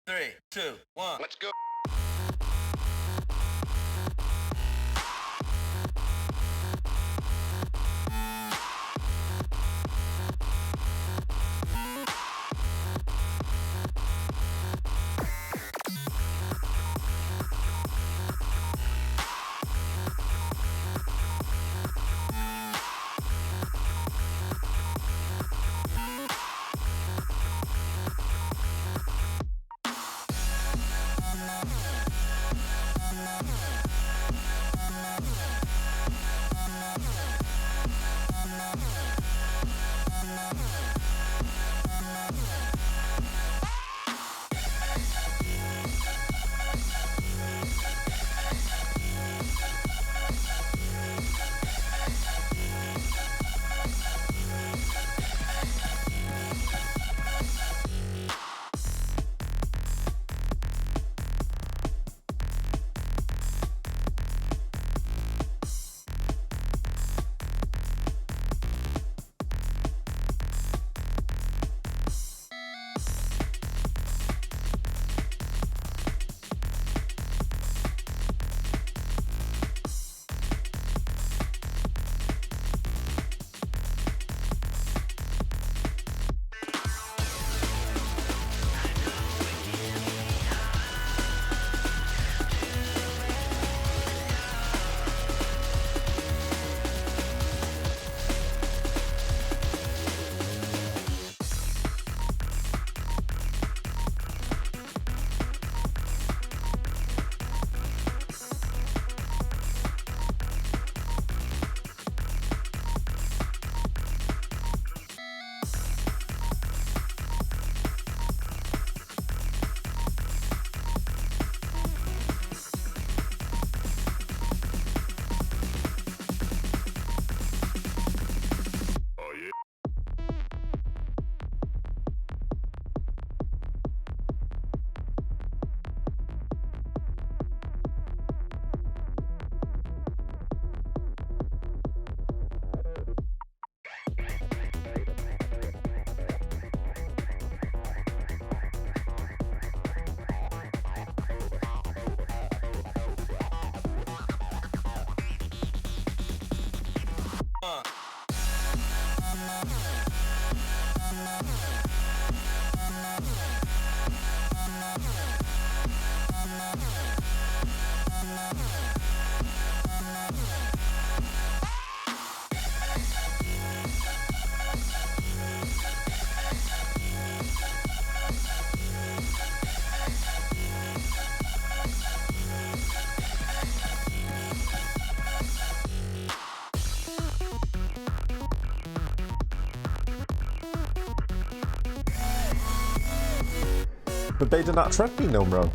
3, 2, 1. Let's go. But they did not trust me, Nomro.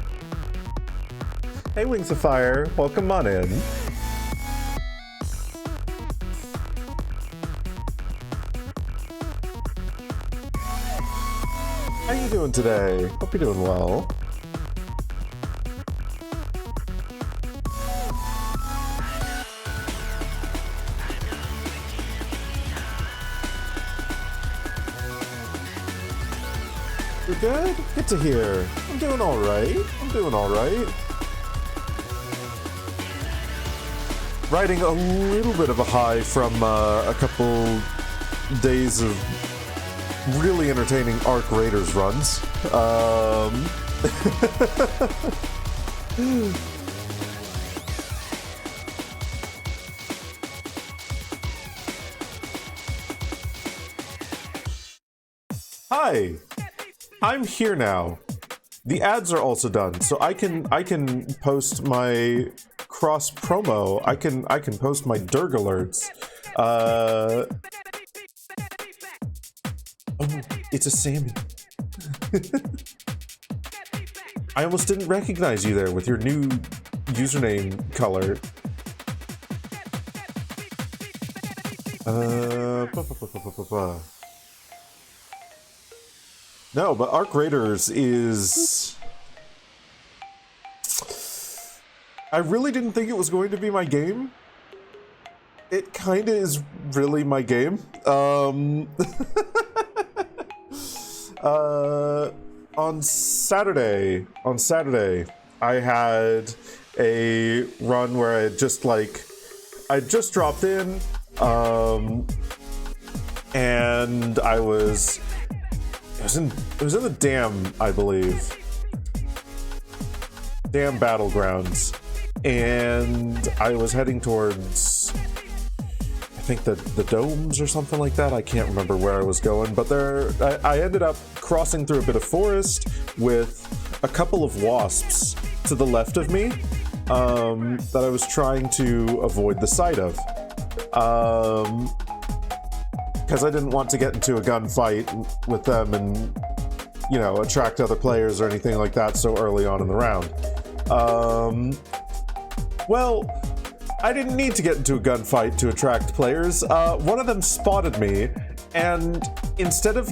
Hey, Wings of Fire, welcome on in. How you doing today? Hope you're doing well. You're good? Good to hear. I'm doing alright. I'm doing alright. Riding a little bit of a high from a couple days of really entertaining Arc Raiders runs. Hi, I'm here now. The ads are also done, so I can post my cross promo. I can post my Durg alerts. Oh, it's a Sammy. I almost didn't recognize you there with your new username color. No, but Arc Raiders is... I really didn't think it was going to be my game. It kinda is really my game. on Saturday, I had a run where I just dropped in, and it was in the dam, I believe. Dam battlegrounds. And I was heading towards, I think the domes or something like that. I can't remember where I was going, but I ended up crossing through a bit of forest with a couple of wasps to the left of me that I was trying to avoid the sight of. Because I didn't want to get into a gunfight with them and, attract other players or anything like that so early on in the round. Well, I didn't need to get into a gunfight to attract players. One of them spotted me, and instead of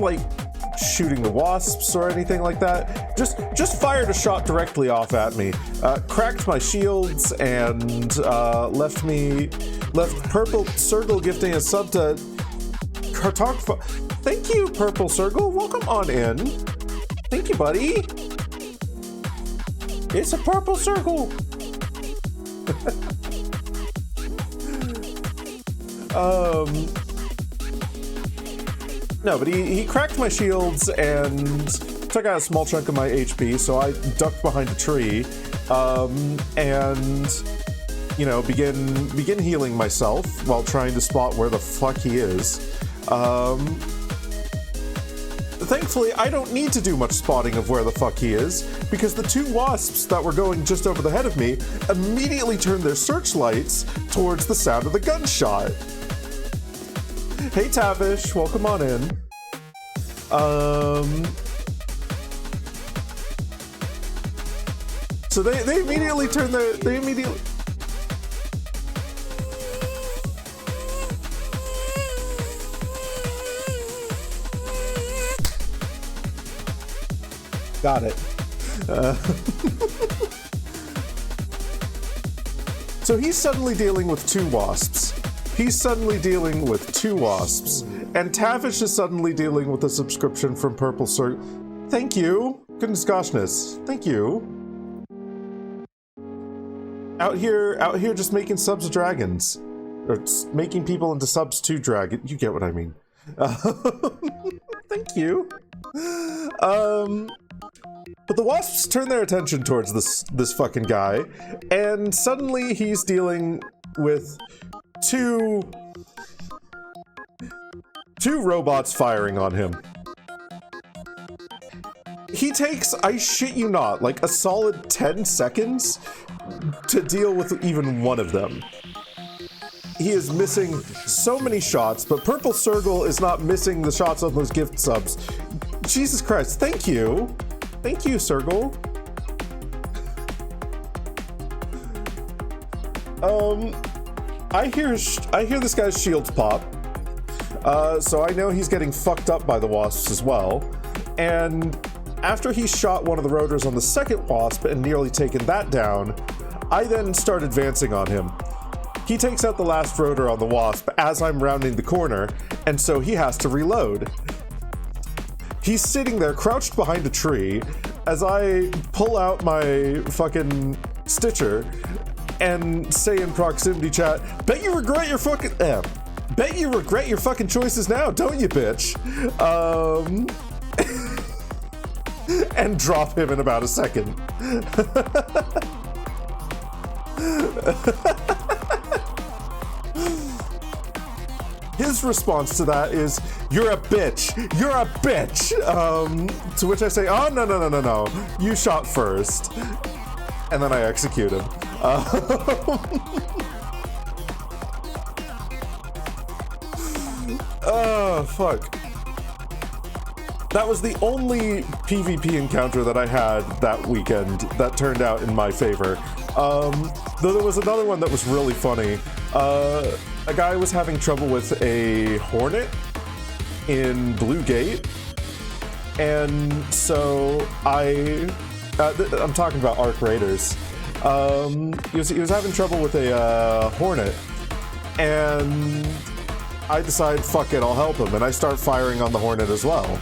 shooting the wasps or anything like that, just fired a shot directly off at me, cracked my shields, and left Purple Circle gifting a sub to Cartographer. Thank you, Purple Circle. Welcome on in. Thank you, buddy. It's a Purple Circle. No, but he cracked my shields and took out a small chunk of my HP, so I ducked behind a tree, and begin healing myself while trying to spot where the fuck he is. Thankfully, I don't need to do much spotting of where the fuck he is, because the two wasps that were going just over the head of me immediately turned their searchlights towards the sound of the gunshot. Hey Tavish, welcome on in. So they immediately turned they immediately... Got it. So he's suddenly dealing with two wasps. And Tavish is suddenly dealing with a subscription from Purple Circle. Thank you. Goodness goshness. Thank you. Out here just making subs of dragons. Or making people into subs to dragons. You get what I mean. Thank you. But the wasps turn their attention towards this fucking guy, and suddenly he's dealing with two robots firing on him. He takes, I shit you not, a solid 10 seconds to deal with even one of them. He is missing so many shots, but Purple Circle is not missing the shots on those gift subs. Jesus Christ, thank you. Thank you, Circle. I hear this guy's shields pop. So I know he's getting fucked up by the wasps as well. And after he shot one of the rotors on the second wasp and nearly taken that down, I then start advancing on him. He takes out the last rotor on the wasp as I'm rounding the corner, and so he has to reload. He's sitting there crouched behind a tree as I pull out my fucking Stitcher and say in proximity chat, bet you regret your fucking choices now, don't you, bitch? And drop him in about a second. His response to that is, "You're a bitch. You're a bitch." To which I say, "Oh, no. You shot first." And then I execute him. Oh, fuck. That was the only PvP encounter that I had that weekend that turned out in my favor. Though there was another one that was really funny. A guy was having trouble with a Hornet in Blue Gate, and so I'm talking about Arc Raiders. He was having trouble with a Hornet, and I decide, fuck it, I'll help him, and I start firing on the Hornet as well.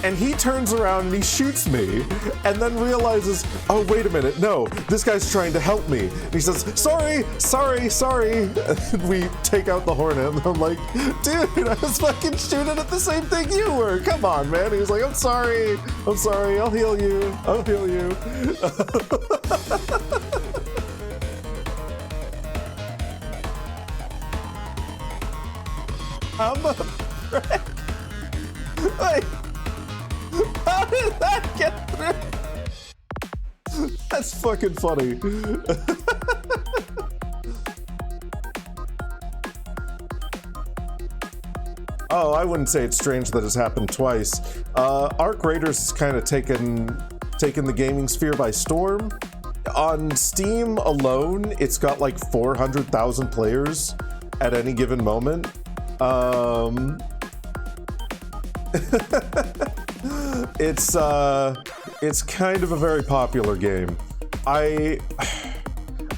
and he turns around and he shoots me, and then realizes, oh, wait a minute, no, this guy's trying to help me. And he says, sorry, sorry, sorry. And we take out the Hornet, and I'm like, dude, I was fucking shooting at the same thing you were. Come on, man. He was like, I'm sorry, I'll heal you, I'll heal you. I'm a frick. Wait, how did that get through? That's fucking funny. Oh, I wouldn't say it's strange that it's happened twice. Arc Raiders has kind of taken the gaming sphere by storm. On Steam alone, it's got like 400,000 players at any given moment. It's kind of a very popular game. I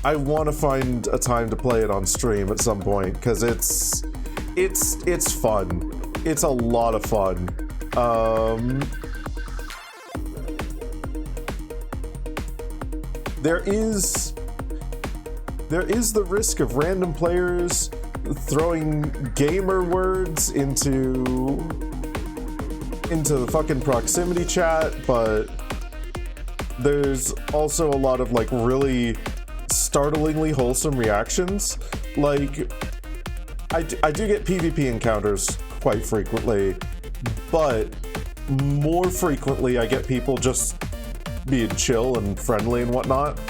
want to find a time to play it on stream at some point, because it's fun. It's a lot of fun. There is the risk of random players throwing gamer words into the fucking proximity chat, but there's also a lot of like really startlingly wholesome reactions. Like, I do get PvP encounters quite frequently, but more frequently I get people just being chill and friendly and whatnot.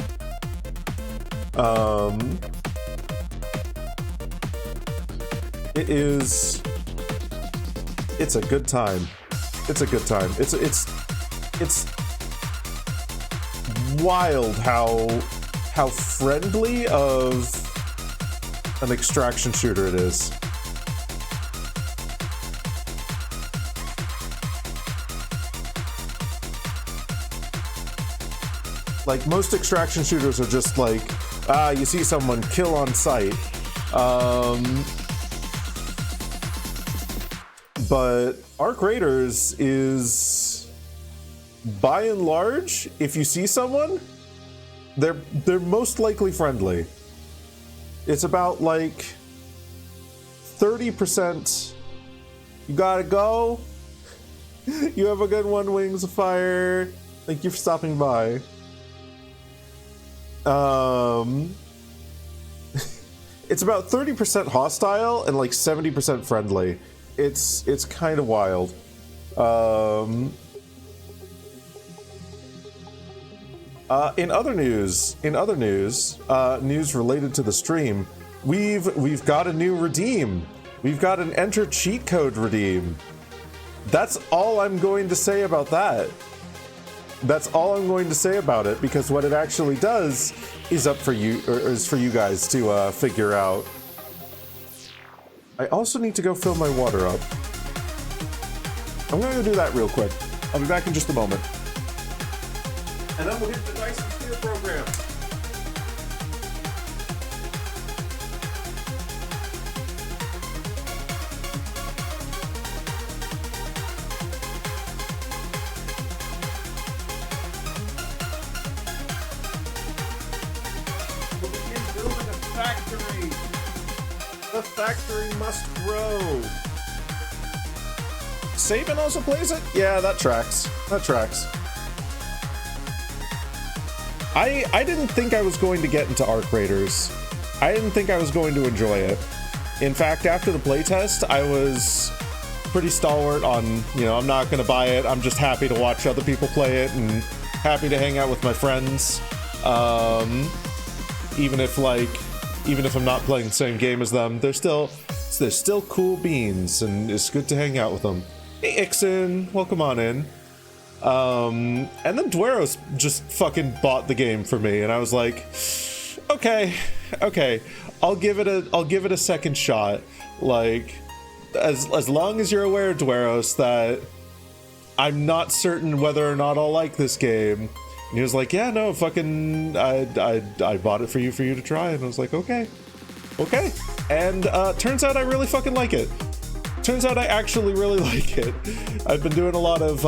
It's a good time. It's a good time. It's wild how friendly of an extraction shooter it is. Like, most extraction shooters are just like, you see someone, kill on sight. But Arc Raiders is, by and large, if you see someone, they're most likely friendly. It's about like 30%. You gotta go. You have a good one, Wings of Fire. Thank you for stopping by. It's about 30% hostile and like 70% friendly. It's kind of wild. In other news, news related to the stream, we've got a new redeem. We've got an enter cheat code redeem. That's all I'm going to say about that. That's all I'm going to say about it, because what it actually does is up for you, or is for you guys to figure out. I also need to go fill my water up. I'm gonna go do that real quick. I'll be back in just a moment. And then we'll hit the Dyson Sphere Program. We'll begin building a factory. The factory must grow. Saban also plays it? Yeah, that tracks. That tracks. I didn't think I was going to get into Arc Raiders. I didn't think I was going to enjoy it. In fact, after the playtest, I was pretty stalwart on, you know, I'm not going to buy it. I'm just happy to watch other people play it and happy to hang out with my friends. Even if I'm not playing the same game as them, they're still cool beans, and it's good to hang out with them. Hey, Ixon, welcome on in. And then Dweros just fucking bought the game for me, and I was like, okay, I'll give it a second shot. Like, as long as you're aware, Dweros, that I'm not certain whether or not I'll like this game. And he was like, yeah, no, fucking, I bought it for you to try. And I was like, okay. And turns out I really fucking like it. turns out I actually really like it. I've been doing a lot of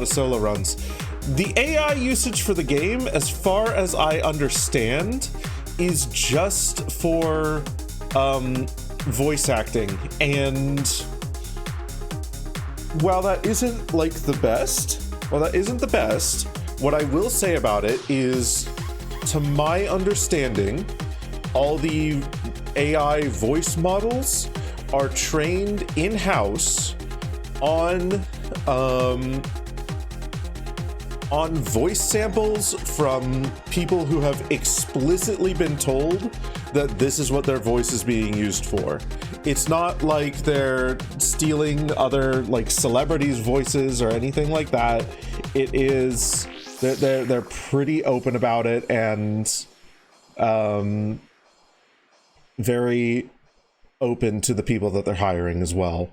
solo runs. The AI usage for the game, as far as I understand, is just for voice acting. And while that isn't like the best, what I will say about it is, to my understanding, all the AI voice models are trained in-house on voice samples from people who have explicitly been told that this is what their voice is being used for. It's not like they're stealing other like celebrities' voices or anything like that. It is they're pretty open about it and very open to the people that they're hiring as well,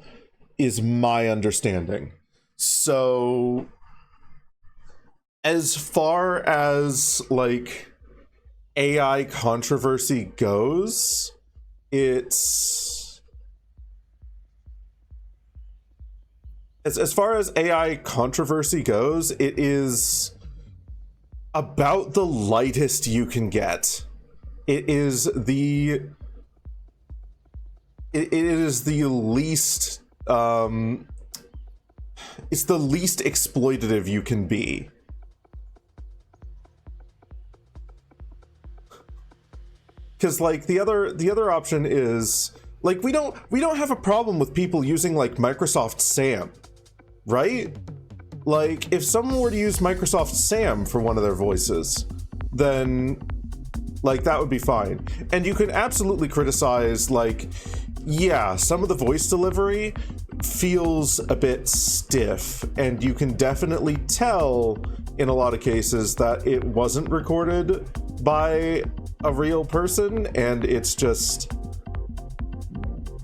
is my understanding. So as far as like AI controversy goes, it's as far as AI controversy goes, it is about the lightest you can get. It is the least it's the least exploitative you can be. Because like the other option is like we don't have a problem with people using like Microsoft SAM, right? Like if someone were to use Microsoft SAM for one of their voices, then like that would be fine. And you can absolutely criticize like, yeah, some of the voice delivery feels a bit stiff, and you can definitely tell in a lot of cases that it wasn't recorded by a real person and it's just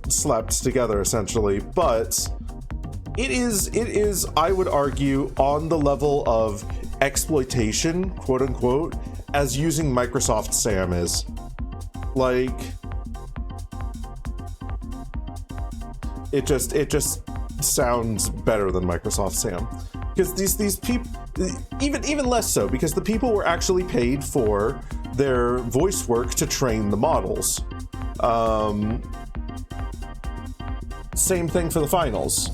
slapped together essentially. But it is I would argue on the level of exploitation, quote unquote, as using Microsoft SAM is. Like it just sounds better than Microsoft SAM, because these people, even less so, because the people were actually paid for their voice work to train the models. Same thing for the finals.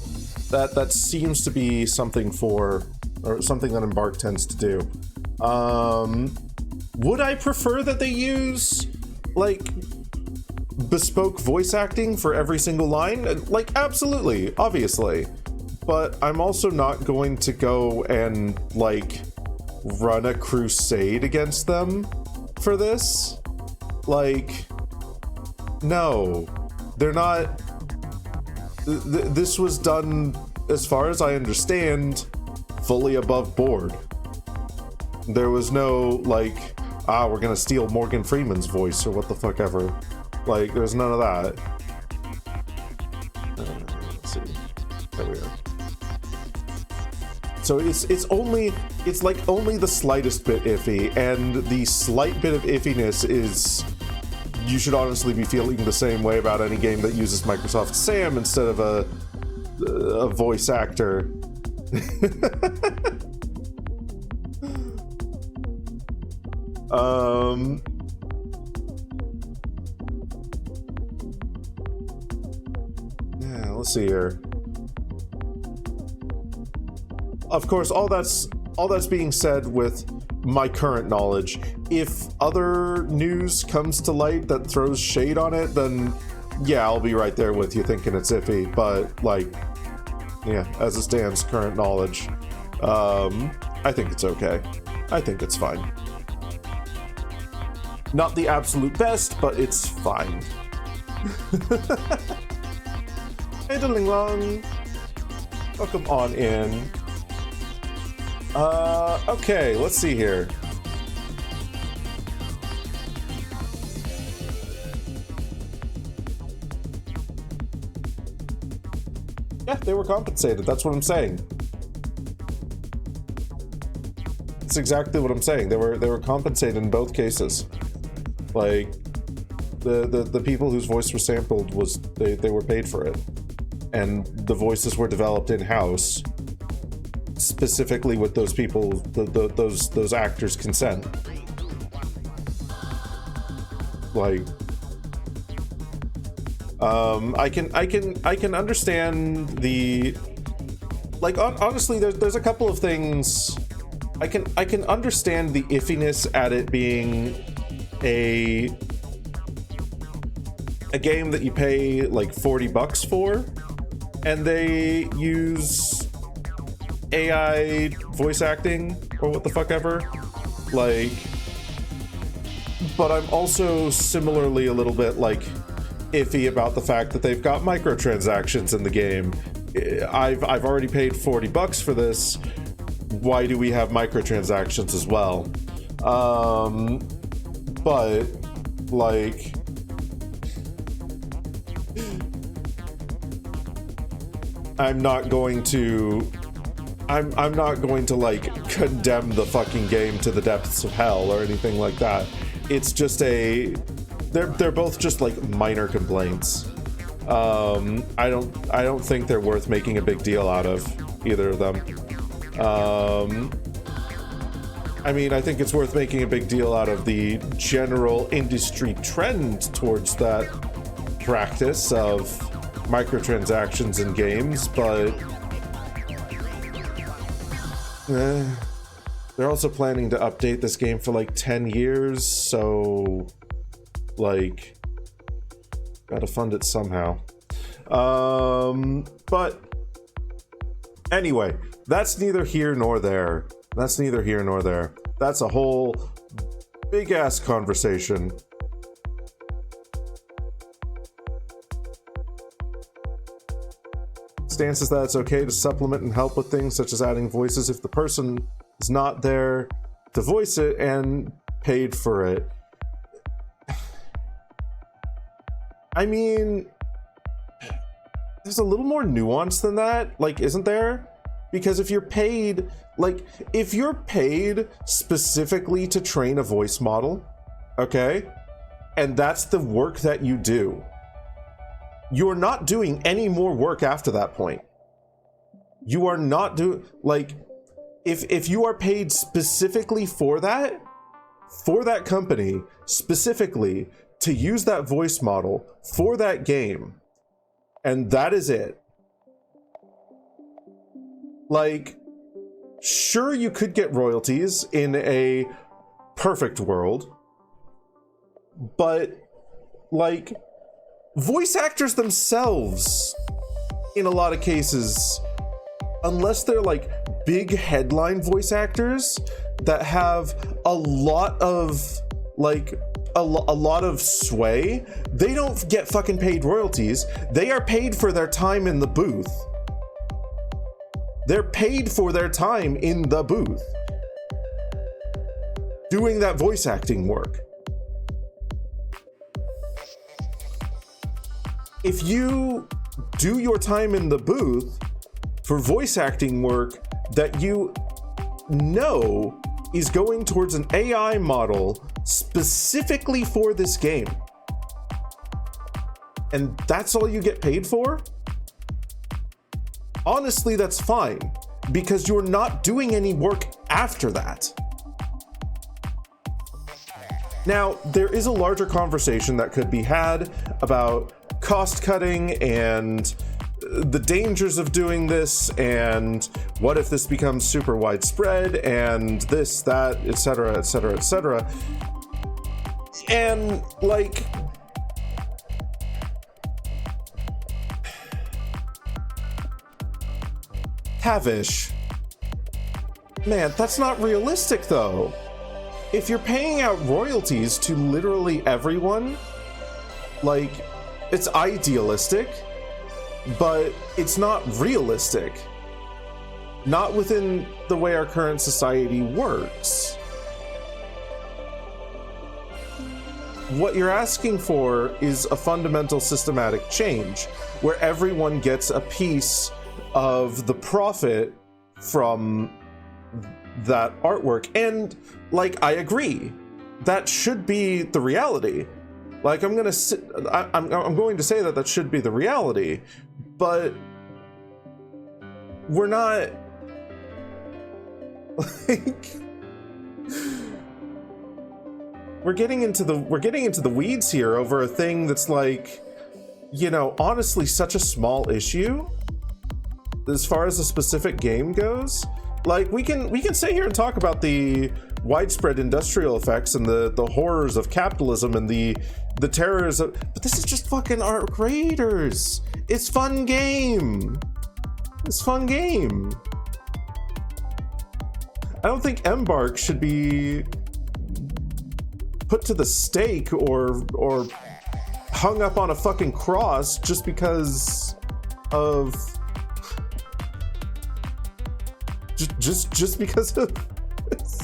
That seems to be something that Embark tends to do. Would I prefer that they use like bespoke voice acting for every single line? Like, absolutely, obviously. But I'm also not going to go and like run a crusade against them for this. Like, no, they're not. This was done, as far as I understand, fully above board. There was no like, we're gonna steal Morgan Freeman's voice or what the fuck ever. Like, there's none of that. Let's see. There we are. So it's like only the slightest bit iffy, and the slight bit of iffiness is, you should honestly be feeling the same way about any game that uses Microsoft SAM instead of a voice actor. Yeah, let's see here. Of course, all that's being said with my current knowledge. If other news comes to light that throws shade on it, then yeah, I'll be right there with you thinking it's iffy. But like, yeah, as it stands, current knowledge, I think it's okay. I think it's fine. Not the absolute best, but it's fine. Hey, Diddling Long. Welcome on in. Okay, let's see here. Yeah, they were compensated. That's what I'm saying. That's exactly what I'm saying. They were compensated in both cases. Like, The people whose voice was sampled they were paid for it, and the voices were developed in-house specifically with those people, those actors' consent. Like, I can understand the, like, honestly, there's a couple of things. I can understand the iffiness at it being a game that you pay like $40 for, and they use AI voice acting or what the fuck ever. Like, but I'm also similarly a little bit like iffy about the fact that they've got microtransactions in the game. I've already paid $40 for this. Why do we have microtransactions as well? But like, I'm not going to like condemn the fucking game to the depths of hell or anything like that. It's just they're both just like minor complaints. I don't think they're worth making a big deal out of, either of them. I mean, I think it's worth making a big deal out of the general industry trend towards that practice of microtransactions in games, but they're also planning to update this game for like 10 years, so like, gotta fund it somehow. But anyway, that's neither here nor there. That's neither here nor there. That's a whole big ass conversation. Stance is that it's okay to supplement and help with things such as adding voices if the person is not there to voice it and paid for it. I mean, there's a little more nuance than that, like, isn't there? Because if you're paid, like, if you're paid specifically to train a voice model, okay, and that's the work that you do, you're not doing any more work after that point. You are not doing, like, if you are paid specifically for that company, specifically to use that voice model for that game, and that is it. Like, sure, you could get royalties in a perfect world, but like, voice actors themselves, in a lot of cases, unless they're like big headline voice actors that have a lot of like a lot of sway, they don't get fucking paid royalties. They are paid for their time in the booth. They're paid for their time in the booth doing that voice acting work. If you do your time in the booth for voice acting work that you know is going towards an AI model specifically for this game, and that's all you get paid for, honestly, that's fine, because you're not doing any work after that. Now, there is a larger conversation that could be had about cost cutting and the dangers of doing this, and what if this becomes super widespread, and this, that, etc., etc., etc. And like, Tavish, man, that's not realistic though. If you're paying out royalties to literally everyone, like, it's idealistic, but it's not realistic. Not within the way our current society works. What you're asking for is a fundamental systematic change where everyone gets a piece of the profit from that artwork. And like, I agree, that should be the reality. Like, I'm going to say that that should be the reality, but we're not, like, we're getting into the weeds here over a thing that's, like, you know, honestly such a small issue as far as a specific game goes. Like, we can sit here and talk about the widespread industrial effects and the horrors of capitalism and the terrors of, but this is just fucking art creators. It's fun game. It's fun game. I don't think Embark should be put to the stake or hung up on a fucking cross just because of just because of this.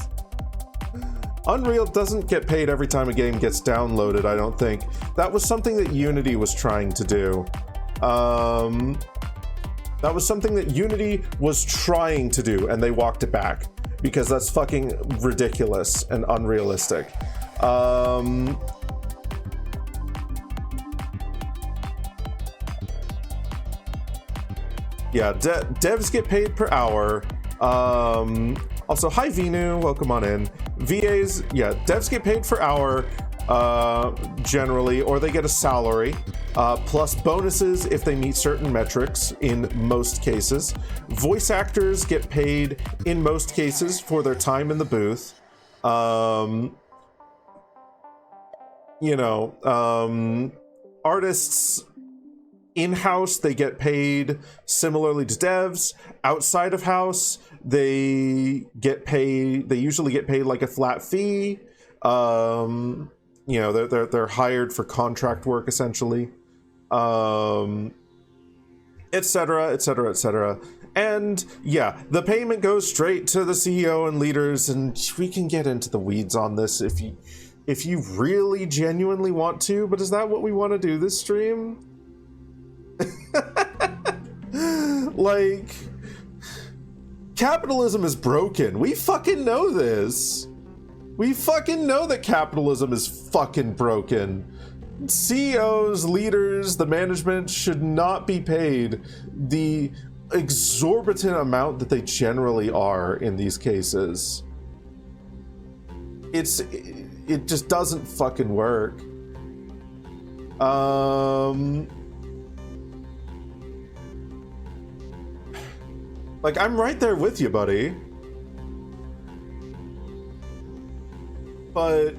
Unreal doesn't get paid every time a game gets downloaded, I don't think. That was something that Unity was trying to do. That was something that Unity was trying to do, and they walked it back because that's fucking ridiculous and unrealistic. Yeah, devs get paid per hour. Also, hi Vinu, welcome on in. VAs, yeah, devs get paid per hour generally, or they get a salary, plus bonuses if they meet certain metrics in most cases. Voice actors get paid in most cases for their time in the booth. You know, artists in-house, they get paid similarly to devs. Outside of house, they usually get paid like a flat fee. You know, they're hired for contract work essentially, etc., etc., etc. And yeah, the payment goes straight to the CEO and leaders, and we can get into the weeds on this if you really genuinely want to, but is that what we want to do this stream? Like, capitalism is broken. We fucking know this. We fucking know that capitalism is fucking broken. CEOs, leaders, the management should not be paid the exorbitant amount that they generally are in these cases. It just doesn't fucking work. Like, I'm right there with you, buddy. But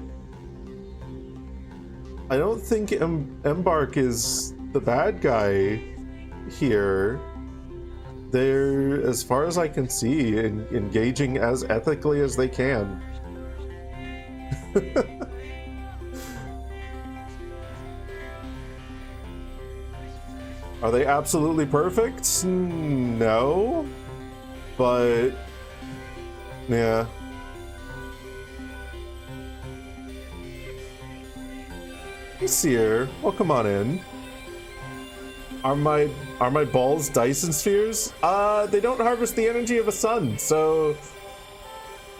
I don't think Embark is the bad guy here. They're, as far as I can see, engaging as ethically as they can. Are they absolutely perfect? No. But yeah. Hey Seer, welcome on in. Are my balls Dyson spheres? They don't harvest the energy of a sun, so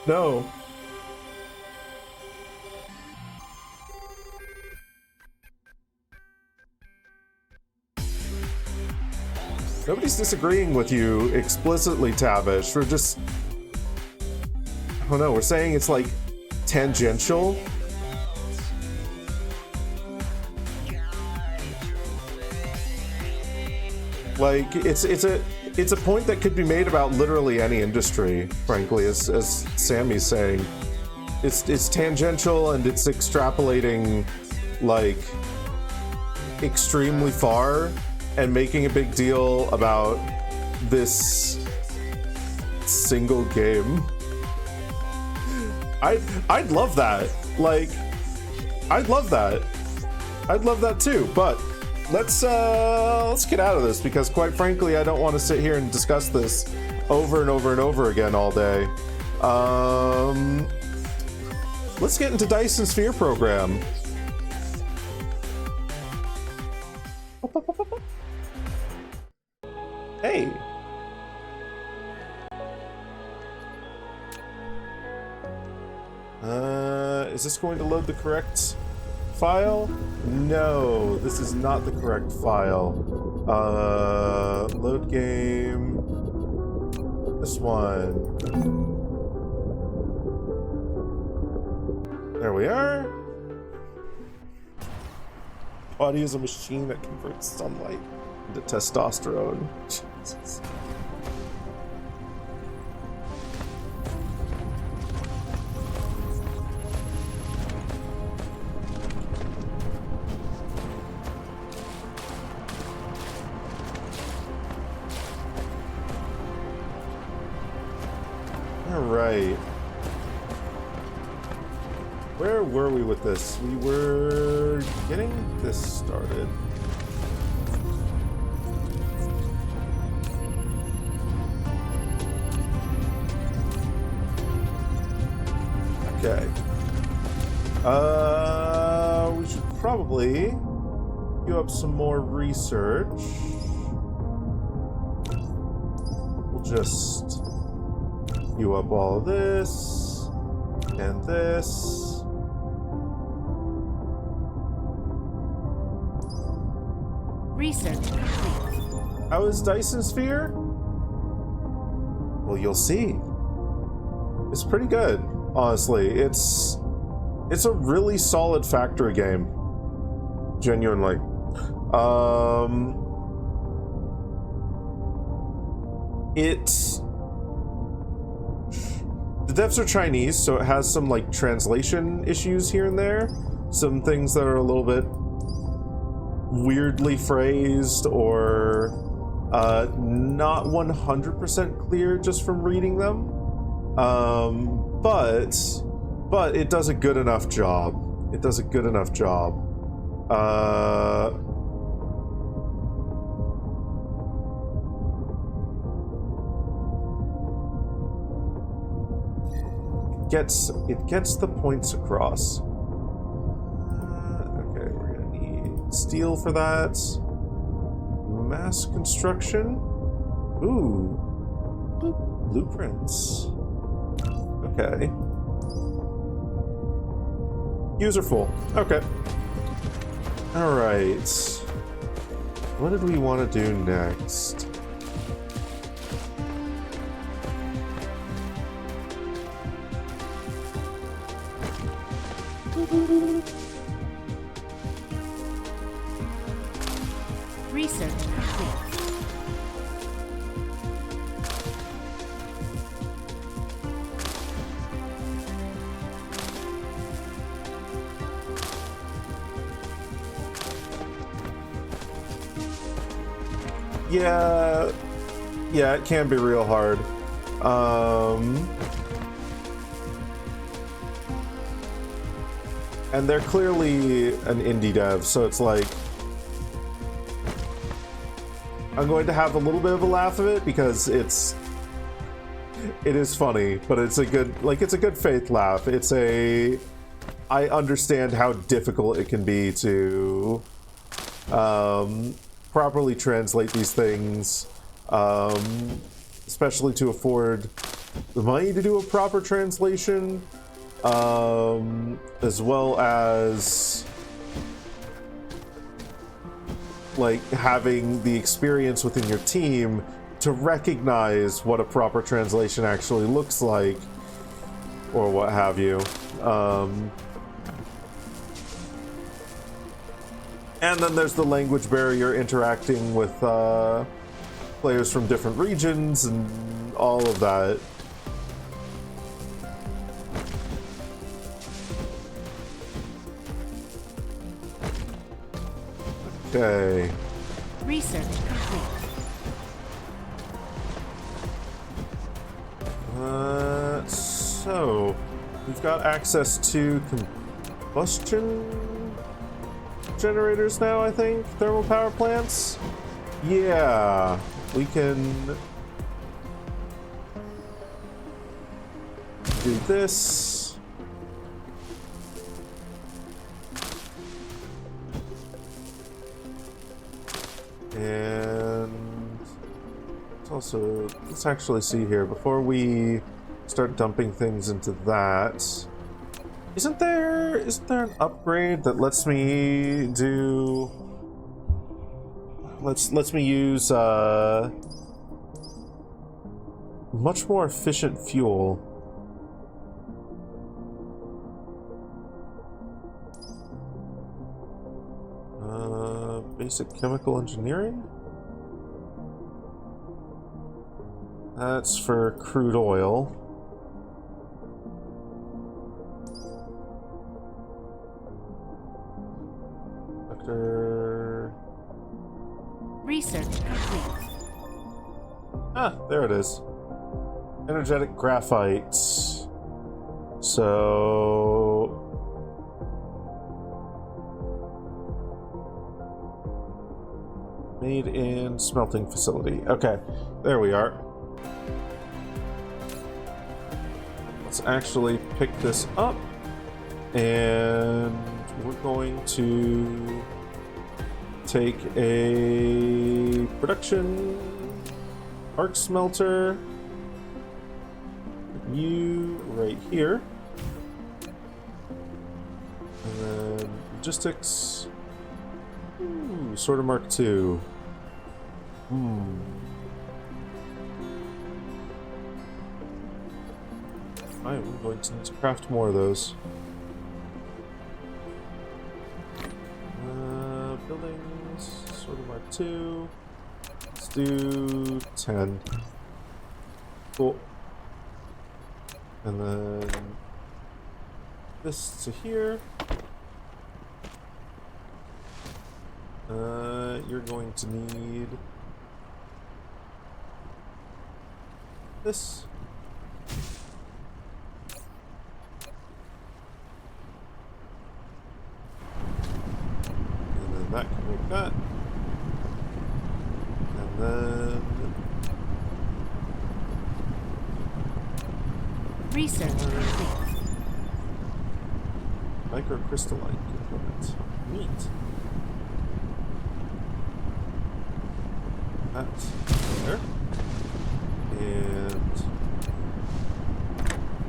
no. Nobody's disagreeing with you explicitly, Tavish. We're just, I don't know, we're saying it's like tangential. Like, it's a point that could be made about literally any industry, frankly, as Sammy's saying. It's tangential and it's extrapolating, like, extremely far and making a big deal about this single game. I'd love that. Like, I'd love that. I'd love that too, but let's get out of this, because quite frankly, I don't want to sit here and discuss this over and over and over again all day. Let's get into Dyson Sphere Program. Hey. Is this going to load the correct file? No, this is not the correct file. Load game. This one. There we are. Body is a machine that converts sunlight into testosterone. Jesus. All right. Where were we with this? We were getting this started. Okay. We should probably queue up some more research. We'll just queue up all of this and this. Research complete. How is Dyson Sphere? Well, you'll see. It's pretty good, honestly. It's a really solid factory game. Genuinely. The devs are Chinese, so it has some like translation issues here and there. Some things that are a little bit weirdly phrased or not 100% clear just from reading them. But it does a good enough job. It does a good enough job. It gets the points across. Okay, we're gonna need steel for that. Mass construction. Ooh, blueprints. Okay. User full. Okay. All right. What did we want to do next? Research complete. Yeah, it can be real hard. And they're clearly an indie dev, so it's like I'm going to have a little bit of a laugh of it because it is funny, but it's a good faith laugh. I understand how difficult it can be to properly translate these things, especially to afford the money to do a proper translation, as well as like having the experience within your team to recognize what a proper translation actually looks like, or what have you. And then there's the language barrier interacting with players from different regions and all of that. Okay. Research complete. So we've got access to combustion generators now, I think. Thermal power plants. Yeah, we can do this. And let's actually see here before we start dumping things into that. Isn't there an upgrade that lets me do lets me use much more efficient fuel? Basic chemical engineering? That's for crude oil. Research complete. Ah, there it is. Energetic graphite. So... made in smelting facility. Okay, there we are. Let's actually pick this up. And we're going to take a production arc smelter, you right here, and then logistics, sorter mark 2. I am going to need to craft more of those. Buildings, sorter mark 2. Let's do 10. Cool. And then this to here. You're going to need this. And then that can make that. And then research complete. Microcrystalline component. Neat. That there. And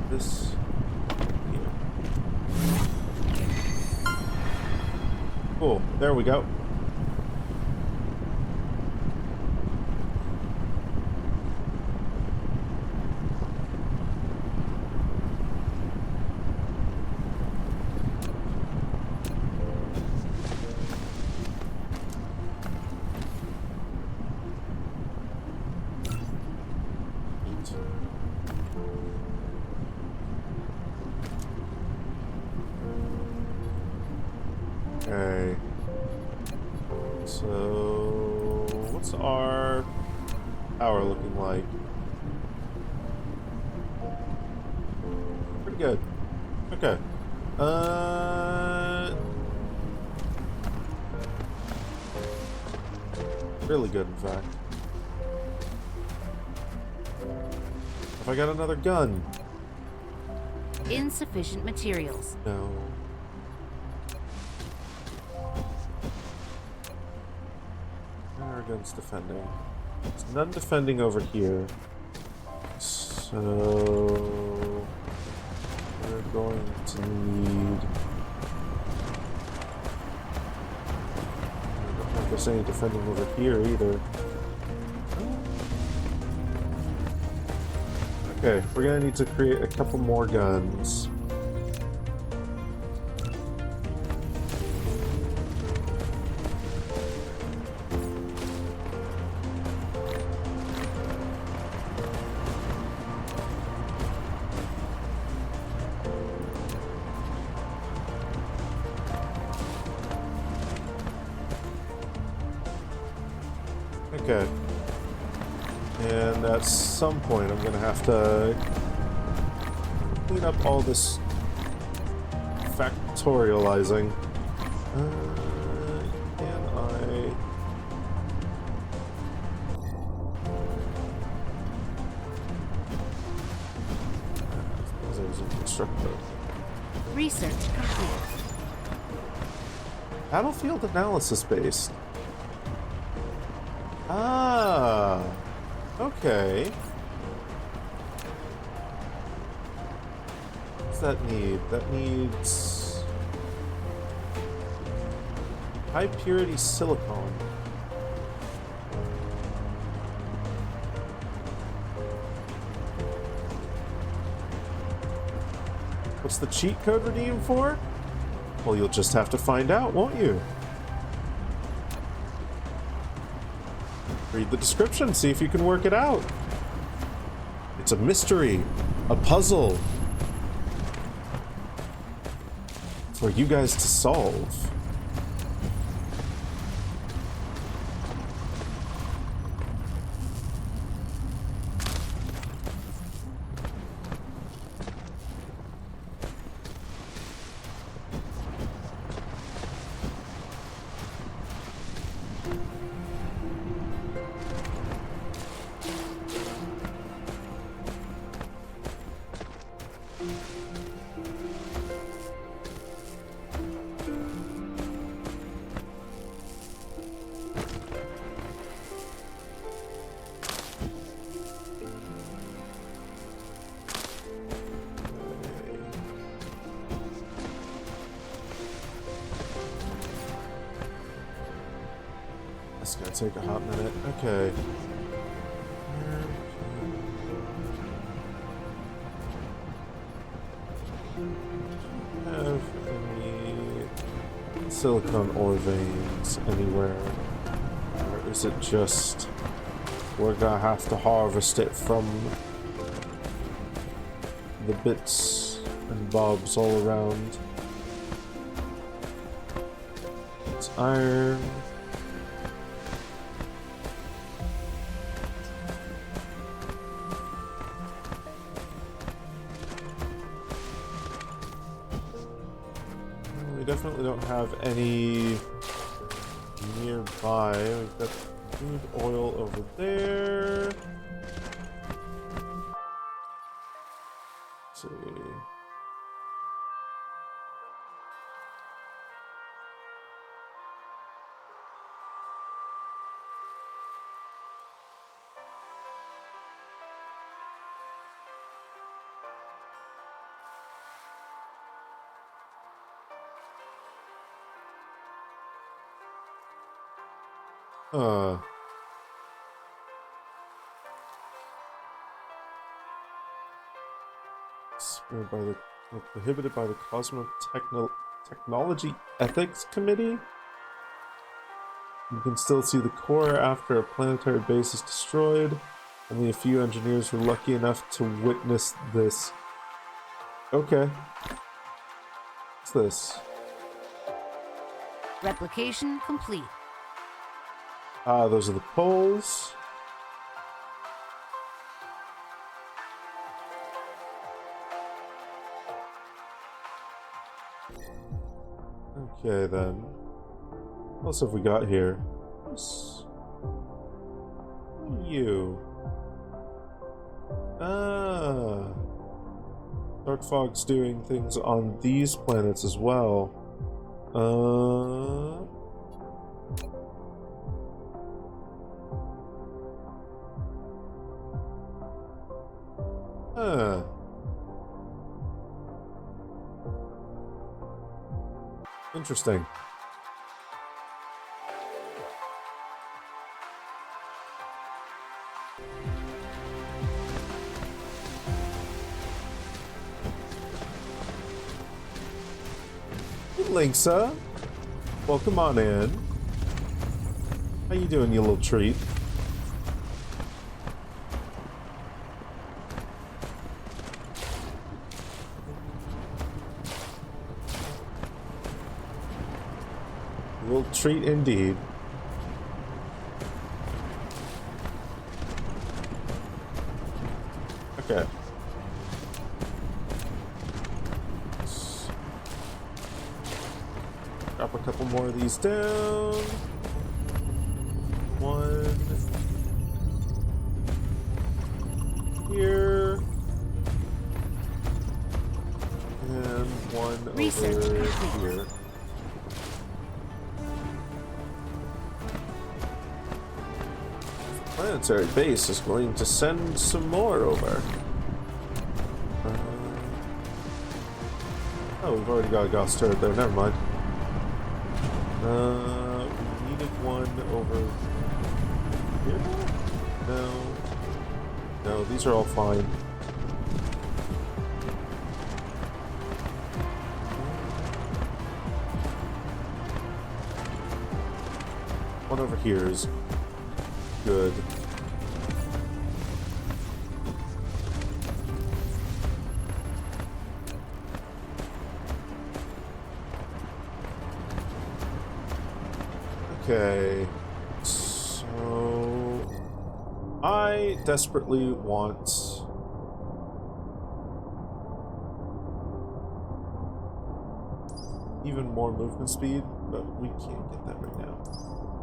this here. Cool. There we go. Okay. So, what's our power looking like? Pretty good. Okay. Really good, in fact. Have I got another gun? Insufficient materials. No. Where are guns defending? There's none defending over here. So we're going to need. I don't think there's any defending over here either. Okay, we're gonna need to create a couple more guns. Okay. And at some point, I'm gonna have to clean up all this factorializing. Can I? There's a constructor. Research complete. Battlefield analysis based. Ah, okay. What's that need? That needs high purity silicone. What's the cheat code redeem for? Well, you'll just have to find out, won't you? Read the description, see if you can work it out. It's a mystery, a puzzle for you guys to solve. It's gonna take a hot minute. Okay. Have any silicone ore veins anywhere? Or is it just we're gonna have to harvest it from the bits and bobs all around? It's iron. Definitely don't have any nearby. We've got food oil over there. Let's see. Prohibited by the Technology Ethics Committee. You can still see the core after a planetary base is destroyed. Only a few engineers were lucky enough to witness this. Okay. What's this? Replication complete. Ah, those are the poles. Okay, then. What else have we got here? You. Ah. Dark Fog's doing things on these planets as well. Interesting. Hey, Linksa. Welcome on in. How you doing, you little treat? Little treat indeed. Okay. Let's drop a couple more of these down. One here. And one Research over complete. here. Planetary base is going to send some more over. Oh, we've already got a Gauss turret there. Never mind. We needed one over here? No. No, these are all fine. One over here is good. Okay, so I desperately want even more movement speed, but we can't get that right now.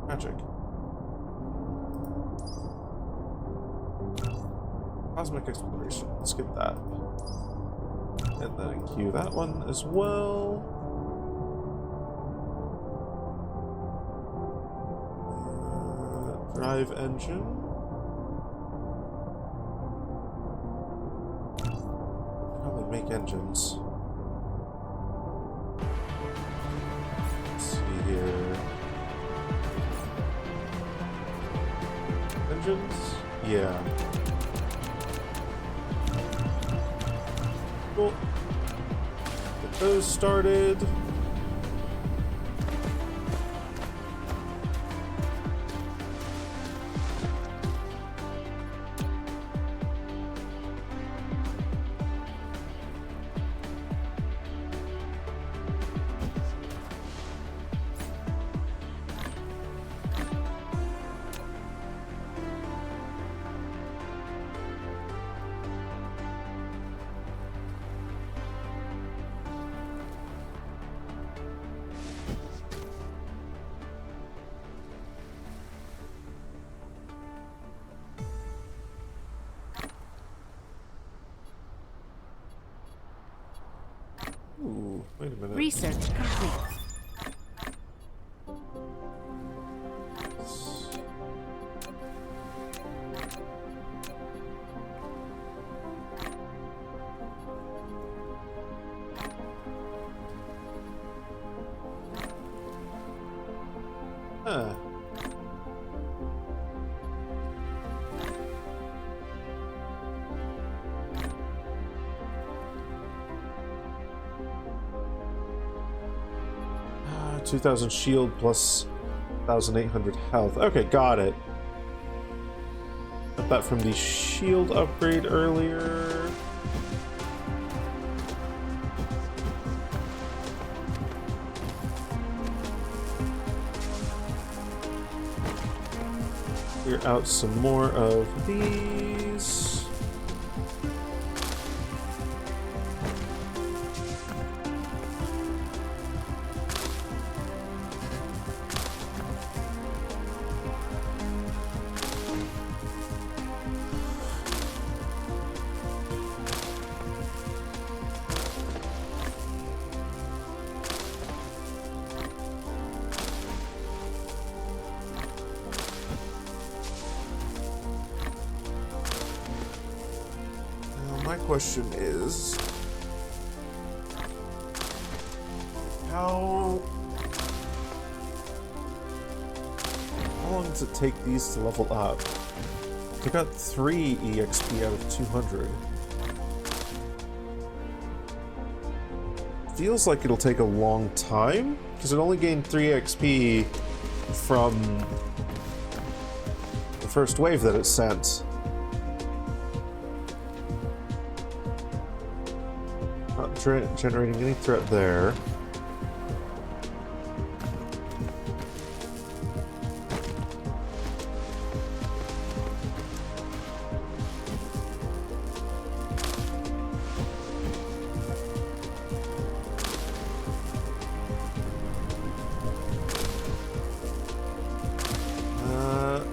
Magic. Cosmic exploration. Let's get that. And then queue that one as well. Drive engine. Probably make engines. Let's see here. Engines? Yeah. Cool. Get those started. 'Ooh, wait a minute. Research complete. Huh. 2,000 shield plus 1,800 health. Okay, got it. Got that from the shield upgrade earlier. Clear out some more of these. My question is, how long does it take these to level up? I got 3 EXP out of 200. Feels like it'll take a long time, because it only gained 3 EXP from the first wave that it sent. Generating any threat there.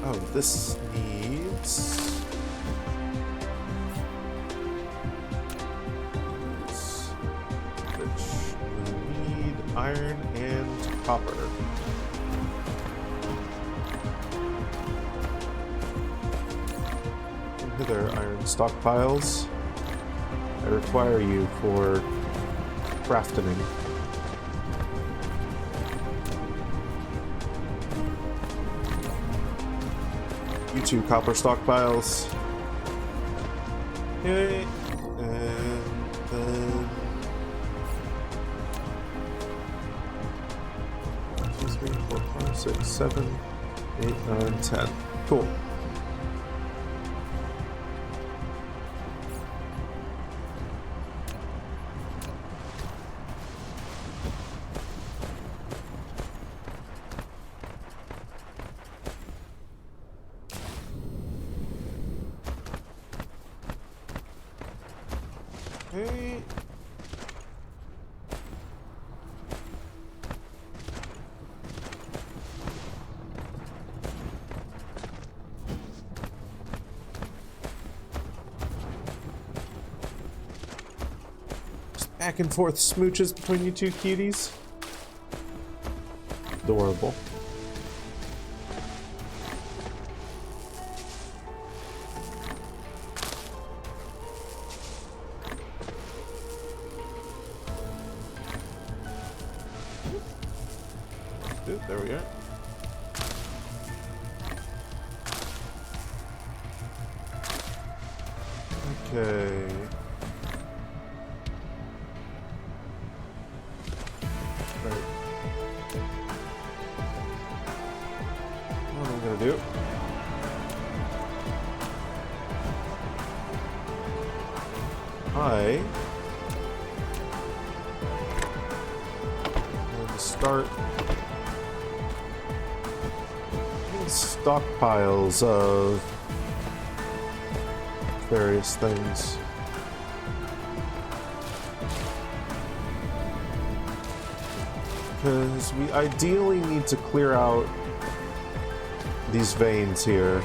Oh, this needs... iron and copper. Hither, iron stockpiles. I require you for crafting. You two copper stockpiles. Okay, and then 2, 3, 4, 5, 6, 7, 8, 9, 10. Cool. Okay. Just back and forth smooches between you two cuties. Adorable. There we go. Okay. Right. What am I gonna do? I'm gonna start stockpiles of various things. Because we ideally need to clear out these veins here.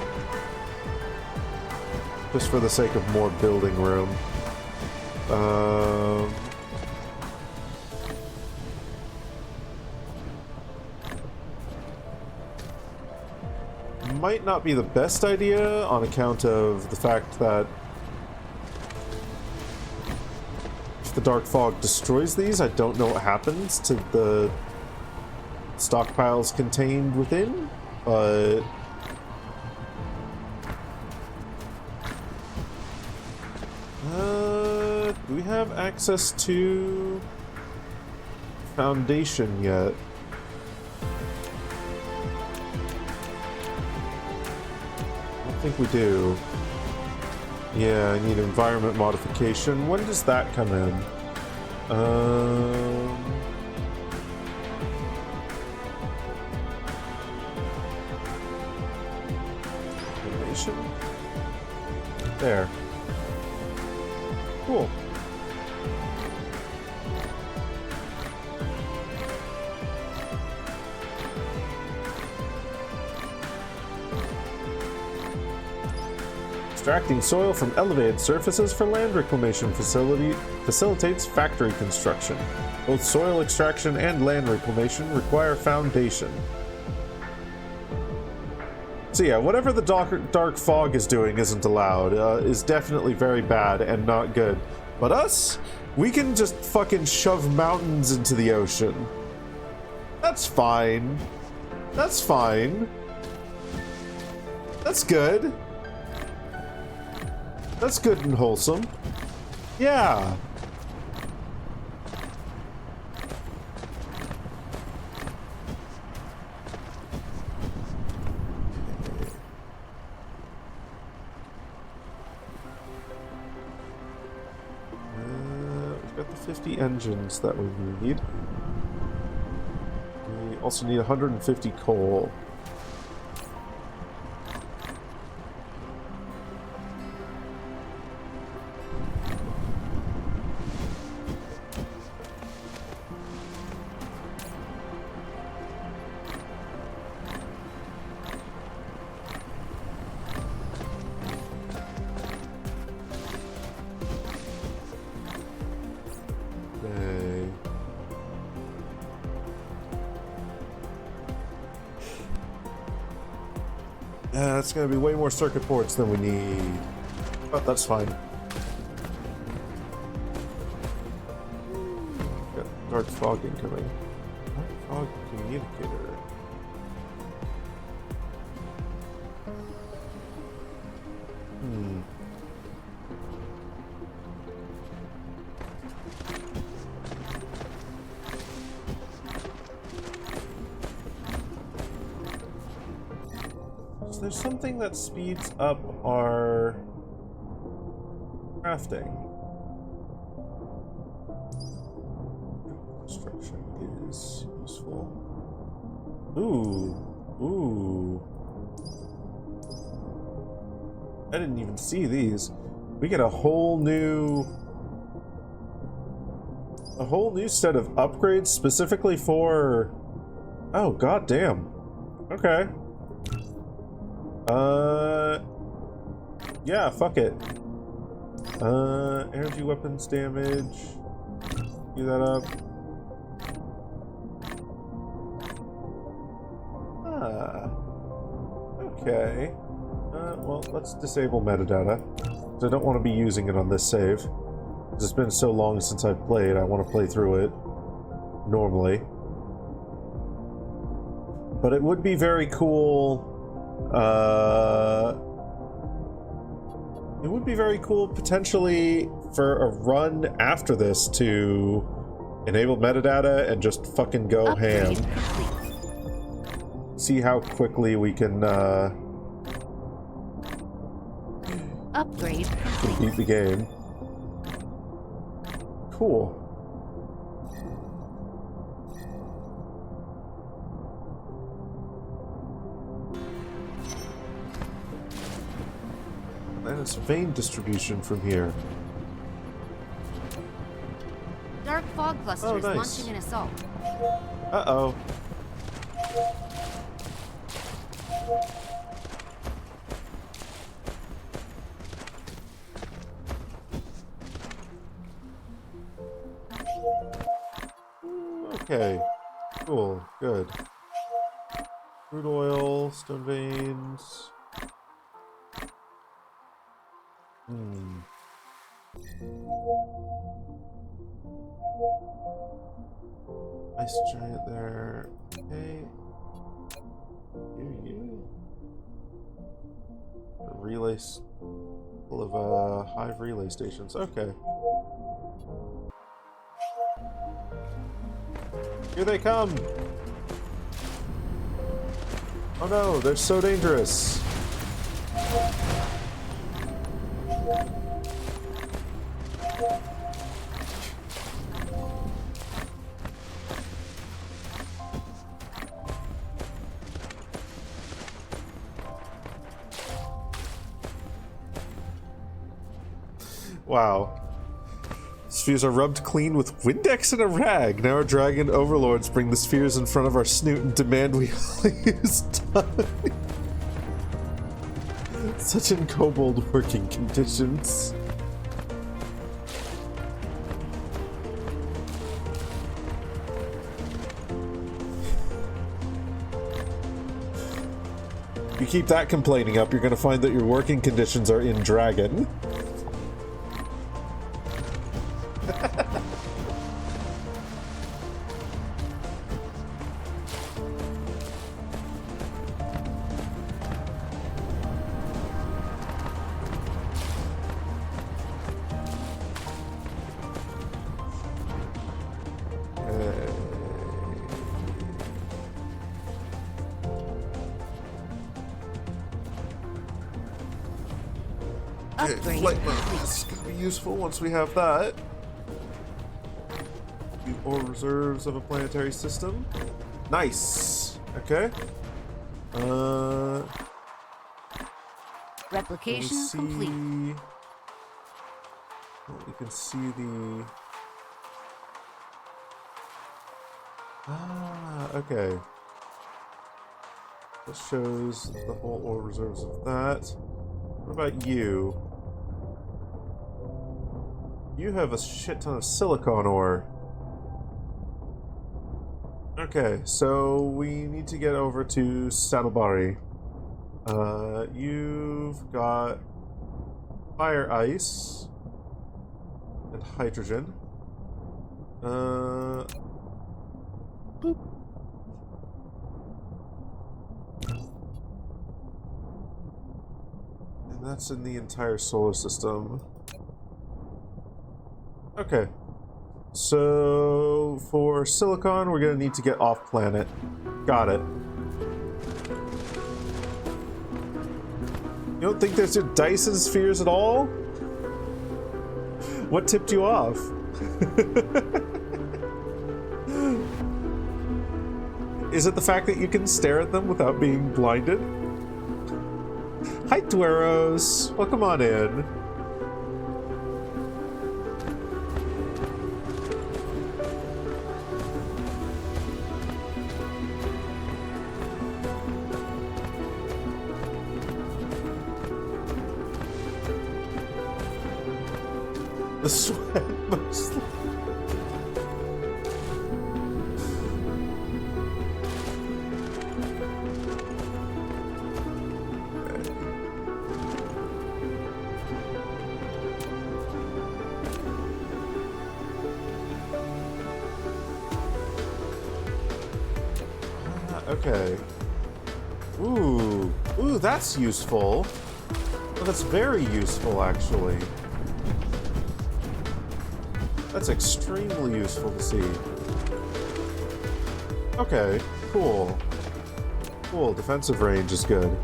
Just for the sake of more building room. Might not be the best idea on account of the fact that if the dark fog destroys these, I don't know what happens to the stockpiles contained within, but do we have access to Foundation yet? I think we do. Yeah, I need environment modification. When does that come in? Animation? There. Cool. Extracting soil from elevated surfaces for land reclamation facilitates factory construction. Both soil extraction and land reclamation require foundation. So yeah, whatever the dark fog is doing isn't allowed, is definitely very bad and not good. But us, we can just fucking shove mountains into the ocean. That's fine. That's fine. That's good. That's good and wholesome. Yeah. We've got the 50 engines that we need. We also need 150 coal. It's going to be way more circuit boards than we need. But that's fine. Got Dark fog incoming. Dark fog communicator. So there's something that speeds up our crafting. Construction is useful. Ooh. I didn't even see these. We get a whole new set of upgrades specifically for... Oh, goddamn. Okay. Yeah, fuck it. Energy weapons damage. Do that up. Okay. Well, let's disable metadata. Because I don't want to be using it on this save. It's been so long since I've played, I want to play through it normally. But it would be very cool. It would be very cool potentially for a run after this to enable metadata and just fucking go Upgrade ham. complete. See how quickly we can Upgrade complete. beat the game. Cool. And it's vein distribution from here. Dark fog clusters nice. launching an assault. Uh-oh. Okay. Cool. Good. Crude oil, stone veins. Ice giant there. Okay. You. A relay full of hive relay stations. Okay. Here they come! Oh no, they're so dangerous! Wow. Spheres are rubbed clean with Windex and a rag. Now our dragon overlords bring the spheres in front of our snoot and demand we all use tongue. Such in kobold working conditions. You keep that complaining up, you're gonna find that your working conditions are in dragon. Upgrade Flight mode. complete. This is gonna be useful once we have that. The ore reserves of a planetary system. Nice. Okay. Replication let me complete. see. Well, you can see the. Okay. This shows the whole ore reserves of that. What about you? You have a shit ton of silicon ore. Okay, so we need to get over to Saddlebari. You've got fire ice and hydrogen. Boop. And that's in the entire solar system. Okay. So, for silicon, we're gonna need to get off planet. Got it. You don't think there's Dyson spheres at all? What tipped you off? Is it the fact that you can stare at them without being blinded? Hi, Dweros. Welcome on in. The sweat mostly. Okay. Ooh, that's useful. Well, that's very useful, actually. That's extremely useful to see. Okay, cool. Cool, defensive range is good.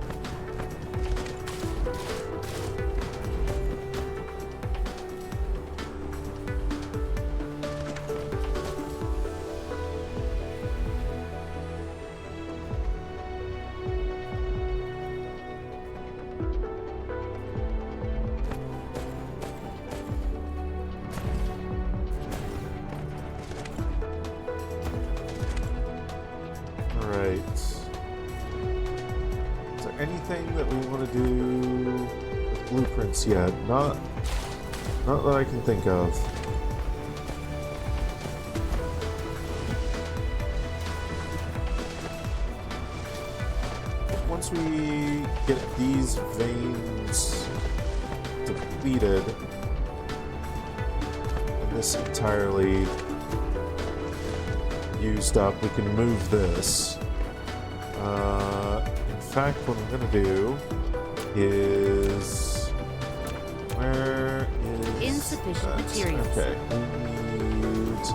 Yet. Not that I can think of. Once we get these veins depleted, and this entirely used up, we can move this. In fact, what I'm gonna do is... Where is insufficient that? materials? Okay, we need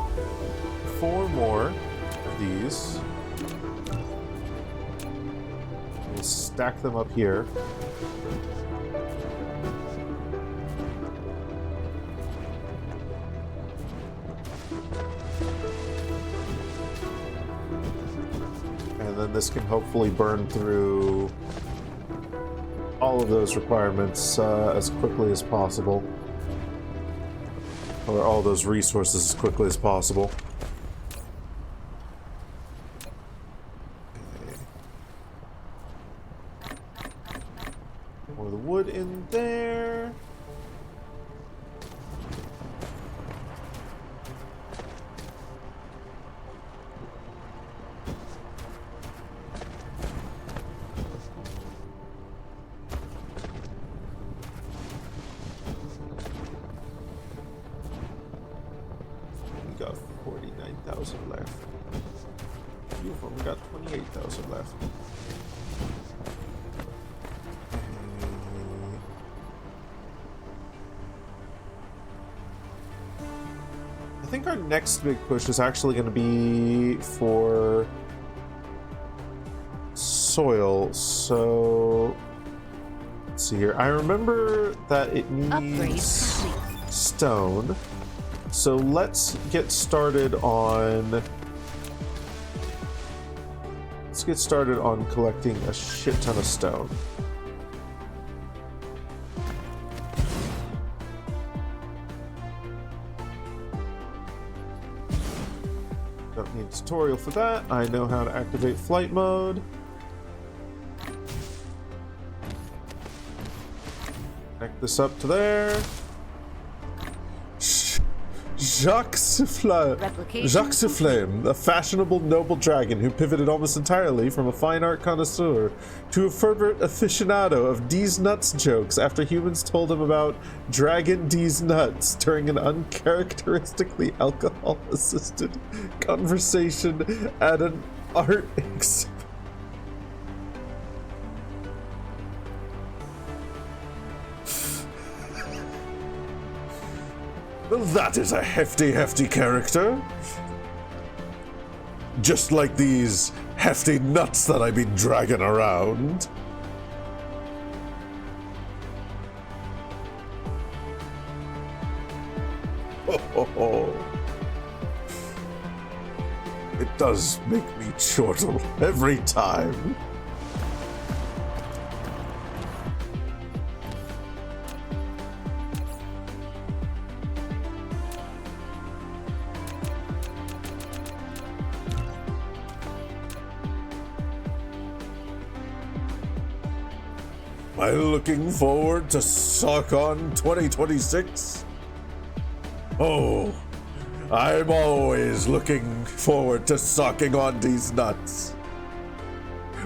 4 more of these. We'll stack them up here. And then this can hopefully burn through all of those requirements as quickly as possible. Or all those resources as quickly as possible. More of the wood in there. We got 49,000 left. Beautiful, we got 28,000 left. I think our next big push is actually going to be for soil, so let's see here. I remember that it needs stone. So let's get started on collecting a shit ton of stone. Don't need a tutorial for that. I know how to activate flight mode. Connect this up to there. Jacques Souffle, Replication Jacques Soufflame, a fashionable noble dragon who pivoted almost entirely from a fine art connoisseur to a fervent aficionado of D's nuts jokes after humans told him about Dragon D's nuts during an uncharacteristically alcohol-assisted conversation at an art exhibit. Well, that is a hefty character. Just like these hefty nuts that I've been dragging around. Oh. It does make me chortle every time. Am I looking forward to SockOn 2026? Oh, I'm always looking forward to sucking on these nuts.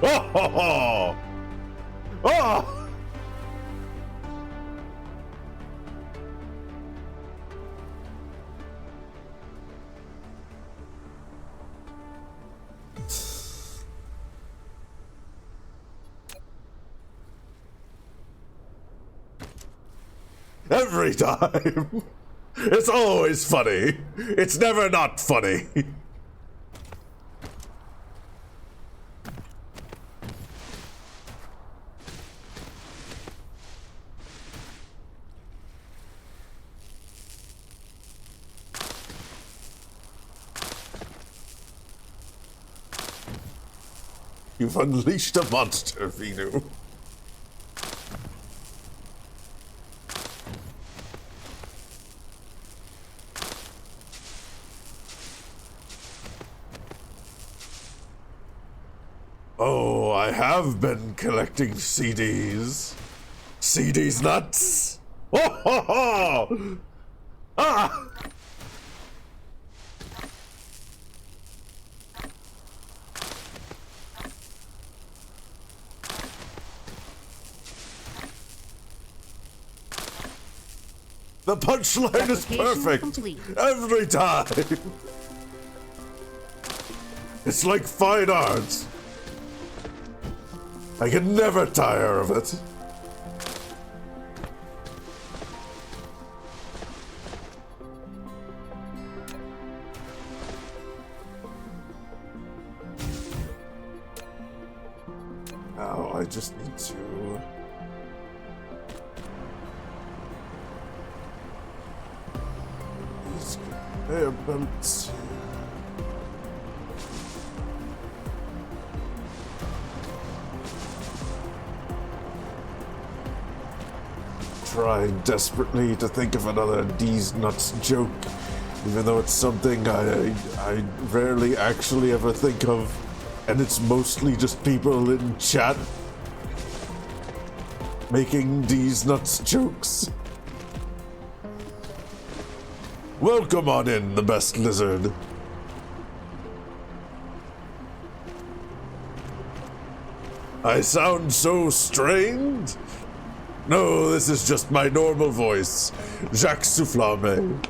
Oh, ho, ho. Oh! Every time. It's always funny. It's never not funny. You've unleashed a monster, Vinu. Oh, I have been collecting CDs. CDs nuts. Oh, ho, ho. Ah! The punchline is perfect complete. every time. It's like fine art. I can never tire of it. Now I just need to... These conveyor belts. Trying desperately to think of another D's nuts joke, even though it's something I rarely actually ever think of, and it's mostly just people in chat making D's nuts jokes. Welcome on in, the best lizard. I sound so strained? No, this is just my normal voice, Jacques Soufflame.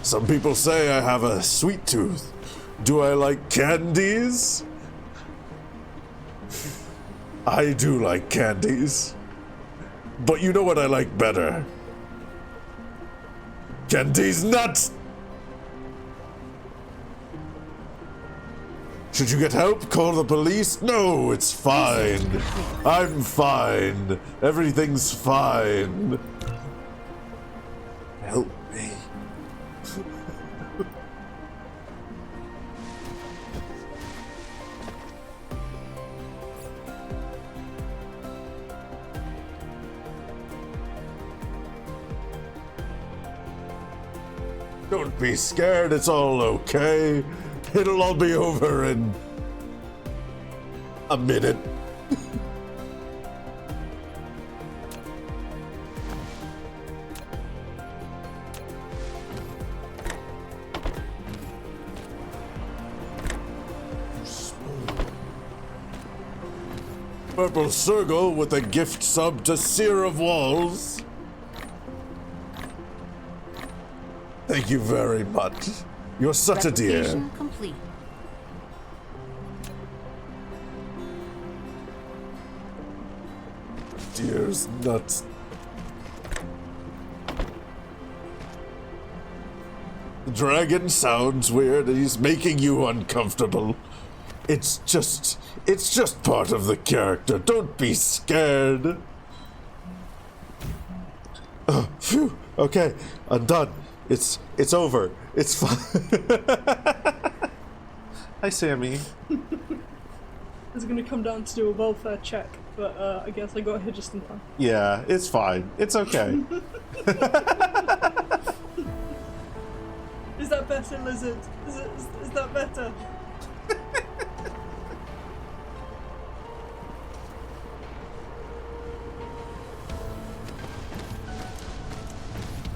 Some people say I have a sweet tooth. Do I like candies? I do like candies. But you know what I like better? Candies nuts! Should you get help? Call the police? No, it's fine. I'm fine. Everything's fine. Help me. Don't be scared, it's all okay. It'll all be over in a minute. Purple circle with a gift sub to Seer of Walls. Thank you very much. You're such a dear. Replication complete. Dear's nuts. The dragon sounds weird and he's making you uncomfortable. It's just part of the character. Don't be scared. Oh, phew. Okay, I'm done. It's over. It's fine. Hi, Sammy. I was gonna come down to do a welfare check, but I guess I got here just in time. Yeah, it's fine. It's okay. Is that better, Lizard? Is that better?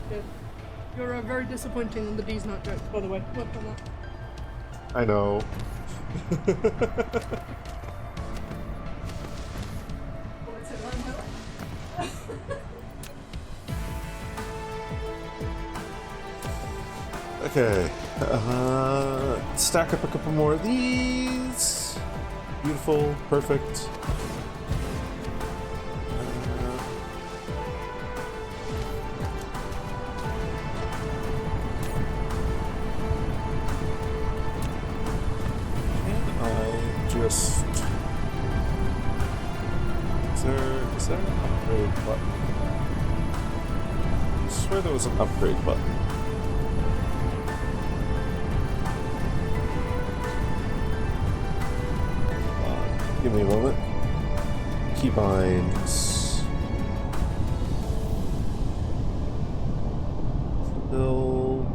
Good. You're very disappointing on the D's not joke, by the way. Work on that. I know. What's it like now? Okay. Stack up a couple more of these. Beautiful. Perfect. Just... Is there an upgrade button? I swear there was an upgrade button. Give me a moment. Keybinds. Builds.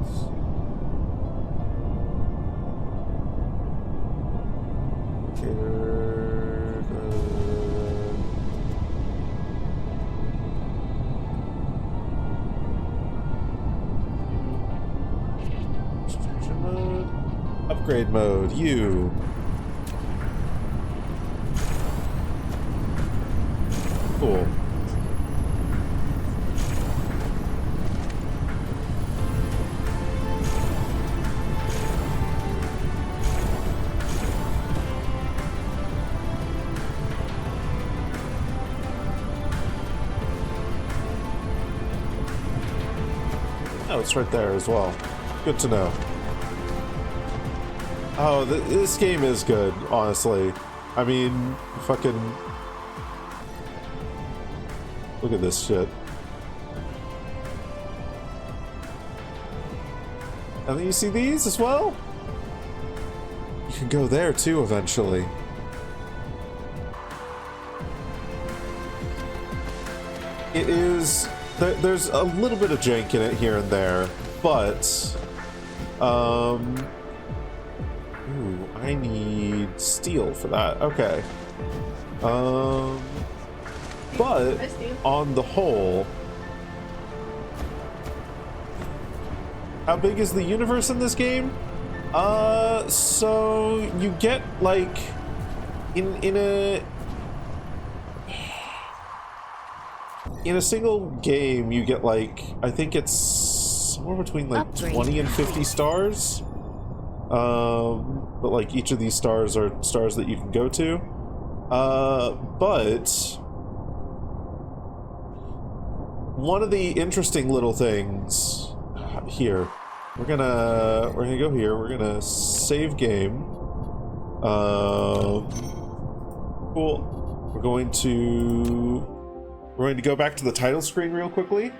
Upgrade mode, you. Cool. Oh, it's right there as well. Good to know. Oh, this game is good, honestly. I mean, fucking... Look at this shit. And then you see these as well? You can go there too eventually. It is... There's a little bit of jank in it here and there, but... Ooh, I need steel for that. Okay. But on the whole, how big is the universe in this game? So you get like in a single game you get like, I think it's somewhere between like 20 and 50 stars. But like each of these stars are stars that you can go to. But one of the interesting little things here, we're gonna go here. We're gonna save game. Cool. We're going to go back to the title screen real quickly.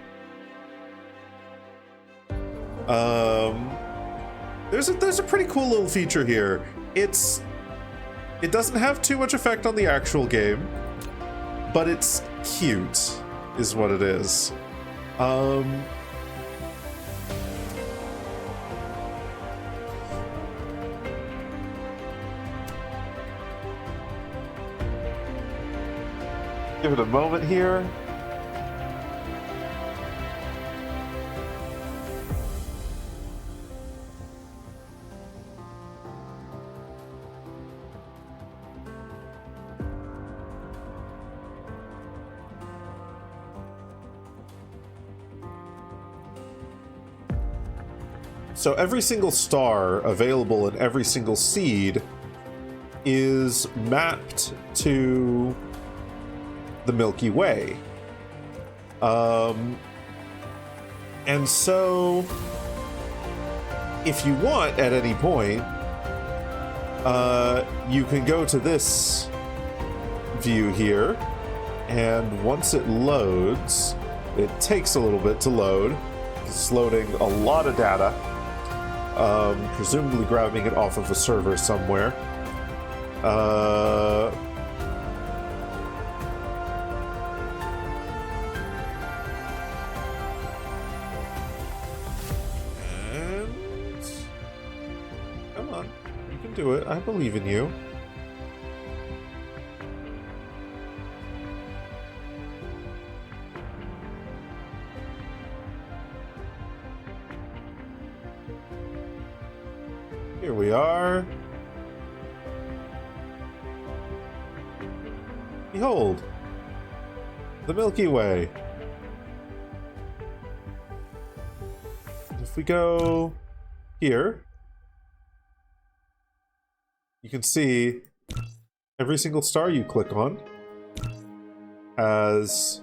There's a pretty cool little feature here. It doesn't have too much effect on the actual game, but it's cute, is what it is. Give it a moment here. So every single star available in every single seed is mapped to the Milky Way. And so if you want at any point, you can go to this view here, and once it loads, it takes a little bit to load. It's loading a lot of data, presumably grabbing it off of a server somewhere. And come on, you can do it. I believe in you. Here we are. Behold, the Milky Way. If we go here, you can see every single star you click on has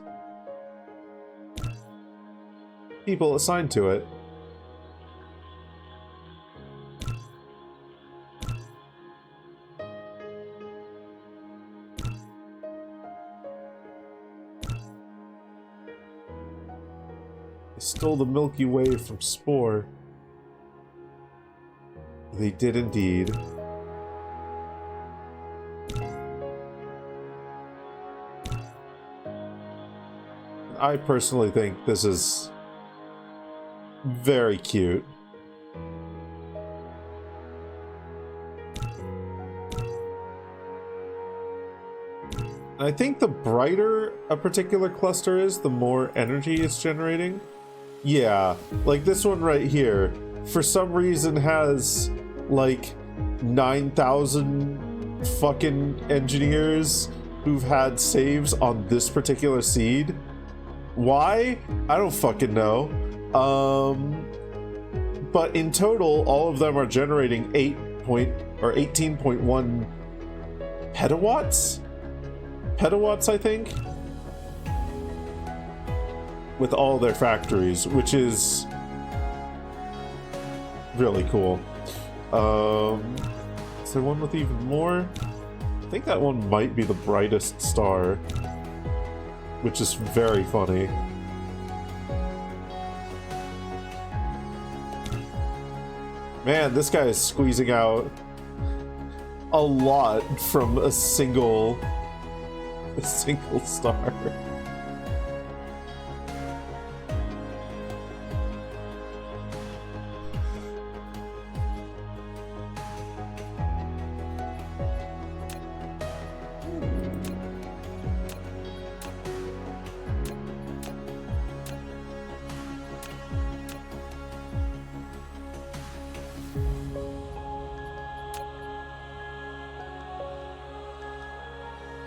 people assigned to it. They stole the Milky Way from Spore. They did indeed. I personally think this is very cute. I think the brighter a particular cluster is, the more energy it's generating. Yeah, like this one right here, for some reason has like 9,000 fucking engineers who've had saves on this particular seed. Why? I don't fucking know. But in total, all of them are generating 18.1 petawatts? Petawatts, I think? With all their factories, which is really cool. Is there one with even more? I think that one might be the brightest star, which is very funny. Man, this guy is squeezing out a lot from a single star.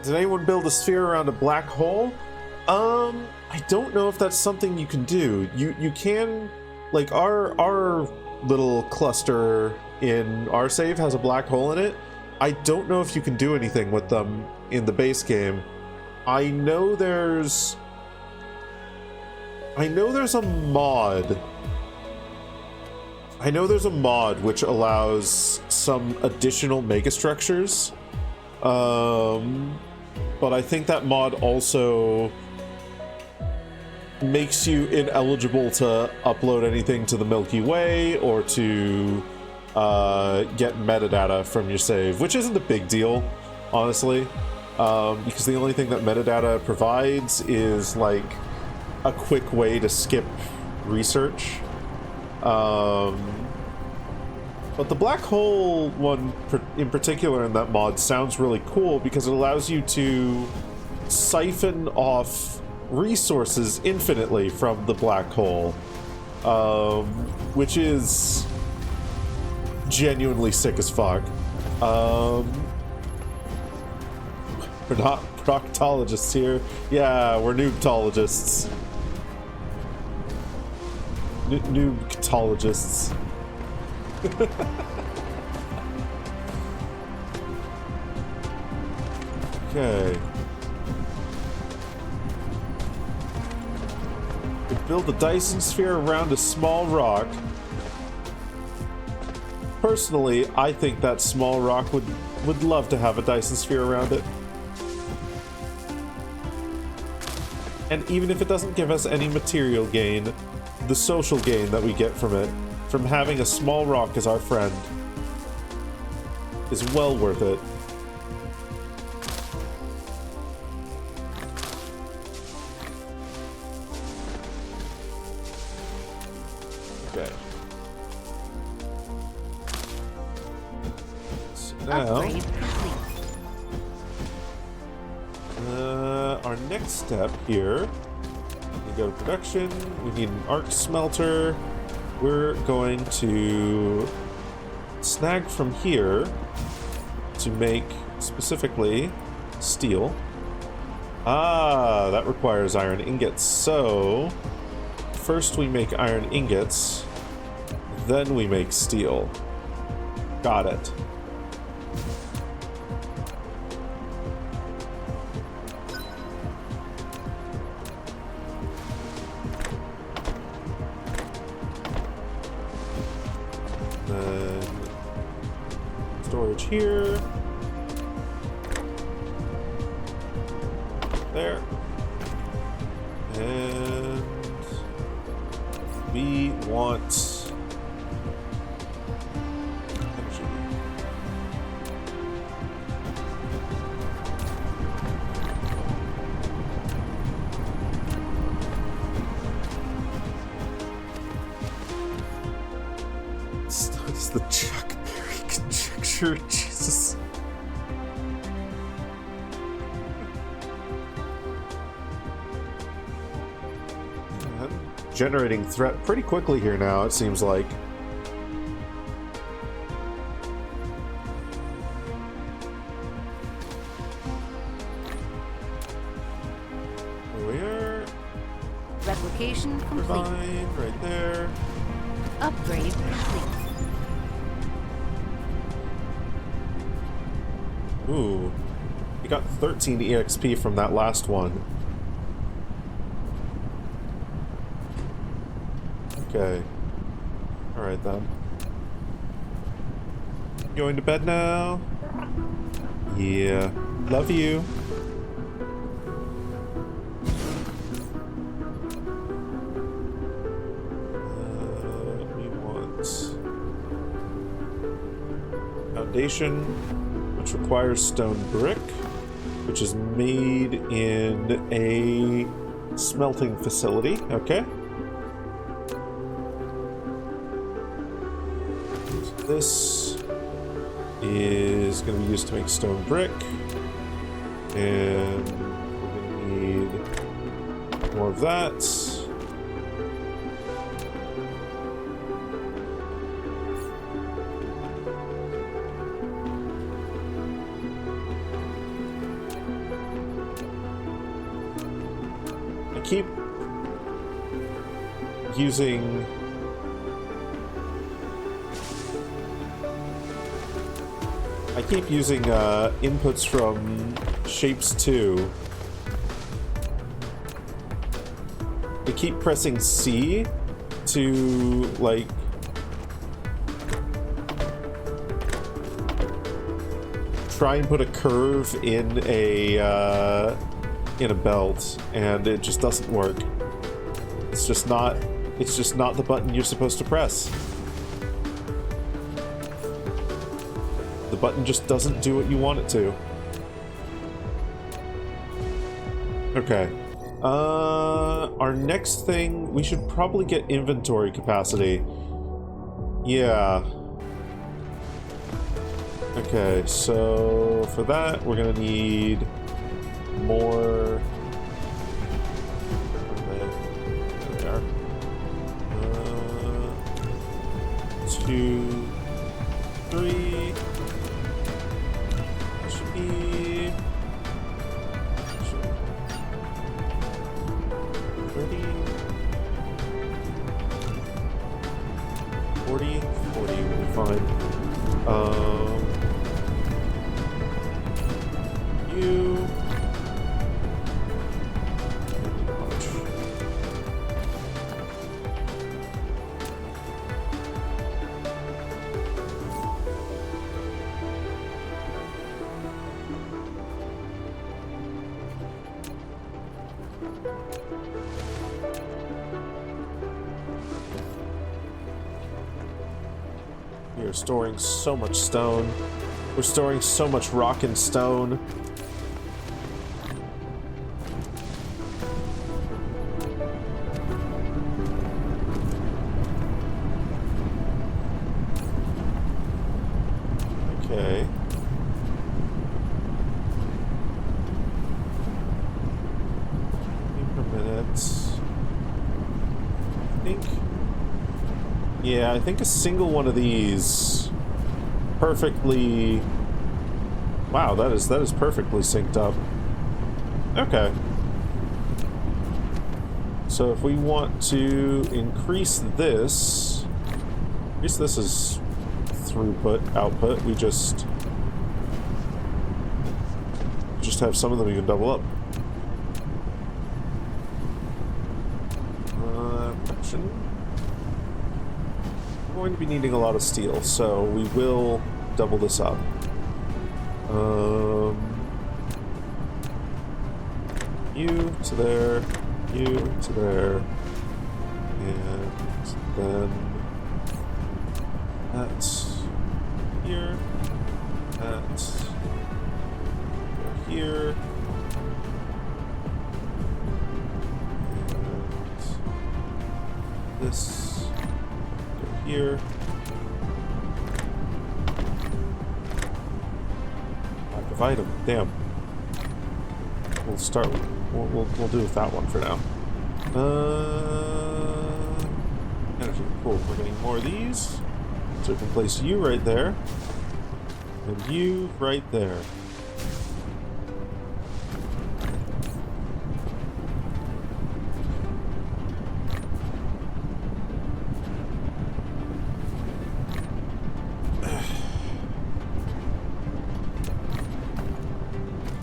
Did anyone build a sphere around a black hole? I don't know if that's something you can do. You can, like, our little cluster in our save has a black hole in it. I don't know if you can do anything with them in the base game. I know there's a mod. I know there's a mod which allows some additional megastructures. But I think that mod also makes you ineligible to upload anything to the Milky Way or to get metadata from your save, which isn't a big deal, honestly, because the only thing that metadata provides is like a quick way to skip research. But the black hole one in particular in that mod sounds really cool because it allows you to siphon off resources infinitely from the black hole, which is genuinely sick as fuck. We're not proctologists here. Yeah, we're noobtologists. Noobtologists. Okay. We build a Dyson Sphere around a small rock. Personally, I think that small rock would love to have a Dyson Sphere around it. And even if it doesn't give us any material gain, the social gain that we get from it, from having a small rock as our friend, is well worth it. Okay. So now, Upgrade complete. our next step here, we go to production, we need an arc smelter. We're going to snag from here to make specifically steel. Ah, that requires iron ingots. So first we make iron ingots, then we make steel. Got it. Storage here. There. And we want energy. It's the Chuck Berry conjecture, Jesus. Generating threat pretty quickly here now, it seems like. There we are. Replication complete. Fine, right there. Upgrade complete. Ooh. We got 13 EXP from that last one. Okay. Alright then. Going to bed now? Yeah. Love you. We want foundation, which requires stone brick, which is made in a smelting facility. Okay. This is going to be used to make stone brick, and we're going to need more of that. I keep using inputs from Shapes 2. I keep pressing C to, like, try and put a curve in a belt, and it just doesn't work. It's just not the button you're supposed to press. The button just doesn't do what you want it to. Okay. Our next thing, we should probably get inventory capacity. Yeah. Okay, so for that, we're gonna need more. There they are. 2, 3. That should be 30, 40, 40 will be fine. You. We are storing so much stone. We're storing so much rock and stone. Okay. Per minute. I think. Yeah, I think a single one of these perfectly. Wow, that is perfectly synced up. Okay. So if we want to increase this is throughput, output, we just have some of them even double up. Production. We're going to be needing a lot of steel, so we will double this up. You to there, you to there, and then that's here, that's here, and this go here. Lack of item, damn. We'll start. We'll do with that one for now. Energy. Cool. We're getting more of these, so we can place you right there, and you right there.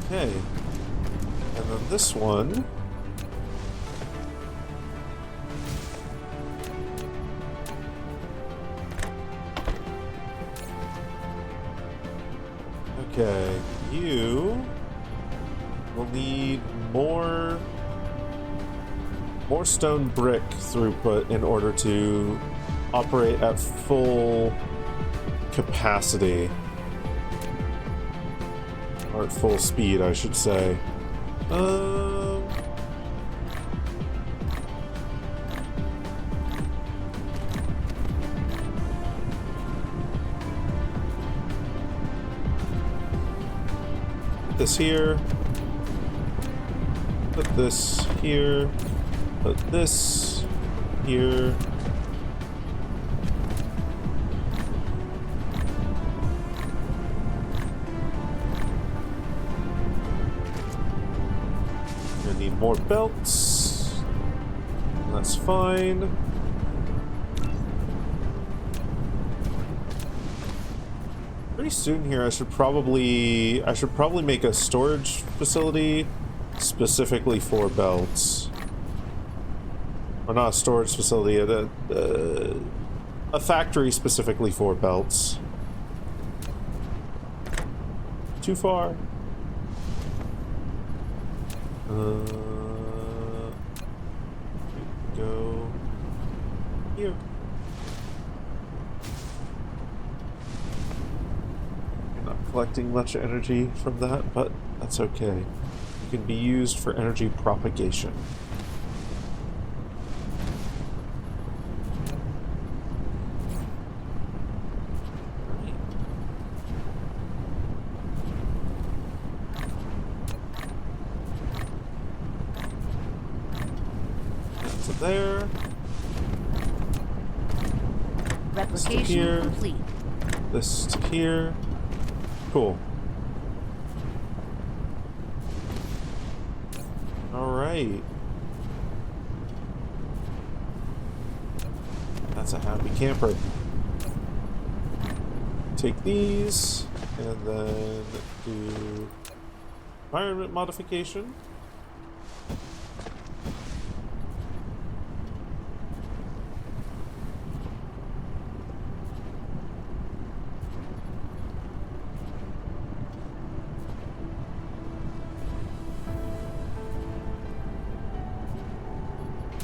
Okay. And then this one. Okay, you will need more stone brick throughput in order to operate at full capacity. Or at full speed, I should say. Put this here. Put this here. Put this here. Need more belts. That's fine. Pretty soon here I should probably make a storage facility specifically for belts. Or not a storage facility, a factory specifically for belts. Too far. Go here. I'm not collecting much energy from that, but that's okay. It can be used for energy propagation. There. Replication here. complete. This to here. Cool. Alright. That's a happy camper. take these and then do environment modification.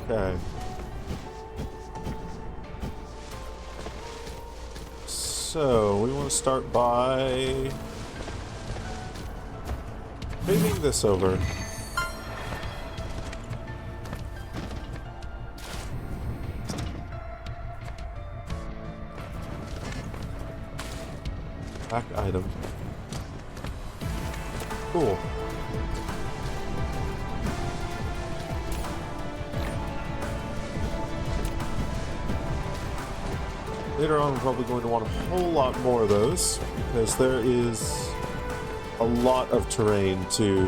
Okay. So, we want to start by moving this over. Back item. Cool. Later on, we're probably going to want a whole lot more of those, because there is a lot of terrain to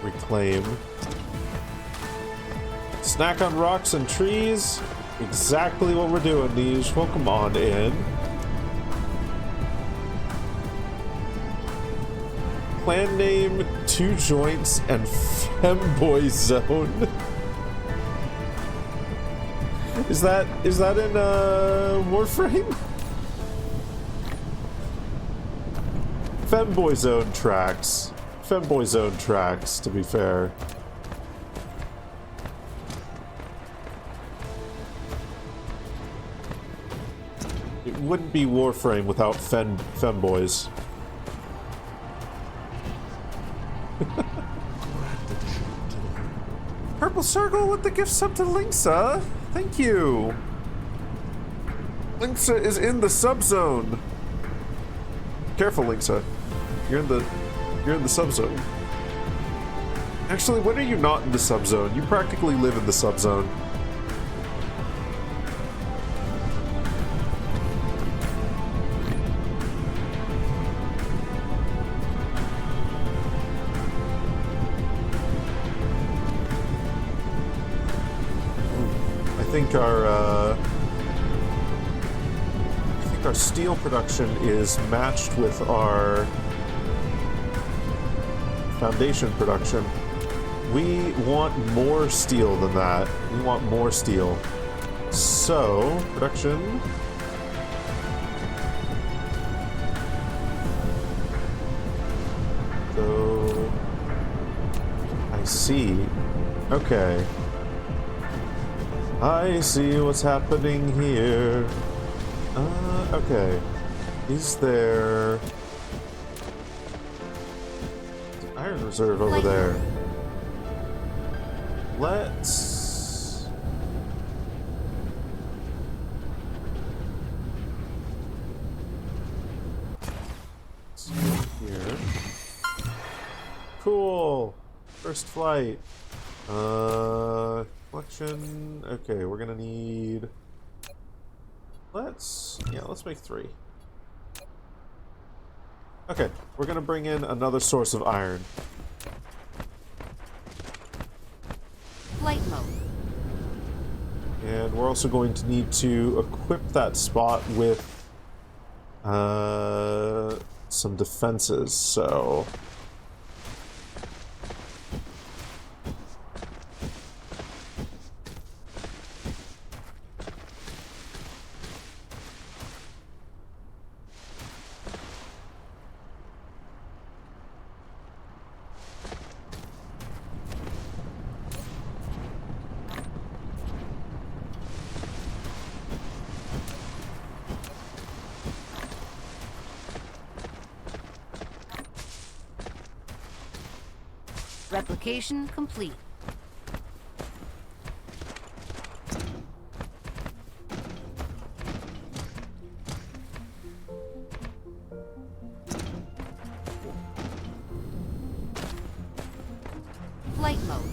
reclaim. Snack on rocks and trees. Exactly what we're doing, Niche. Welcome on in. Clan name, 2 joints, and femboy zone. Is that in Warframe? Femboy zone tracks. Femboy zone tracks, to be fair. It wouldn't be Warframe without femboys. Purple circle with the gift sub to Linksa. Thank you. Linksa is in the subzone. Careful, Linksa. You're in the subzone. Actually, when are you not in the subzone? You practically live in the subzone. I think our steel production is matched with our foundation production. We want more steel than that. We want more steel. So, production. So, I see. Okay. I see what's happening here. Okay. Is there an iron reserve over there? Let's go here. Cool. First flight. Collection. Okay, we're gonna need. Let's make 3. Okay, we're gonna bring in another source of iron. Flight mode. And we're also going to need to equip that spot with some defenses, so Replication complete. Flight mode.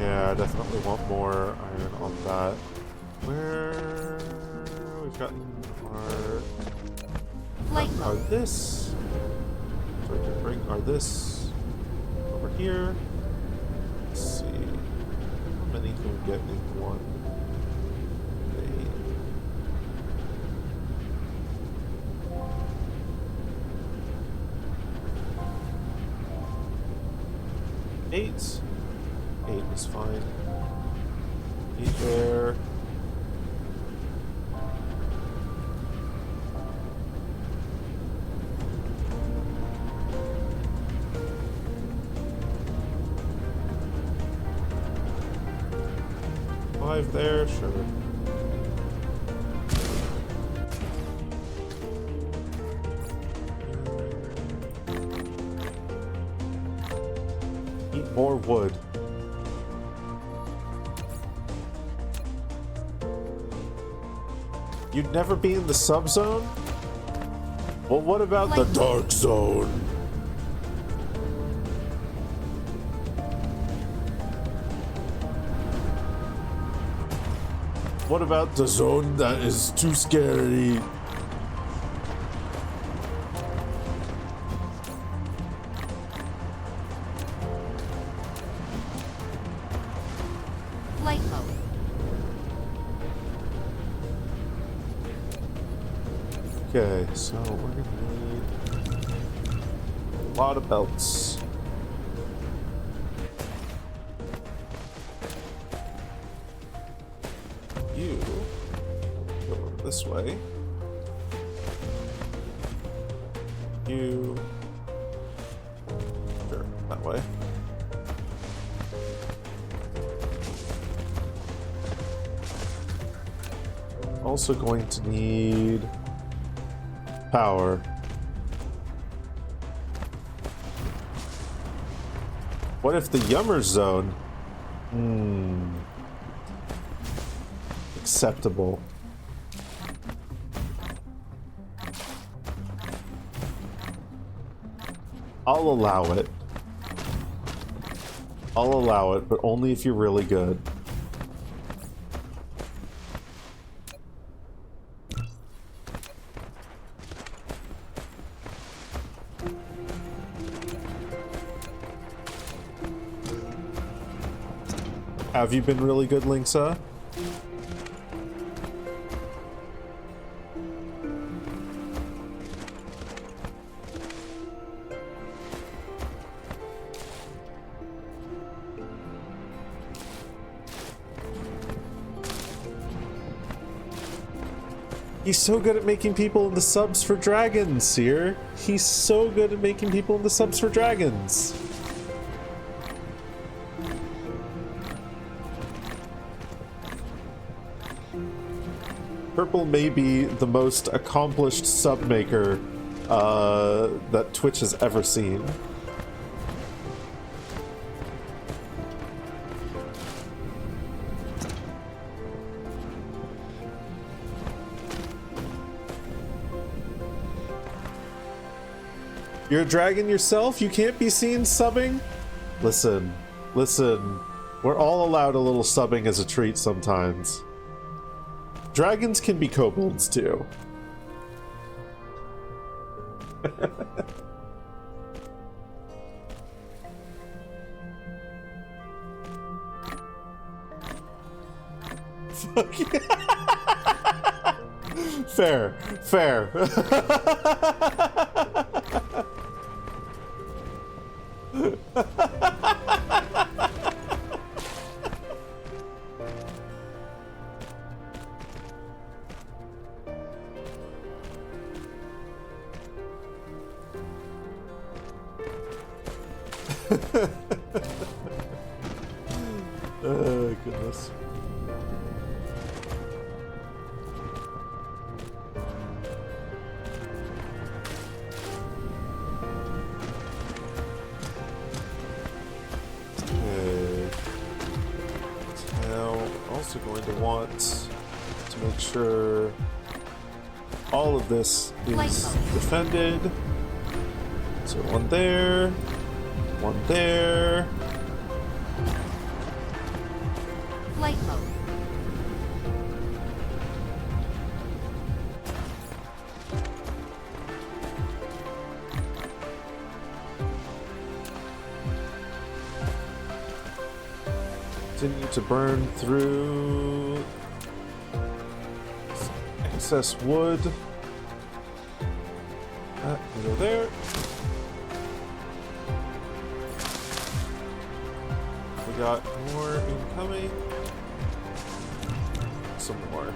yeah, I definitely want more iron on that. Where we've gotten our Flight our mode. this. So we can bring our this over here. Let's see. How many can we get in one? 8. 8 is fine. 8 there. Five there, sure. Eat more wood. You'd never be in the subzone? Well, what about the dark zone? What about the zone that is too scary? Flight mode. Okay, so we're gonna need a lot of belts. You go over this way. You sure, that way. Also going to need power. What if the Yummer zone? Acceptable. I'll allow it. I'll allow it, but only if you're really good. Have you been really good, Linksa? He's so good at making people in the subs for dragons, Seer. He's so good at making people in the subs for dragons. Purple may be the most accomplished sub maker that Twitch has ever seen. You're a dragon yourself? You can't be seen subbing? Listen, listen. We're all allowed a little subbing as a treat sometimes. Dragons can be kobolds too. Fuck yeah. Fair, fair. Oh, goodness. Okay. Now, also going to want to make sure all of this is defended. So one there, one there. Flight mode. Continue to burn through excess wood. That can go there. We got more incoming. Some more.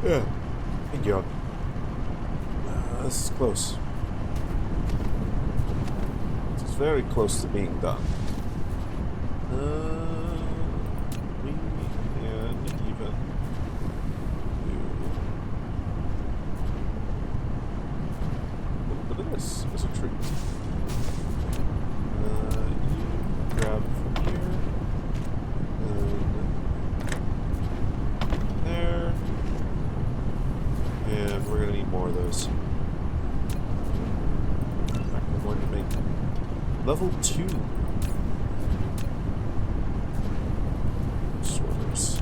Yeah. Thank you. This is close. It's very close to being done. We can even do a little bit of this as a treat. You grab from here. There. And we're gonna need more of those. In fact, I'm going to make level 2 sorters.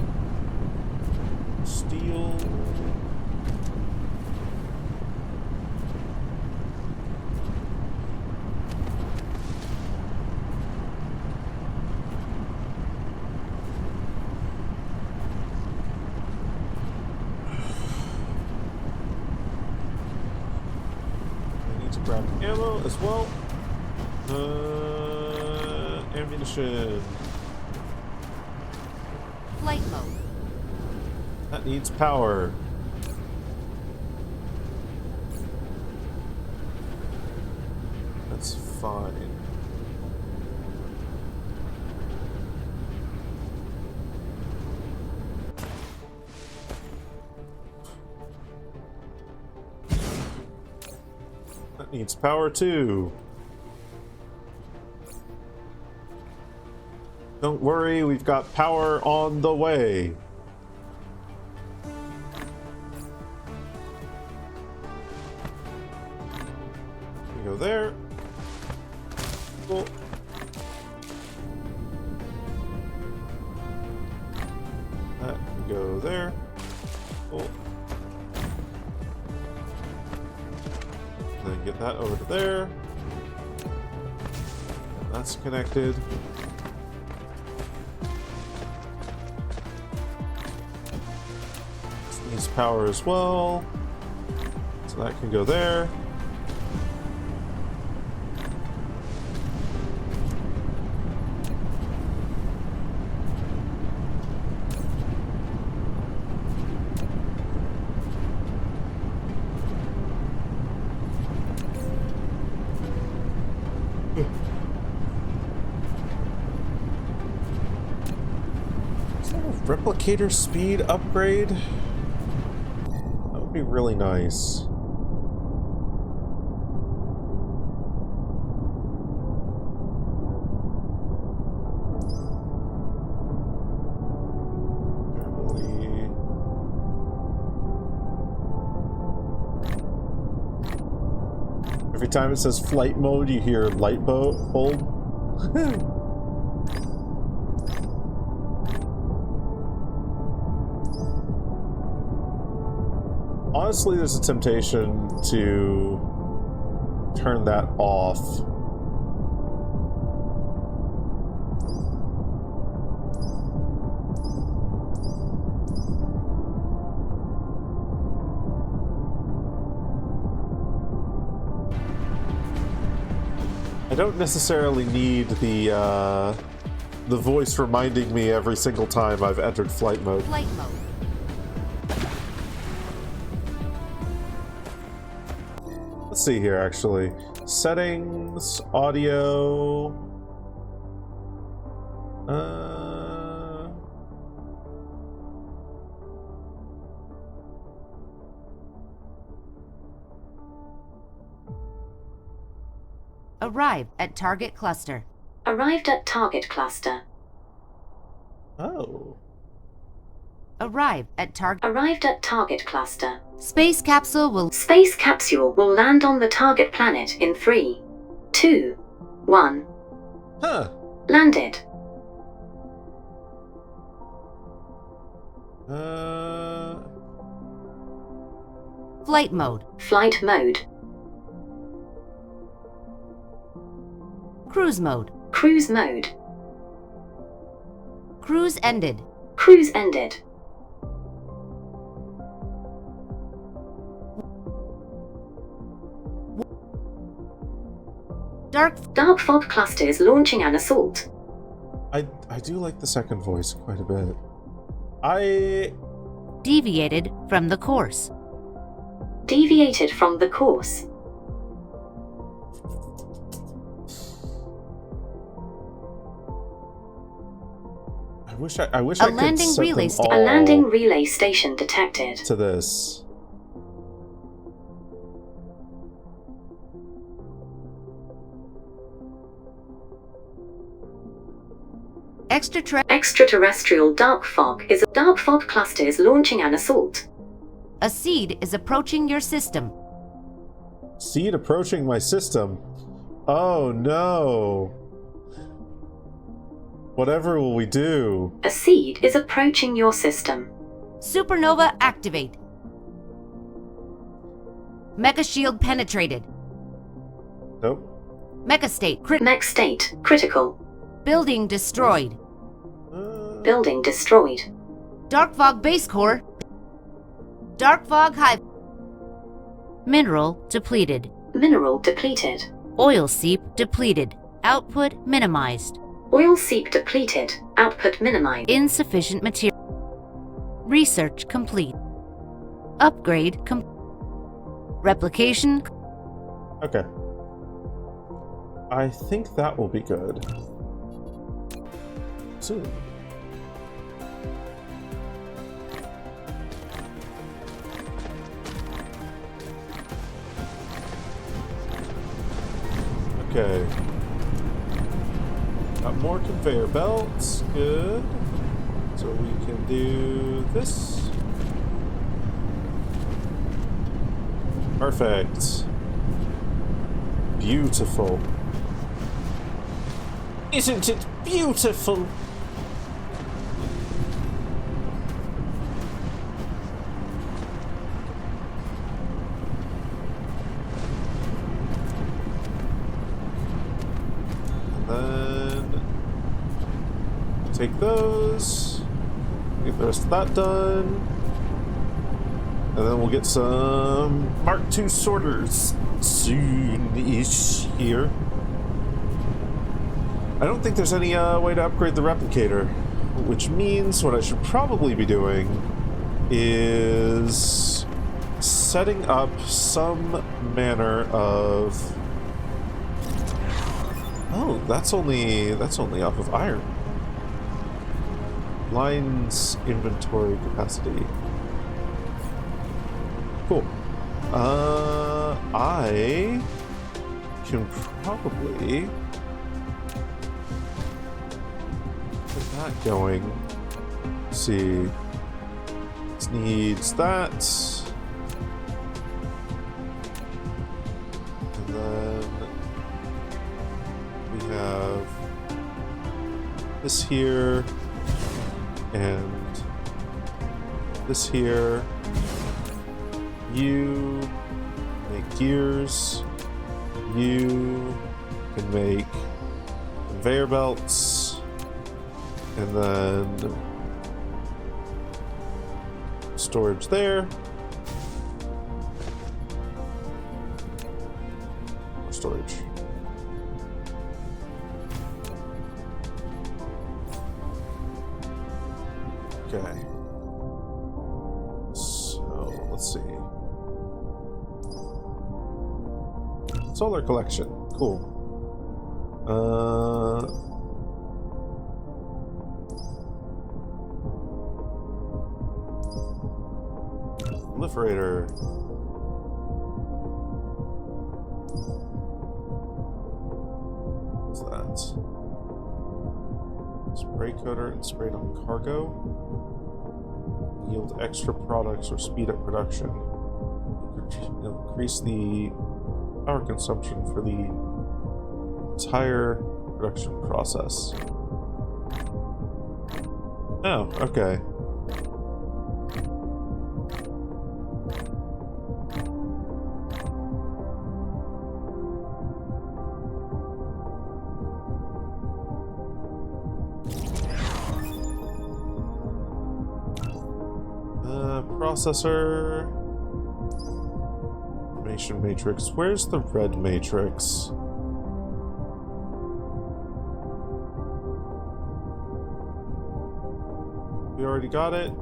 Steel. Grab ammo as well. Ammunition. Flight mode. That needs power. That's fine. That needs power too. Don't worry, we've got power on the way. We go there. Cool. That can go there. Cool. Then get that over to there. That's connected. This needs power as well. So that can go there. Replicator speed upgrade? That would be really nice. Every time it says flight mode, you hear light bulb. Honestly, there's a temptation to turn that off. I don't necessarily need the voice reminding me every single time I've entered flight mode. Flight mode. Let's see here, actually. Settings, audio. Arrive at target cluster. Arrived at target cluster. Oh. Arrive at target. Arrived at target cluster. Space capsule will. Space capsule will land on the target planet in 3, 2, 1. Huh. Landed. Flight mode. Flight mode. Cruise mode. Cruise mode. Cruise ended. Cruise ended. Dark fog clusters launching an assault. I do like the second voice quite a bit. I Deviated from the course. Deviated from the course. I wish A I could landing set relay them sta- A all landing relay station detected. to this. Extraterrestrial dark fog is a dark fog clusters launching an assault. A seed is approaching your system. Seed approaching my system. Oh no. Whatever will we do? A seed is approaching your system. Supernova activate. Mega shield penetrated. Nope. Mega state. Mech state critical. Building destroyed. Building destroyed. Dark fog base core. Dark fog hive. Mineral depleted. Mineral depleted. Oil seep depleted. Output minimized. Oil seep depleted. Output minimized. Insufficient material. Research complete. Upgrade replication. Okay. I think that will be good. Soon. Okay. Got more conveyor belts. Good. So we can do this. Perfect. Beautiful. Isn't it beautiful? And then take those. Get the rest of that done. And then we'll get some Mark II sorters soon-ish here. I don't think there's any way to upgrade the replicator, which means what I should probably be doing is setting up some manner of... Oh, that's only off of iron. Lines inventory capacity. Cool. I can probably get that going. Let's see. This needs that. And then we have this here and this here. You make gears. You can make conveyor belts. And then storage there. More storage. Okay. So let's see. Solar collection. Cool. Proliferator. What's that? Spray coater and sprayed on cargo. Yield extra products or speed up production. Increase the power consumption for the Entire production process. Oh, okay. Processor. Information matrix. Where's the red matrix? We already got it.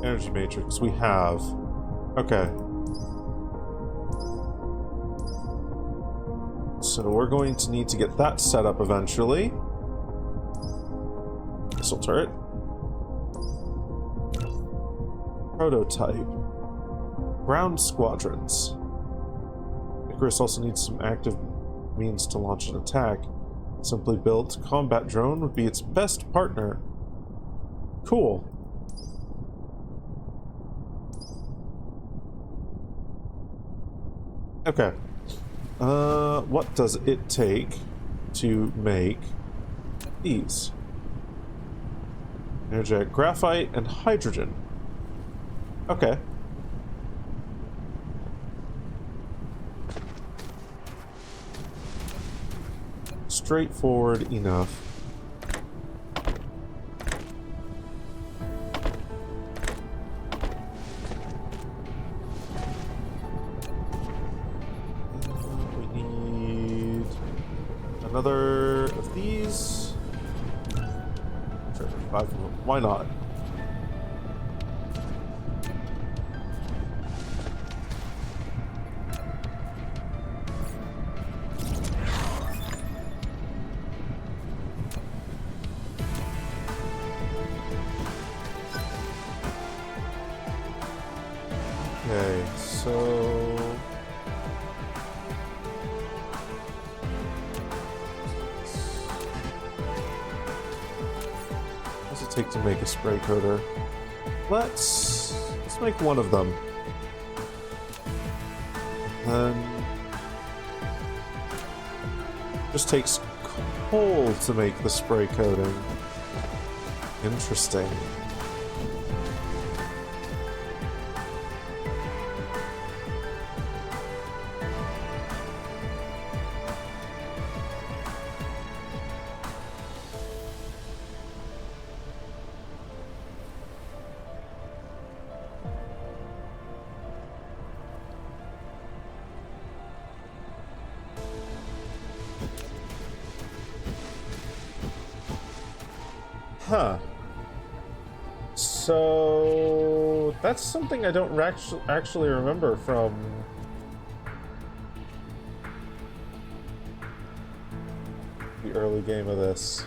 Energy matrix. We have. Okay. So we're going to need to get that set up eventually. Missile turret. Prototype. Ground squadrons. Icarus also needs some active means to launch an attack. Simply built combat drone would be its best partner. Cool. Okay. What does it take to make these? Energetic graphite and hydrogen. Okay. Straightforward enough. We need another of these. Sure, 5 of them. Why not? Okay, so what does it take to make a spray coater? Let's make one of them. Then just takes coal to make the spray coating. Interesting. Huh. So that's something I don't actually remember from the early game of this.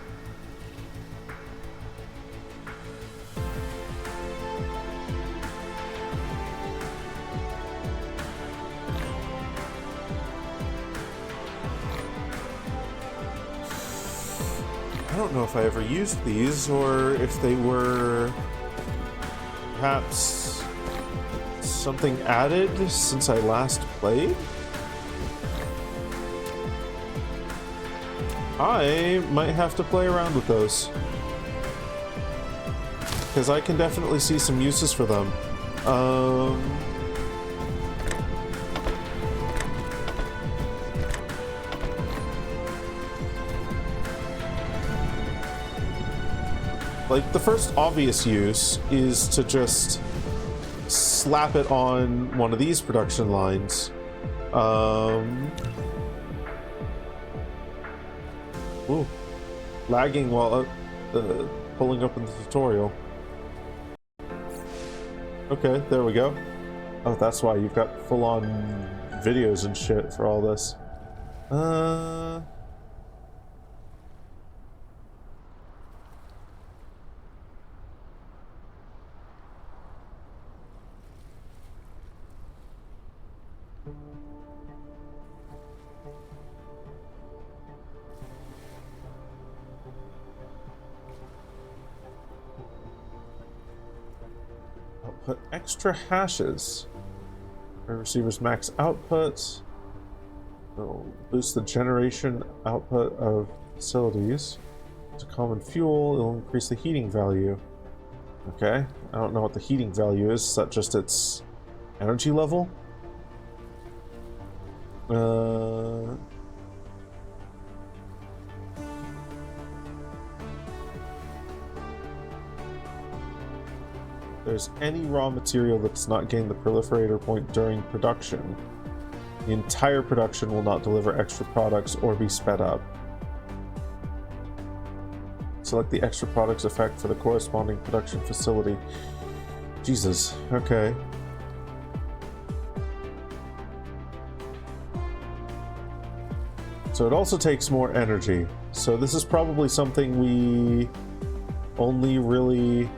I don't know if I ever used these or if they were perhaps something added since I last played. I might have to play around with those, because I can definitely see some uses for them. Like, the first obvious use is to just slap it on one of these production lines. Ooh. Lagging while pulling up in the tutorial. Okay, there we go. Oh, that's why you've got full-on videos and shit for all this. Put extra hashes. Receiver's max output. It'll boost the generation output of facilities. It's a common fuel. It'll increase the heating value. Okay. I don't know what the heating value is. Is that just its energy level? There's any raw material that does not gain the proliferator point during production. The entire production will not deliver extra products or be sped up. Select the extra products effect for the corresponding production facility. Jesus, okay. So it also takes more energy. So this is probably something we only really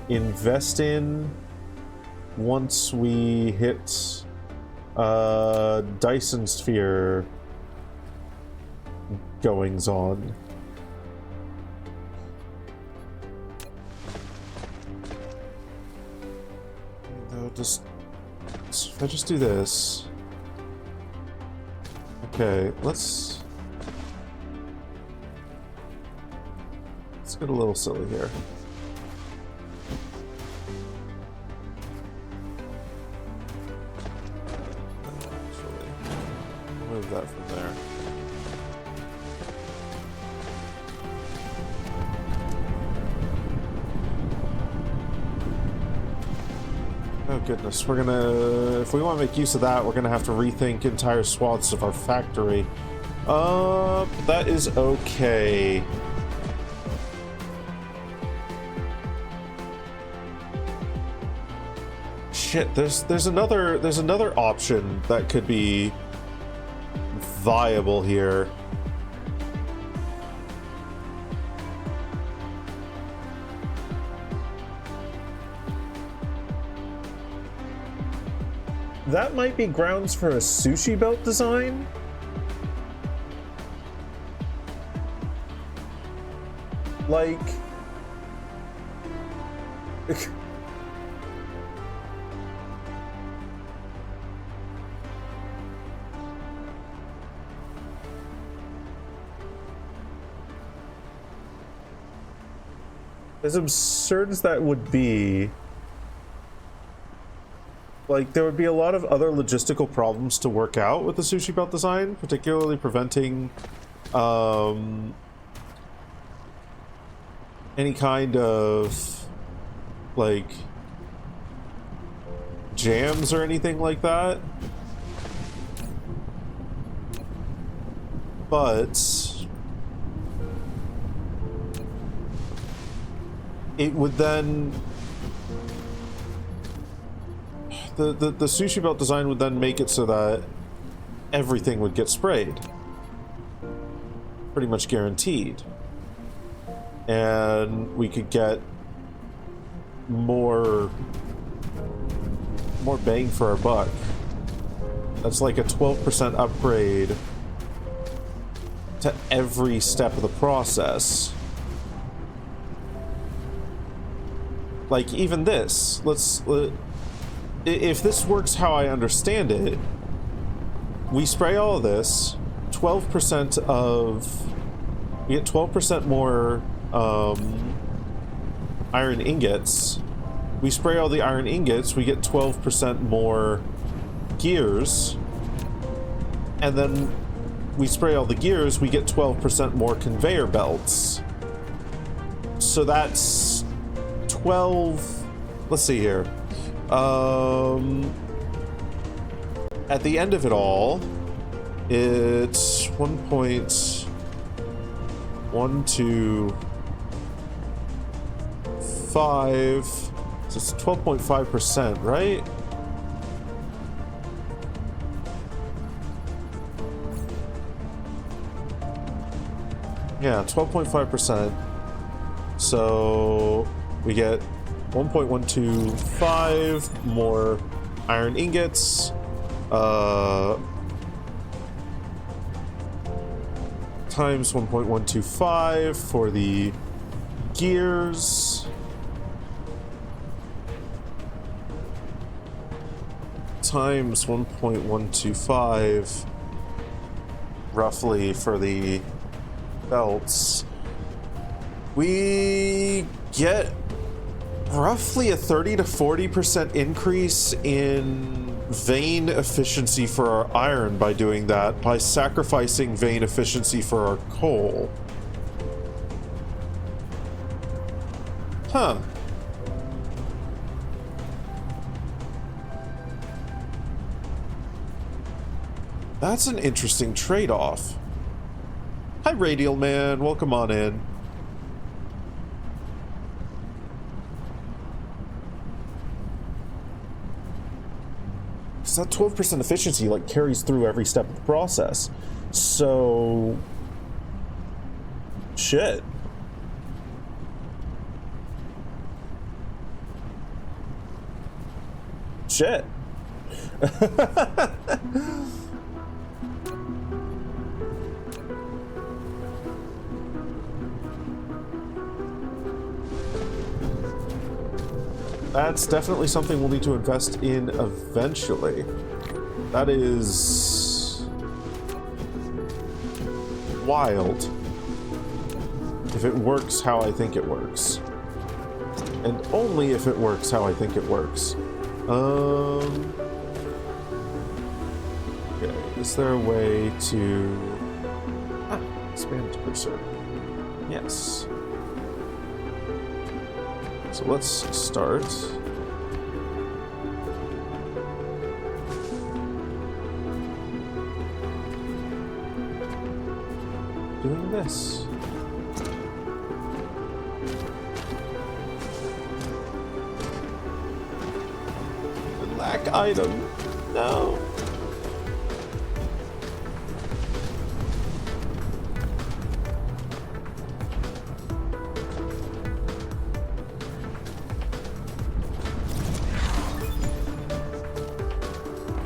invest in once we hit Dyson Sphere goings on. If I just do this. Okay, let's get a little silly here. Actually, move that from there. Oh goodness, we're gonna, if we want to make use of that, we're gonna have to rethink entire swaths of our factory. That is okay. Shit, there's another option that could be viable here. That might be grounds for a sushi belt design. Like... as absurd as that would be, like, there would be a lot of other logistical problems to work out with the sushi belt design, particularly preventing any kind of, like, jams or anything like that. But it would then, the sushi belt design would then make it so that everything would get sprayed. Pretty much guaranteed. And we could get more bang for our buck. That's like a 12% upgrade to every step of the process. Like, even this, if this works how I understand it, we spray all of this, 12% of, we get 12% more iron ingots. We spray all the iron ingots, we get 12% more gears, and then we spray all the gears, we get 12% more conveyor belts. So that's 12, let's see here. At the end of it all, it's 1.125, so it's 12.5%, right? Yeah, 12.5%. So we get 1.125 more iron ingots, times 1.125 for the gears, times 1.125 roughly for the belts, we get roughly a 30 to 40% increase in vein efficiency for our iron by doing that, by sacrificing vein efficiency for our coal. Huh. That's an interesting trade-off. Hi, Radial Man. Welcome on in. Because that 12% efficiency, like, carries through every step of the process. So... shit. Shit. That's definitely something we'll need to invest in eventually. That is... wild. If it works how I think it works. And only if it works how I think it works. Okay, is there a way to... expand cursor. Yes. So let's start. Doing this. The lack item. No.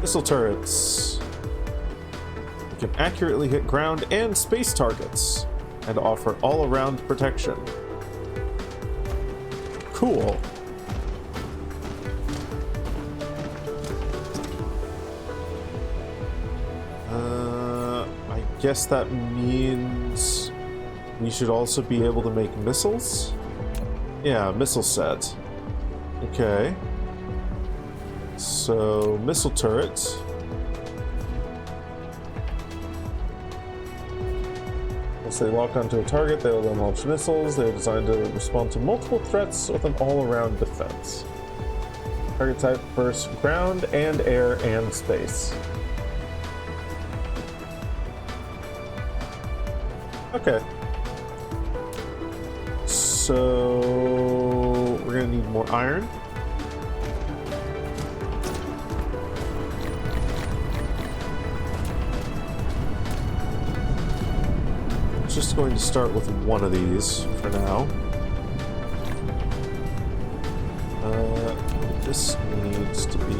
Missile turrets. You can accurately hit ground and space targets and offer all-around protection. Cool. I guess that means we should also be able to make missiles? Yeah, missile set. Okay. So, missile turrets. Once they lock onto a target, they will then launch missiles. They are designed to respond to multiple threats with an all-around defense. Target type first ground and air and space. Okay. So, we're gonna need more iron. Just going to start with one of these for now. This needs to be...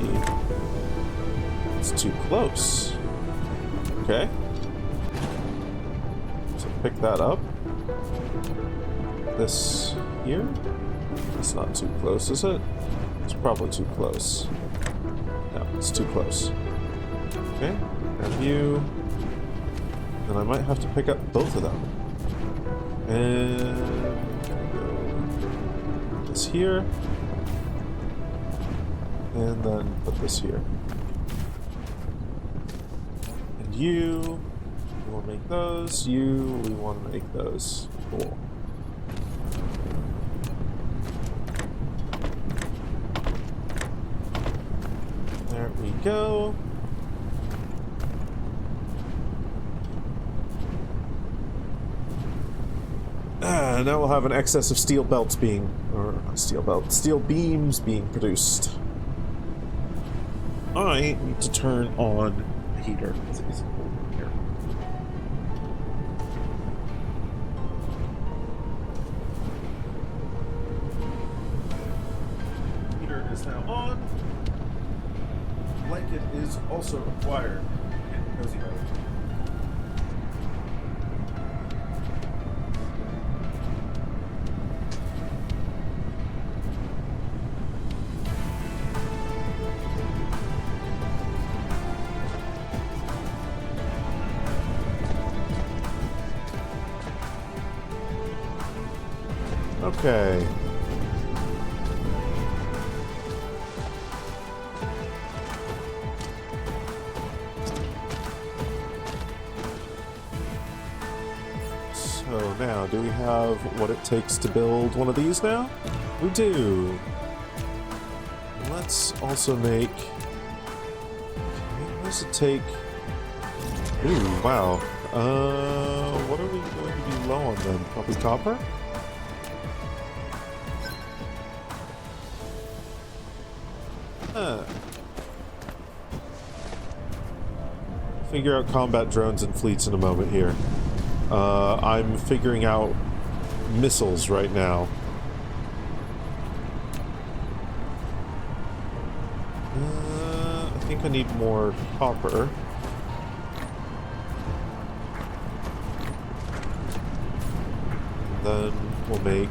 it's too close. Okay. So pick that up. This here. It's not too close, is it? It's probably too close. No, it's too close. Okay, and you... and I might have to pick up both of them. And go this here. And then put this here. And you, we want to make those. You, we want to make those. Cool. There we go. Now we'll have an excess of steel belts being, or steel beams being produced. I need to turn on the heater. It's cold in here. Heater is now on. Blanket is also required in cozy mode. Okay. So now, do we have what it takes to build one of these now? We do. Let's also make... What does it take? Ooh, wow. What are we going to be low on then? Probably copper? Huh. Figure out combat drones and fleets in a moment here. I'm figuring out missiles right now. I think I need more copper. Then we'll make...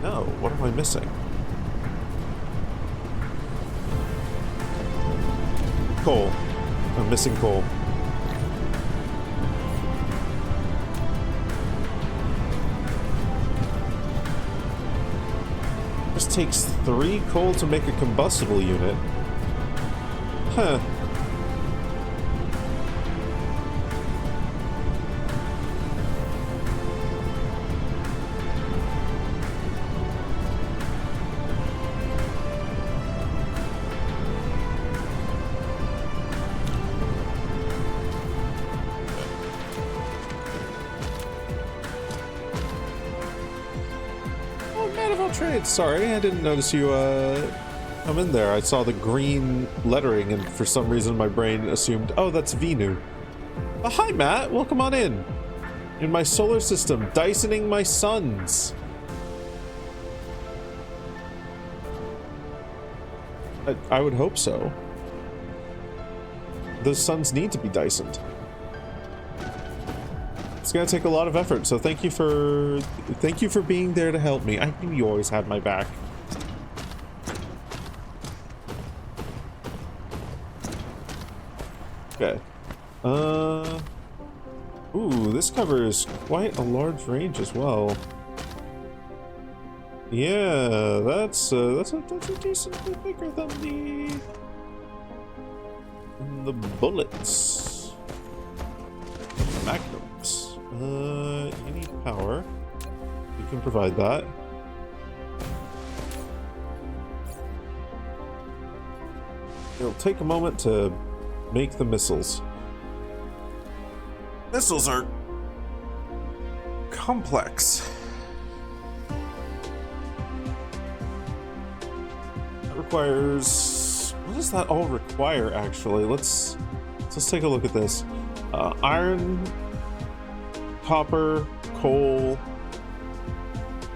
No, what am I missing? Coal. I'm missing coal. Just takes 3 coal to make a combustible unit. Huh. Trade. Sorry, I didn't notice you come in there. I saw the green lettering and for some reason my brain assumed, oh, that's Venu. Hi Matt, welcome on in. In my solar system, Dysoning my suns. I would hope so. Those suns need to be Dysoned. It's gonna take a lot of effort, so thank you for being there to help me. I knew you always had my back. Okay. Ooh, this covers quite a large range as well. Yeah, that's a decently bigger than the bullets. Magnums. You need power. You can provide that. It'll take a moment to make the missiles. Missiles are complex. That requires... What does that all require, actually? Let's take a look at this. Iron, copper, coal.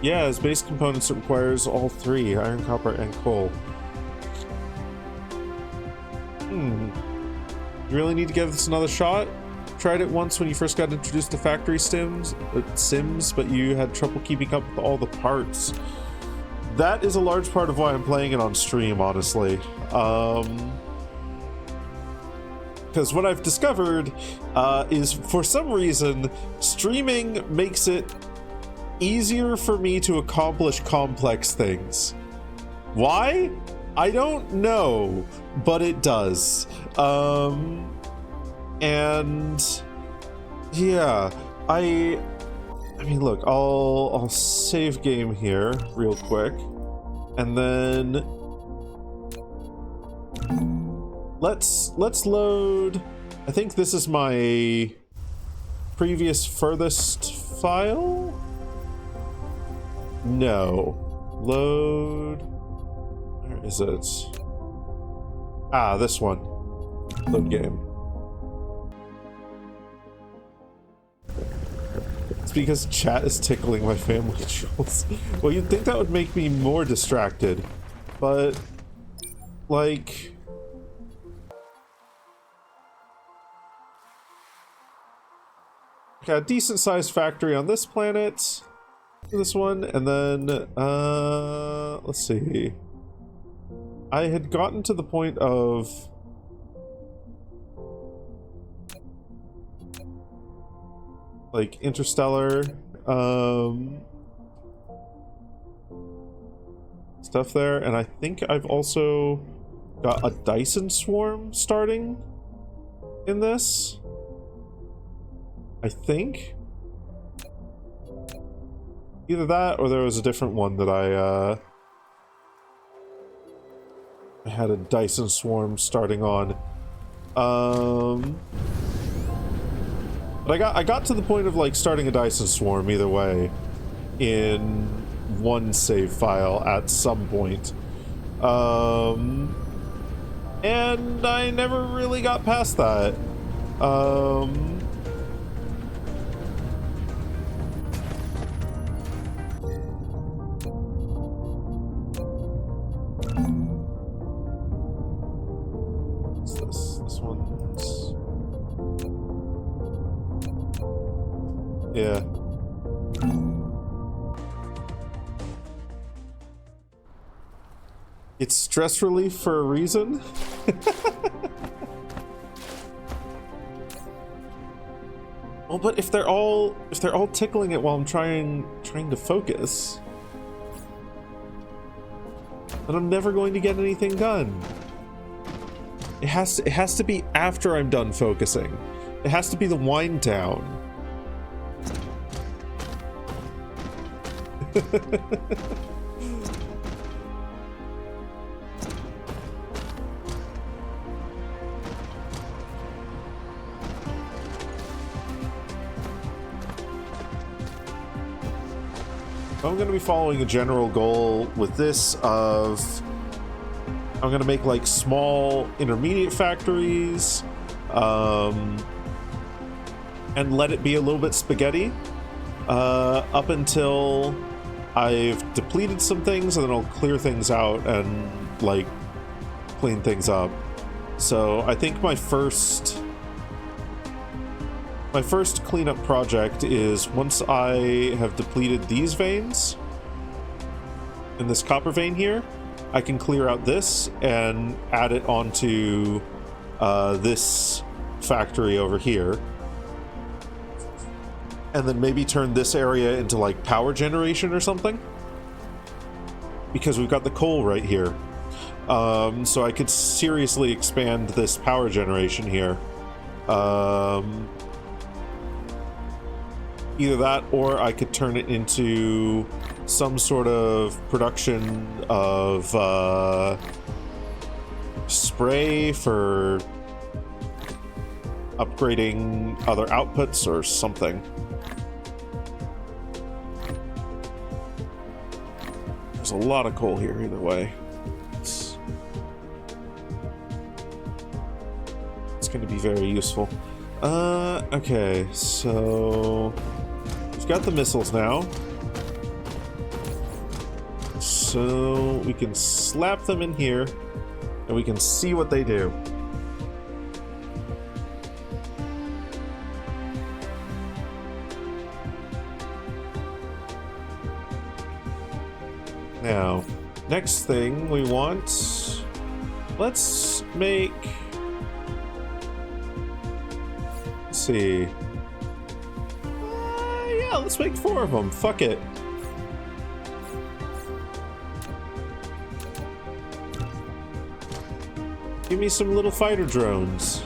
Yeah, as base components, it requires all 3, iron, copper, and coal. You really need to give this another shot? Tried it once when you first got introduced to factory Sims, but you had trouble keeping up with all the parts. That is a large part of why I'm playing it on stream, honestly. Because what I've discovered is, for some reason, streaming makes it easier for me to accomplish complex things. Why? I don't know, but it does. And yeah, I mean, look, I'll save game here real quick, and then let's load. I think this is my previous furthest file. No, load. Where is it? Ah, this one. Load game. It's because chat is tickling my family jewels. Well, you'd think that would make me more distracted, but like, got a decent sized factory on this planet, this one, and then let's see. I had gotten to the point of like Interstellar, stuff there, and I think I've also got a Dyson swarm starting in this. I think. Either that, or there was a different one that I had a Dyson swarm starting on. But I got to the point of like starting a Dyson swarm either way in one save file at some point. And I never really got past that. What's this? This one's... Yeah. It's stress relief for a reason. Well, but if they're all tickling it while I'm trying to focus, then I'm never going to get anything done. It has to be after I'm done focusing. It has to be the wind down. I'm going to be following a general goal with this of I'm going to make like small intermediate factories and let it be a little bit spaghetti up until I've depleted some things, and then I'll clear things out and like clean things up. So I think my first cleanup project is once I have depleted these veins, in this copper vein here, I can clear out this and add it onto this factory over here. And then maybe turn this area into like power generation or something. Because we've got the coal right here. So I could seriously expand this power generation here. Either that, or I could turn it into some sort of production of spray for upgrading other outputs or something. There's a lot of coal here either way. It's going to be very useful. Okay, so we've got the missiles now. So we can slap them in here and we can see what they do. Now, next thing we want, let's make, let's see. Yeah, let's make 4 of them. Fuck it. Give me some little fighter drones.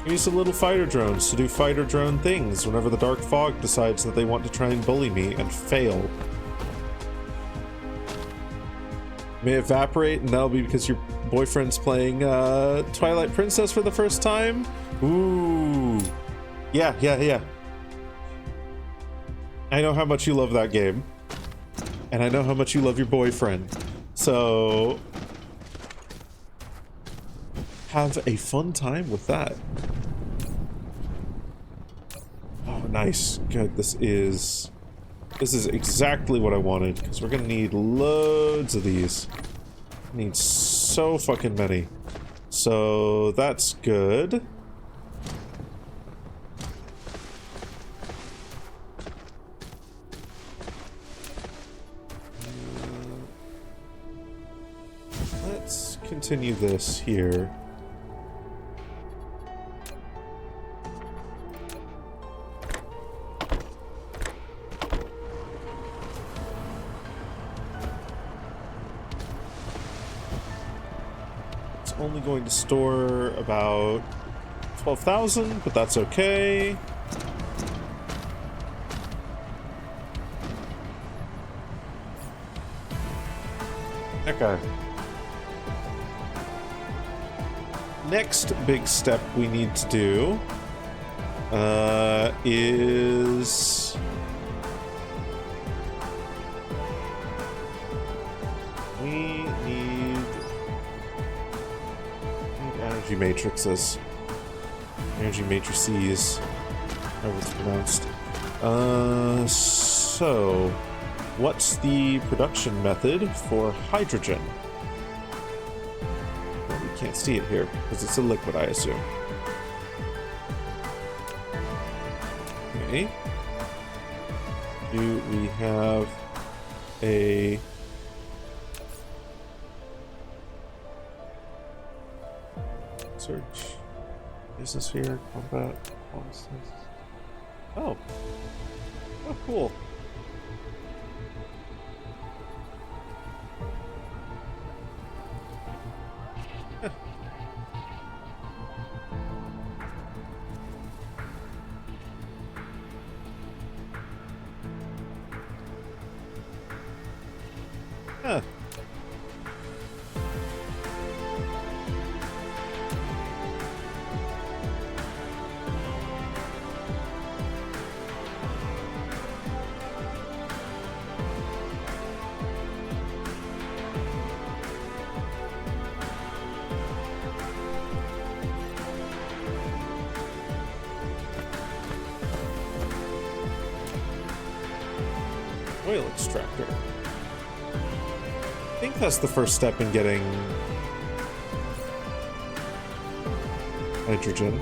Give me some little fighter drones to do fighter drone things whenever the Dark Fog decides that they want to try and bully me and fail. May evaporate, and that'll be because your boyfriend's playing Twilight Princess for the first time? Ooh. Yeah. I know how much you love that game. And I know how much you love your boyfriend. So have a fun time with that. Oh, nice. Good. This is exactly what I wanted, because we're gonna need loads of these. I need so fucking many. So that's good. Let's continue this here. only going to store about 12,000, but that's okay. Okay. Next big step we need to do is we need energy matrices. Energy matrices, however it's pronounced. So what's the production method for hydrogen? Well, we can't see it here because it's a liquid, I assume. Okay. Do we have a search? Is this here? Combat policies. Oh. Oh, cool. Huh. Huh. Oil extractor. I think that's the first step in getting hydrogen.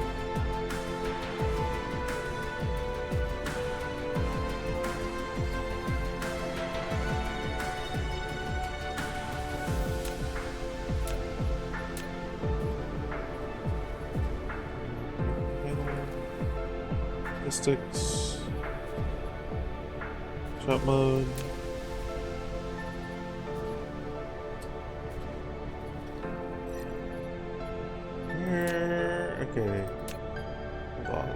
Logistics. Shop mode. Okay. Hold on.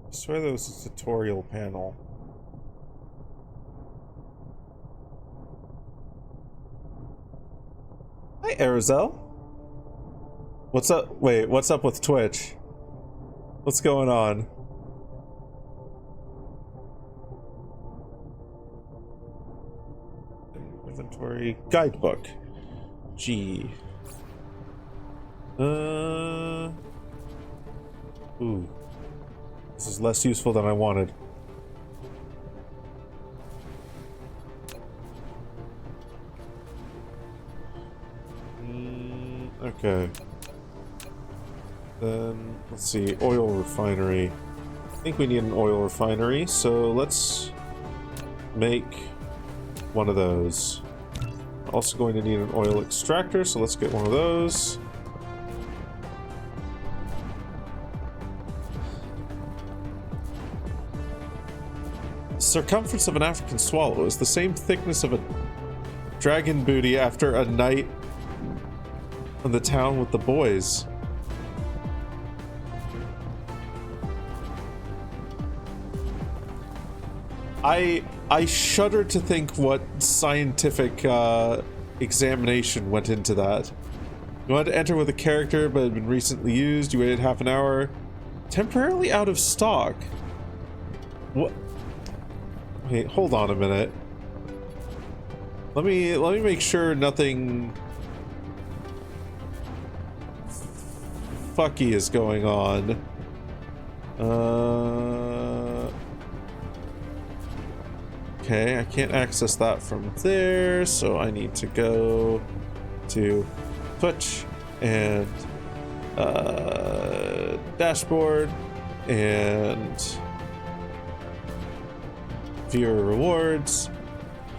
I swear there was a tutorial panel. Hi, Arizel. What's up? Wait, what's up with Twitch? What's going on? Inventory guidebook. G. Ooh. This is less useful than I wanted. Okay. Then, let's see, oil refinery. I think we need an oil refinery, so let's make one of those. Also going to need an oil extractor, so let's get one of those. The circumference of an African swallow is the same thickness of a dragon booty after a night in the town with the boys. I shudder to think what scientific examination went into that. You wanted to enter with a character but had been recently used. You waited half an hour. Temporarily out of stock. What? Wait, hold on a minute. Let me make sure nothing fucky is going on. Okay, I can't access that from there, so I need to go to Twitch and dashboard and viewer rewards,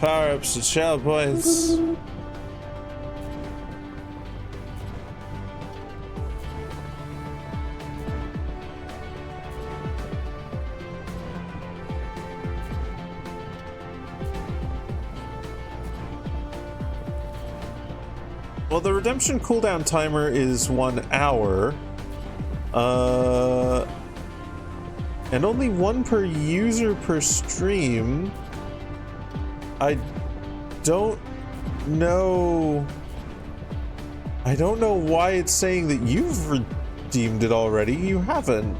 power-ups and shell points. Well, the redemption cooldown timer is 1 hour. And only 1 per user per stream. I don't know why it's saying that you've redeemed it already. You haven't.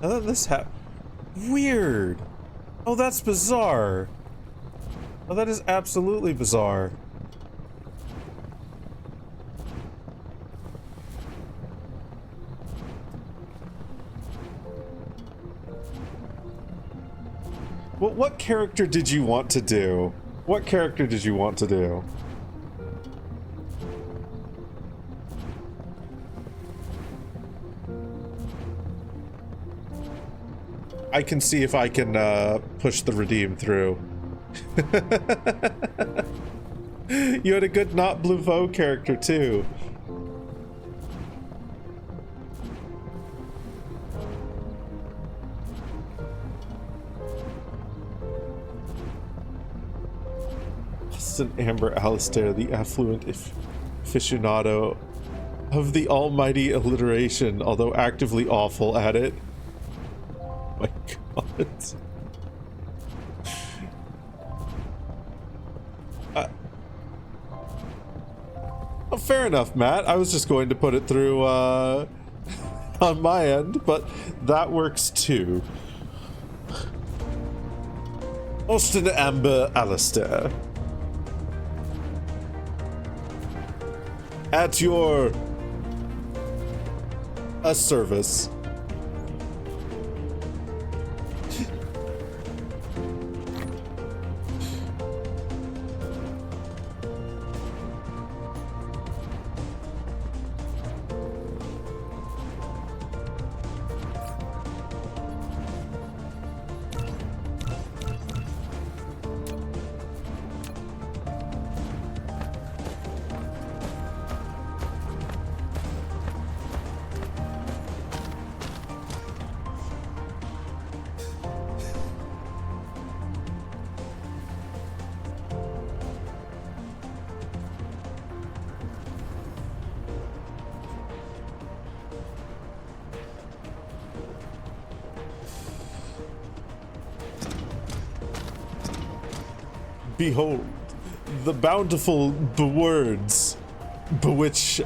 Oh, this weird. Oh, that's bizarre. Oh, that is absolutely bizarre. Well, what character did you want to do? What character did you want to do? I can see if I can push the redeem through. You had a good not blue vo character too. Austin Amber Alistair, the affluent aficionado of the almighty alliteration, although actively awful at it. My God. Oh, fair enough, Matt. I was just going to put it through on my end, but that works too. Austin Amber Alistair. At your service. Behold, the bountiful words bewitch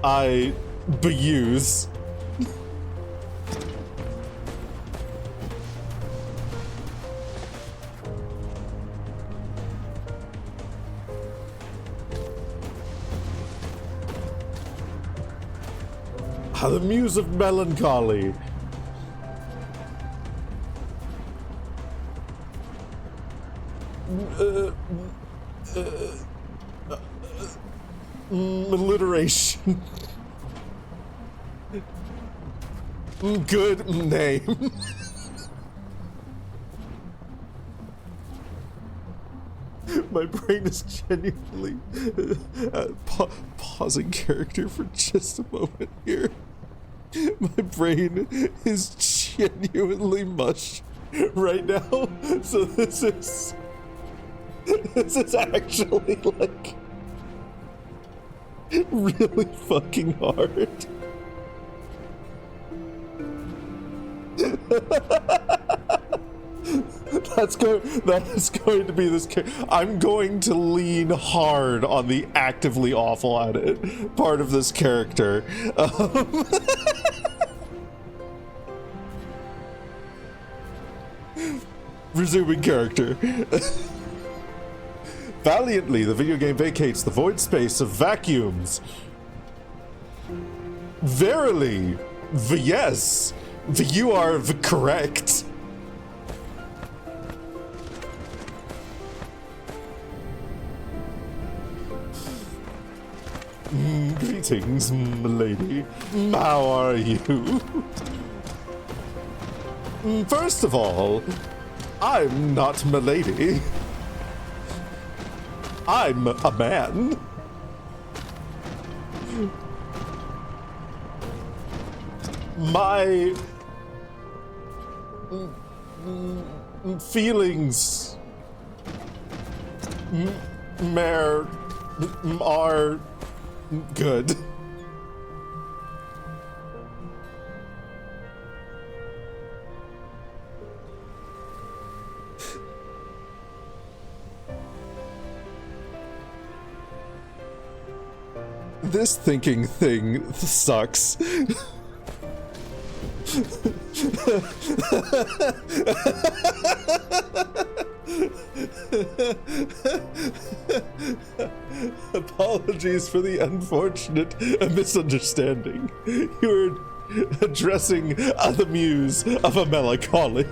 I beuse. The muse of melancholy. Alliteration. Good name. My brain is genuinely pausing character for just a moment here. My brain is genuinely mush right now. So this is actually like really fucking hard. That is going to be this. I'm going to lean hard on the actively awful at it part of this character. Resuming character. Valiantly, the video game vacates the void space of vacuums. Verily, yes, you are correct. Greetings, milady. How are you? First of all, I'm not milady. I'm a man. My feelings are good. This thinking thing sucks. Apologies for the unfortunate misunderstanding. You're addressing the muse of a melancholy.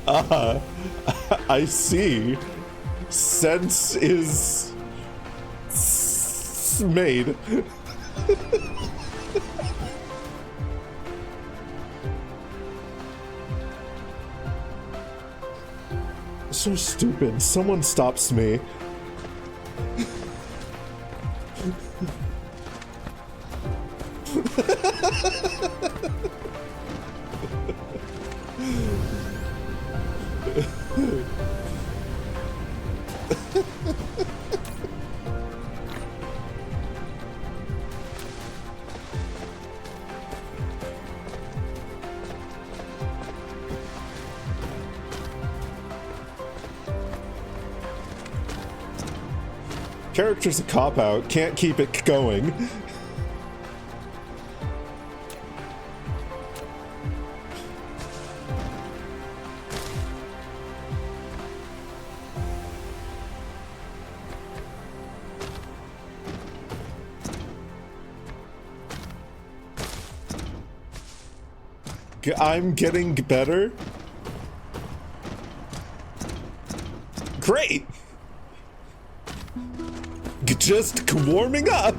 Ah, I see. Sense is made. So stupid. Someone stops me. Character's a cop-out, can't keep it going. I'm getting better. Great! Just warming up.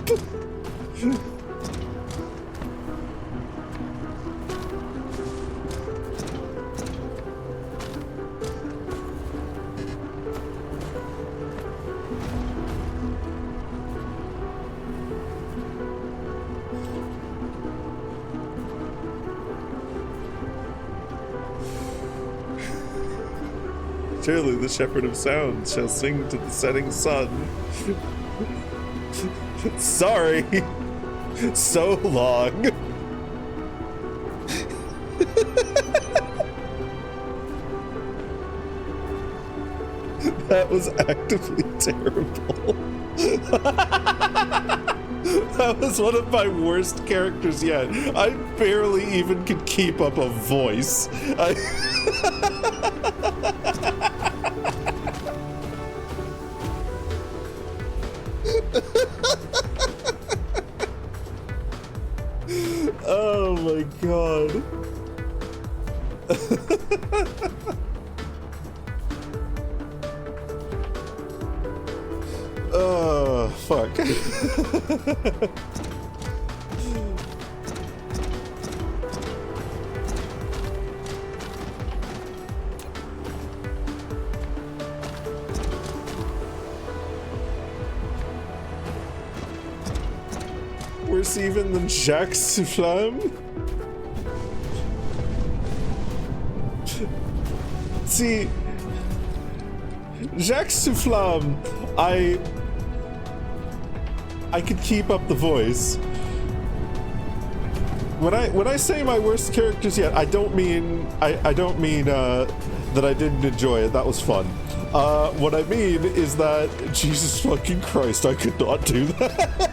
Surely the shepherd of sound shall sing to the setting sun. Sorry. So long. That was actively terrible. That was one of my worst characters yet. I barely even could keep up a voice. Oh my god. Oh, fuck. Worse even than Jacques Soufflam? See, Jacques Soufflam, I could keep up the voice. When I say my worst characters yet, I don't mean that I didn't enjoy it. That was fun. What I mean is that Jesus fucking Christ, I could not do that.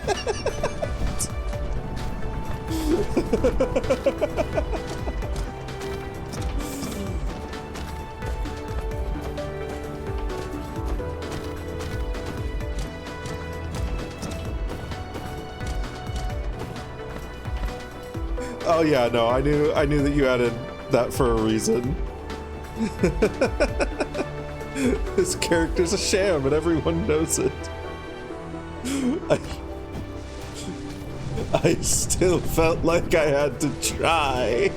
Oh yeah, no, I knew that you added that for a reason. This character's a sham and everyone knows it. I still felt like I had to try.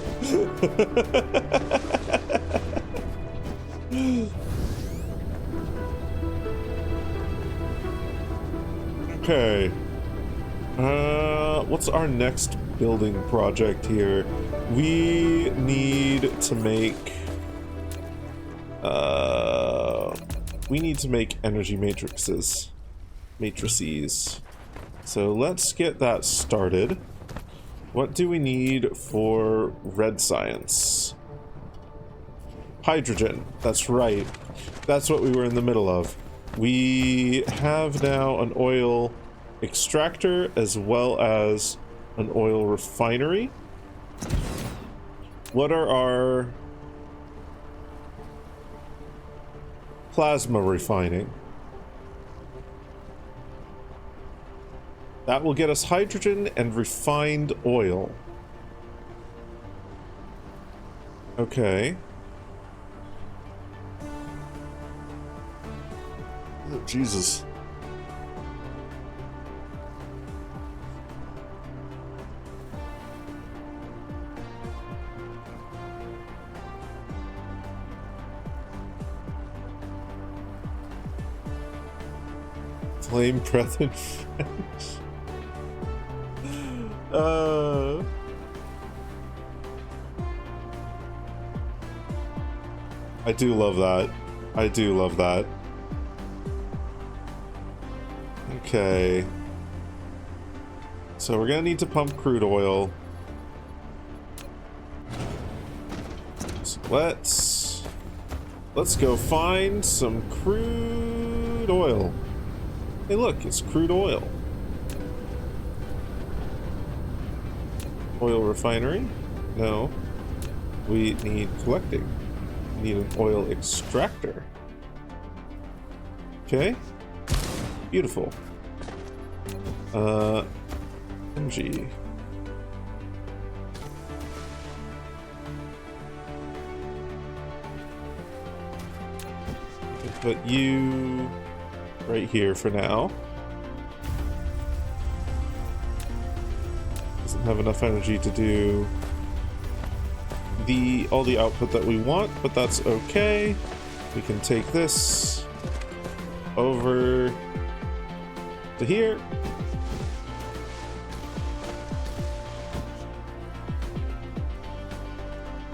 Okay. What's our next building project here? We need to make energy matrices. So let's get that started. What do we need for red science? Hydrogen. That's right. That's what we were in the middle of. We have now an oil extractor as well as an oil refinery. What are our plasma refining? That will get us hydrogen and refined oil. Okay. Oh, Jesus. Flame breath in French. I do love that. I do love that. Okay. So we're gonna need to pump crude oil. So let's go find some crude oil. Hey look, it's crude oil. Oil refinery? No. We need collecting. We need an oil extractor. Okay. Beautiful. MG. Put you right here for now. Doesn't have enough energy to do all the output that we want, but that's okay. We can take this over to here.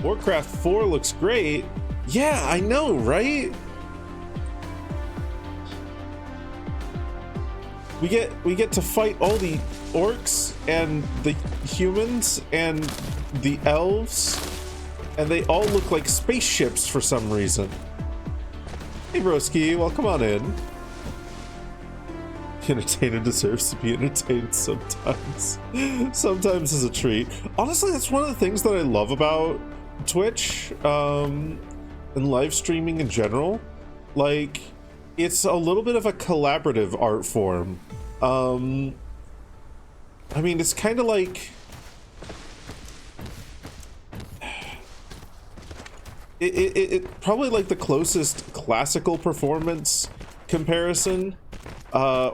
Warcraft 4 looks great. Yeah, I know, right? We get to fight all the orcs and the humans and the elves, and they all look like spaceships for some reason. Hey broski, welcome on in. The entertainer deserves to be entertained sometimes. Sometimes is a treat. Honestly, that's one of the things that I love about Twitch, and live streaming in general. Like, it's a little bit of a collaborative art form. I mean, it's kind of like it probably like the closest classical performance comparison, or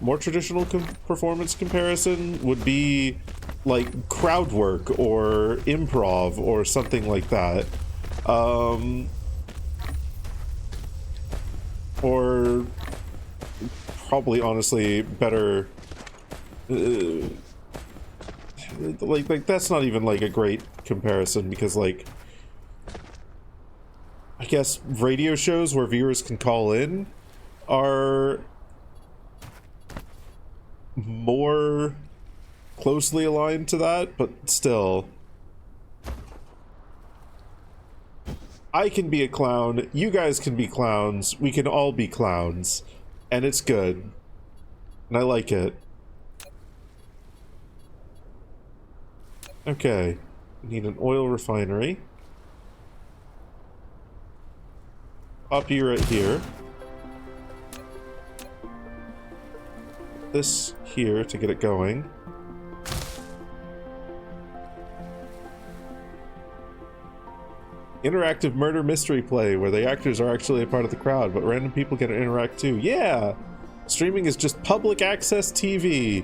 more traditional performance comparison would be like crowd work or improv or something like that. Or probably honestly better, like that's not even like a great comparison, because like I guess radio shows where viewers can call in are more closely aligned to that, but still. I can be a clown, you guys can be clowns, we can all be clowns, and it's good. And I like it. Okay, we need an oil refinery. Pop you right here. This here to get it going. Interactive murder mystery play where the actors are actually a part of the crowd, but random people can interact too. Yeah! Streaming is just public access TV.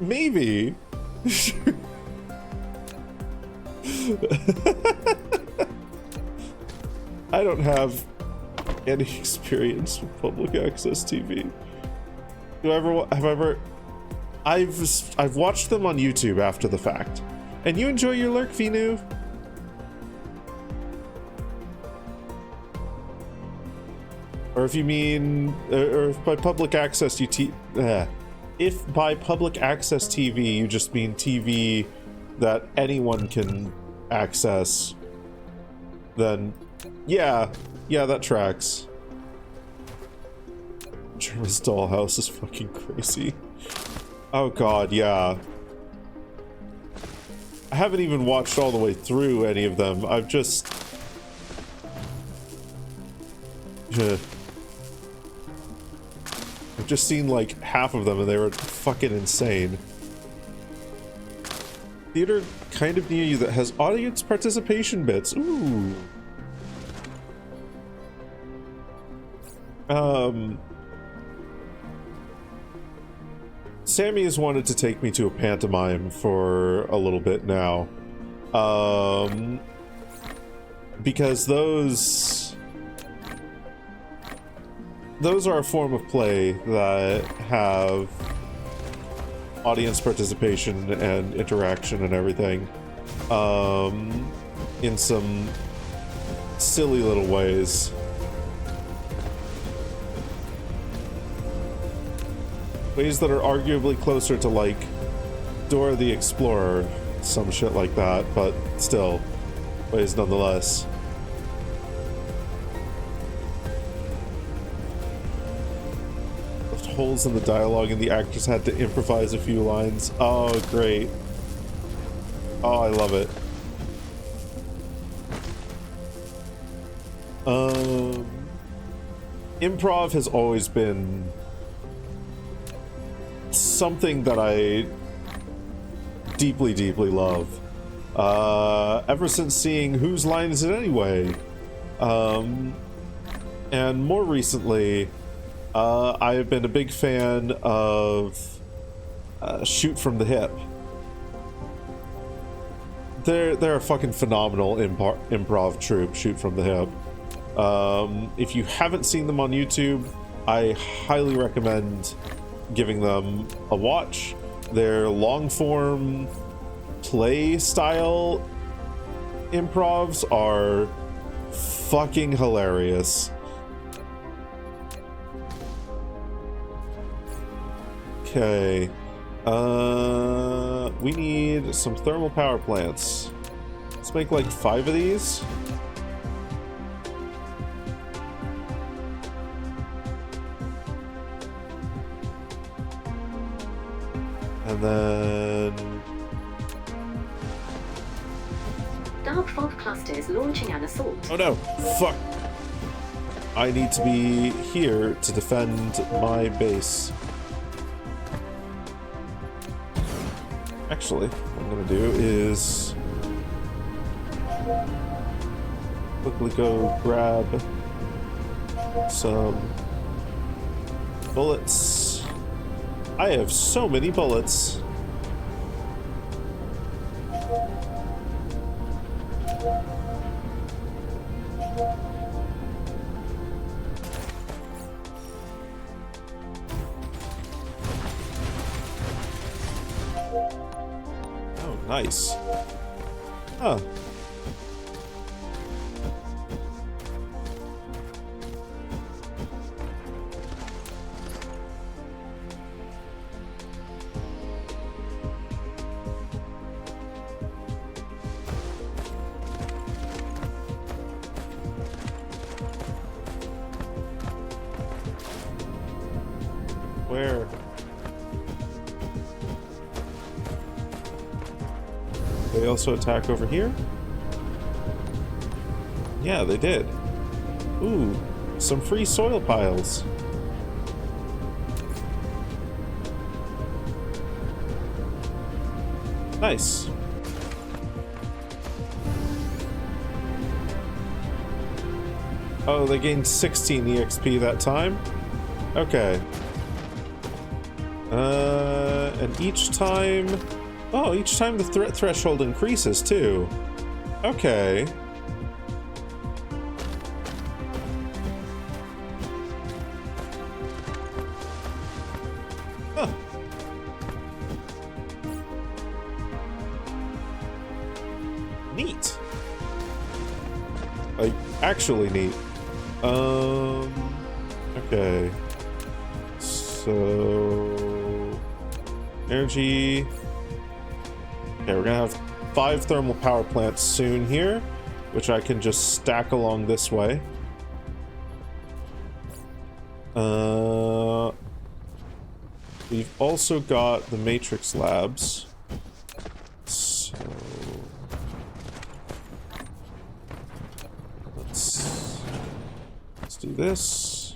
Maybe. I don't have any experience with public access TV. I've watched them on YouTube after the fact. And you enjoy your lurk, Vinu? Or if you mean, or if by public access you if by public access TV you just mean TV that anyone can access, then yeah, that tracks. German's Dollhouse is fucking crazy. Oh god, yeah. I haven't even watched all the way through any of them. I've just... I've just seen like half of them and they were fucking insane. Theater kind of near you that has audience participation bits. Ooh. Sammy has wanted to take me to a pantomime for a little bit now. Because those are a form of play that have audience participation and interaction and everything, in some silly little ways. Ways that are arguably closer to, like, Dora the Explorer, some shit like that, but still, ways nonetheless. Left holes in the dialogue and the actors had to improvise a few lines. Oh, great. Oh, I love it. Improv has always been something that I deeply, deeply love. Ever since seeing Whose Line Is It Anyway? And more recently, I have been a big fan of Shoot from the Hip. They're a fucking phenomenal improv troupe, Shoot from the Hip. If you haven't seen them on YouTube, I highly recommend giving them a watch. Their long-form play style improvs are fucking hilarious. Okay. We need some thermal power plants. Let's make like 5 of these. And then... Dark fog clusters launching an assault. Oh no! Fuck! I need to be here to defend my base. Actually, what I'm gonna do is quickly go grab some bullets. I have so many bullets. Oh, nice. Huh. Where? They also attack over here? Yeah, they did. Ooh, some free soil piles. Nice. Oh, they gained 16 EXP that time? Okay. And each time... Oh, each time the threat threshold increases, too. Okay. Huh. Neat. Like, actually neat. Okay. So... Energy... Okay, we're gonna have 5 thermal power plants soon here, which I can just stack along this way. We've also got the Matrix Labs. So... Let's do this.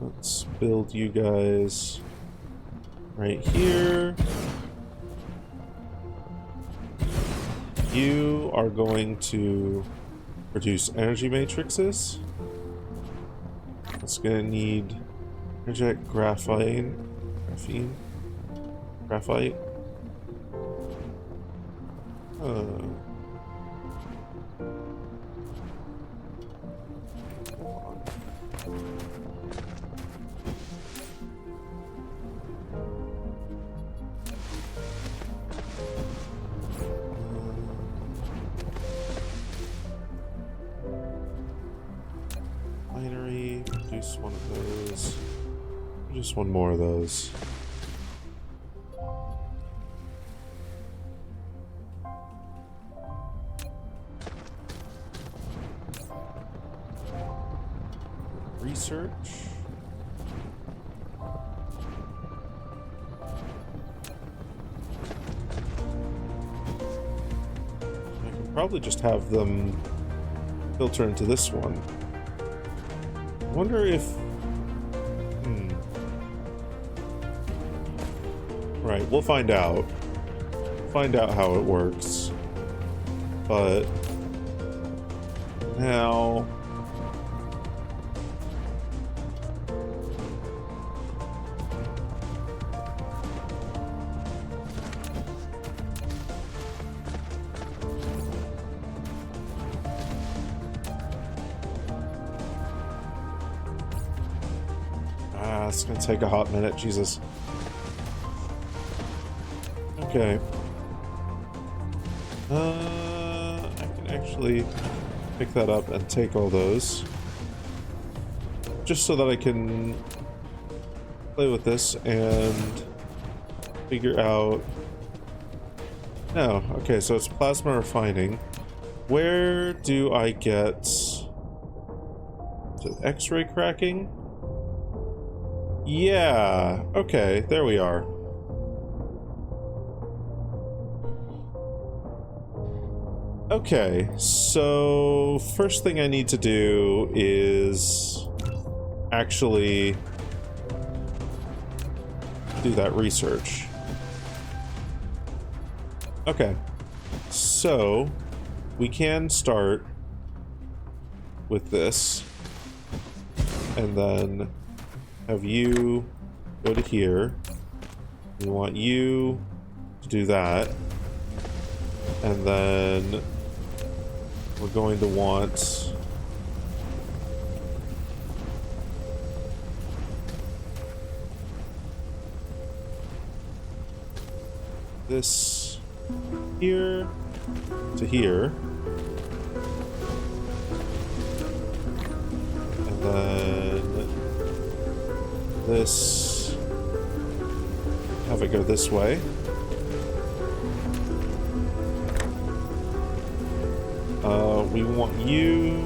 Let's build you guys right here. You are going to produce energy matrices. It's gonna need energetic graphite. Binary, produce one of those. Just one more of those. Research. I could probably just have them filter into this one. I wonder if... Right, we'll find out. Find out how it works. But... now... it's gonna take a hot minute, Jesus. Okay. I can actually pick that up and take all those. Just so that I can play with this and figure out... No, okay, so it's plasma refining. Where do I get... Is it X-ray cracking? Yeah, okay, there we are. Okay, so first thing I need to do is actually do that research. Okay, so we can start with this and then have you go to here. We want you to do that. And then we're going to want this here to here. And then this, have it go this way. We want you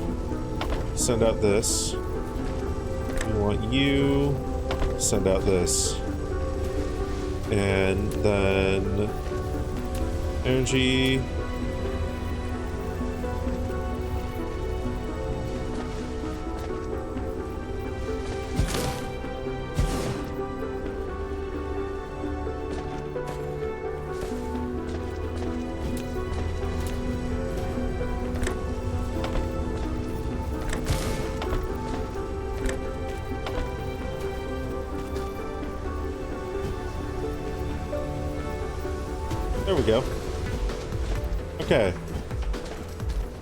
to send out this. We want you to send out this. And then energy. There we go. Okay.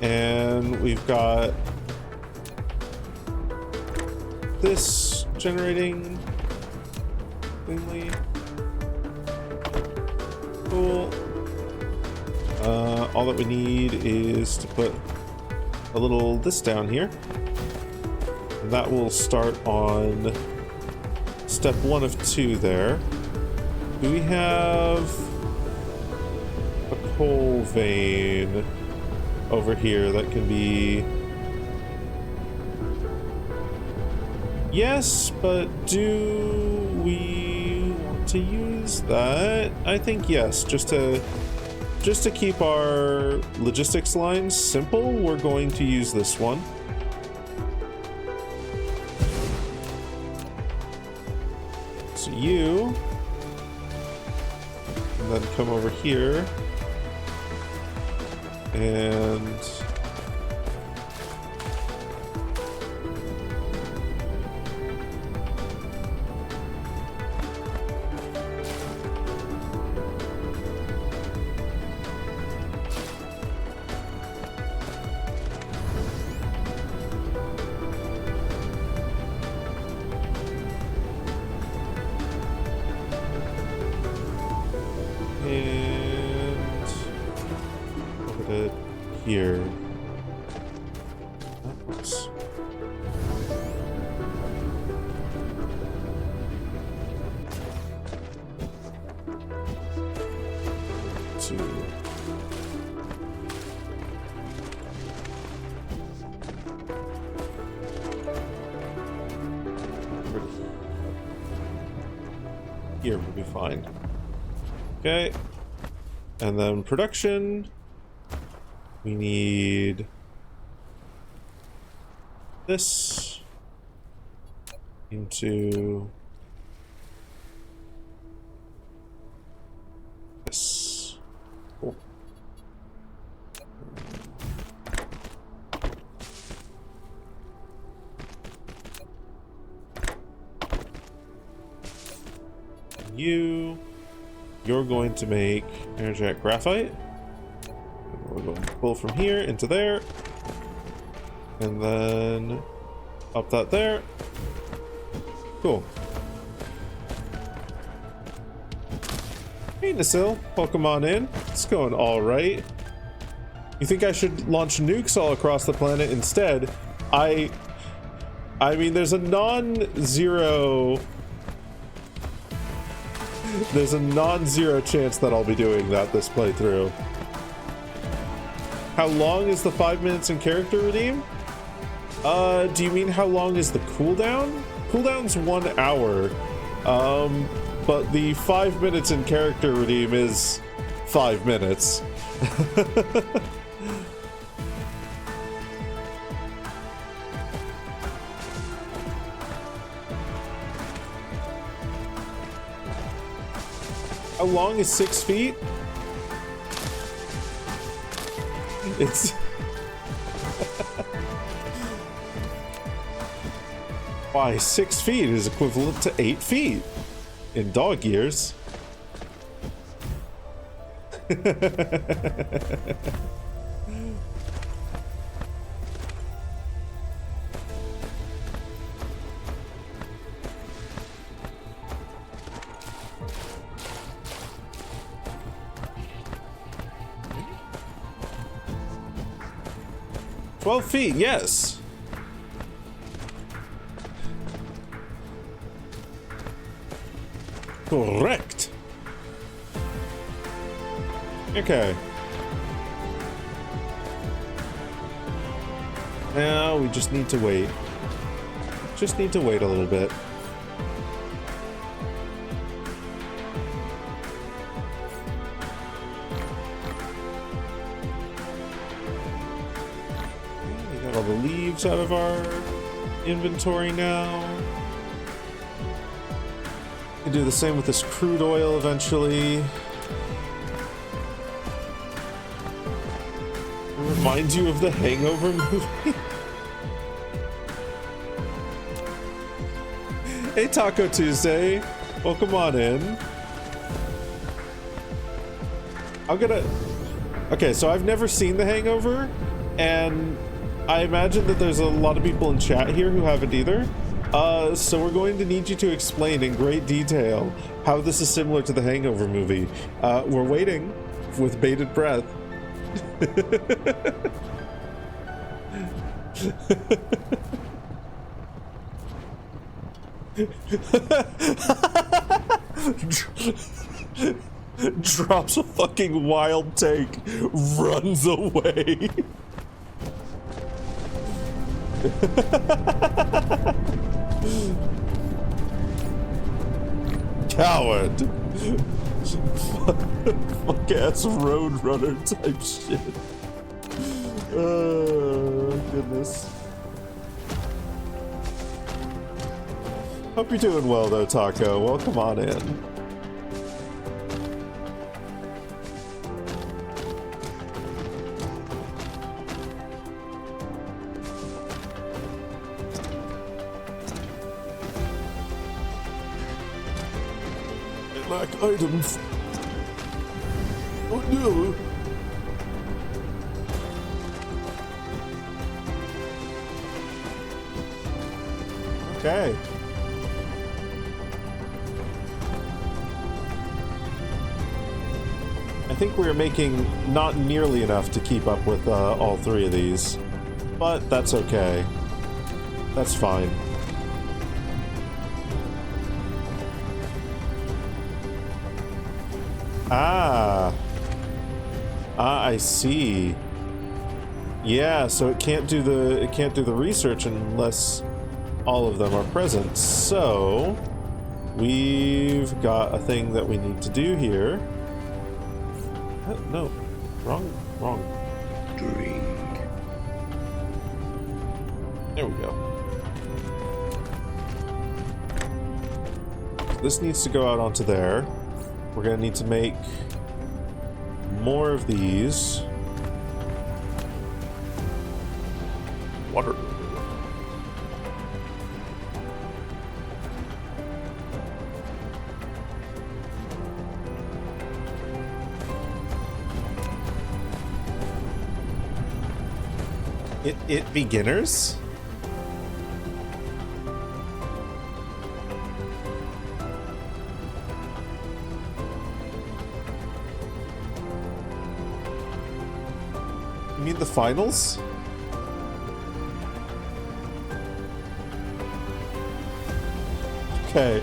And we've got this generating thingy. Cool. All that we need is to put a little this down here. And that will start on step 1 of 2 there. Do we have a coal vein over here that can be... Yes, but do we want to use that? I think yes, just to keep our logistics lines simple, we're going to use this one. So you, and then come over here, and put it here. That looks... Here will be fine. Okay. And then production. We need this into this. Cool. You're going to make energetic graphite. We're going to pull from here into there, and then up that there. Cool. Hey Nasil, welcome on in. It's going all right. You think I should launch nukes all across the planet instead? I mean, there's a non-zero chance that I'll be doing that this playthrough. How long is the 5 minutes in character redeem? Do you mean how long is the cooldown? Cooldown's 1 hour. But the 5 minutes in character redeem is 5 minutes. How long is 6 feet? It's... Why, 6 feet is equivalent to 8 feet in dog years. 12 feet, yes. Correct. Okay. Now we just need to wait. Just need to wait a little bit. All the leaves out of our inventory now. We can do the same with this crude oil eventually. Remind you of the Hangover movie? Hey Taco Tuesday, welcome on in. I'm gonna... Okay, so I've never seen The Hangover, and I imagine that there's a lot of people in chat here who haven't either. So we're going to need you to explain in great detail how this is similar to the Hangover movie. We're waiting with bated breath. Drops a fucking wild take, runs away. Coward. Fuck ass roadrunner type shit. Oh, goodness. Hope you're doing well though, Taco. Welcome on in. Lack items. Oh no. Okay. I think we're making not nearly enough to keep up with all three of these, but that's okay. That's fine. I see. Yeah, so it can't do the research unless all of them are present. So we've got a thing that we need to do here. No, wrong. Drink. There we go. This needs to go out onto there. We're gonna need to make more of these. Water. It beginners? You mean the finals? Okay.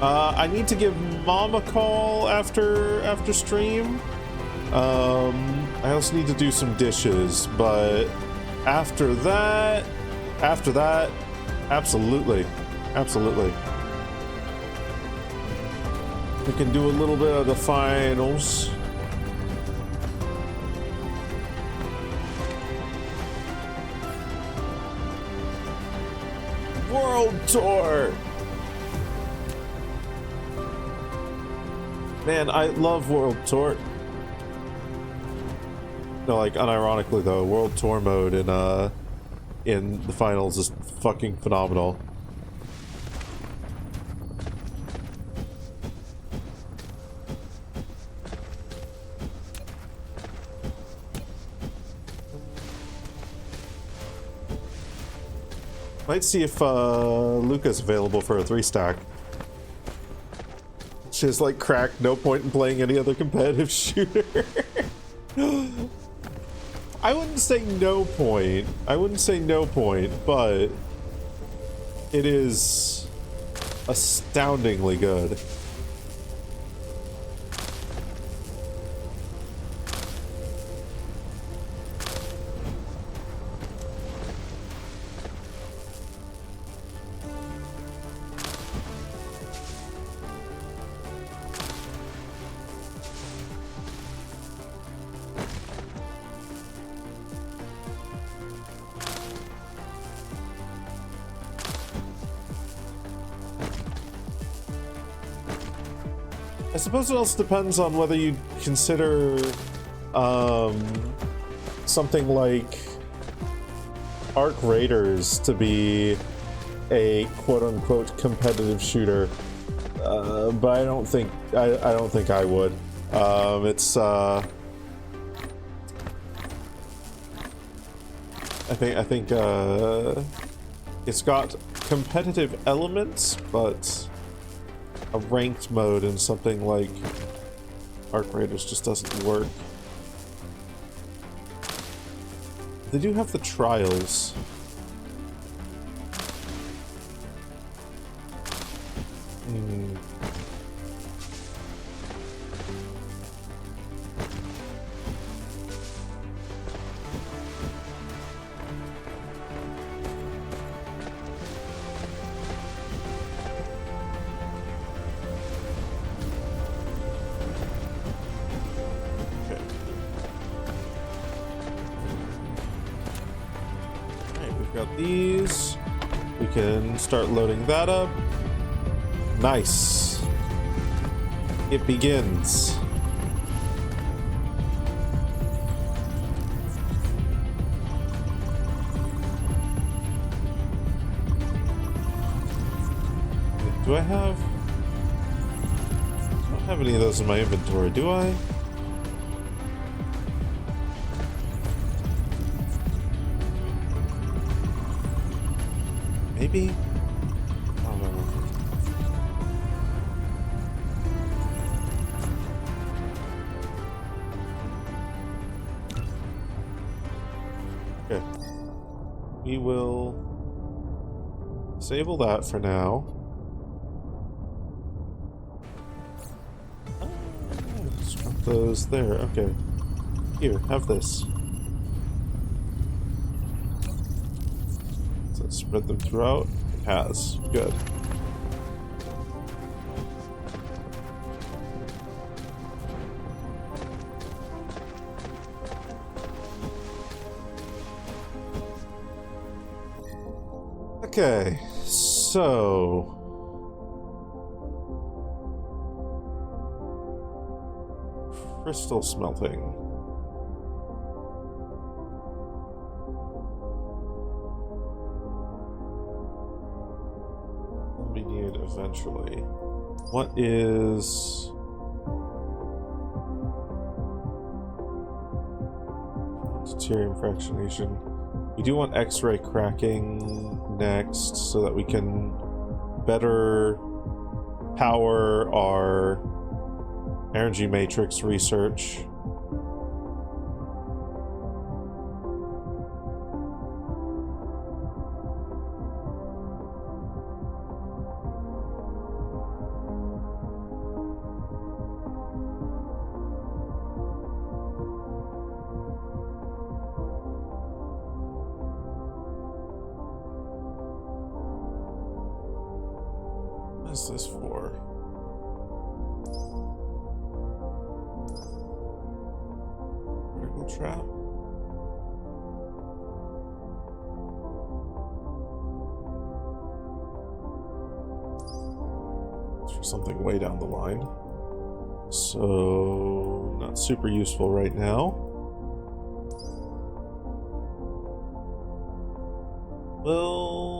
I need to give Mom a call after stream. I also need to do some dishes, but after that, absolutely. We can do a little bit of the finals. World Tour! Man, I love World Tour. No, like, unironically though, World Tour mode in the finals is fucking phenomenal. Might see if Luca's available for a 3-stack. She's like cracked, no point in playing any other competitive shooter. I wouldn't say no point. But it is astoundingly good. I suppose it also depends on whether you consider something like Arc Raiders to be a quote-unquote competitive shooter. but I don't think I would. It's I think it's got competitive elements, but a ranked mode in something like Arc Raiders just doesn't work. They do have the trials. Got these. We can start loading that up. Nice. It begins. Do I have... I don't have any of those in my inventory, do I? Maybe? I don't know. Okay. We will disable that for now. Let's drop those there. Okay. Here, have this. Spread them throughout. It has. Good. Okay, so crystal smelting. Eventually. What is... deuterium fractionation? We do want X-ray cracking next so that we can better power our energy matrix research. What's this for? Vertical trap. It's for something way down the line. So, not super useful right now. Well...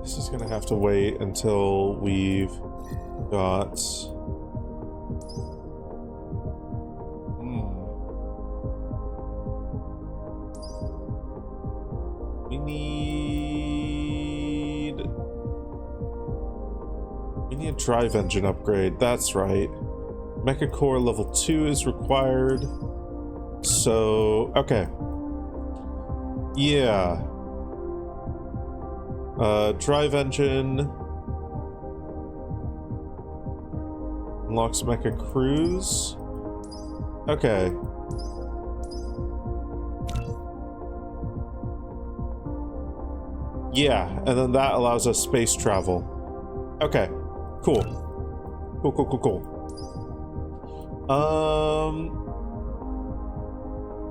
this is gonna have to wait until we've got... We need a drive engine upgrade, that's right. Mecha Core level 2 is required. So, okay. Yeah. Drive engine. Unlocks Mecha Cruise. Okay. Yeah, and then that allows us space travel. Okay. Cool. Cool.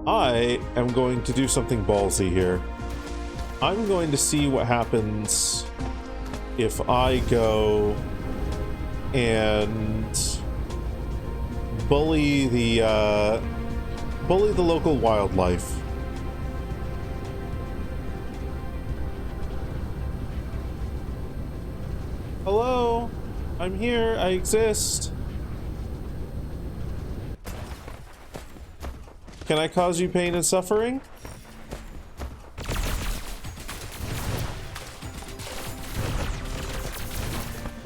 I am going to do something ballsy here. I'm going to see what happens if I go and bully the Bully the local wildlife. Hello? I'm here. I exist. Can I cause you pain and suffering?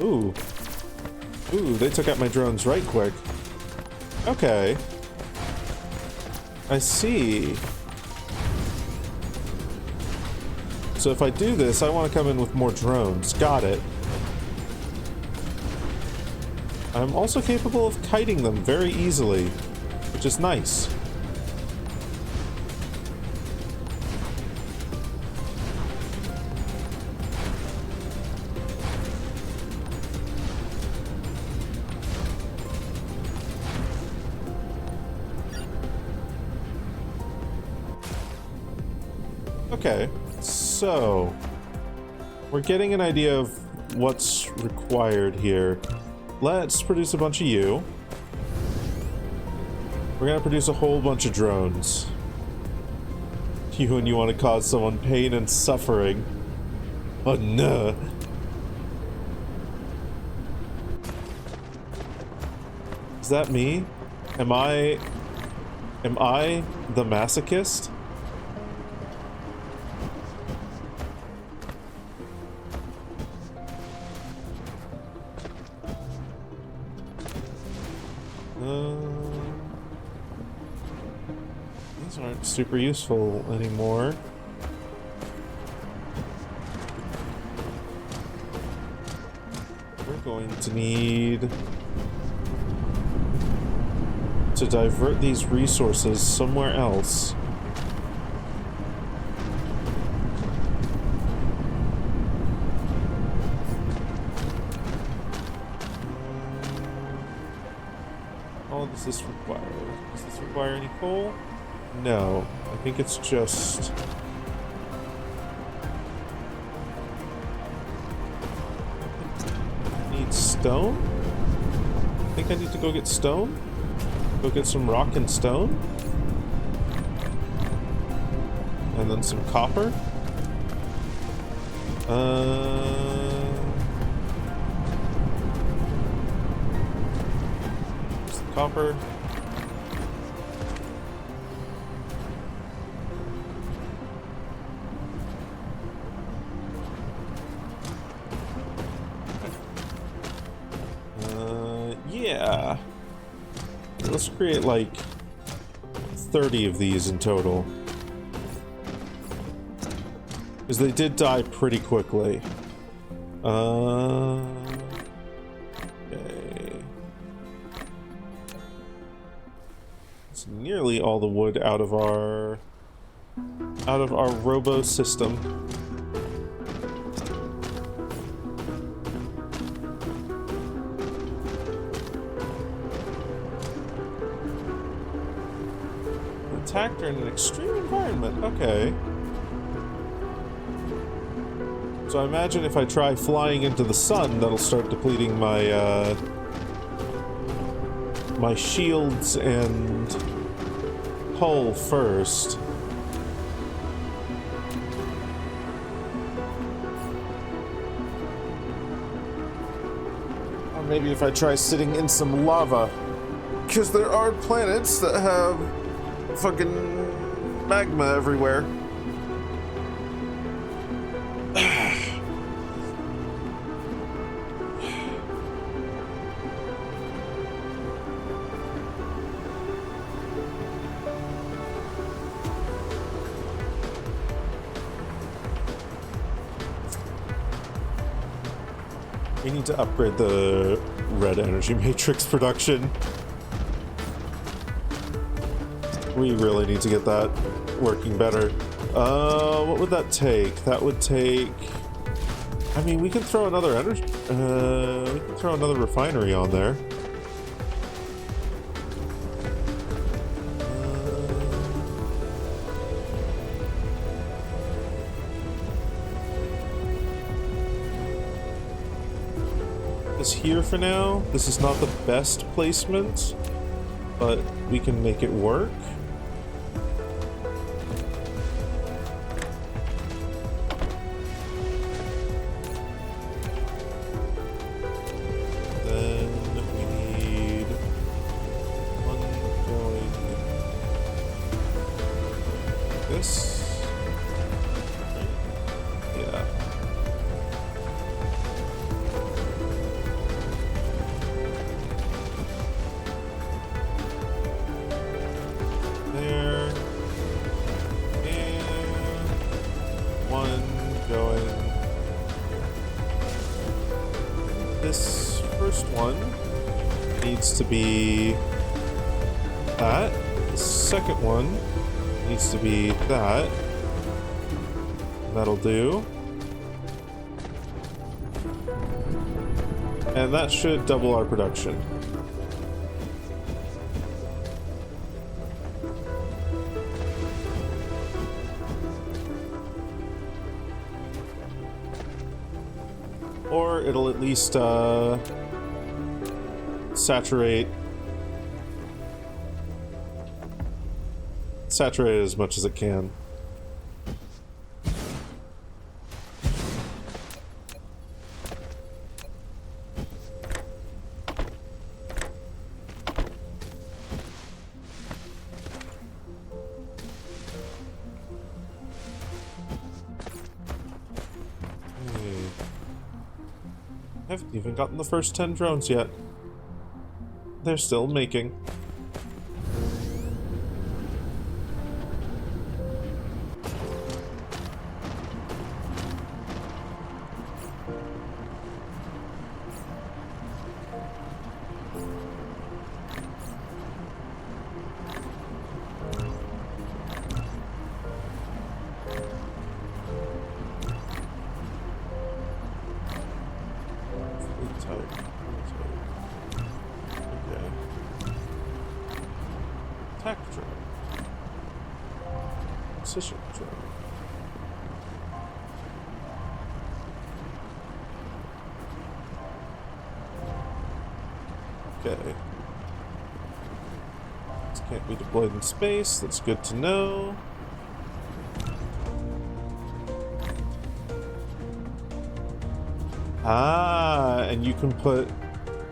Ooh. Ooh, they took out my drones right quick. Okay. I see. So if I do this, I want to come in with more drones. Got it. I'm also capable of kiting them very easily, which is nice. Okay, so we're getting an idea of what's required here. Let's produce a bunch of you. We're gonna produce a whole bunch of drones. You and you want to cause someone pain and suffering. Oh no. Is that me? Am I the masochist? These aren't super useful anymore. We're going to need to divert these resources somewhere else. All does this require? Does this require any coal? No. I think it's just... I need stone? I think I need to go get stone? Go get some rock and stone? And then some copper? Some copper. Yeah. Let's create like 30 of these in total. Because they did die pretty quickly. Okay. It's nearly all the wood out of our robo system. Attacked in an extreme environment. Okay. So I imagine if I try flying into the sun, that'll start depleting my my shields and hull first. Or maybe if I try sitting in some lava. Because there are planets that have fucking magma everywhere. We need to upgrade the red energy matrix production. We really need to get that working better. What would that take? That would take... I mean, we can throw another energy... we can throw another refinery on there. This here for now. This is not the best placement, but we can make it work. this. Yeah. There. And one going. This first one needs to be that. The second one needs to be that. That'll do. And that should double our production. Or it'll at least saturate as much as it can. I haven't even gotten the first 10 drones yet. They're still making. Attack drone. Precision drone. Okay. This can't be deployed in space. That's good to know. Ah, and you can put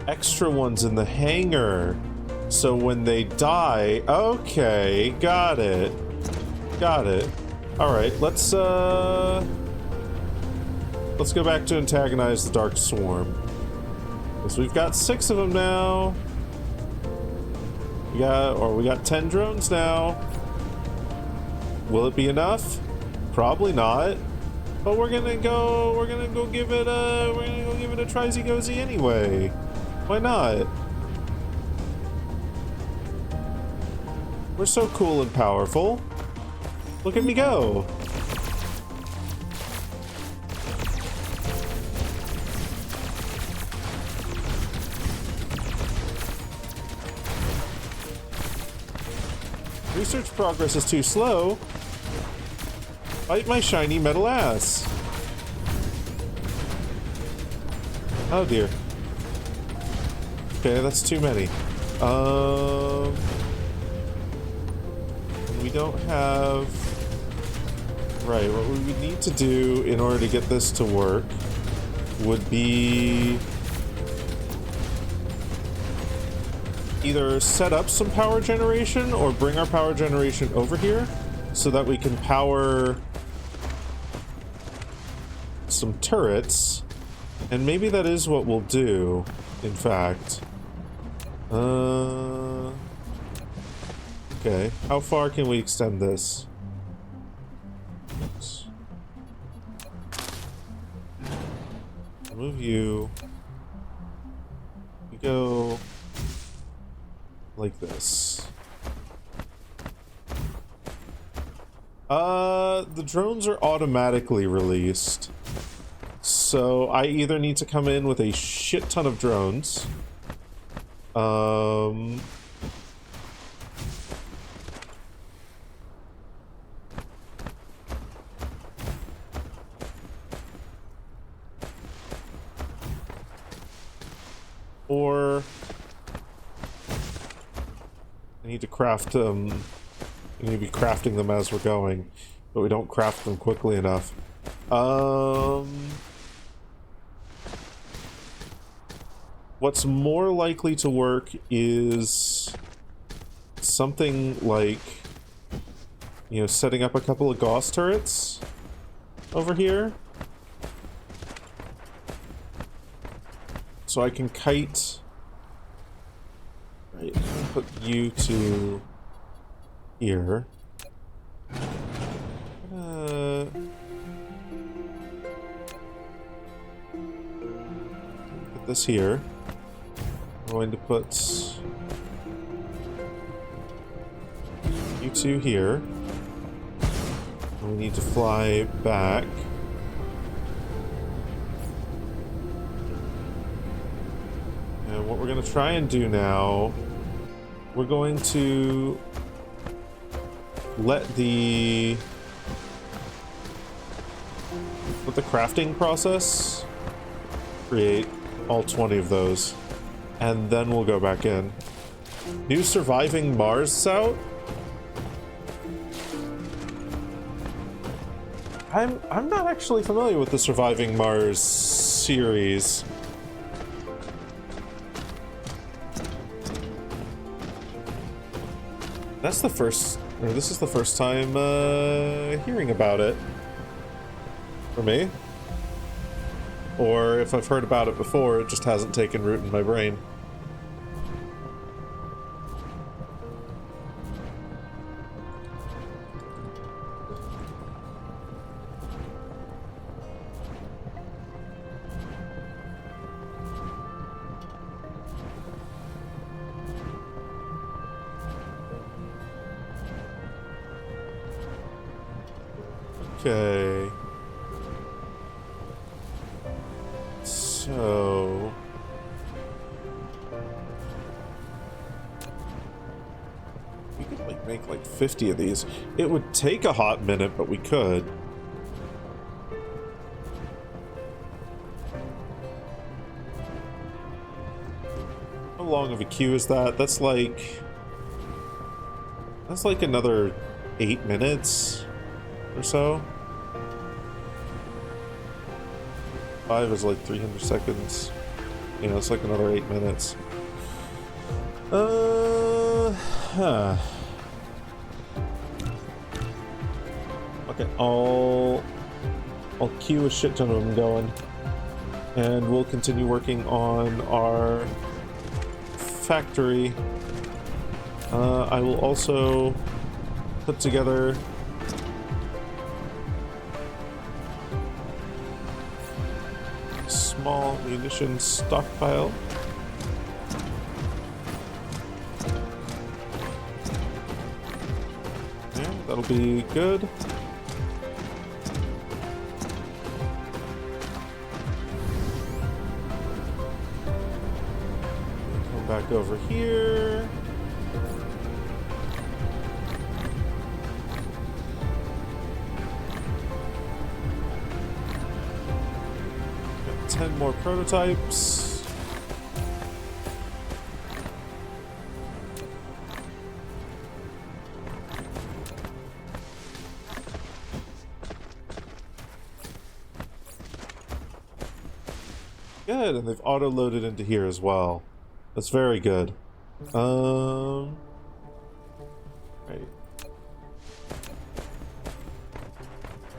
extra ones in the hangar. So when they die, okay, got it. Got it. Alright, let's go back to antagonize the Dark Swarm. Because we've got 6 of them now. We got 10 drones now. Will it be enough? Probably not. But we're gonna go give it a try-zy-go-zy anyway. Why not? We're so cool and powerful. Look at me go. Research progress is too slow. Bite my shiny metal ass. Oh dear. Okay, that's too many. We don't have... Right, what we would need to do in order to get this to work would be either set up some power generation or bring our power generation over here so that we can power some turrets. And maybe that is what we'll do, in fact. Okay, how far can we extend this? Oops. Move you. We go like this. The drones are automatically released. So I either need to come in with a shit ton of drones. Or I need to craft them. We need to be crafting them as we're going, but we don't craft them quickly enough. What's more likely to work is something like you know, setting up a couple of Gauss turrets over here. So I can kite. Right, put you to here. Put this here. I'm going to put you two here. We need to fly back. And what we're going to try and do now, we're going to let the crafting process create all 20 of those, and then we'll go back in. New surviving Mars out? I'm not actually familiar with the Surviving Mars series. This is the first time hearing about it for me. Or if I've heard about it before, it just hasn't taken root in my brain. Okay. So... we could, like, make, like, 50 of these. It would take a hot minute, but we could. How long of a queue is that? That's like another 8 minutes or so. 5 is like 300 seconds. You know, it's like another 8 minutes. Okay, I'll queue a shit ton of them going, and we'll continue working on our factory. I will also put together a small munitions stockpile. Yeah, that'll be good. Come back over here. Got 10 more prototypes. Good, and they've auto-loaded into here as well. That's very good. Right.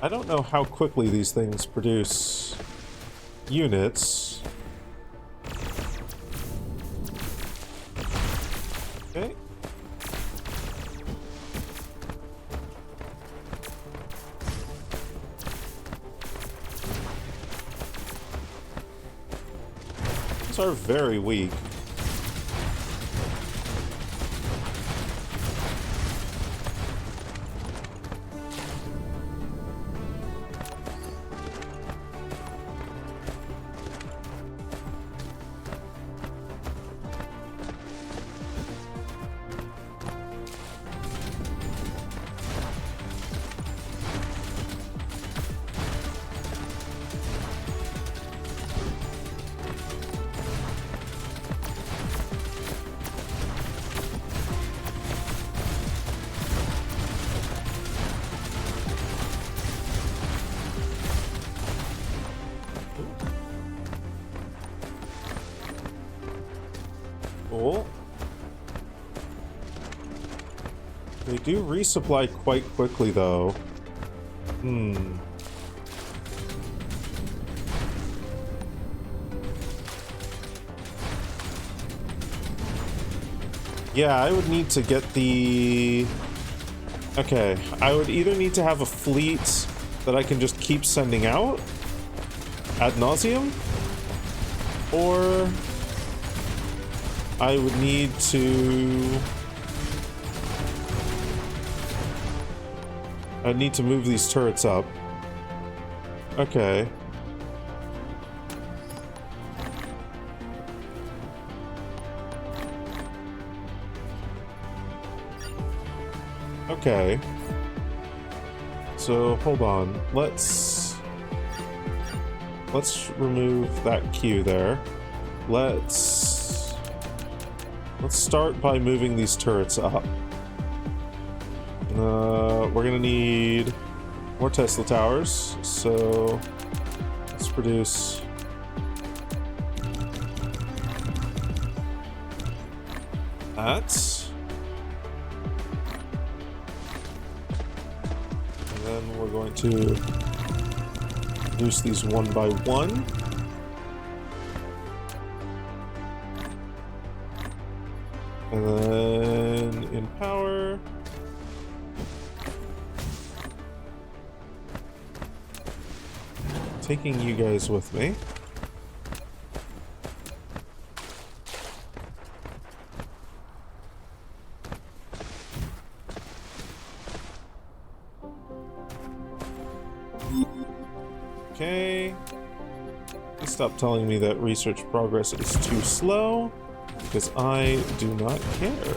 I don't know how quickly these things produce units. Okay. These are very weak. They do resupply quite quickly, though. Yeah, I would need to get the... Okay, I would either need to have a fleet that I can just keep sending out ad nauseum, or I would need to... I'd need to move these turrets up. Okay. Okay. So, hold on. Let's remove that queue there. Let's start by moving these turrets up. We're gonna need more Tesla towers, so let's produce that. And then we're going to produce these one by one. And then in power, taking you guys with me. Okay. Please stop telling me that research progress is too slow, because I do not care.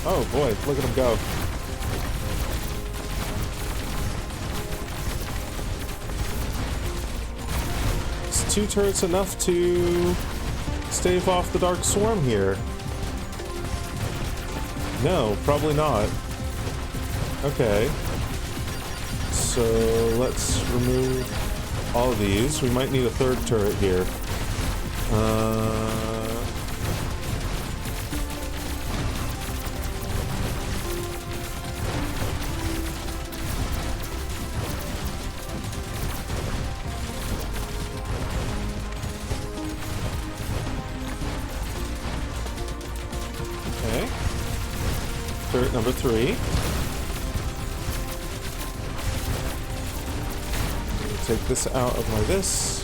Oh boy, look at him go. Is 2 turrets enough to stave off the Dark Swarm here? No, probably not. Okay. So let's remove all of these. We might need a 3rd turret here. Okay. Turret number 3. Take this out of my this.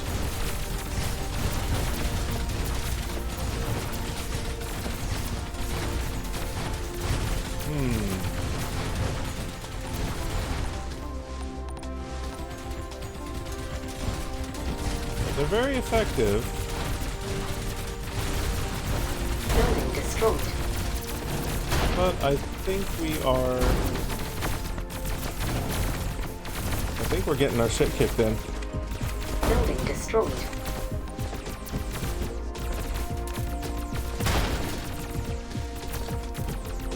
They're very effective. Building destroyed. But I think we're getting our shit kicked in. Building destroyed.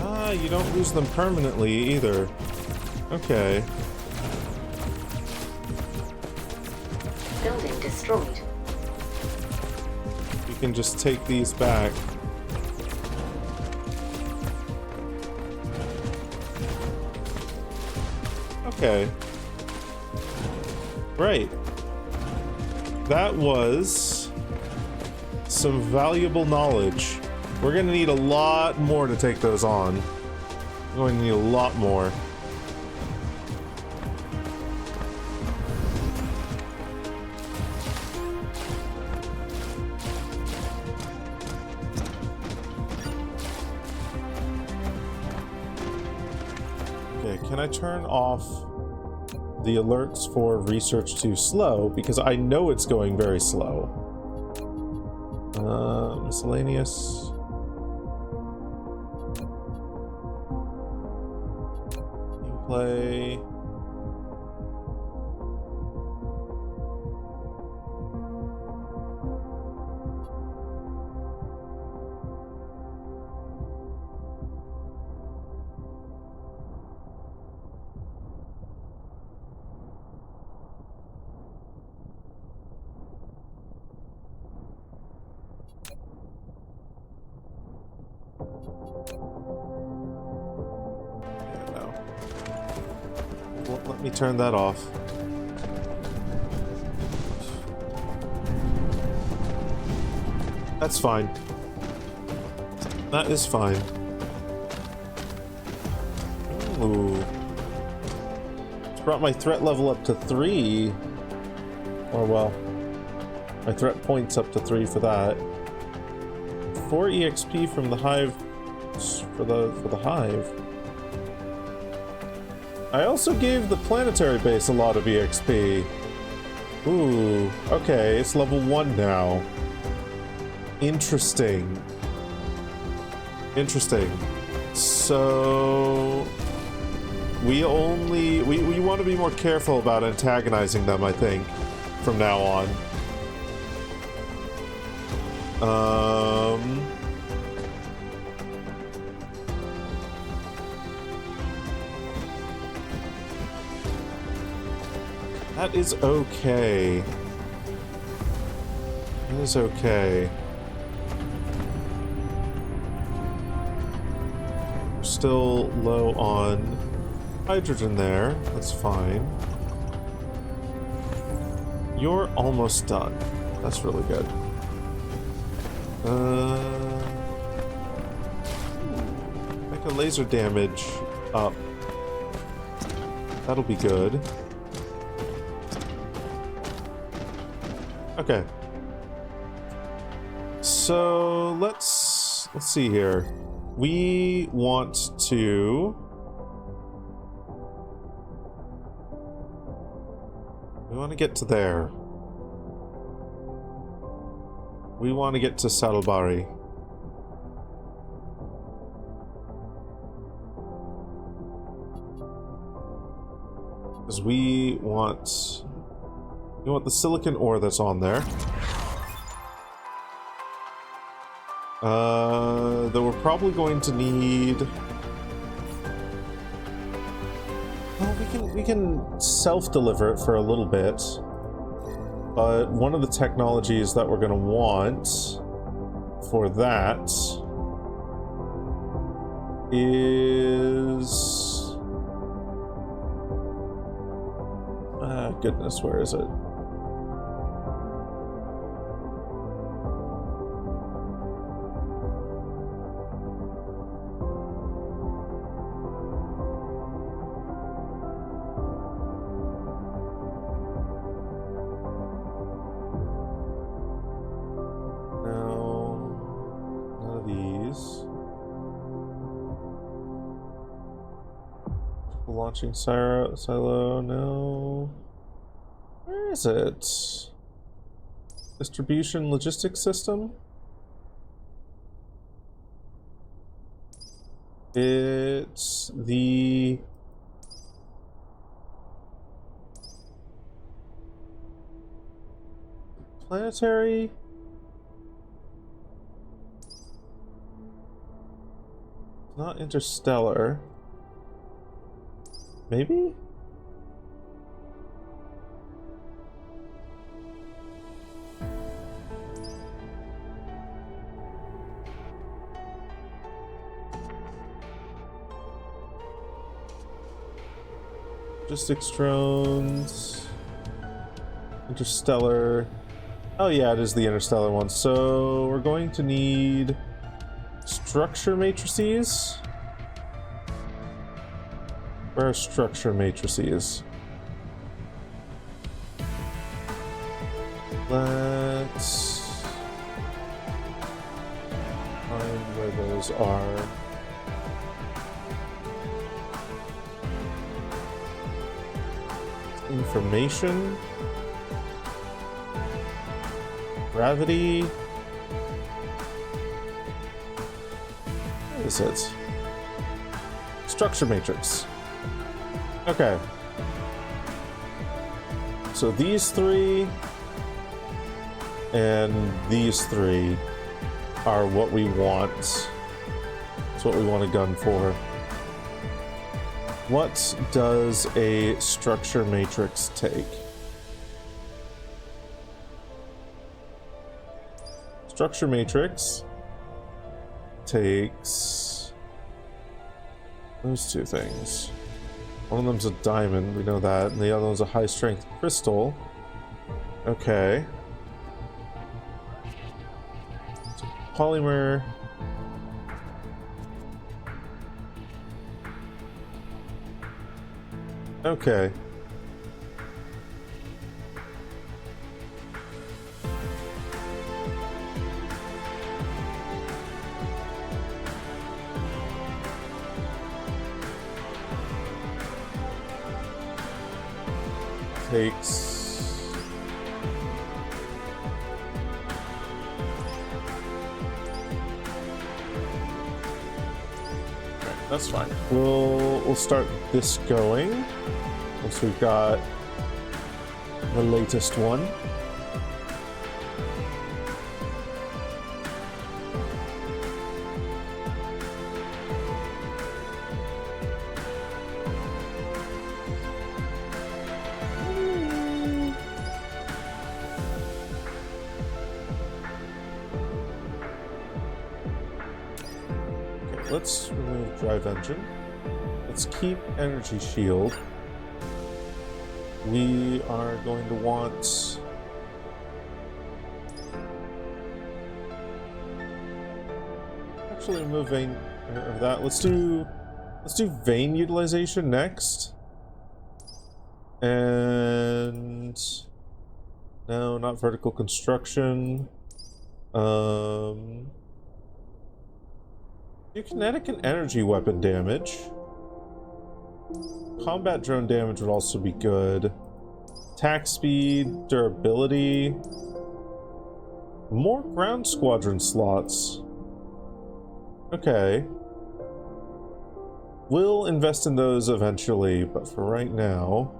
Ah, you don't lose them permanently either. Okay. Building destroyed. You can just take these back. Okay. Right. That was some valuable knowledge. We're gonna need a lot more to take those on. We're going to need a lot more. Okay, can I turn off the alerts for research too slow? Because I know it's going very slow. Miscellaneous. Gameplay. Won't let me turn that off. That's fine. That is fine. Ooh. It's brought my threat level up to 3. Or well, my threat points up to 3 for that. 4 EXP from the hive for the hive. I also gave the planetary base a lot of EXP. Ooh, okay, it's level 1 now. Interesting. Interesting. So we want to be more careful about antagonizing them, I think, from now on. That is okay. That is okay. Still low on hydrogen there. That's fine. You're almost done. That's really good. Make a laser damage up. That'll be good. Okay. So let's see here. We want to get to there. We want to get to Saddleberry. Because we want the silicon ore that's on there. That we're probably going to need. Well, we can self-deliver it for a little bit, but one of the technologies that we're going to want for that is goodness, where is it? Launching silo, no. Where is it? Distribution logistics system? It's the planetary. Not interstellar. Maybe? Logistics drones. Interstellar. Oh yeah, it is the interstellar one. So we're going to need structure matrices. Where are structure matrices? Let's find where those are. Information. Gravity. What is it? Structure matrix. Okay. So these 3 and these 3 are what we want. That's what we want a gun for. What does a structure matrix take? Structure matrix takes those 2 things. One of them's a diamond, we know that, and the other one's a high strength crystal. Okay. So polymer. Okay. Takes that's fine. We'll start this going once we've got the latest one. Let's remove drive engine. Let's keep energy shield. We are going to want actually removing that. Let's do vein utilization next. And no, not vertical construction. Do kinetic and energy weapon damage. Combat drone damage would also be good. Attack speed, durability. More ground squadron slots. Okay. We'll invest in those eventually, but for right now...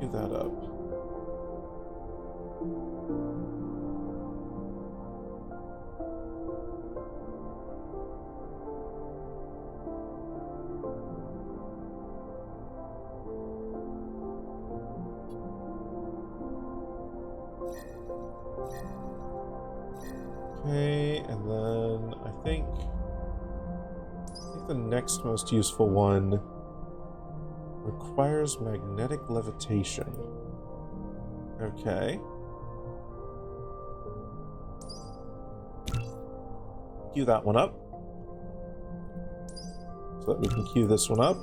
do that up. Okay, and then I think the next most useful one requires magnetic levitation. Okay. Queue that one up. So that we can queue this one up.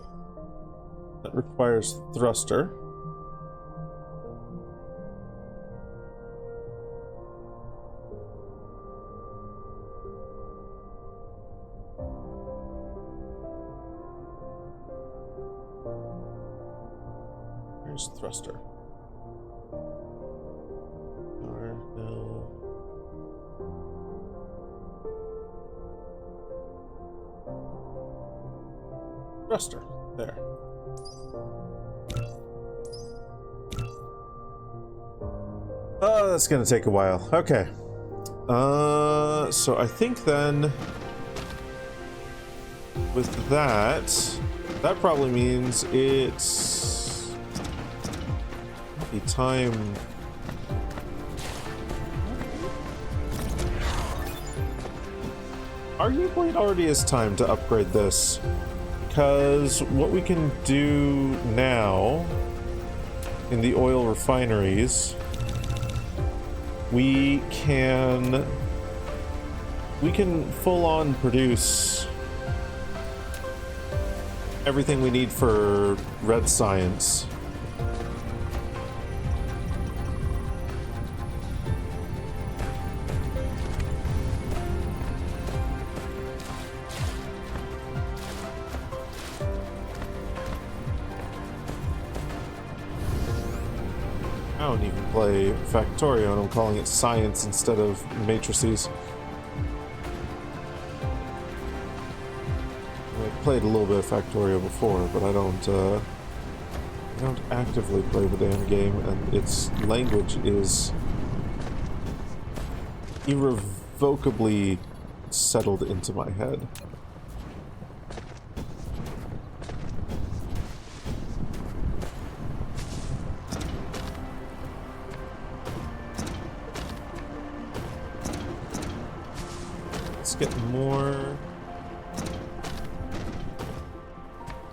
That requires thruster. Thruster. No. Thruster. There. Oh, that's gonna take a while. Okay. So I think then with that probably means it's the time. Arguably it already is time to upgrade this, because what we can do now in the oil refineries, we can full on produce everything we need for red science. I don't even play Factorio, and I'm calling it science instead of matrices. I played a little bit of Factorio before, but I don't actively play the damn game, and its language is irrevocably settled into my head. get more.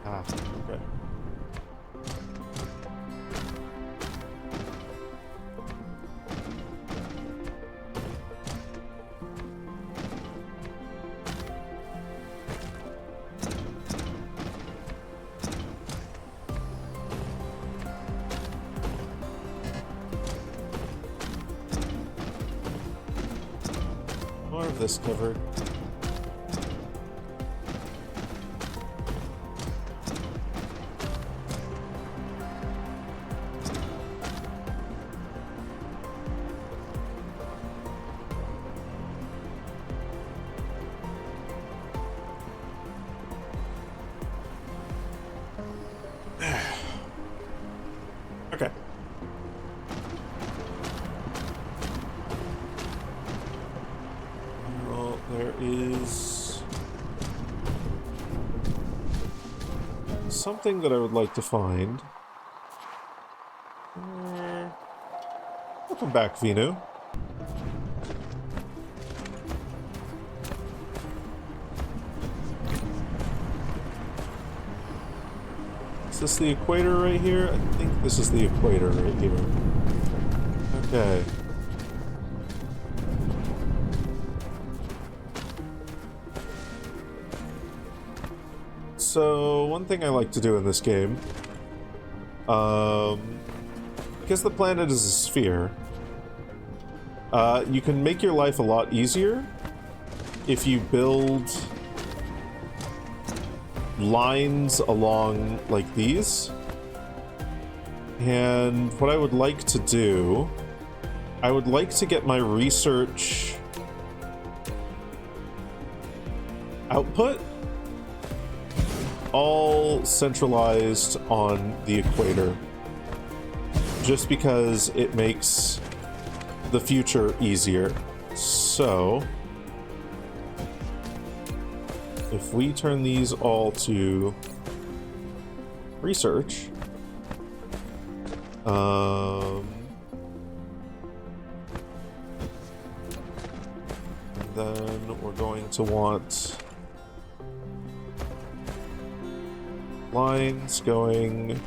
Ah, okay. More of this covered. Okay. Well, there is something that I would like to find. Welcome back, Vinu. Is this the equator right here? I think this is the equator right here. Okay. So, one thing I like to do in this game, because the planet is a sphere, you can make your life a lot easier if you build lines along like these. And what I would like to do, I would like to get my research output all centralized on the equator, just because it makes the future easier. So if we turn these all to research, and then we're going to want lines going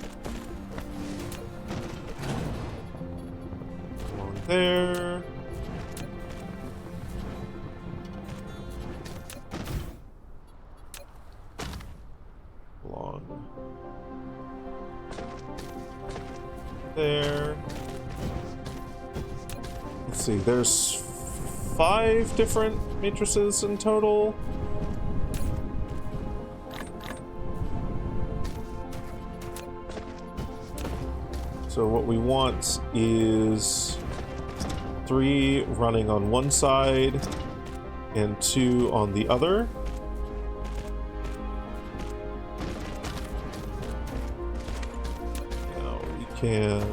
along there. Along there. Let's see, there's 5 different matrices in total. So what we want is 3 running on one side and 2 on the other. Now we can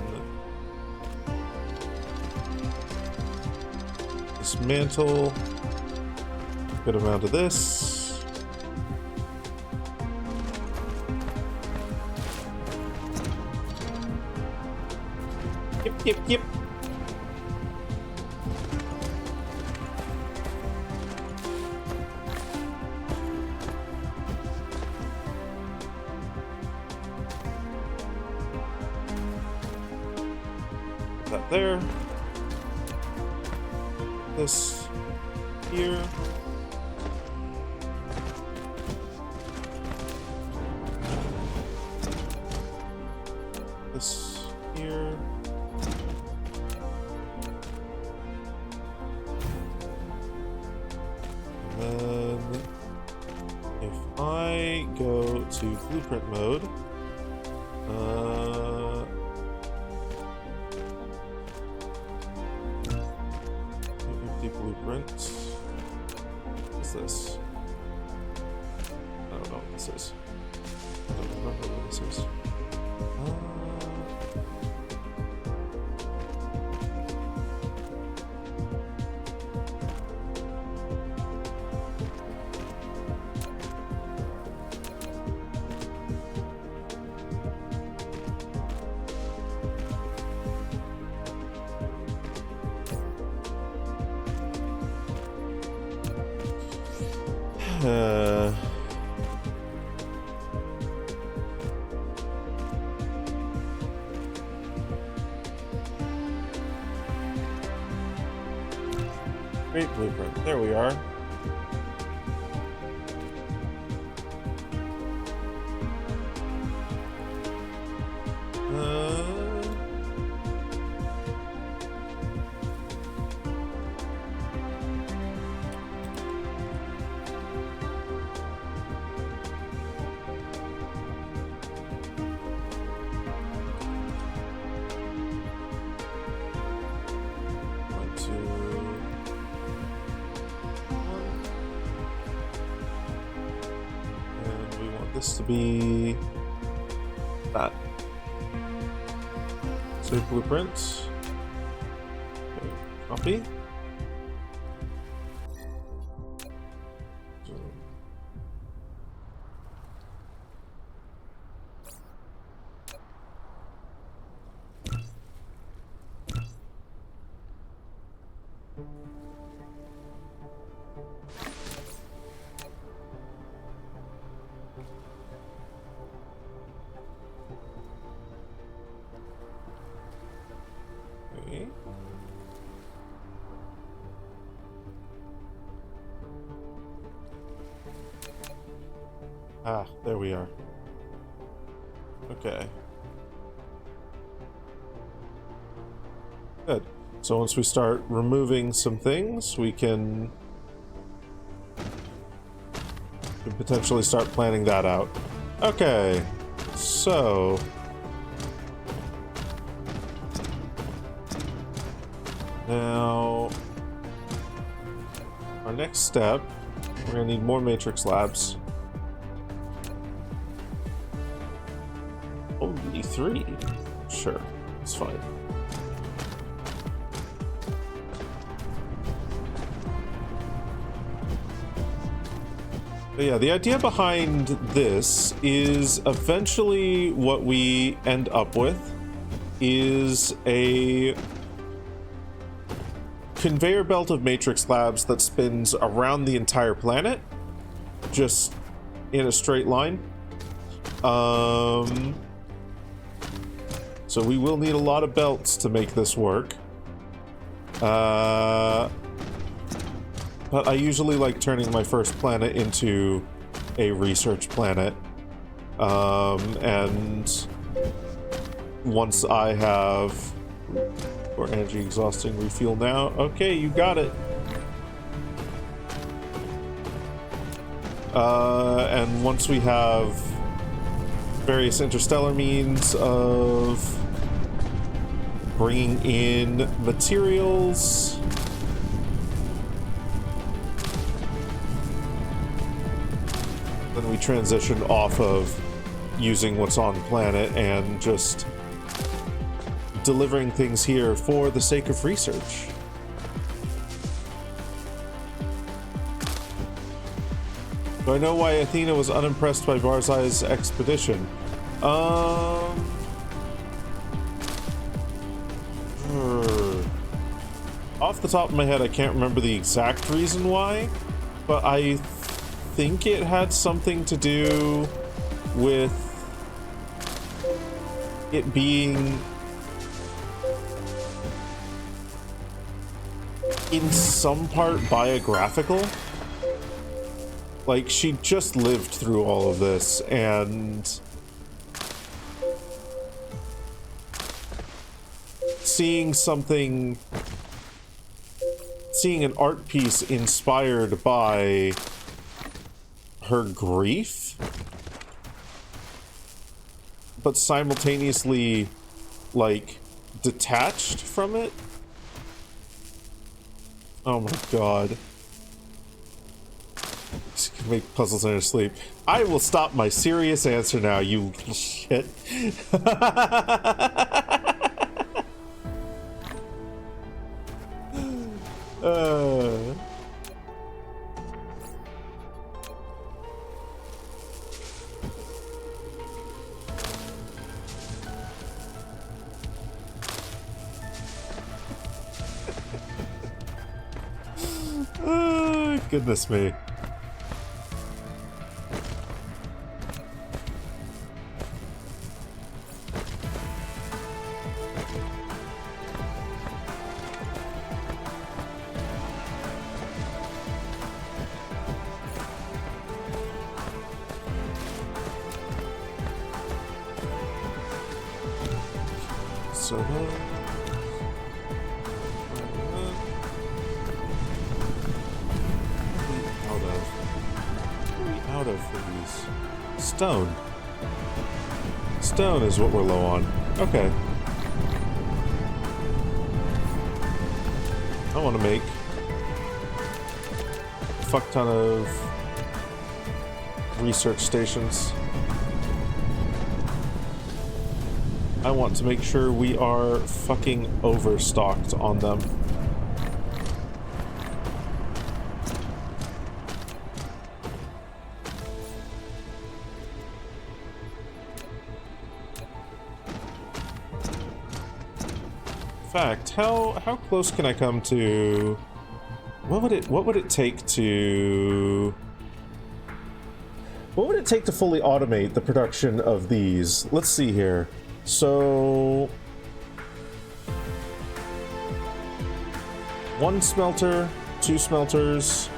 dismantle a good amount of this. Yep. That there. This here. This here. Then, if I go to blueprint mode, empty blueprint. What is this? I don't know what this is. I don't remember what this is. Great blueprint. There we are. This to be that. Save blueprint. Okay, copy. Ah, there we are. Okay. Good. So once we start removing some things, we can potentially start planning that out. Okay. So now our next step, we're gonna need more matrix labs. Only 3? Sure, it's fine. But yeah, the idea behind this is eventually what we end up with is a conveyor belt of matrix labs that spins around the entire planet, just in a straight line. So we will need a lot of belts to make this work. But I usually like turning my first planet into a research planet. And once I have... Or energy exhausting, refuel now. Okay, you got it. And once we have various interstellar means of bringing in materials, then we transition off of using what's on planet and just delivering things here for the sake of research. Do I know why Athena was unimpressed by Varzai's expedition? Off the top of my head, I can't remember the exact reason why, but I think it had something to do with it being in some part biographical. Like, she just lived through all of this, and seeing an art piece inspired by her grief, but simultaneously, like, detached from it. Oh my god. She can make puzzles in her sleep. I will stop my serious answer now, you shit. Goodness me. So that. Out of for these. Stone. Stone is what we're low on. Okay. I want to make a fuck ton of research stations. I want to make sure we are fucking overstocked on them. In fact, how close can I come to what would it take to fully automate the production of these? Let's see here. So 1 smelter, 2 smelters,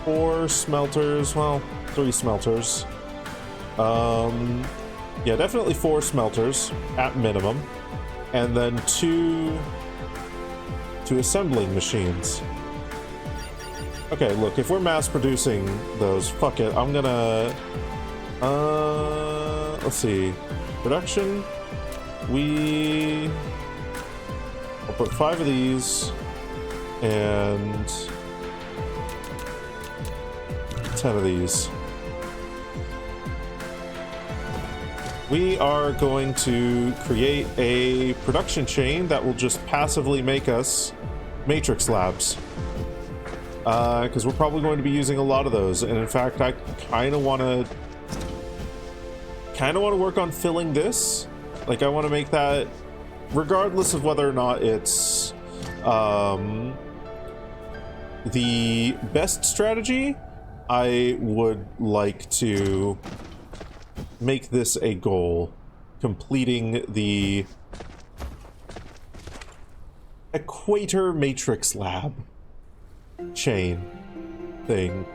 4 smelters, well, 3 smelters. Yeah, definitely 4 smelters at minimum. And then 2 assembling machines. Okay, look, if we're mass producing those, fuck it. I'm gonna let's see. Production. I'll put 5 of these and 10 of these. We are going to create a production chain that will just passively make us matrix labs. Because we're probably going to be using a lot of those. And in fact, I kind of want to work on filling this. Like, I want to make that, regardless of whether or not it's the best strategy, I would like to make this a goal, completing the Equator Matrix Lab chain thing.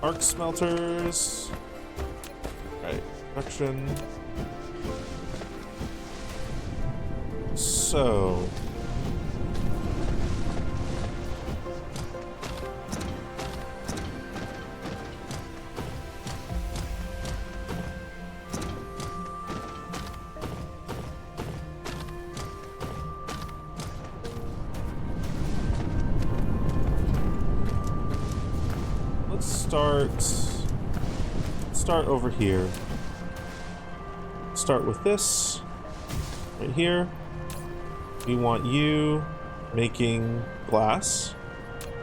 Arc smelters. Right, production. So start over here. Start with this right here. We want you making glass,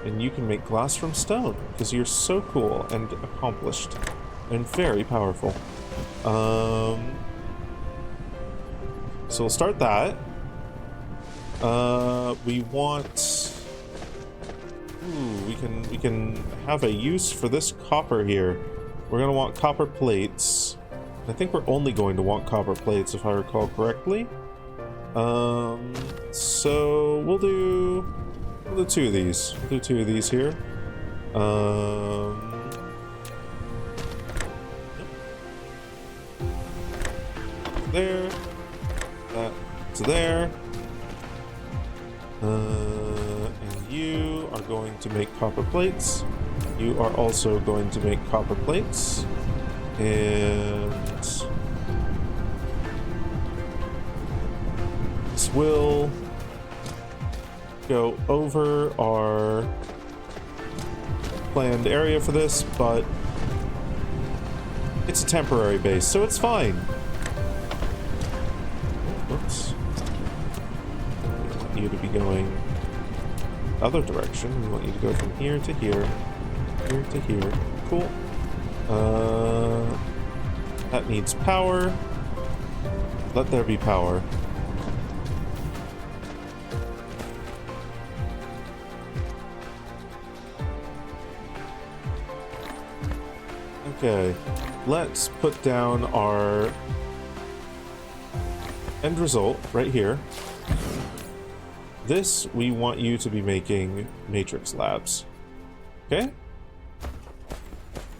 and you can make glass from stone because you're so cool and accomplished and very powerful. So we'll start that. We want. Ooh, we can have a use for this copper here. We're gonna want copper plates. I think we're only going to want copper plates if I recall correctly. So we'll do 2 of these. We'll do 2 of these here. There. That's there. And you are going to make copper plates. You are also going to make copper plates. And this will go over our planned area for this, but it's a temporary base, so it's fine. Oops. want you to be going the other direction. We want you to go from here to here, here to here. Cool. That needs power. Let there be power. Okay, let's put down our end result right here. This, we want you to be making matrix labs. Okay?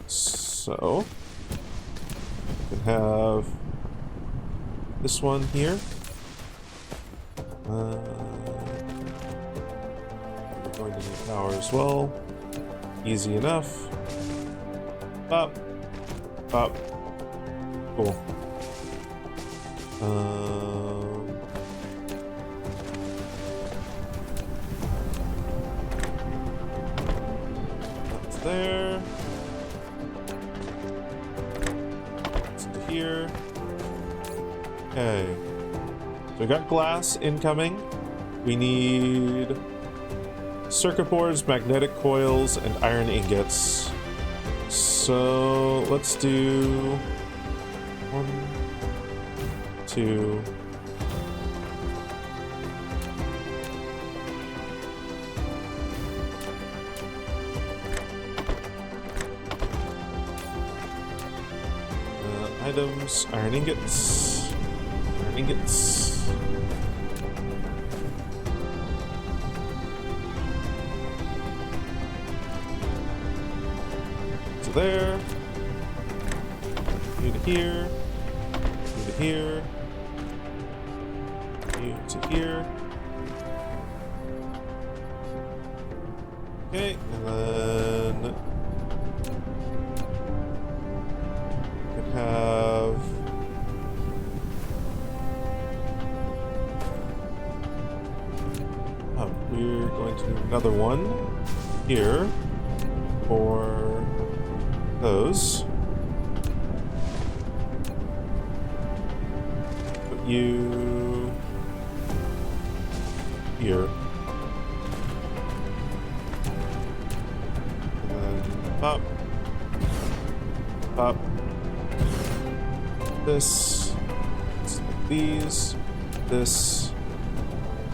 So, we can have this one here. We're going to need power as well. Easy enough. Up. Up. Cool. That's there. That's into here. Okay. So we got glass incoming. We need circuit boards, magnetic coils, and iron ingots. So let's do 1, 2. Items, iron ingots, iron ingots. There, you to here, you to here, you to here. Okay, and then we can have we're going to do another one here for those. Put you here. And then up. Up. This. Let's make these. This.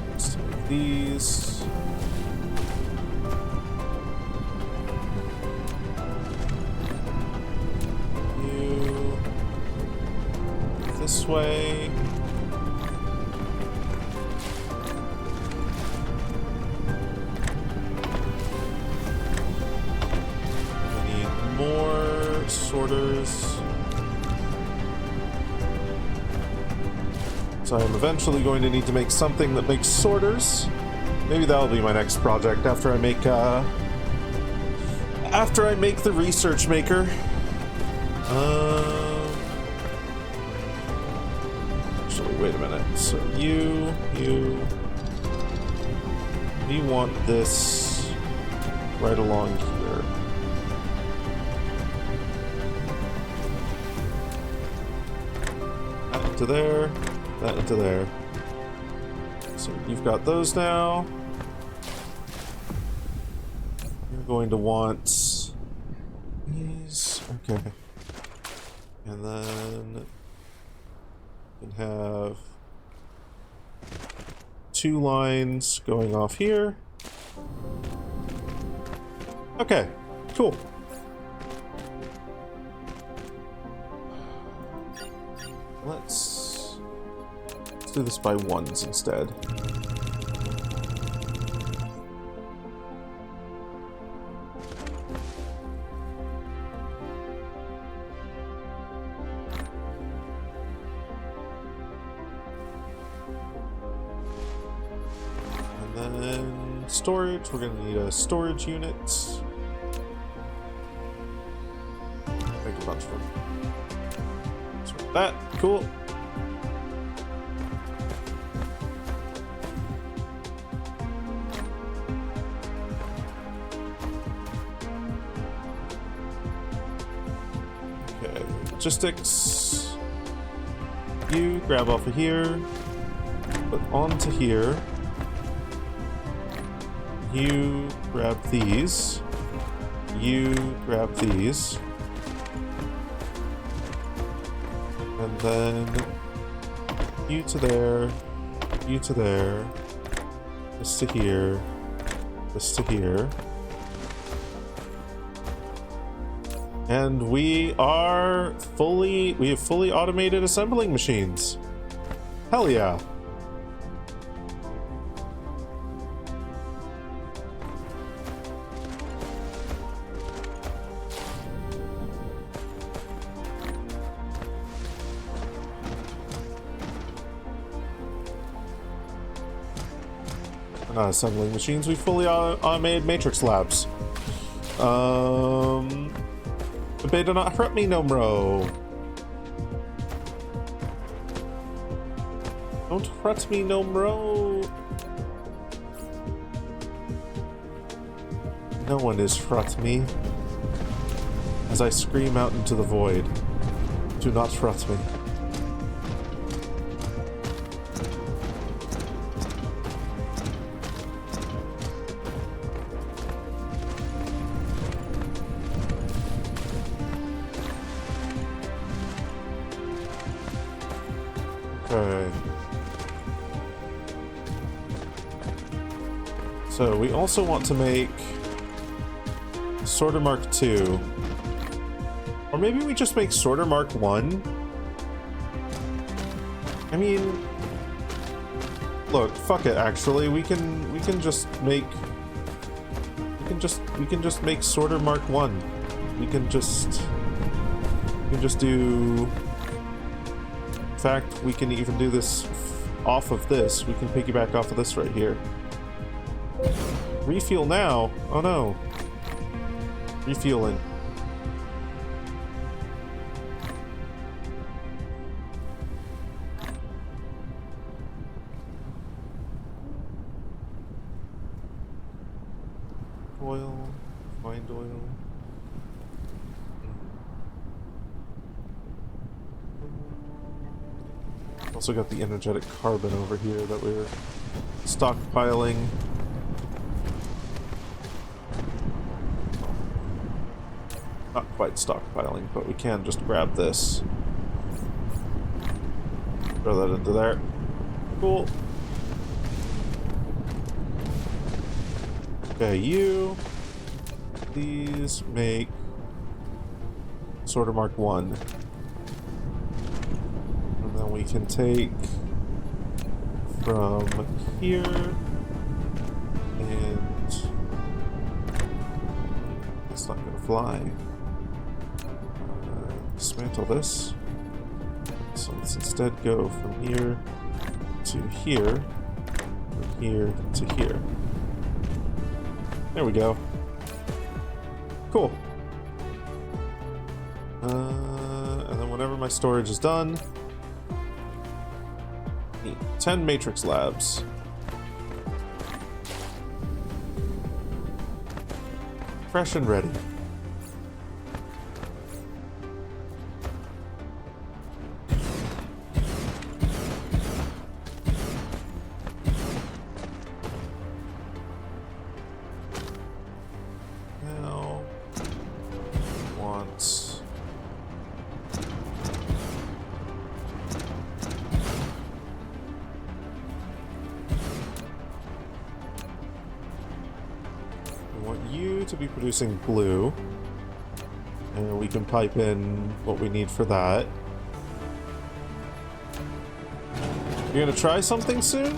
Let's make these. This way. We need more sorters. So I'm eventually going to need to make something that makes sorters. Maybe that'll be my next project after I make the research maker. Wait a minute. So we want this right along here. That into there, that into there. So you've got those now. You're going to want these. Okay. And then can have 2 lines going off here. Okay, cool. Let's do this by ones instead. Storage, we're going to need a storage unit. Make a bunch of them. So that, cool. Okay, logistics. You grab off of here, put onto here. You grab these. You grab these. And then you to there. You to there. This to here. This to here. And we have fully automated assembling machines. Hell yeah. We're not assembling machines, we fully automated matrix labs. They do not hurt me no more. Don't hurt me no more. No one is hurt me. As I scream out into the void. Do not hurt me. Okay. So we also want to make Sorter Mark 2. Or maybe we just make Sorter Mark 1. I mean, look, fuck it actually. We can just make Sorter Mark 1. We can just do. In fact, we can even do this off of this. We can piggyback off of this right here. Refuel now? Oh no. Refueling. Oil. Find oil. Also got the energetic carbon over here that we're stockpiling. Not quite stockpiling, but we can just grab this. Throw that into there. Cool. Okay, you. These make Sorter Mark 1. And then we can take from here and it's not gonna fly. Dismantle this. So let's instead go from here to here, from here to here. There we go. Cool. And then whenever my storage is done, 10 matrix labs. Fresh and ready. Now, want you to be producing blue, and we can pipe in what we need for that. You're gonna try something soon?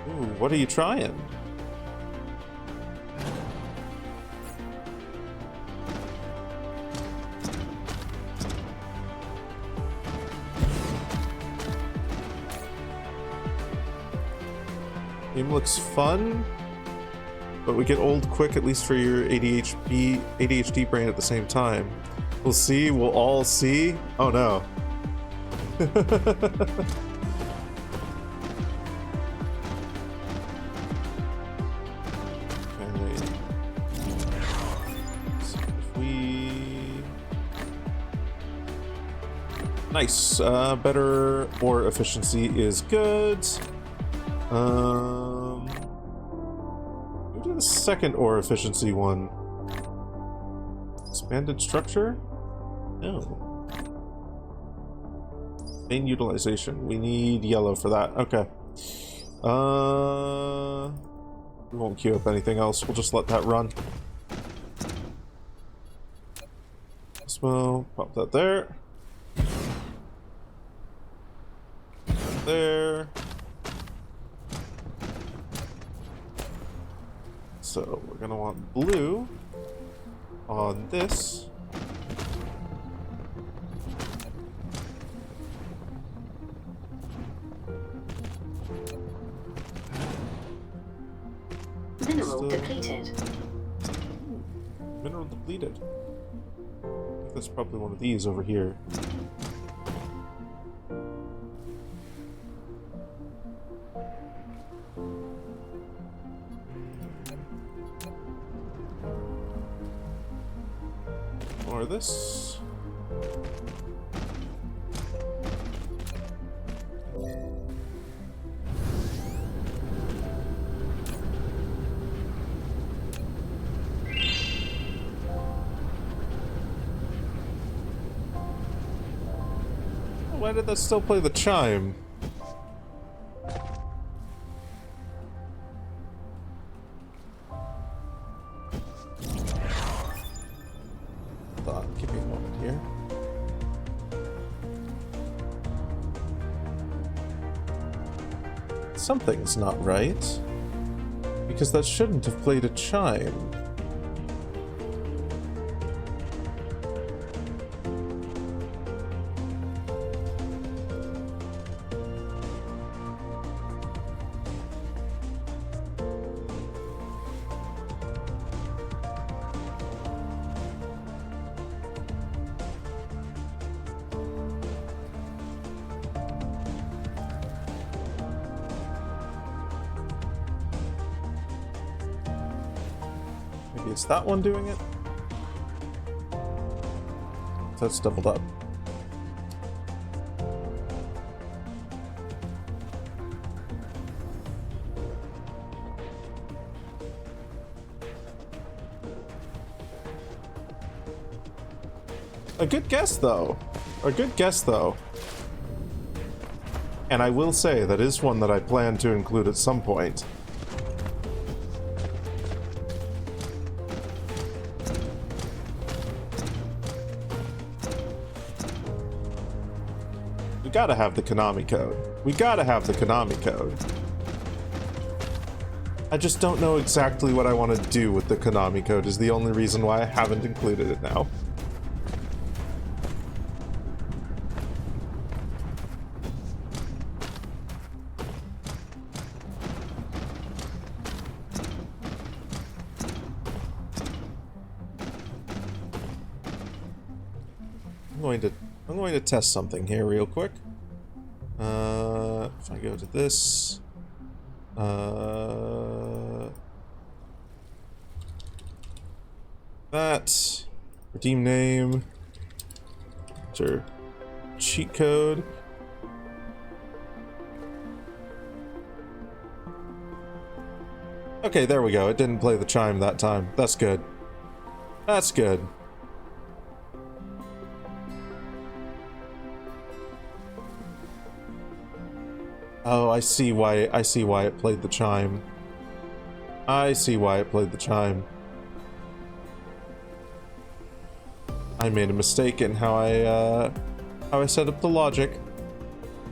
Ooh, what are you trying? Game looks fun, but we get old quick, at least for your ADHD brain at the same time. We'll see, we'll all see. Oh no. Okay. So if we... Nice, better ore efficiency is good. We'll do the second ore efficiency one. Expanded structure? No. Main utilization. We need yellow for that. Okay. We won't queue up anything else. We'll just let that run. So, pop that there. There. So, we're gonna want blue on this. Mineral depleted. Mineral depleted. I think that's probably one of these over here. More of this. Why did that still play the chime? Hold on, give me a moment here. Something's not right. Because that shouldn't have played a chime. Maybe it's that one doing it? That's doubled up. A good guess, though. A good guess, though. And I will say that is one that I plan to include at some point. We gotta have the Konami code. We gotta have the Konami code. I just don't know exactly what I want to do with the Konami code is the only reason why I haven't included it now. I'm going to test something here real quick. If I go to this, that, redeem name, enter cheat code. Okay, there we go. It didn't play the chime that time. That's good. That's good. Oh, I see why it played the chime. I see why it played the chime. I made a mistake in how I set up the logic.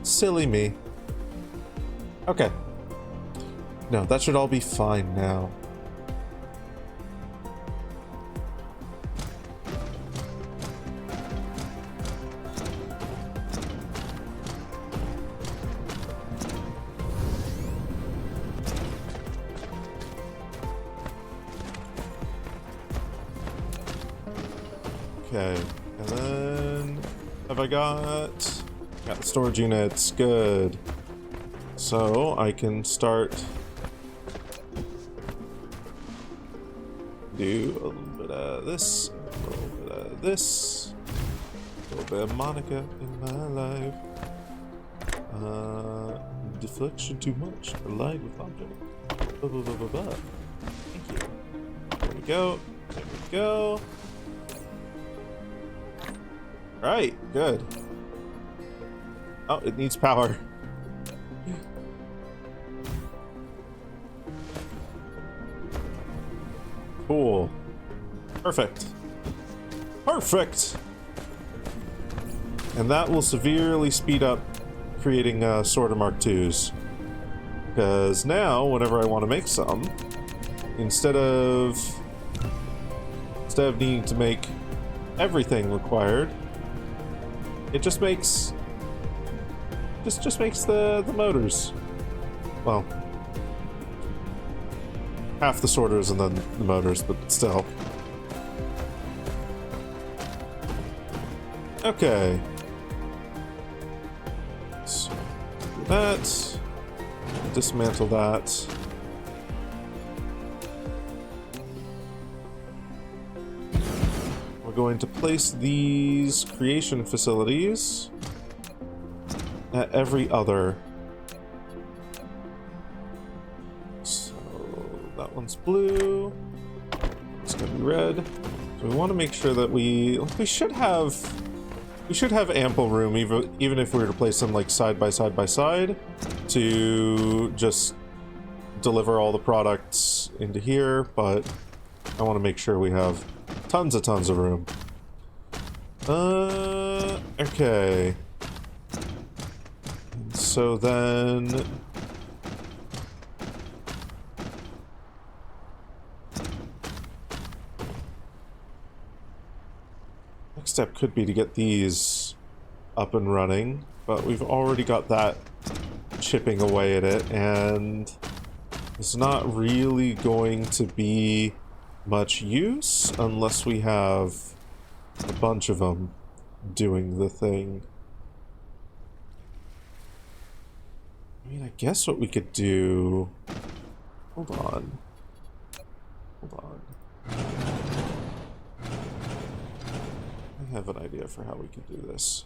Silly me. Okay. No, that should all be fine now. Okay, and then have I got the storage units? Good. So I can start do a little bit of this, a little bit of this, a little bit of Monica in my life. Deflection too much. Collide with object. Blah, blah, blah, blah, blah. Thank you. There we go. There we go. Right, good. Oh, it needs power. Cool. Perfect. Perfect! And that will severely speed up creating Sorter Mark IIs. Because now, whenever I want to make some, instead of needing to make everything required, it just makes makes the motors. Well, half the sorters and then the motors, but still. Okay. So do that. Dismantle that. We're going to place these creation facilities at every other. So that one's blue. It's gonna be red. So we want to make sure that we should have ample room, even if we were to place them like side by side, to just deliver all the products into here. But I want to make sure we have tons of room. Okay. So then, next step could be to get these up and running, but we've already got that chipping away at it, and it's not really going to be much use unless we have a bunch of them doing the thing. I mean, I guess what we could do... Hold on. I have an idea for how we could do this.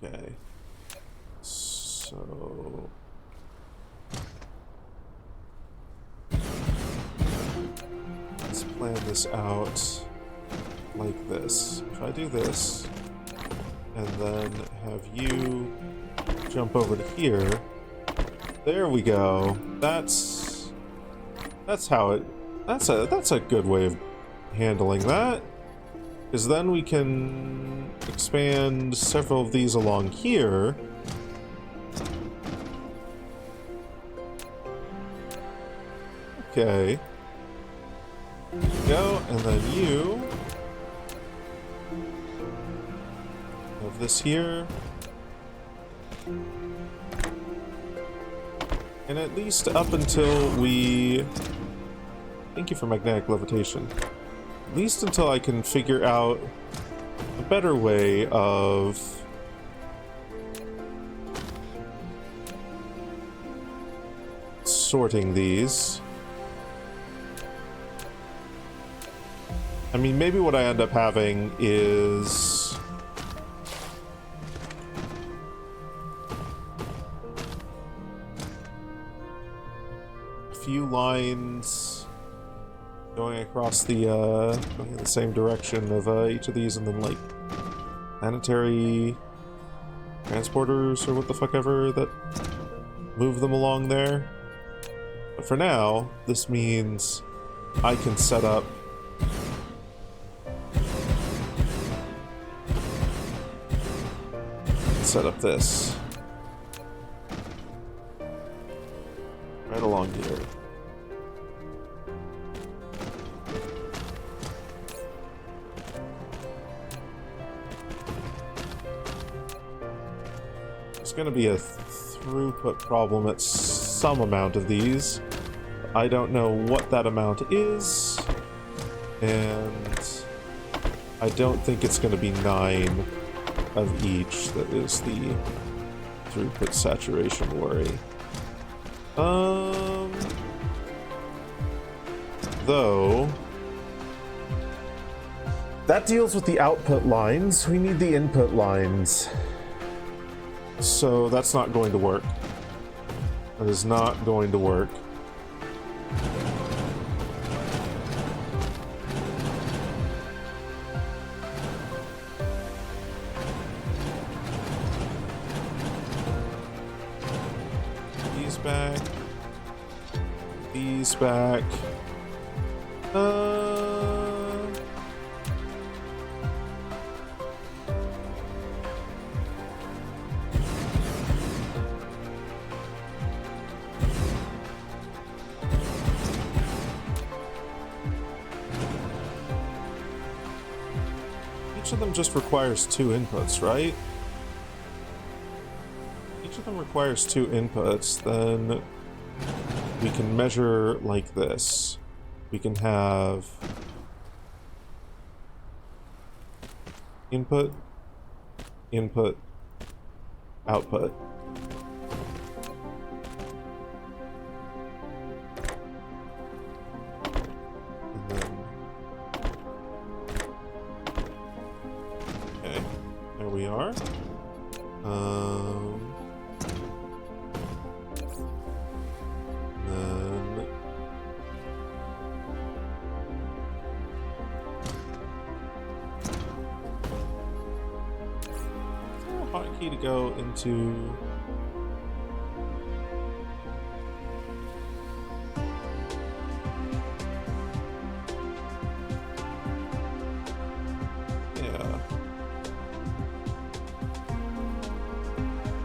Okay. So... let's plan this out like this. If I do this, and then have you jump over to here. There we go. That's how it... That's a good way of handling that. Because then we can expand several of these along here. Okay. There we go, and then you have this here. And at least up until we... Thank you for magnetic levitation. At least until I can figure out a better way of sorting these. I mean, maybe what I end up having is a few lines going across going in the same direction of each of these, and then like planetary transporters or what the fuck ever that move them along there. But for now, this means I can set up this right along here. It's going to be a throughput problem at some amount of these. I don't know what that amount is, and I don't think it's going to be 9 of each. That is the throughput saturation worry. Though That deals with the output lines. We need the input lines. So that's not going to work. That is not going to work. These back. These back. Each of them just requires 2 inputs, right? Each of them requires 2 inputs, then we can measure like this. We can have input, input, output. And then, okay, there we are. Then hotkey to go into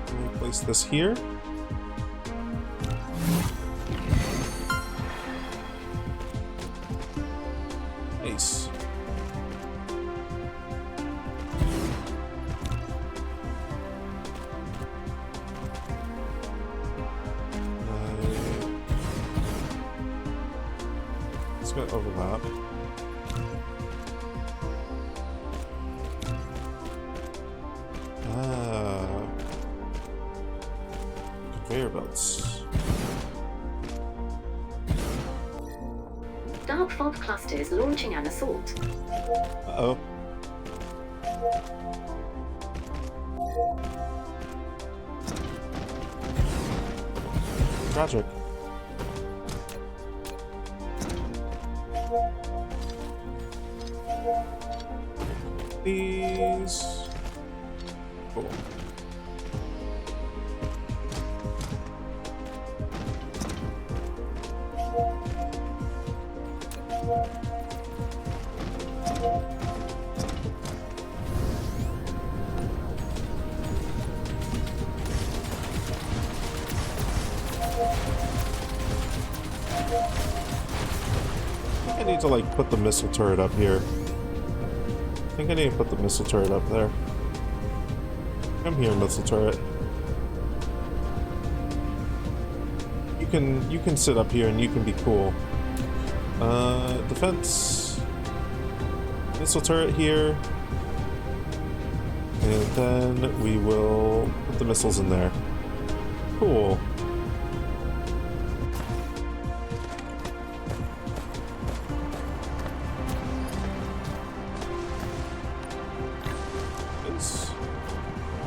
let me place this here. Nice. It's gonna overlap. Conveyor belts. Dark fog clusters launching an assault. Uh-oh. Tragic. These. Cool. I need to like put the missile turret up here. I think I need to put the missile turret up there. Come here, missile turret. You can sit up here and you can be cool. Defense. Missile turret here. And then we will put the missiles in there. Cool.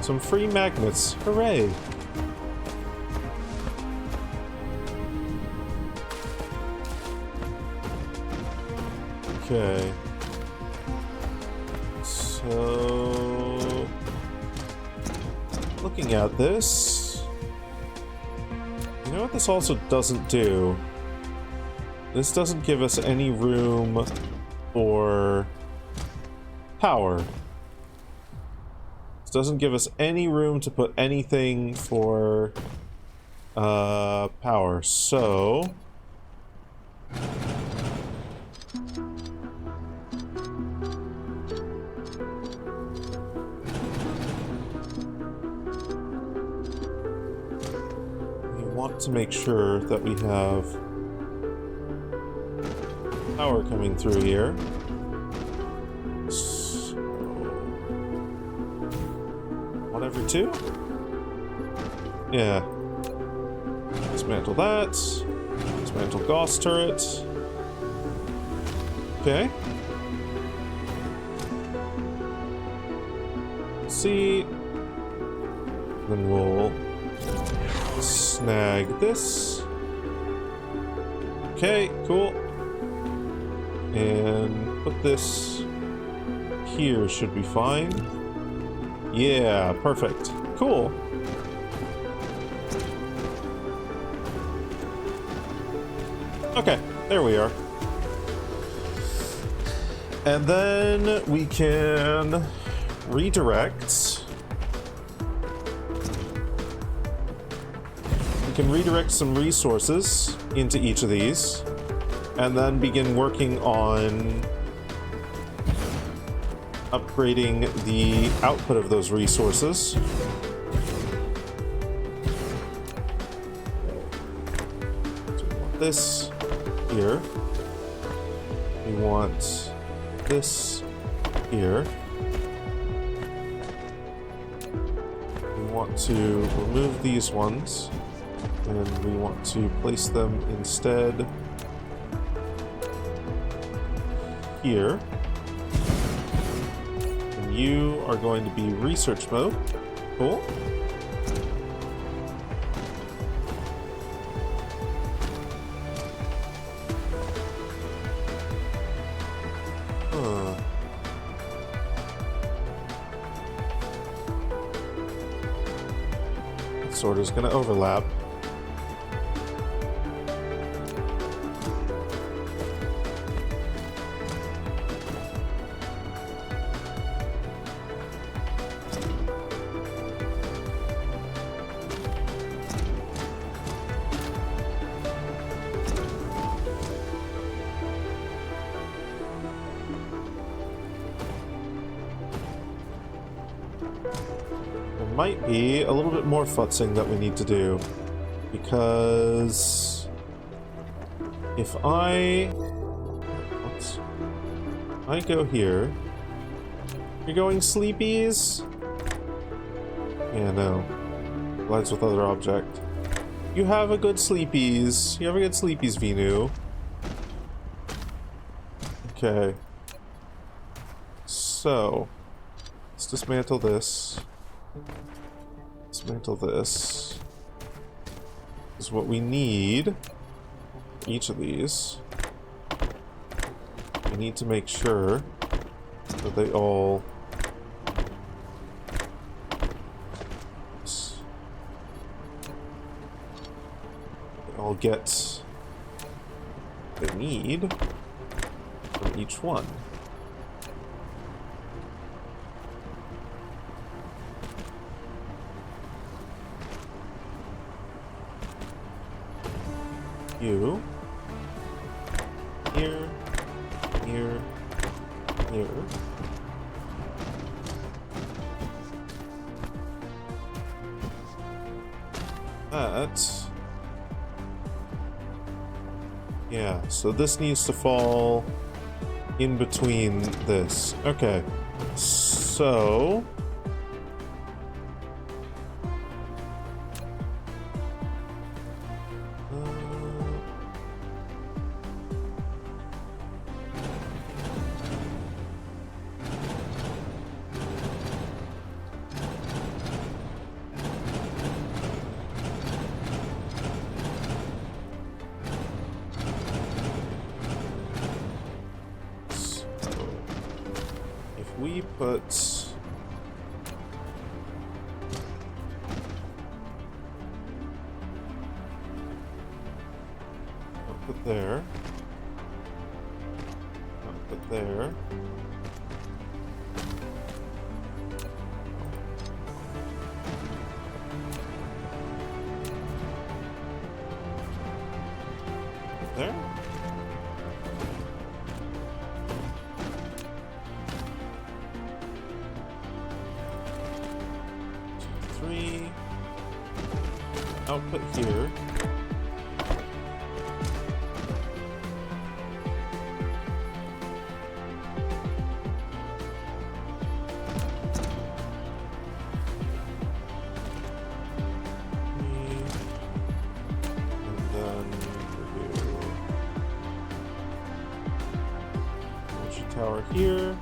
Some free magnets. Hooray! Okay. So, looking at this, you know what this also doesn't do? This doesn't give us any room for power. Doesn't give us any room to put anything for power, so we want to make sure that we have power coming through here. Every 2? Yeah. Dismantle that. Dismantle Gauss turret. Okay. C. Then we'll snag this. Okay, cool. And put this here should be fine. Yeah, perfect. Cool. Okay, there we are. And then we can redirect. We can redirect some resources into each of these, and then begin working on upgrading the output of those resources. So we want this here. We want this here. We want to remove these ones, and we want to place them instead here. And you are going to be research mode. Cool. Sort is going to overlap. Might be a little bit more futzing that we need to do, because if I go here, you're going sleepies? Yeah, no. Collides with other object. You have a good sleepies. You have a good sleepies, Venu. Okay. So, let's dismantle this. Dismantle this. This is what we need. Each of these. We need to make sure that they all get what they need from each one. You here, here, here. That. Yeah, so this needs to fall in between this. Okay, so we put output there, output there, there. Output here. And then we'll do energy tower here.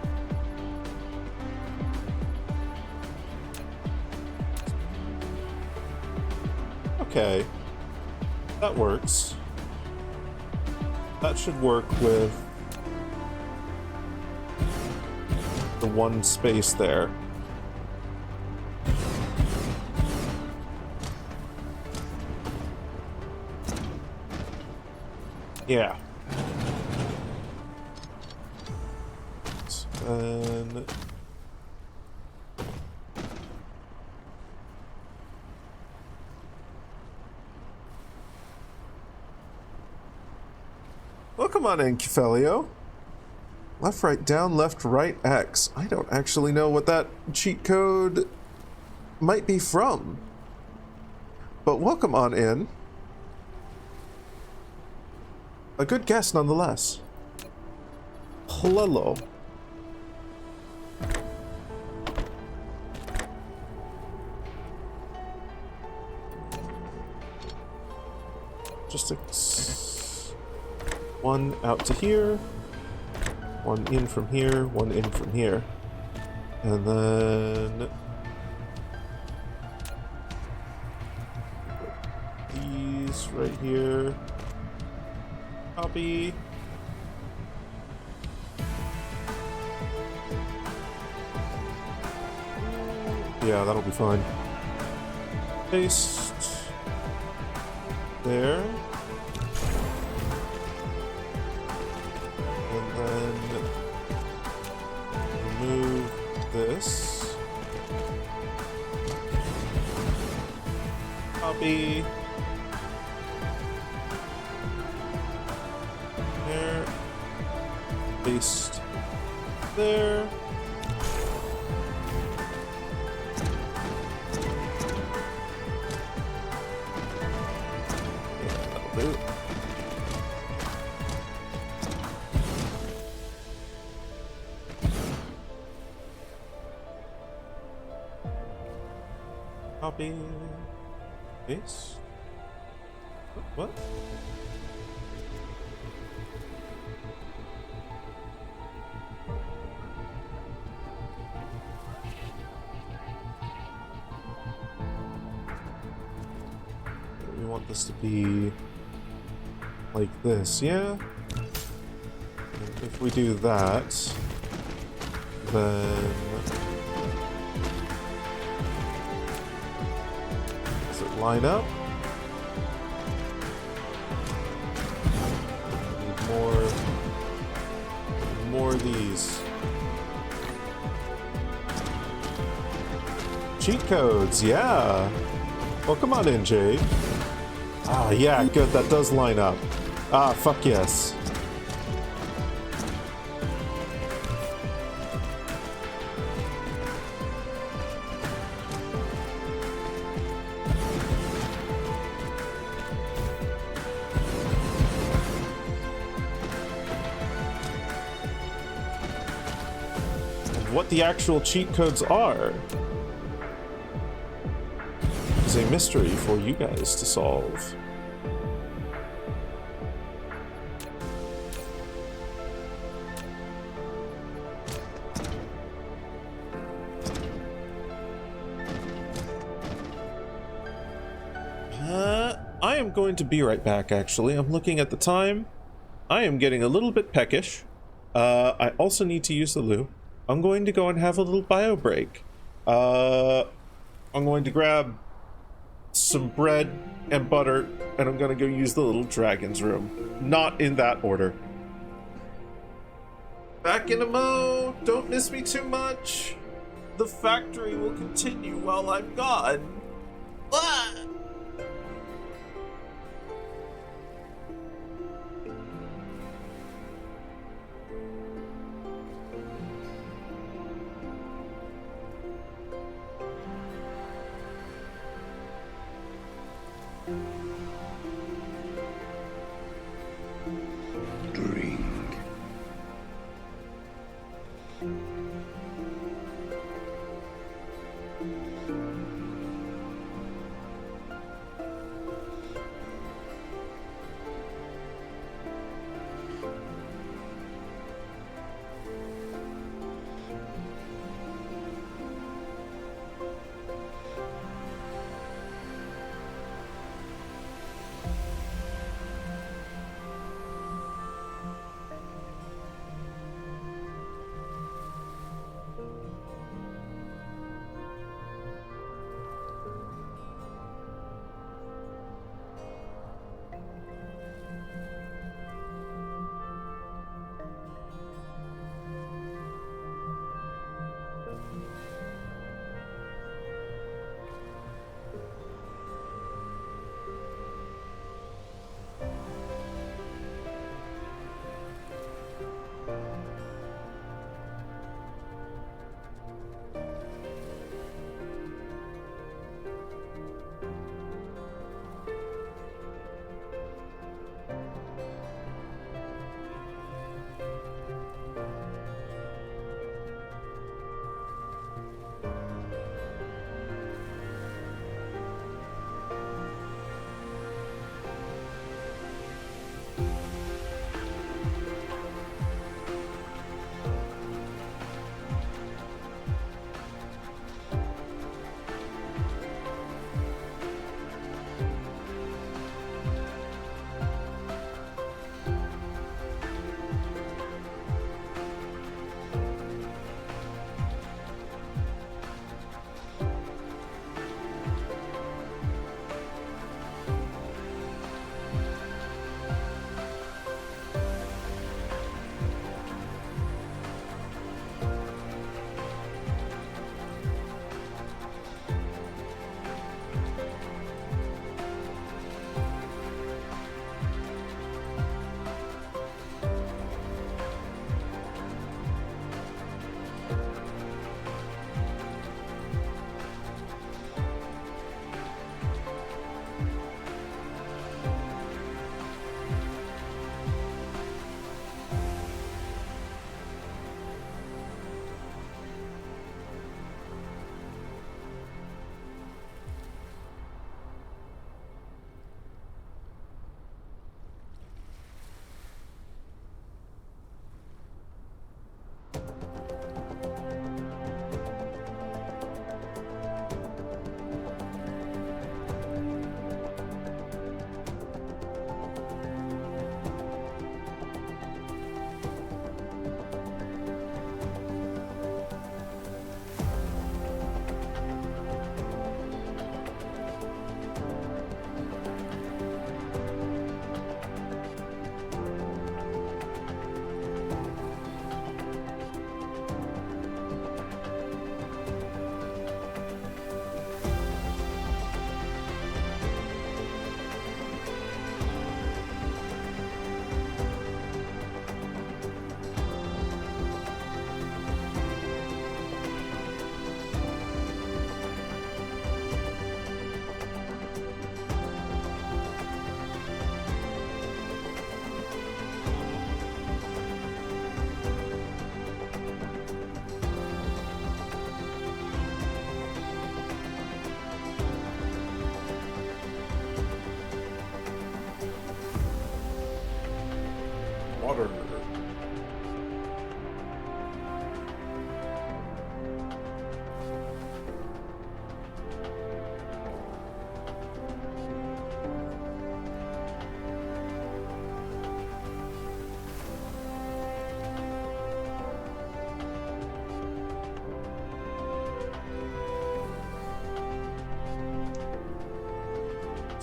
Okay. That works. That should work with the one space there. Yeah. And well, come on in, Kefelio. Left, right, down, left, right, X. I don't actually know what that cheat code might be from. But welcome on in. A good guess, nonetheless. Hello. Just one out to here, one in from here, one in from here, and then these right here. Copy. Yeah, that'll be fine. Paste. There. And then remove this. Copy. There. Paste. There. Copy. Paste. What? We want this to be like this, yeah? And if we do that, then does it line up? Need more of these. Cheat codes, yeah. Well, come on in, Jade. Ah, yeah, good, that does line up. Ah, fuck yes. And what the actual cheat codes are is a mystery for you guys to solve. I am going to be right back, actually. I'm looking at the time. I am getting a little bit peckish. I also need to use the loo. I'm going to go and have a little bio break. I'm going to grab some bread and butter, and I'm going to go use the little dragon's room. Not in that order. Back in a mo. Don't miss me too much. The factory will continue while I'm gone. Ah! Drink.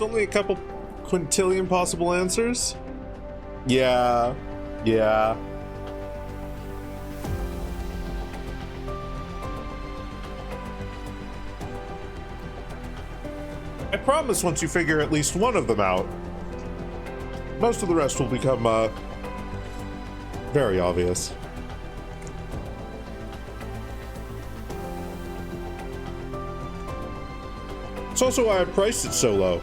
It's only a couple quintillion possible answers? Yeah. Yeah. I promise once you figure at least one of them out, most of the rest will become, very obvious. It's also why I priced it so low.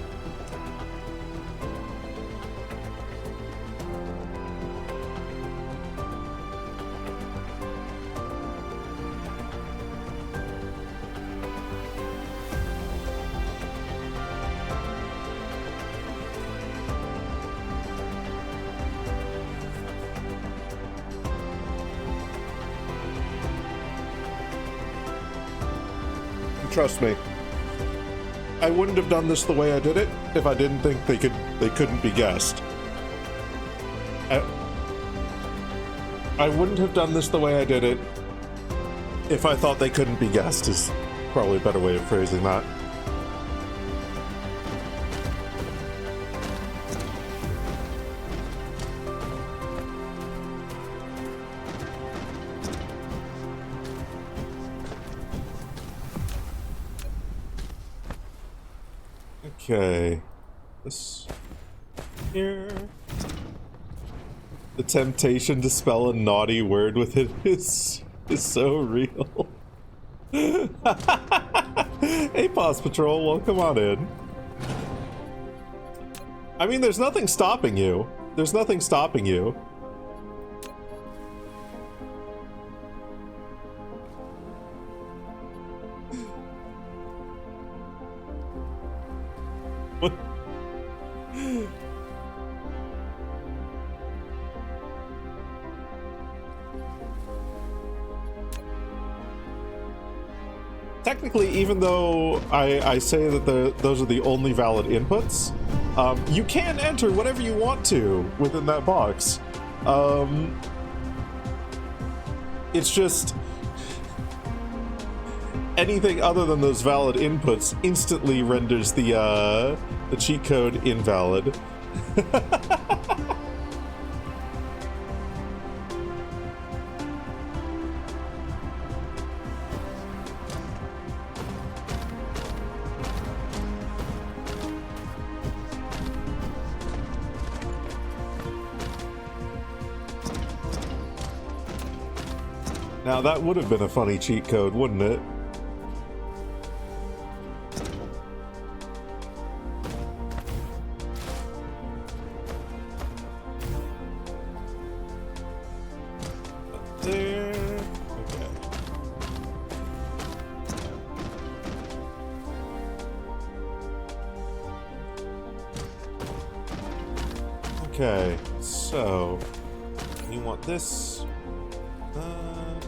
Trust me. I wouldn't have done this the way I did it if I didn't think they couldn't be guessed. I wouldn't have done this the way I did it if I thought they couldn't be guessed, is probably a better way of phrasing that. Okay, this here. The temptation to spell a naughty word with it is so real. Hey, Pause Patrol, welcome on in. I mean, there's nothing stopping you. There's nothing stopping you. What? Technically, even though I say that those are the only valid inputs, you can enter whatever you want to within that box. It's just anything other than those valid inputs instantly renders the cheat code invalid. Now that would have been a funny cheat code, wouldn't it? There. Okay. Okay, so you want this.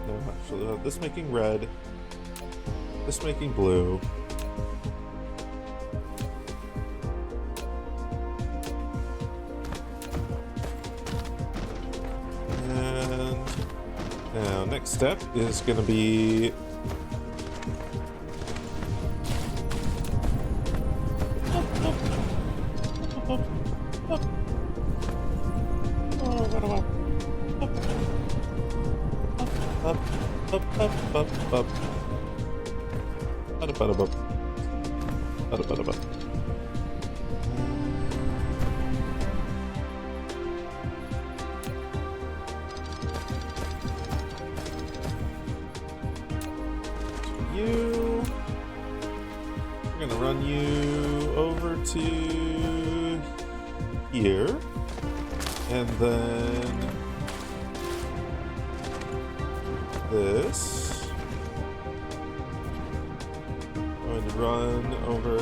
No, actually, this making red, this making blue. And now, next step is going to be you. We're gonna run you over to here, and then this. Going to run over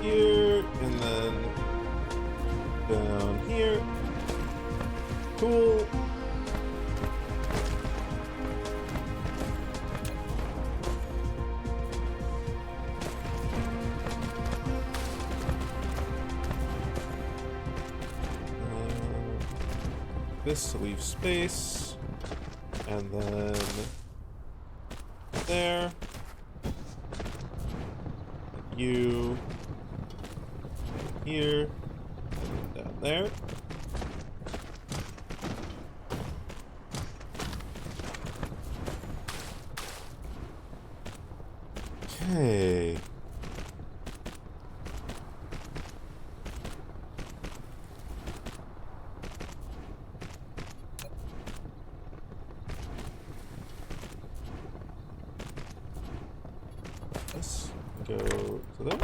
here, and then down here. Cool. This to leave space, and then there. You here, down there. Okay. Let's go to there.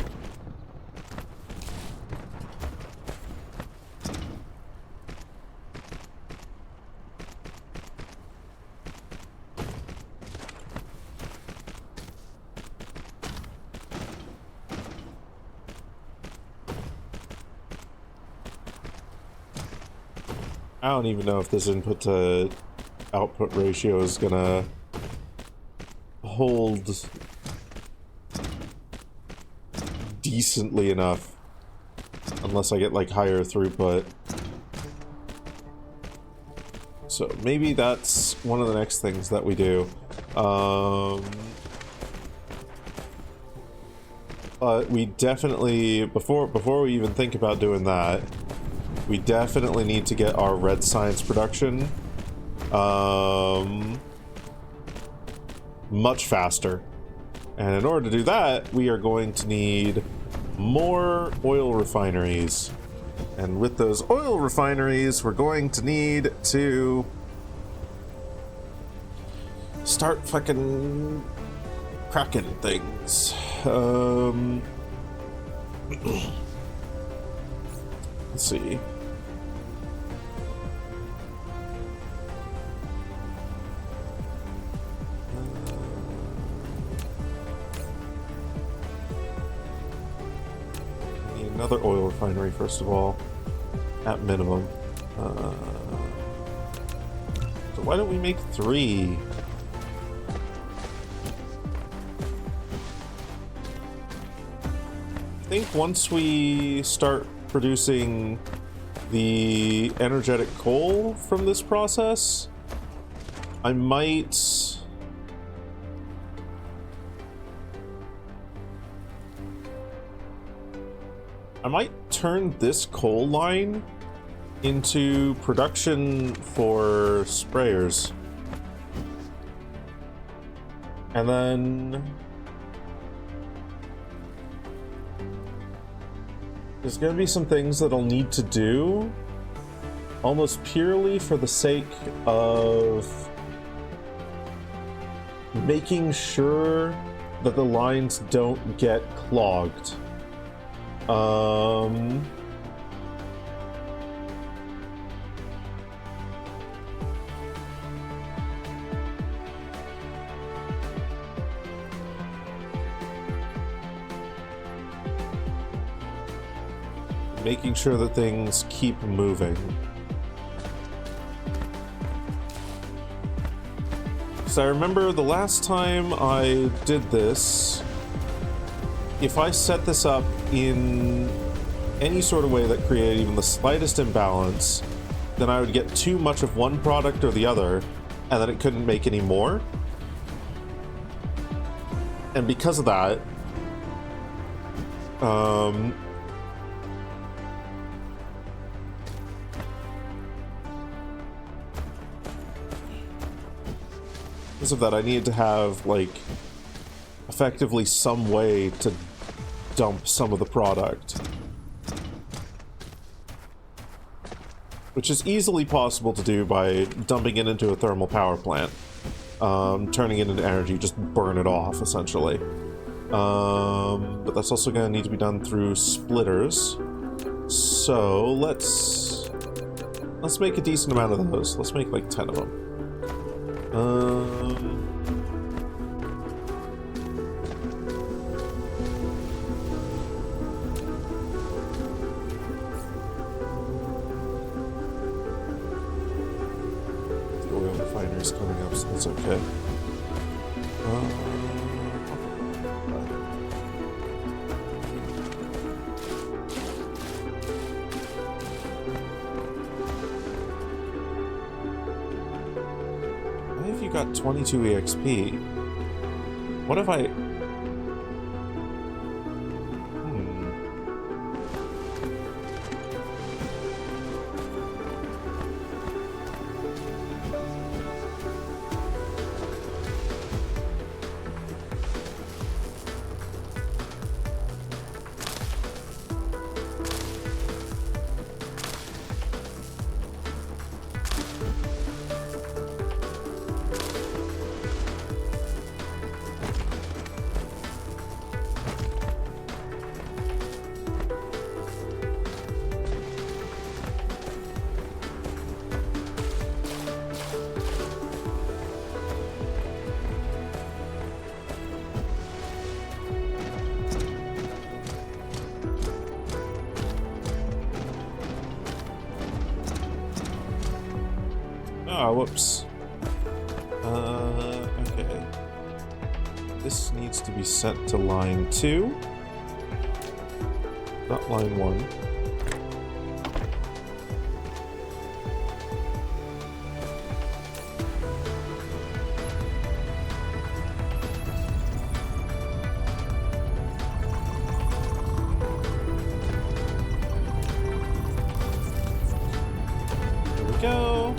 I don't even know if this input to output ratio is gonna hold decently enough unless I get like higher throughput. So maybe that's one of the next things that we do. But we definitely, before we even think about doing that, we definitely need to get our red science production much faster. And in order to do that, we are going to need more oil refineries. And with those oil refineries, we're going to need to start fucking cracking things. Let's see. Need another oil refinery, first of all, at minimum. So why don't we make 3? I think once we start producing the energetic coal from this process, I might turn this coal line into production for sprayers. And then there's going to be some things that I'll need to do almost purely for the sake of making sure that the lines don't get clogged. Making sure that things keep moving. So I remember the last time I did this, if I set this up in any sort of way that created even the slightest imbalance, then I would get too much of one product or the other, and then it couldn't make any more. And because of that, I needed to have, like, effectively some way to dump some of the product. Which is easily possible to do by dumping it into a thermal power plant. Turning it into energy, just burn it off, essentially. But that's also going to need to be done through splitters. So, let's make a decent amount of those. Let's make, like, 10 of them. The oil refinery's coming up, so that's okay. Got 22 EXP. What if I... whoops. Okay. This needs to be sent to line 2. Not line 1. There we go.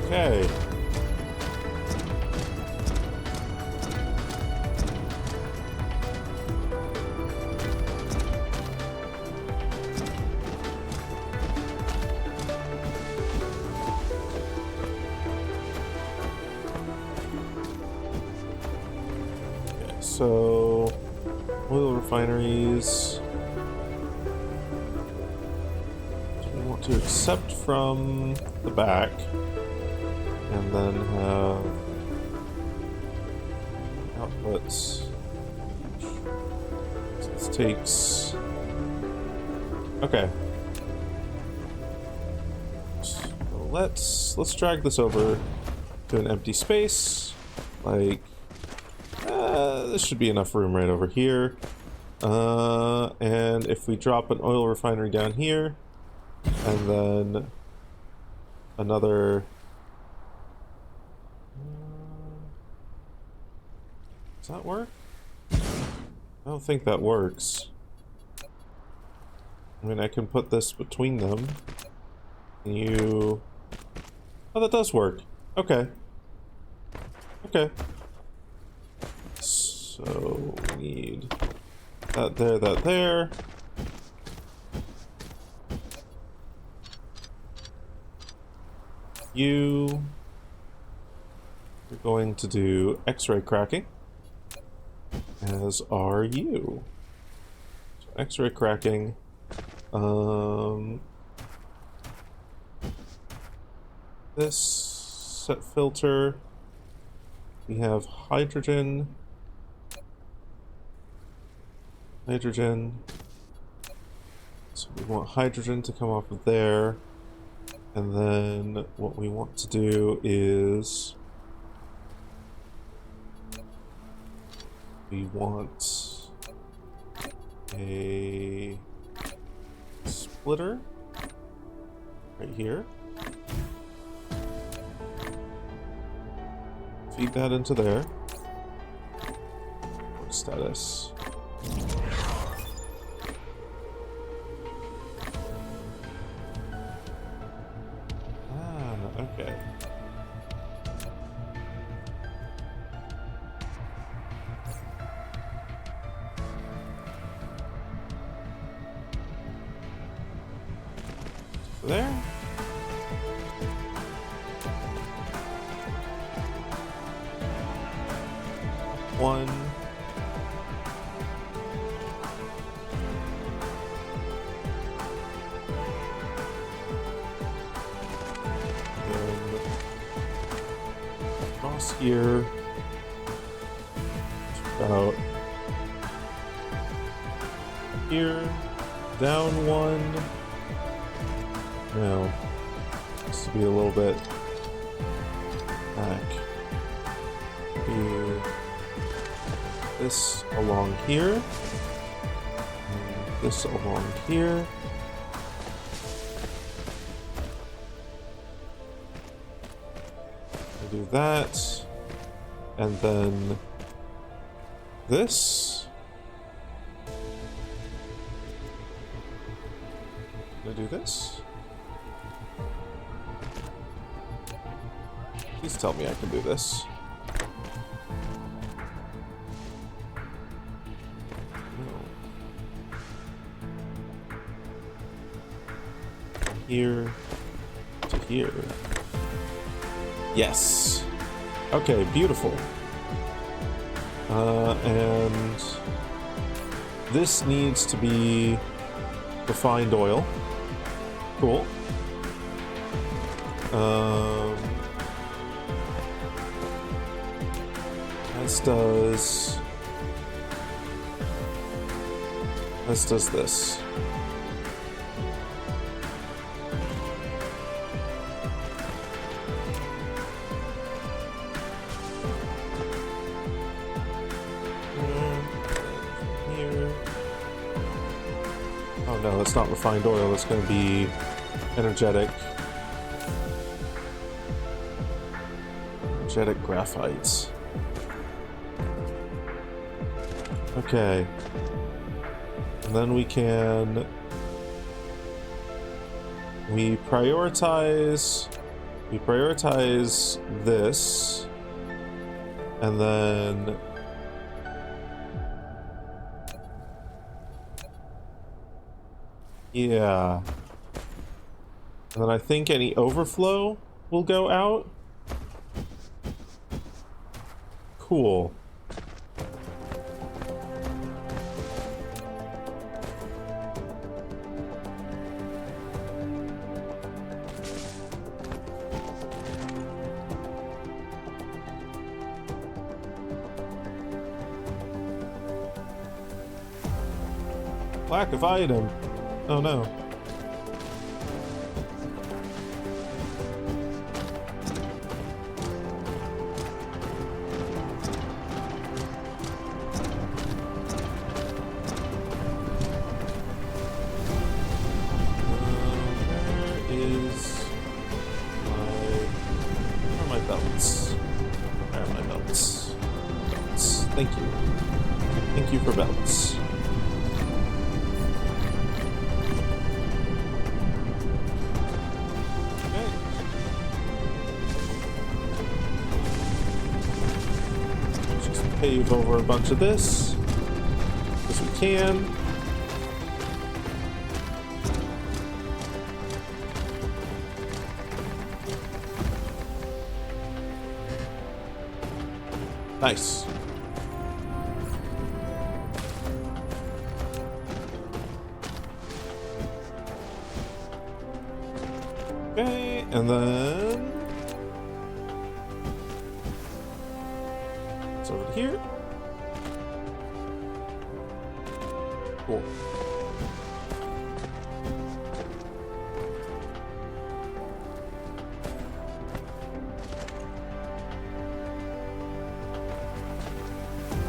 Okay. So, oil refineries. Do we want to accept from the back and then have outputs? So this takes. Okay. So let's drag this over to an empty space, like. This should be enough room right over here. And if we drop an oil refinery down here, and then another... does that work? I don't think that works. I mean, I can put this between them. And you... oh, that does work. Okay. Okay. So we need that there, that there. You're going to do X-ray cracking, as are you. So X-ray cracking. This set filter. We have hydrogen. Hydrogen. So we want hydrogen to come off of there. And then what we want to do is we want a splitter right here. Feed that into there. Work status. Okay. So there. One. Here, about here, down one. No, this to be a little bit back. Do this along here, and this along here. Do that. And then this. Can I do this? Please tell me I can do this. No. Here to here. Yes. Okay, beautiful. And this needs to be refined oil. Cool. As does this. no, that's not refined oil. That's going to be energetic. Energetic graphites. Okay. And then we can... We prioritize this, and then yeah, and then I think any overflow will go out. Cool. Lack of item. Oh no. Where are my belts? Where are my belts? Belts. Thank you. Thank you for belts. Pave over a bunch of this as we can. Nice. Okay, and then it's over here. Cool.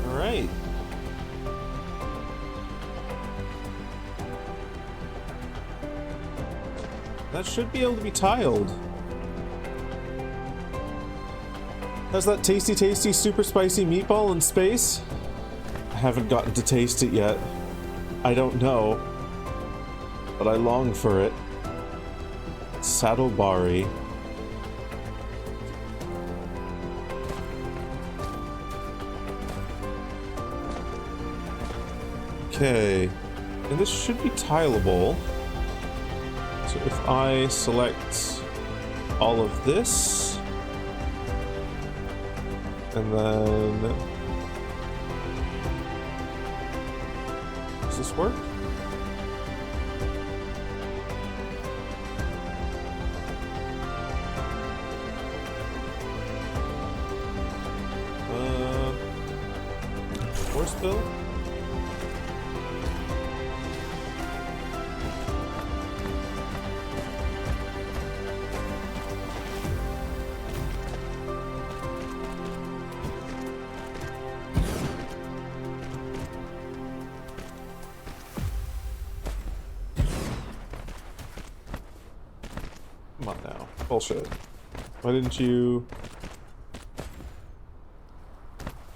All right. That should be able to be tiled. How's that tasty, super spicy meatball in space? I haven't gotten to taste it yet. I don't know, but I long for it. Saddlebari. Okay, and this should be tileable. So if I select all of this, and then does this work? Force bill? Come on now. Bullshit. Why didn't you...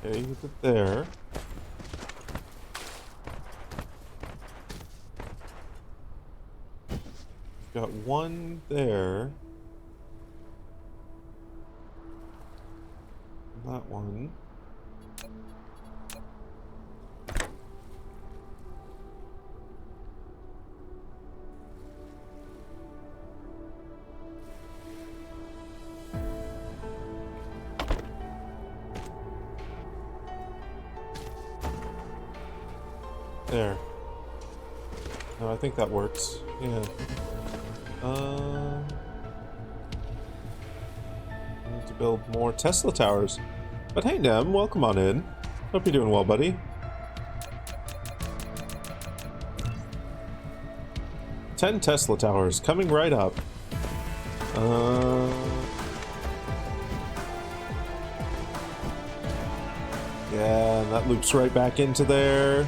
Okay, you put it there. Got one there. That one. There. No, I think that works. Yeah. I need to build more Tesla towers. But hey, Nem, welcome on in. Hope you're doing well, buddy. 10 Tesla towers coming right up. Yeah, and that loops right back into there.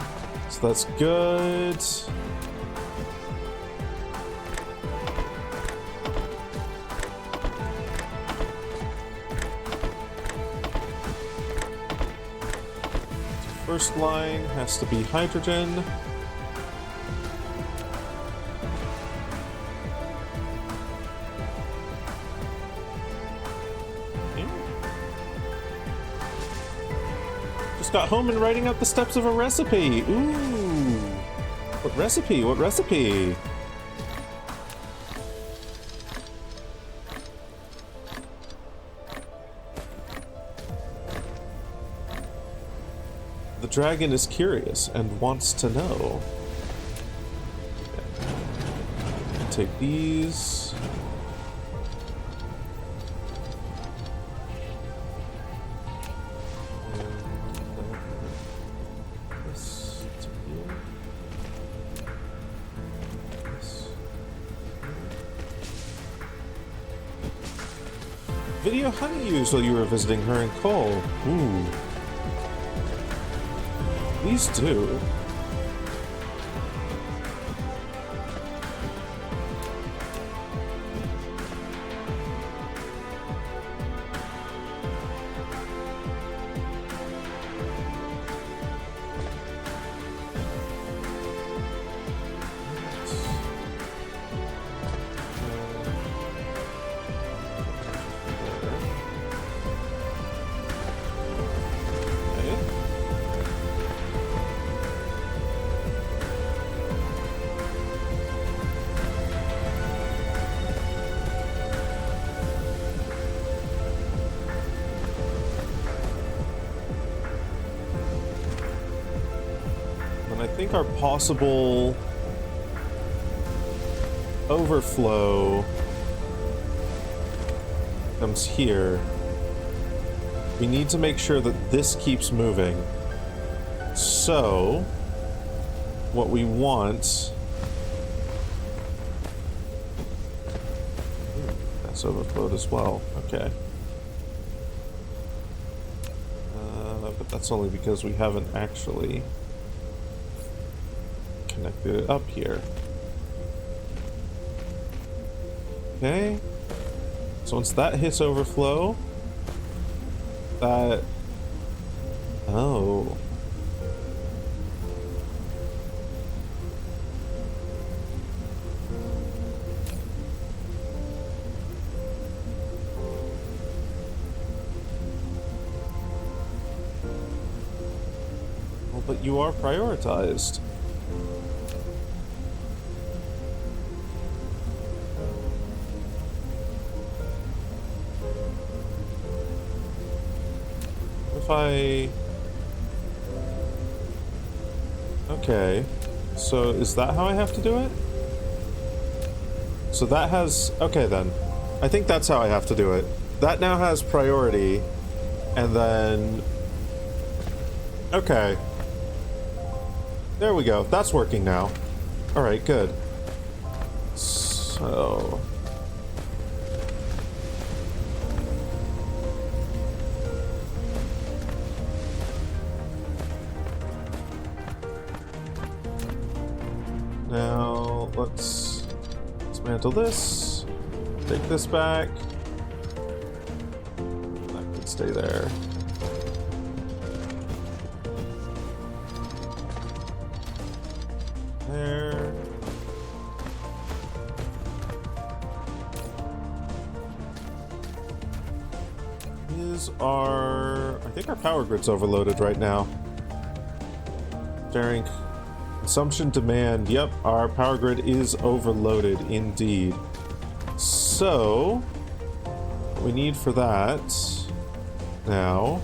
So that's good. First line has to be hydrogen. Just got home and writing out the steps of a recipe. Ooh. What recipe? What recipe? The dragon is curious and wants to know. Take these. This to here. This. Video, how do you use while you were visiting her and Cole? Ooh. Please do. I think our possible overflow comes here. We need to make sure that this keeps moving. So, what we want... That's overflowed as well. Okay. But that's only because we haven't actually connected it up here. Okay. So once that hits overflow, that... Oh. Well, but you are prioritized. Okay, so is that how I have to do it? So that has... Okay then. I think that's how I have to do it. That now has priority, and then... Okay. There we go. That's working now. Alright, good. So... Now, let's dismantle this, take this back. That could stay there. There. Is our... I think our power grid's overloaded right now. Sharing consumption demand. Yep, our power grid is overloaded indeed. So, what we need for that now,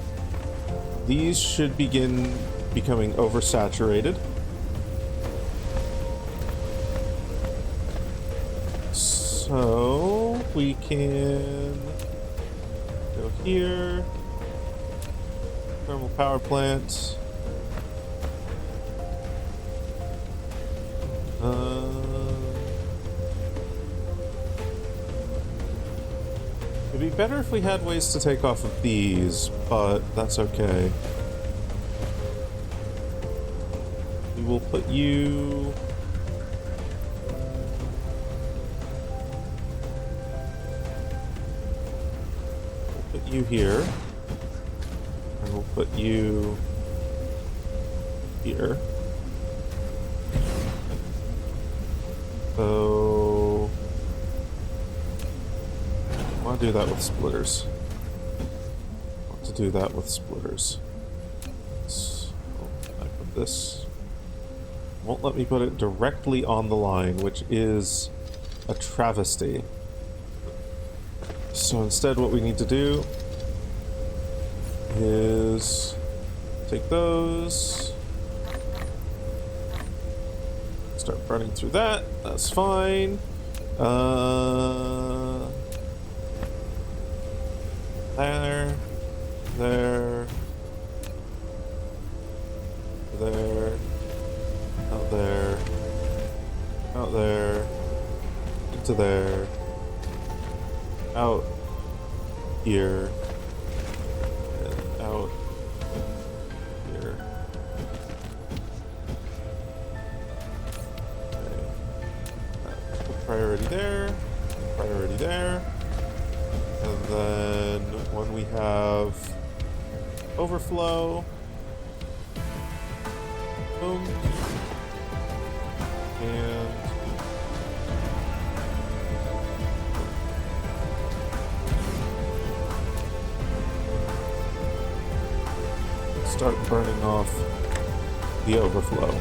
these should begin becoming oversaturated. So, we can go here, thermal power plant. It'd be better if we had ways to take off of these, but that's okay. We will put you... We'll put you here. And we'll put you here. So I want to do that with splitters. So I put this. Won't let me put it directly on the line, which is a travesty. So instead what we need to do is take those, start running through that. That's fine. There, out there, out there, into there, out here, and out here. Okay. Put priority there, and then when we have overflow, boom, and start burning off the overflow.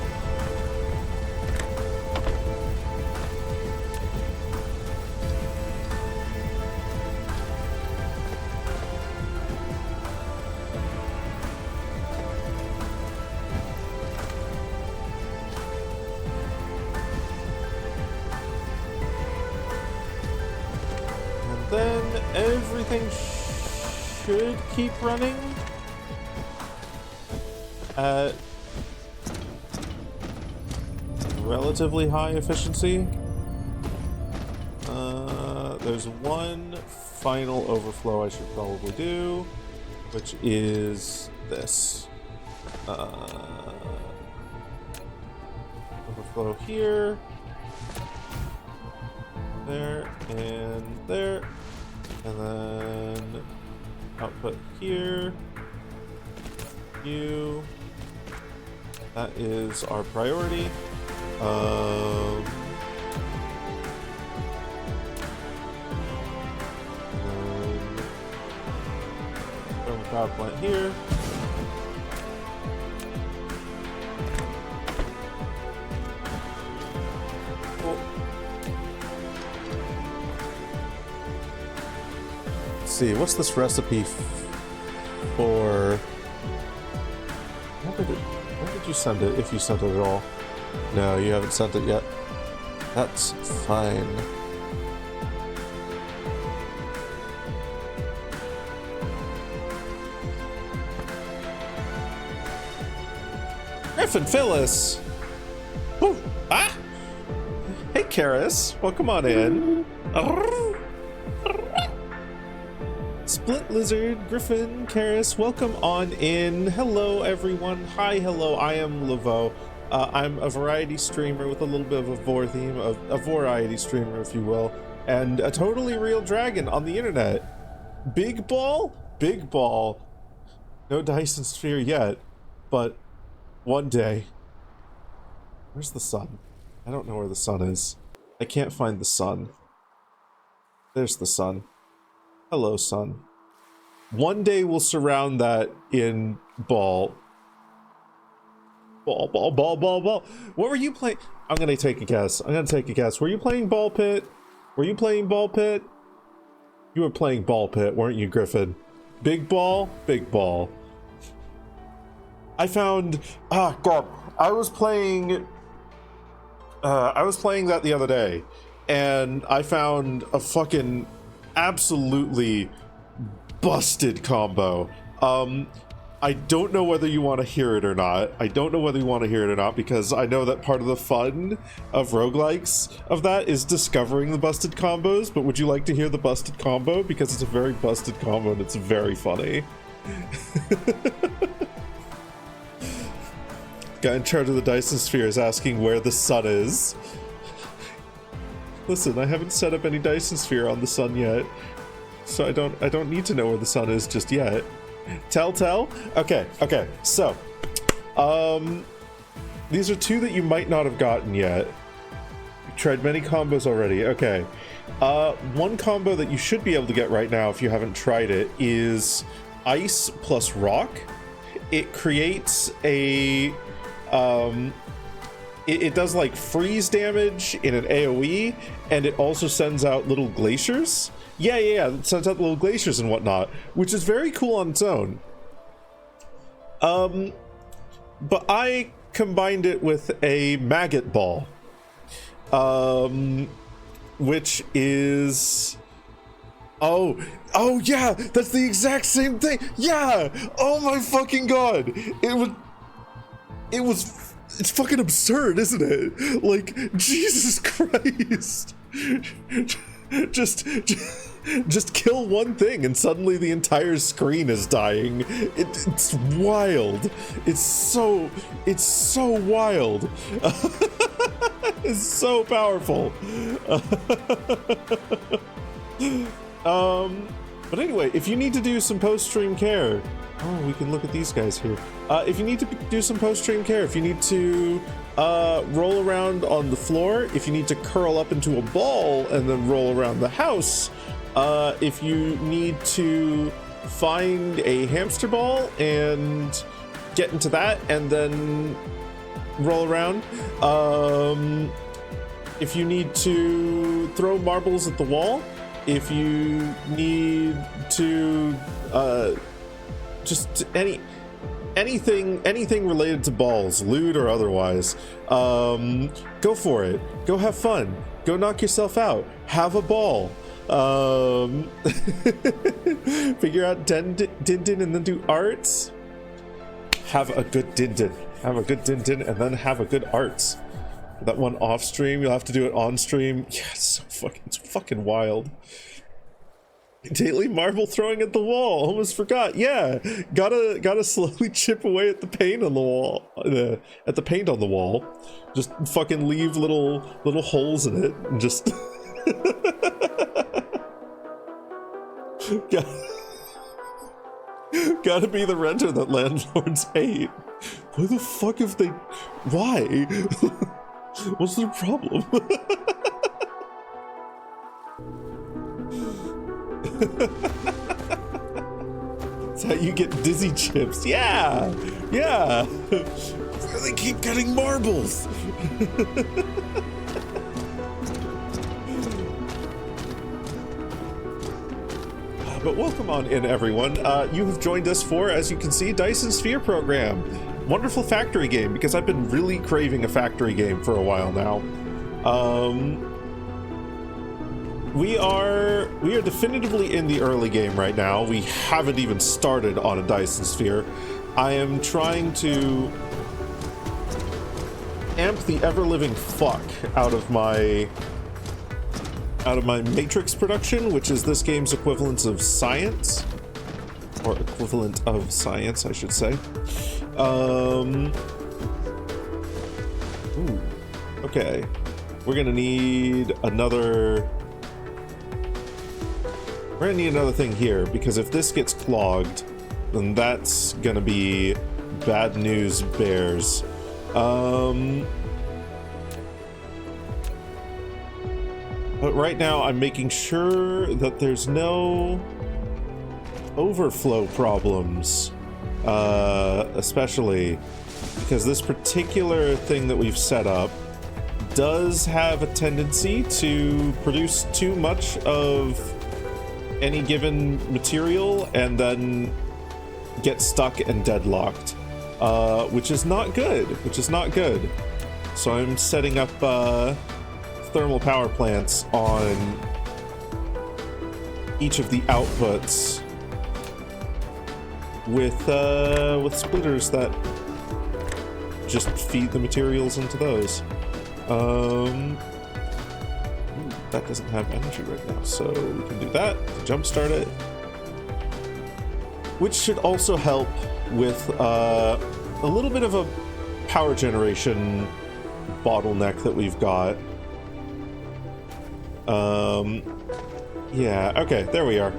Then everything should keep running at relatively high efficiency. There's one final overflow I should probably do, which is this. Overflow here, there, and there. And then output here, you. That is our priority. Power plant here. Cool. See, what's this recipe for? Where did you send it, if you sent it at all? No, you haven't sent it yet. That's fine. Griffin Phyllis! Woo. Ah! Hey, Karis, welcome on in. Split Lizard, Griffin, Karis, welcome on in. Hello, everyone. Hi, hello. I am Laveau. I'm a variety streamer with a little bit of a vor theme, a variety streamer, if you will, and a totally real dragon on the internet. Big ball? Big ball. No Dyson Sphere yet, but one day. Where's the sun? I don't know where the sun is. I can't find the sun. There's the sun. Hello, sun. One day we'll surround that in ball. Ball. What were you playing? I'm gonna take a guess. Were you playing Ball Pit? You were playing Ball Pit, weren't you, Griffin? Big ball? Big ball. I found... Ah, God. I was playing that the other day, and I found a fucking absolutely busted combo. I don't know whether you want to hear it or not. Because I know that part of the fun of roguelikes of that is discovering the busted combos, but would you like to hear the busted combo? Because it's a very busted combo and it's very funny. Guy in charge of the Dyson Sphere is asking where the sun is. Listen, I haven't set up any Dyson Sphere on the sun yet, so I don't need to know where the sun is just yet. Tell? Okay, so These are two that you might not have gotten yet. You've tried many combos already. Okay. One combo that you should be able to get right now if you haven't tried it is ice plus rock. It creates a... It does like freeze damage in an AoE, and it also sends out little glaciers. Yeah, it sends out little glaciers and whatnot, which is very cool on its own. But I combined it with a maggot ball, which is... Oh yeah, that's the exact same thing. Yeah. Oh my fucking god. It's fucking absurd, isn't it? Like, Jesus Christ. Just kill one thing and suddenly the entire screen is dying. It's wild. It's so wild. It's so powerful. But anyway, if you need to do some post-stream care, we can look at these guys here. If you need to do some post-stream care, if you need to roll around on the floor, if you need to curl up into a ball and then roll around the house, if you need to find a hamster ball and get into that and then roll around, if you need to throw marbles at the wall, if you need to just anything related to balls, loot or otherwise, go for it. Go have fun. Go knock yourself out. Have a ball. Figure out din and then do arts. Have a good din. Have a good din and then have a good arts. That one off stream, you'll have to do it on stream. Yeah, it's fucking wild. Daily marble throwing at the wall. Almost forgot. Yeah, gotta slowly chip away at the paint on the wall. At the paint on the wall. Just fucking leave little holes in it and just. Gotta be the renter that landlords hate. Why the fuck if they? Why? What's their problem? That's how you get dizzy chips. Yeah. They keep getting marbles. But welcome on in, everyone. You have joined us for, as you can see, Dyson Sphere Program. Wonderful factory game, because I've been really craving a factory game for a while now. We are definitively in the early game right now. We haven't even started on a Dyson Sphere. I am trying to amp the ever-living fuck out of my Matrix production, which is this game's equivalent of science, I should say. Okay. We're gonna need another thing here, because if this gets clogged, then that's gonna be bad news bears. But right now I'm making sure that there's no overflow problems, especially because this particular thing that we've set up does have a tendency to produce too much of any given material and then get stuck and deadlocked, which is not good. So I'm setting up thermal power plants on each of the outputs with splitters that just feed the materials into those. That doesn't have energy right now, so we can do that to jumpstart it, which should also help with a little bit of a power generation bottleneck that we've got. Yeah, okay, there we are.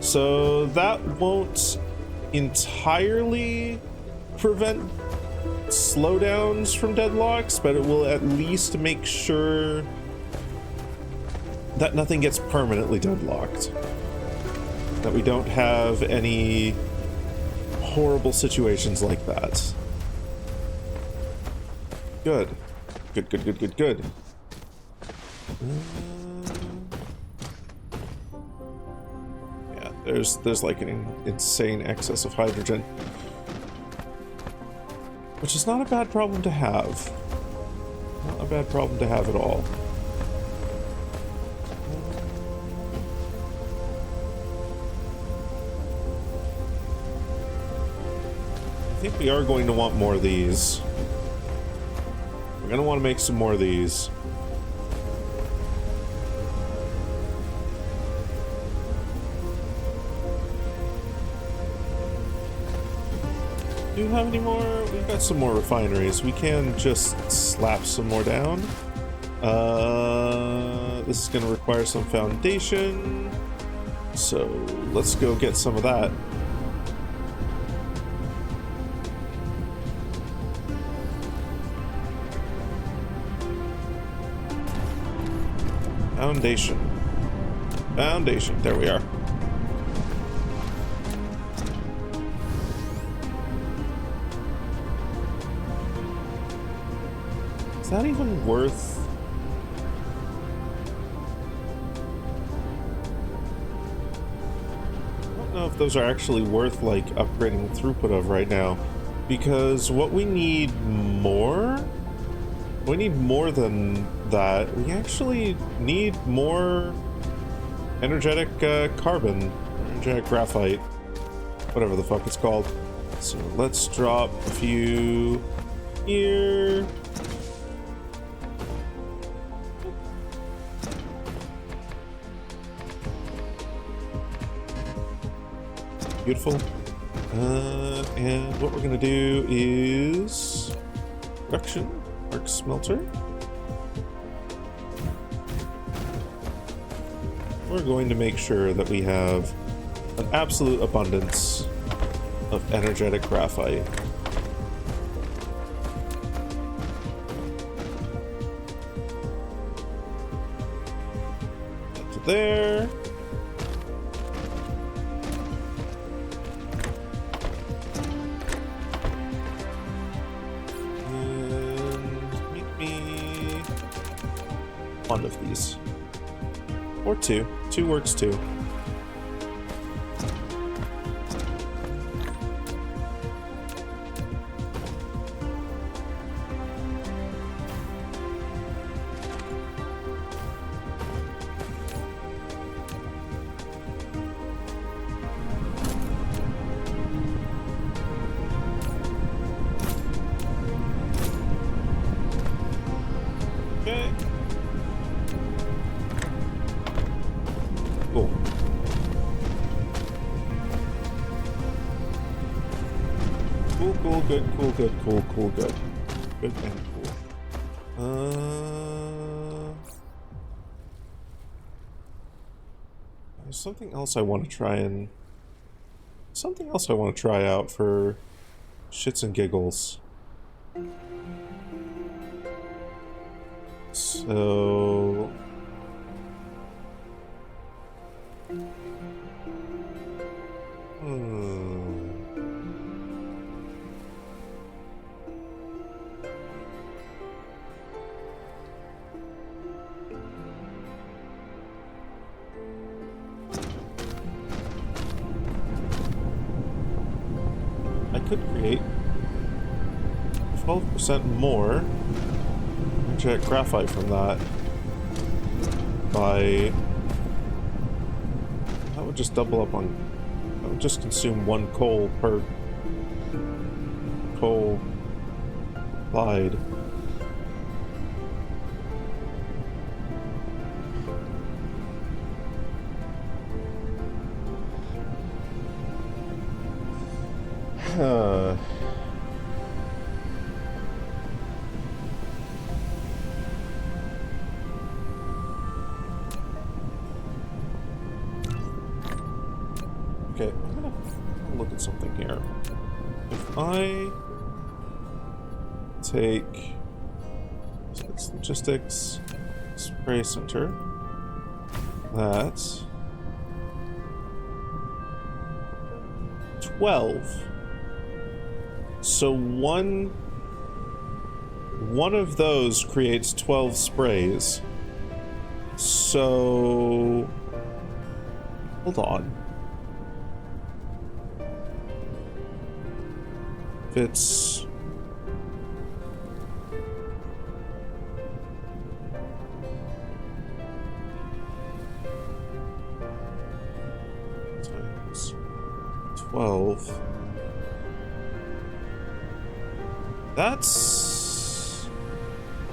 So that won't entirely prevent slowdowns from deadlocks, but it will at least make sure that nothing gets permanently deadlocked. That we don't have any horrible situations like that. Good. Good, good, good, good, good. Yeah, there's like an insane excess of hydrogen. Which is not a bad problem to have. Not a bad problem to have at all. I think we are going to want more of these. We're going to want to make some more of these. Do you have any more? We've got some more refineries. We can just slap some more down. This is going to require some foundation. So let's go get some of that. Foundation. Foundation. There we are. Is that even worth... I don't know if those are actually worth, like, upgrading the throughput of right now. Because what we need more... We need more than that. We actually need more energetic carbon. Energetic graphite. Whatever the fuck it's called. So let's drop a few here. Beautiful. And what we're gonna do is production, arc smelter. We're going to make sure that we have an absolute abundance of energetic graphite. Up to there. One of these. Or two. Two works too. Okay. Cool. Cool, good, cool, good, cool, good. Good and cool. There's something else I want to try and... Something else I want to try out for shits and giggles. So... I could create 12% more energetic graphite from that by... That would just double up on... That would just consume one coal per coal applied. Okay, I'm gonna look at something here. If I take it's logistics, spray center. That's 12. So one of those creates 12 sprays. So hold on. If it's times 12. That's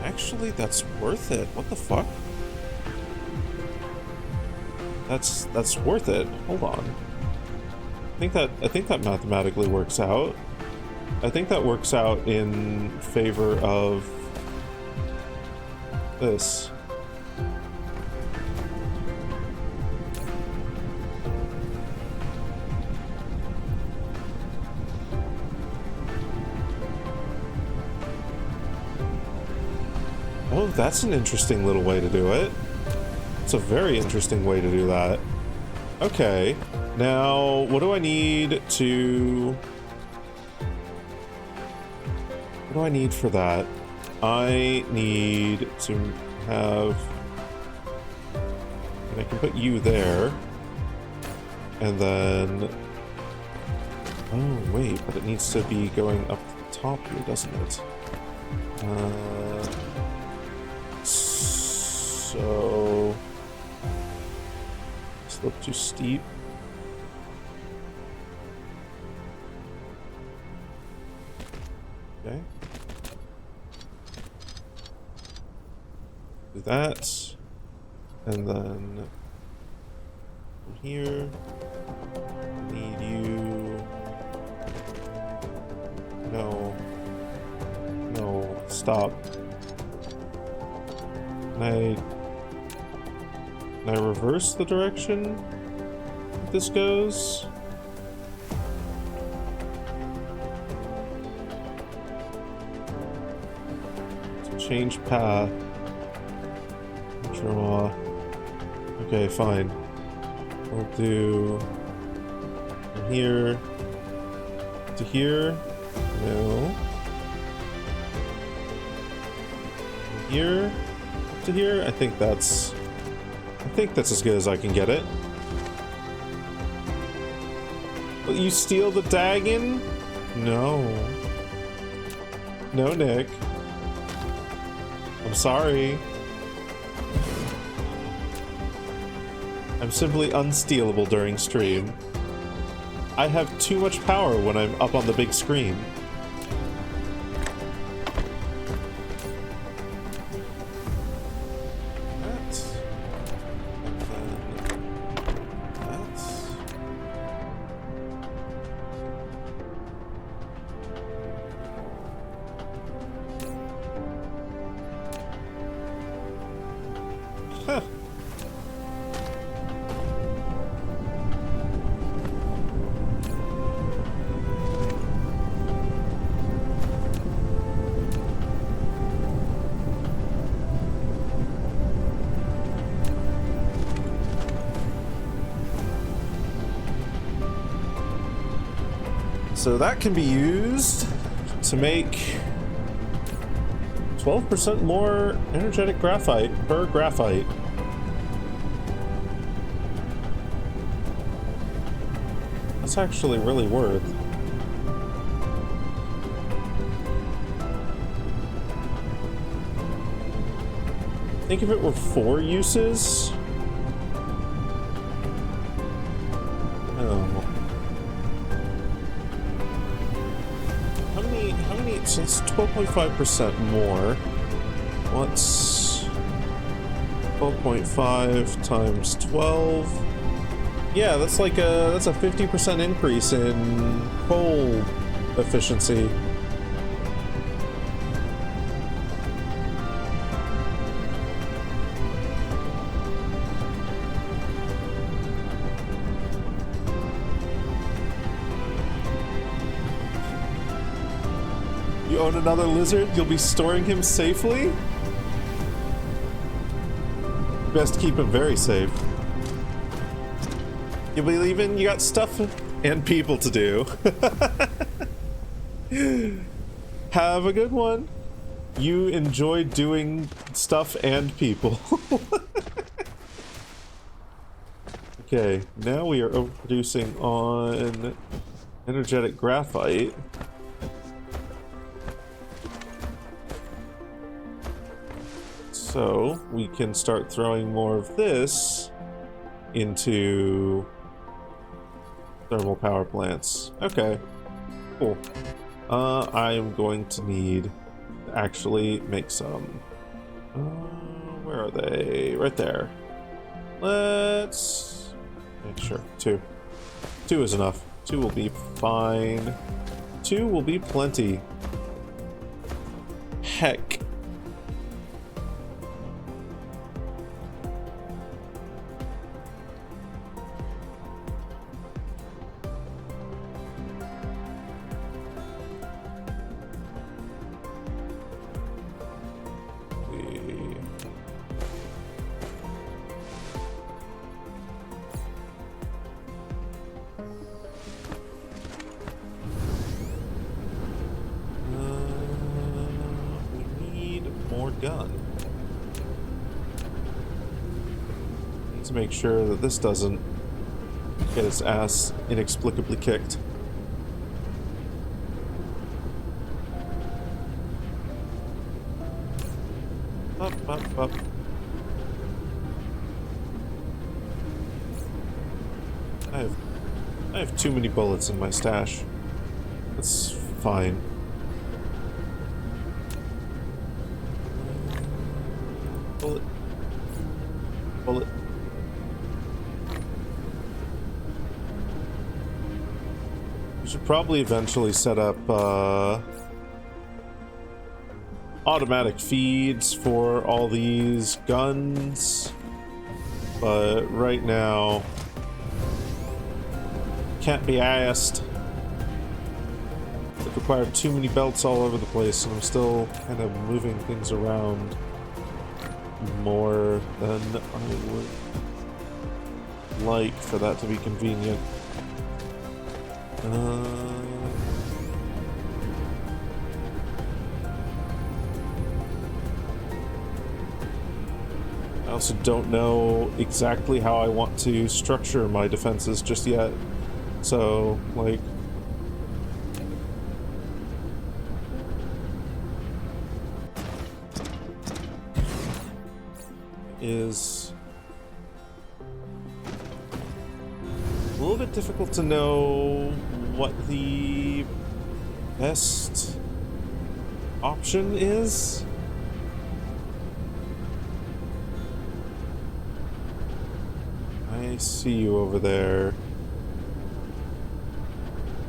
actually worth it. What the fuck? That's worth it. Hold on. I think that mathematically works out. I think that works out in favor of this. Oh, that's an interesting little way to do it. It's a very interesting way to do that. Okay, now what do I need for that? I need to have, and I can put you there, and then, oh wait, but it needs to be going up to the top here, doesn't it? So, slope too steep. Okay. Do that, and then from here, I need you. No, stop. Can I reverse the direction this goes? Change path. Draw. Okay, fine. We'll do from here to here. No. From here to here. I think that's as good as I can get it. Will you steal the Dagon? No. No, Nick. I'm sorry. I'm simply unstealable during stream. I have too much power when I'm up on the big screen. So that can be used to make 12% more energetic graphite per graphite. That's actually really worth. I think if it were 4 uses. So it's 12.5% more. What's 12.5 times 12? Yeah, that's like that's a 50% increase in coal efficiency. You own another lizard? You'll be storing him safely? Best keep him very safe. You believe in? You got stuff and people to do. Have a good one. You enjoy doing stuff and people. Okay, now we are overproducing on energetic graphite. So we can start throwing more of this into thermal power plants. Okay, cool. I am going to need to actually make some. Where are they? Right there. Let's make sure. Two. Two is enough. Two will be fine. Two will be plenty. Heck. Gun. Need to make sure that this doesn't get its ass inexplicably kicked. Up, up, up. I have too many bullets in my stash. That's fine. Bullet. Bullet. We should probably eventually set up automatic feeds for all these guns, but right now can't be asked. It required too many belts all over the place, and I'm still kind of moving things around more than I would like for that to be convenient. I also don't know exactly how I want to structure my defenses just yet. So, like, is a little bit difficult to know what the best option is. I see you over there.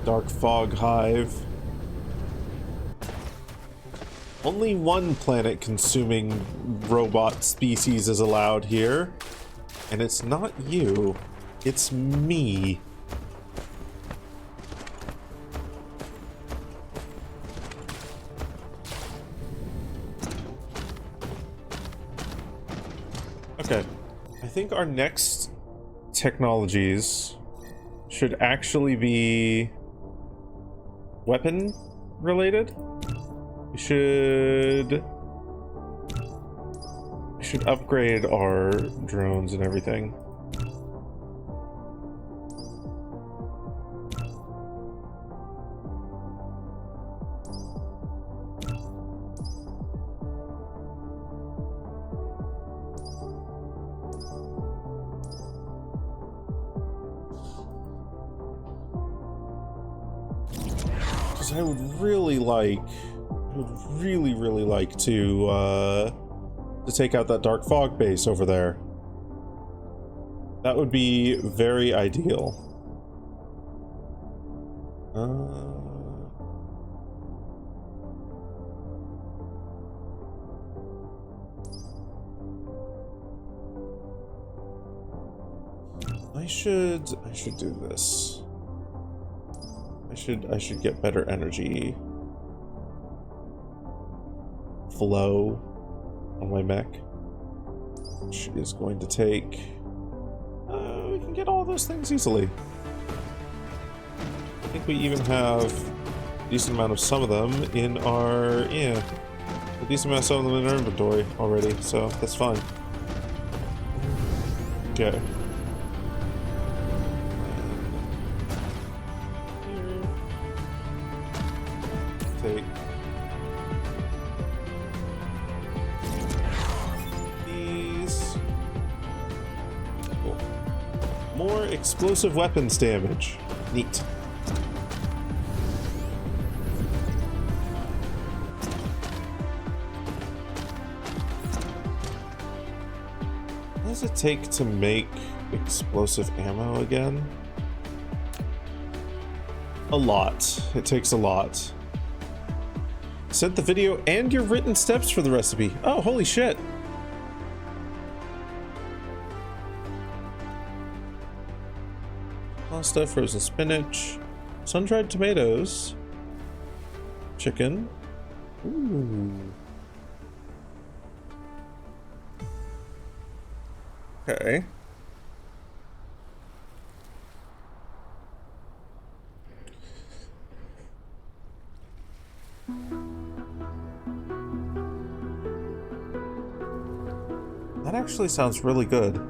Dark Fog Hive. Only one planet-consuming robot species is allowed here. And it's not you. It's me. Okay. I think our next technologies should actually be weapon related. We should upgrade our drones and everything. Because I would really like, really like to take out that Dark Fog base over there. That would be very ideal. I should do this. I should get better energy. flow on my mech, which is going to take... we can get all those things easily. I think we even have a decent amount of some of them in our... yeah, a decent amount of some of them in our inventory already, so that's fine. Okay. Take these. Cool. More explosive weapons damage. Neat. What does it take to make explosive ammo again? A lot. It takes a lot. Sent the video and your written steps for the recipe. Oh, holy shit. Pasta, frozen spinach, sun-dried tomatoes, chicken. Ooh. Okay. That actually sounds really good.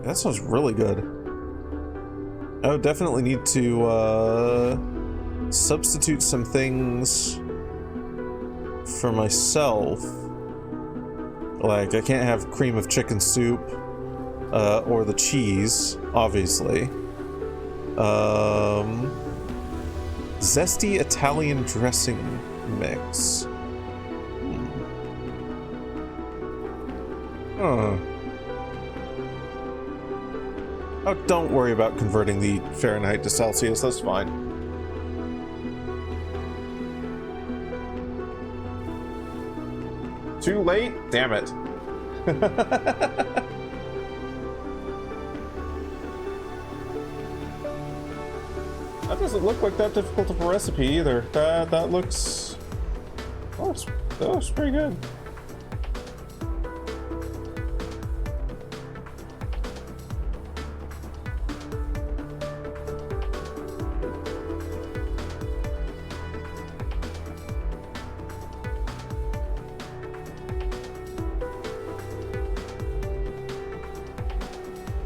That sounds really good. I would definitely need to substitute some things for myself. Like, I can't have cream of chicken soup or the cheese, obviously. Zesty Italian dressing mix. Huh. Oh, don't worry about converting the Fahrenheit to Celsius, that's fine. Too late? Damn it. That doesn't look like that difficult of a recipe either. That looks... oh, that looks pretty good.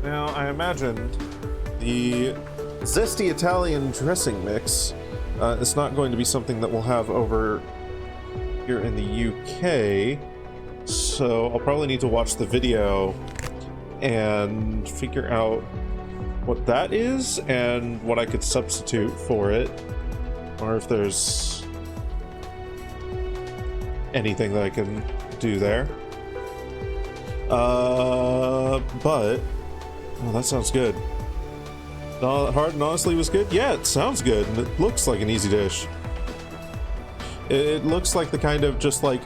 Now, I imagine the zesty Italian dressing mix is not going to be something that we'll have over here in the UK, so I'll probably need to watch the video and figure out what that is and what I could substitute for it, or if there's anything that I can do there. But well, that sounds good. Hard and honestly was good? Yeah, it sounds good, and it looks like an easy dish. It looks like the kind of just like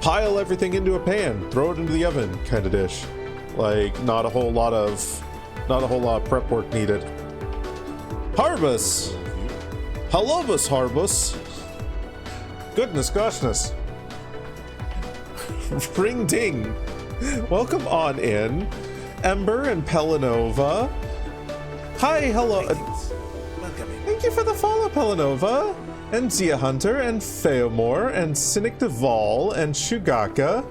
pile everything into a pan, throw it into the oven kind of dish. Like not a whole lot of prep work needed. Harbus! Hellobus, Harbus! Goodness goshness. Ring ding! Welcome on in. Ember and Pelanova. Hi, hello. Thank you for the follow, Pelanova. And Zia Hunter and Feomore and Cynic Deval and Shugaka.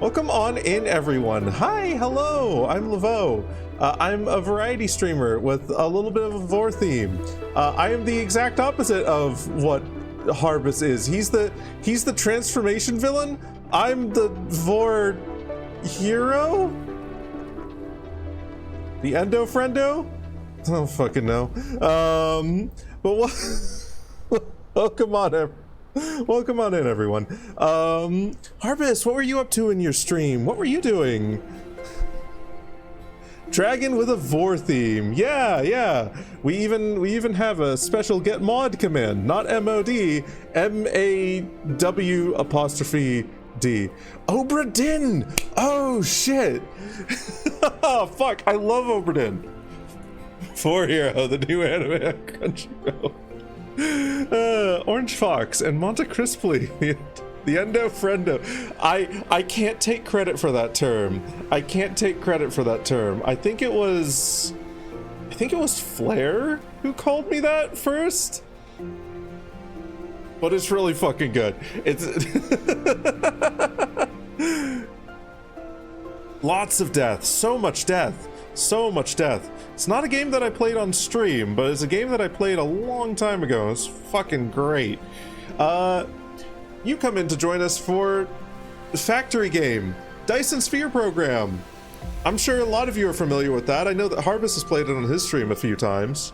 Welcome on in, everyone. Hi, hello. I'm Laveau. I'm a variety streamer with a little bit of a vor theme. I am the exact opposite of what Harbus is. He's the transformation villain. I'm the vor hero. The Endo Friendo? I don't fucking know. But welcome on in, everyone. Harbus, what were you up to in your stream? What were you doing? Dragon with a vor theme. Yeah. We even have a special get mod command, not MOD, MAW apostrophe D. Obra Dinn! Oh shit! Oh fuck, I love Obra Dinn. For Hero, the new anime on Crunchyroll. Orange Fox and Monte Crisply. The Endo Friendo. I can't take credit for that term. I can't take credit for that term. I think it was Flair who called me that first. But it's really fucking good. It's lots of death, so much death, so much death. It's not a game that I played on stream, but it's a game that I played a long time ago. It's fucking great. You come in to join us for the factory game, Dyson Sphere Program. I'm sure a lot of you are familiar with that. I know that Harbus has played it on his stream a few times.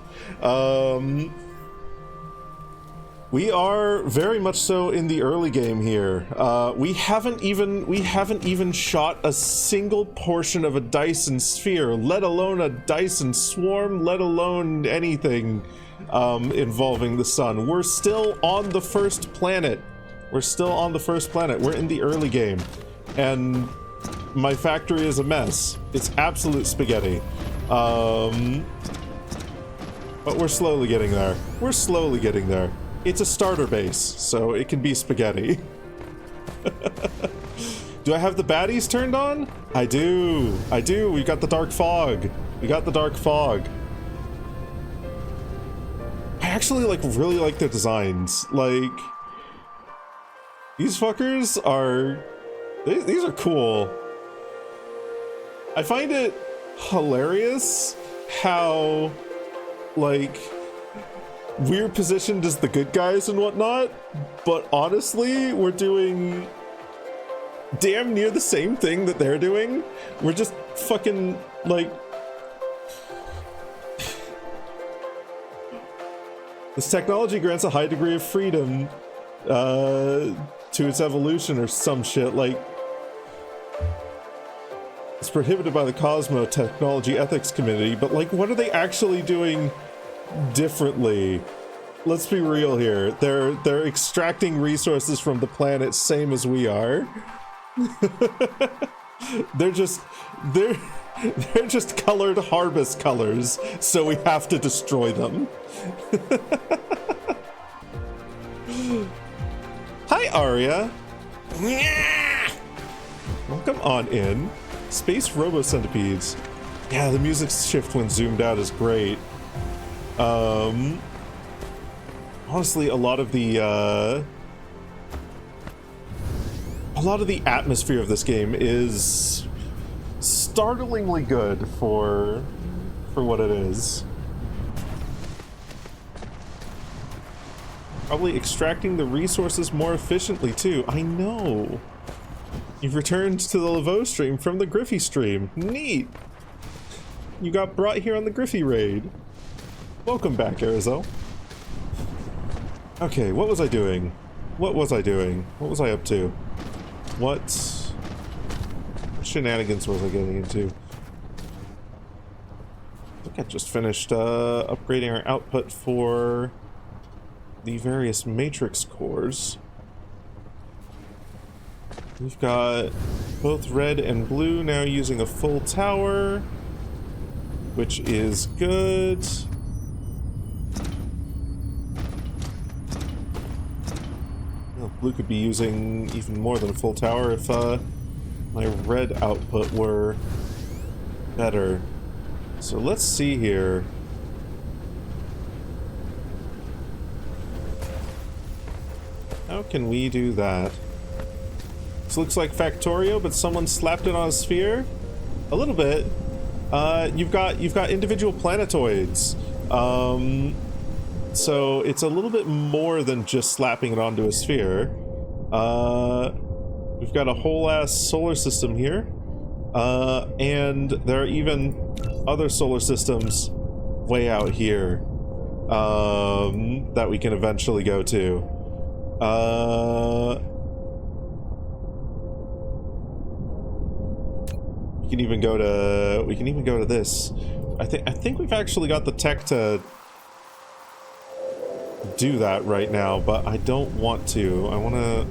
We are very much so in the early game here. We haven't even shot a single portion of a Dyson Sphere, let alone a Dyson Swarm, let alone anything involving the sun. We're still on the first planet. We're still on the first planet. We're in the early game. And my factory is a mess. It's absolute spaghetti. But we're slowly getting there. We're slowly getting there. It's a starter base, so it can be spaghetti. Do I have the baddies turned on? I do. I do. We got the dark fog. We got the dark fog. I actually really like their designs. Like, these fuckers are... These are cool. I find it hilarious how, like, we're positioned as the good guys and whatnot, but honestly, we're doing damn near the same thing that they're doing. We're just fucking, like... This technology grants a high degree of freedom to its evolution or some shit, like... It's prohibited by the Cosmo Technology Ethics Committee, but like, what are they actually doing differently? Let's be real here. They're extracting resources from the planet same as we are. they're just colored Harbus colors, so we have to destroy them. Hi, Arya. Welcome on in. Space Robo Centipedes. Yeah, the music shift when zoomed out is great. Honestly, a lot of the atmosphere of this game is startlingly good for what it is. Probably extracting the resources more efficiently too. I know. You've returned to the Laveau stream from the Griffey stream. Neat. You got brought here on the Griffey raid. Welcome back, Arizo. Okay, what was I doing? What was I doing? What was I up to? What shenanigans was I getting into? I think I just finished upgrading our output for the various matrix cores. We've got both red and blue now using a full tower, which is good. Well, blue could be using even more than a full tower if my red output were better. So let's see here. How can we do that? This looks like Factorio, but someone slapped it on a sphere. A little bit. You've got individual planetoids. So it's a little bit more than just slapping it onto a sphere. We've got a whole ass solar system here. And there are even other solar systems way out here that we can eventually go to. We can even go to this. I think we've actually got the tech to do that right now, but I don't want to. I want to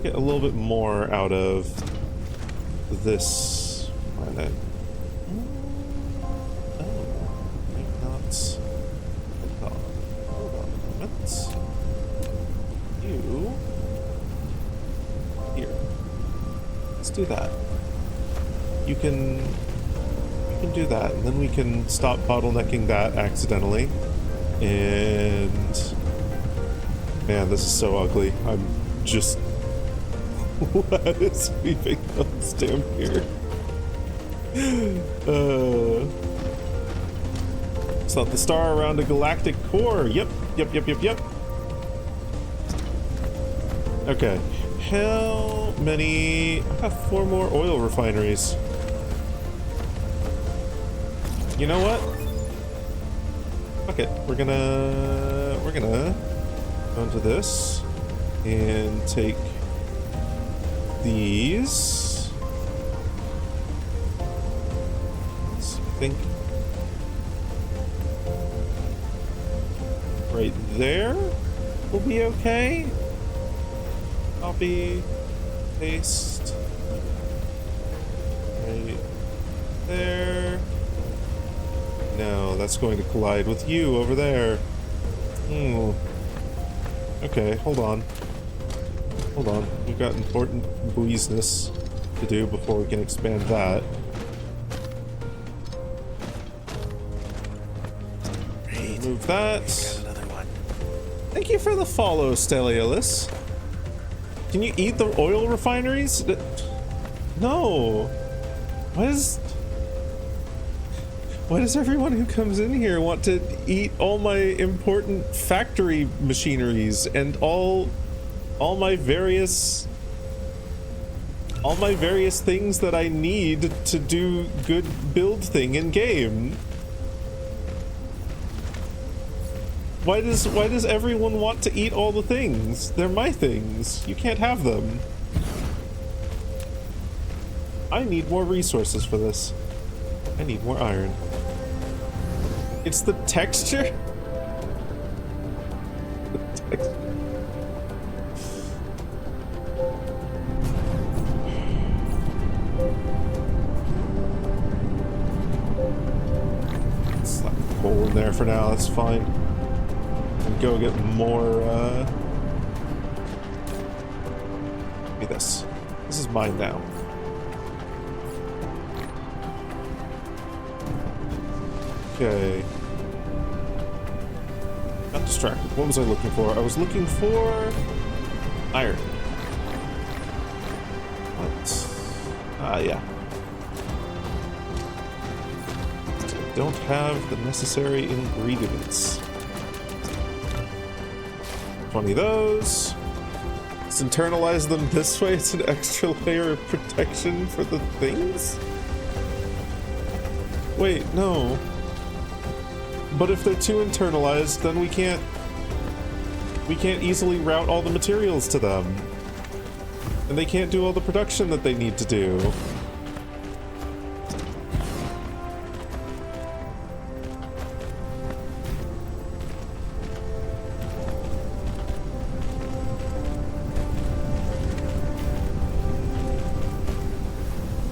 get a little bit more out of this planet. Oh, maybe not. Hold on a moment. do that. You can do that, and then we can stop bottlenecking that accidentally. And man, this is so ugly. I'm just what is sweeping those down here? It's not the star around a galactic core. Yep. Okay. How many? I have 4 more oil refineries. You know what? Fuck it. We're gonna go into this and take these. I think right there will be okay. Copy, paste, right there. No, that's going to collide with you over there. Okay, hold on. We've got important business to do before we can expand that. Remove that. Thank you for the follow, Steliolus. Can you eat the oil refineries? No. Why does everyone who comes in here want to eat all my important factory machineries and all my various things that I need to do good build thing in game? Why does everyone want to eat all the things? They're my things. You can't have them. I need more resources for this. I need more iron. It's the texture? The texture. Slap coal in there for now, that's fine. And go get more, Give me this. This is mine now. Okay. Got distracted. What was I looking for? I was looking for iron. What? Ah, yeah. I don't have the necessary ingredients. 20 of those. Let's internalize them this way. It's an extra layer of protection for the things? Wait, no. But if they're too internalized, then we can't easily route all the materials to them. And they can't do all the production that they need to do.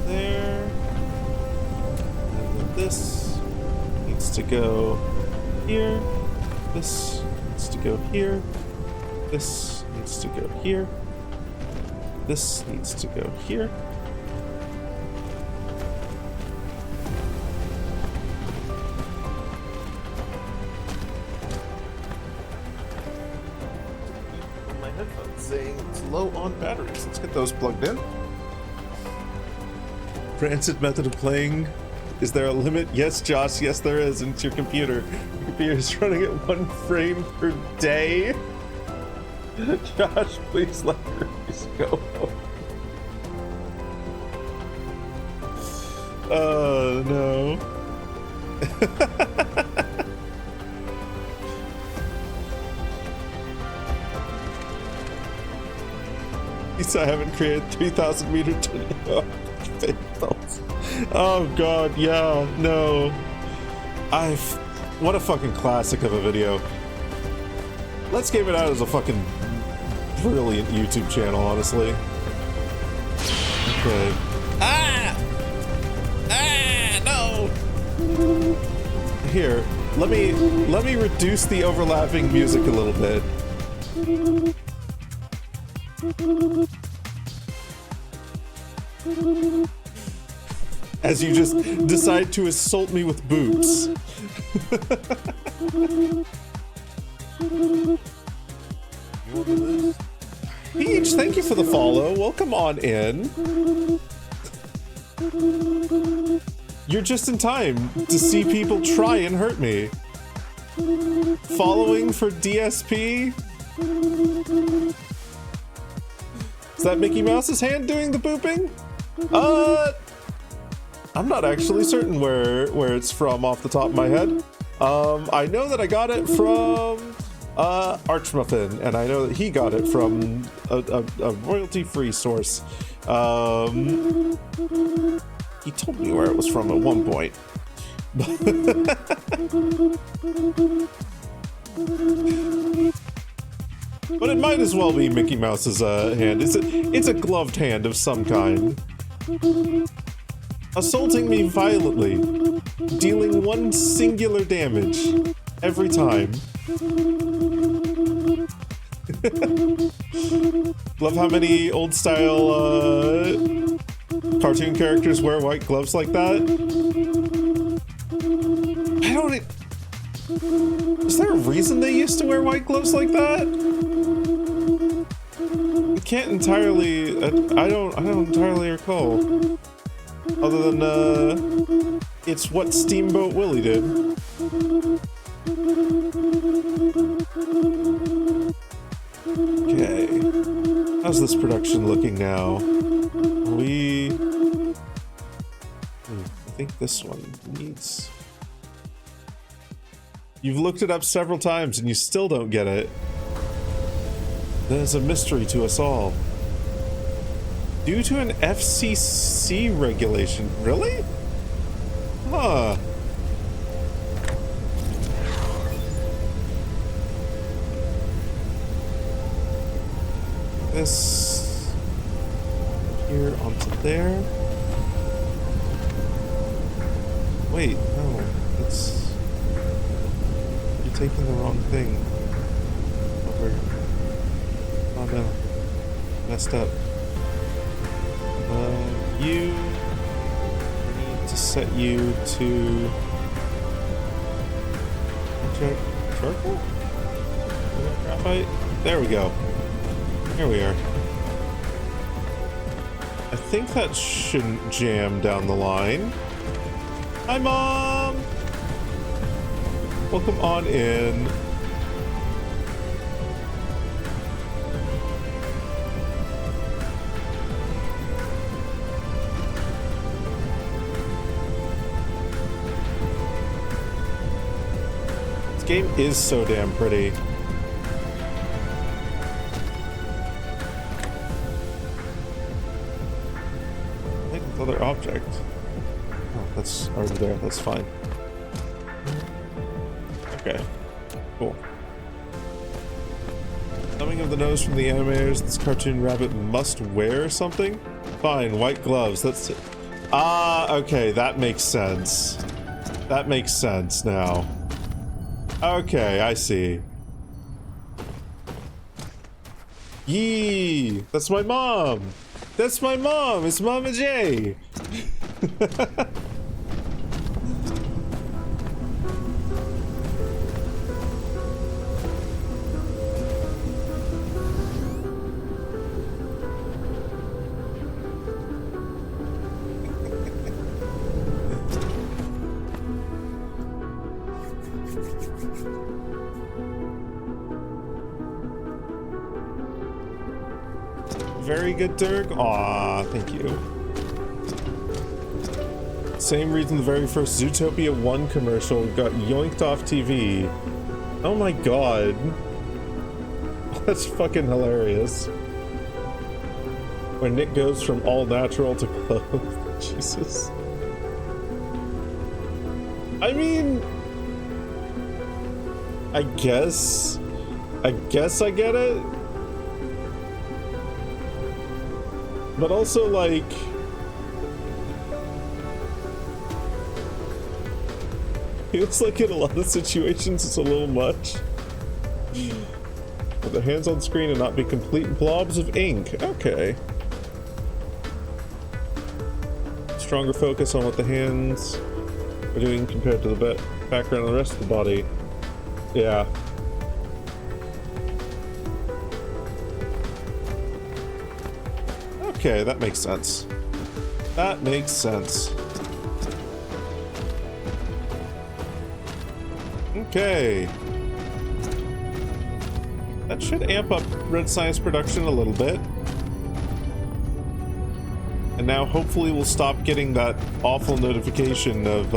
There. And then this needs to go here. This needs to go here. This needs to go here. This needs to go here. My headphones saying it's low on batteries. Let's get those plugged in. Rancid method of playing. Is there a limit? Yes, Josh. Yes, there is. And it's your computer. Your computer is running at 1 frame per day. Josh, please let Grace go. Oh, no. At least I haven't created 3,000 meter tornado. Oh god, yeah, no. What a fucking classic of a video. Let's give it out as a fucking brilliant YouTube channel, honestly. Okay. No! Here, let me reduce the overlapping music a little bit. As you just decide to assault me with boobs. Peach, thank you for the follow. Welcome on in. You're just in time to see people try and hurt me. Following for DSP? Is that Mickey Mouse's hand doing the booping? I'm not actually certain where it's from off the top of my head. I know that I got it from Archmuffin, and I know that he got it from a royalty-free source. He told me where it was from at one point. But it might as well be Mickey Mouse's hand. It's a gloved hand of some kind. Assaulting me violently, dealing one singular damage every time. Love how many old style cartoon characters wear white gloves like that. Is there a reason they used to wear white gloves like that? I can't entirely. I don't entirely recall. Other than it's what Steamboat Willie did. Okay, how's this production looking now? I think this one needs. You've looked it up several times and you still don't get it. There's a mystery to us all. Due to an FCC regulation. Really? Huh. This here onto there. Wait, no. It's... You're taking the wrong thing. Over. Oh no. Messed up. You need to set you to charcoal? Graphite? There we go. Here we are. I think that shouldn't jam down the line. Hi, Mom! Welcome on in. Game is so damn pretty. Like with other object. Oh, that's already there. That's fine. Okay. Cool. Thumbing of the nose from the animators. This cartoon rabbit must wear something? Fine, white gloves. That's it. Ah, okay. That makes sense. That makes sense now. Okay, I see. Yee! That's my mom! That's my mom! It's Mama J! Very good, Dirk. Aw, thank you. Same reason the very first Zootopia 1 commercial got yoinked off TV. Oh my god. That's fucking hilarious. When Nick goes from all natural to clothed. Jesus. I mean... I guess I get it. But also, like... feels like in a lot of situations it's a little much. With the hands on screen and not be complete blobs of ink. Okay. stronger focus on what the hands are doing compared to the background of the rest of the body. Yeah. Okay, that makes sense. That makes sense. Okay. That should amp up Red Science production a little bit. And now hopefully we'll stop getting that awful notification of,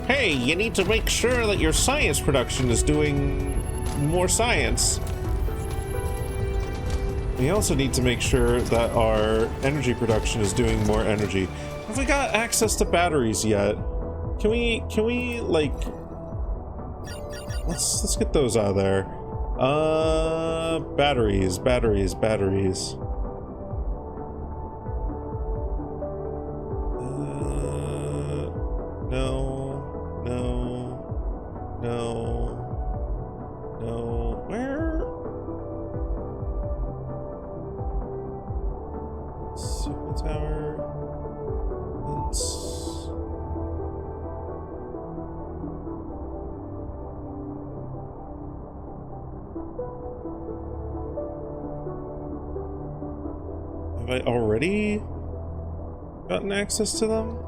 hey, you need to make sure that your science production is doing more science. We also need to make sure that our energy production is doing more energy. Have we got access to batteries yet? Can we like, let's get those out of there. Batteries. No. Where? Super tower. Have I already gotten access to them?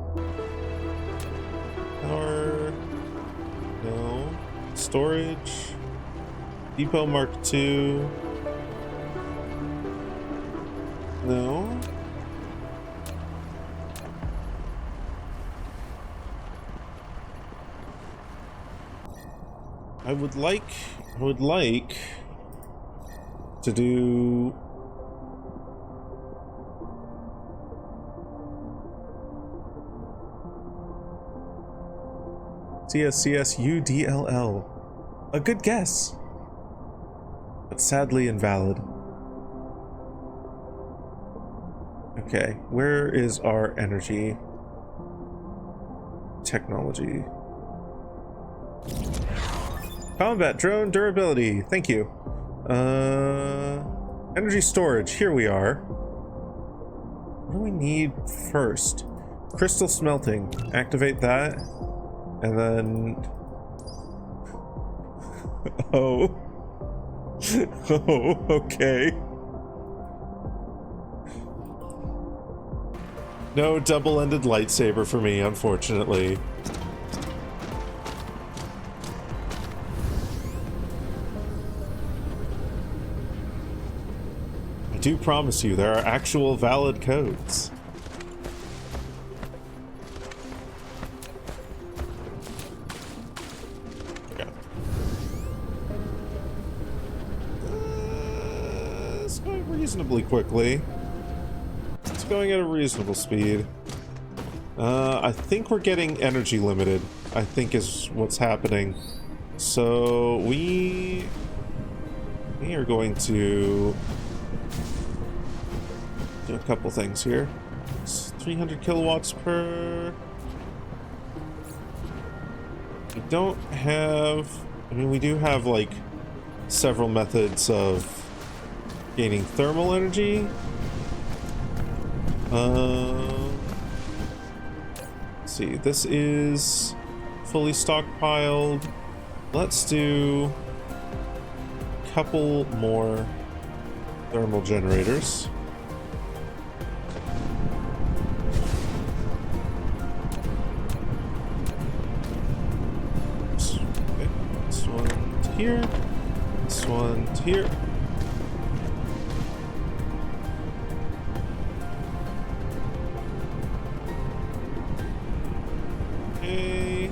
Power. No. Storage. Depot Mark II. No. I would like to do CSCSUDLL. A good guess, but sadly invalid. Okay, where is our energy technology? Combat drone durability, thank you. Energy storage, here we are. What do we need first? Crystal smelting, activate that. And then... Oh. Oh, okay. No double-ended lightsaber for me, unfortunately. I do promise you, there are actual valid codes. It's going reasonably quickly. It's going at a reasonable speed. I think we're getting energy limited, I think is what's happening. So we are going to do a couple things here. It's 300 kilowatts per... We don't have... I mean, we do have, like, several methods of gaining thermal energy. Let's see, this is fully stockpiled. Let's do a couple more thermal generators. Okay, this one to here, this one to here. Okay.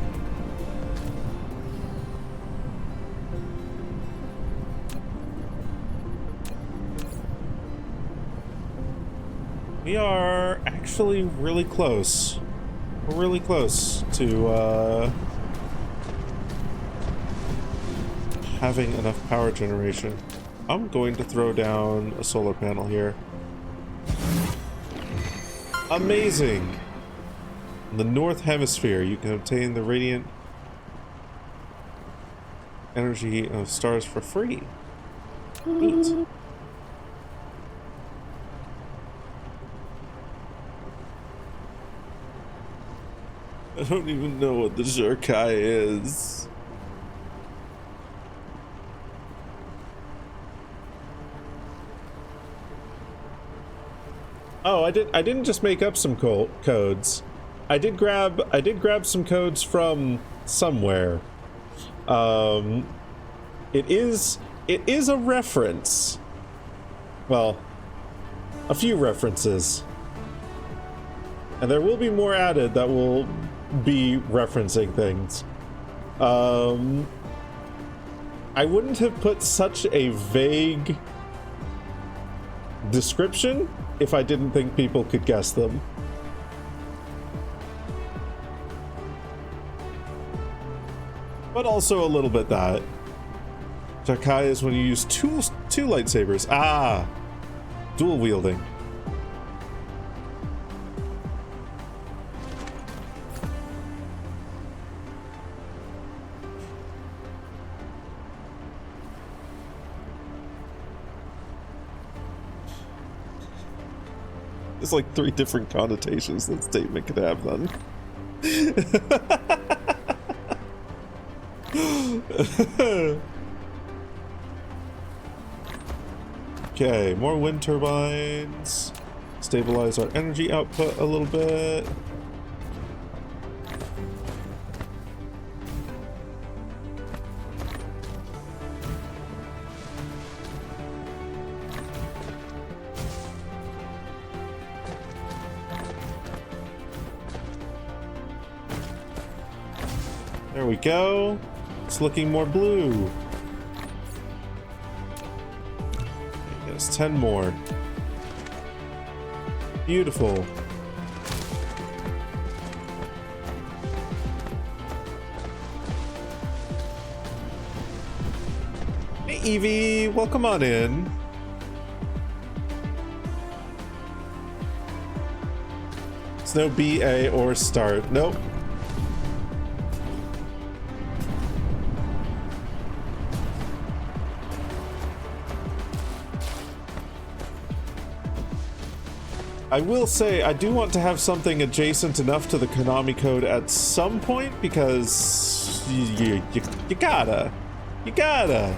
We are actually really close. We're really close to having enough power generation. I'm going to throw down a solar panel here. Amazing! In the North Hemisphere, you can obtain the radiant energy of stars for free. Neat. I don't even know what the Zurkai is. Oh, I didn't just make up some codes. I did grab some codes from somewhere. It is a reference. Well, a few references. And there will be more added that will be referencing things. I wouldn't have put such a vague description if I didn't think people could guess them. But also a little bit that. Jakai is when you use two lightsabers. Ah! Dual wielding. There's like 3 different connotations that statement could have then. Okay, more wind turbines. Stabilize our energy output a little bit. There we go. It's looking more blue. Yes, 10 more. Beautiful. Hey Evie, welcome on in. It's no B, A, or start. Nope. I will say, I do want to have something adjacent enough to the Konami code at some point, because you gotta. You gotta.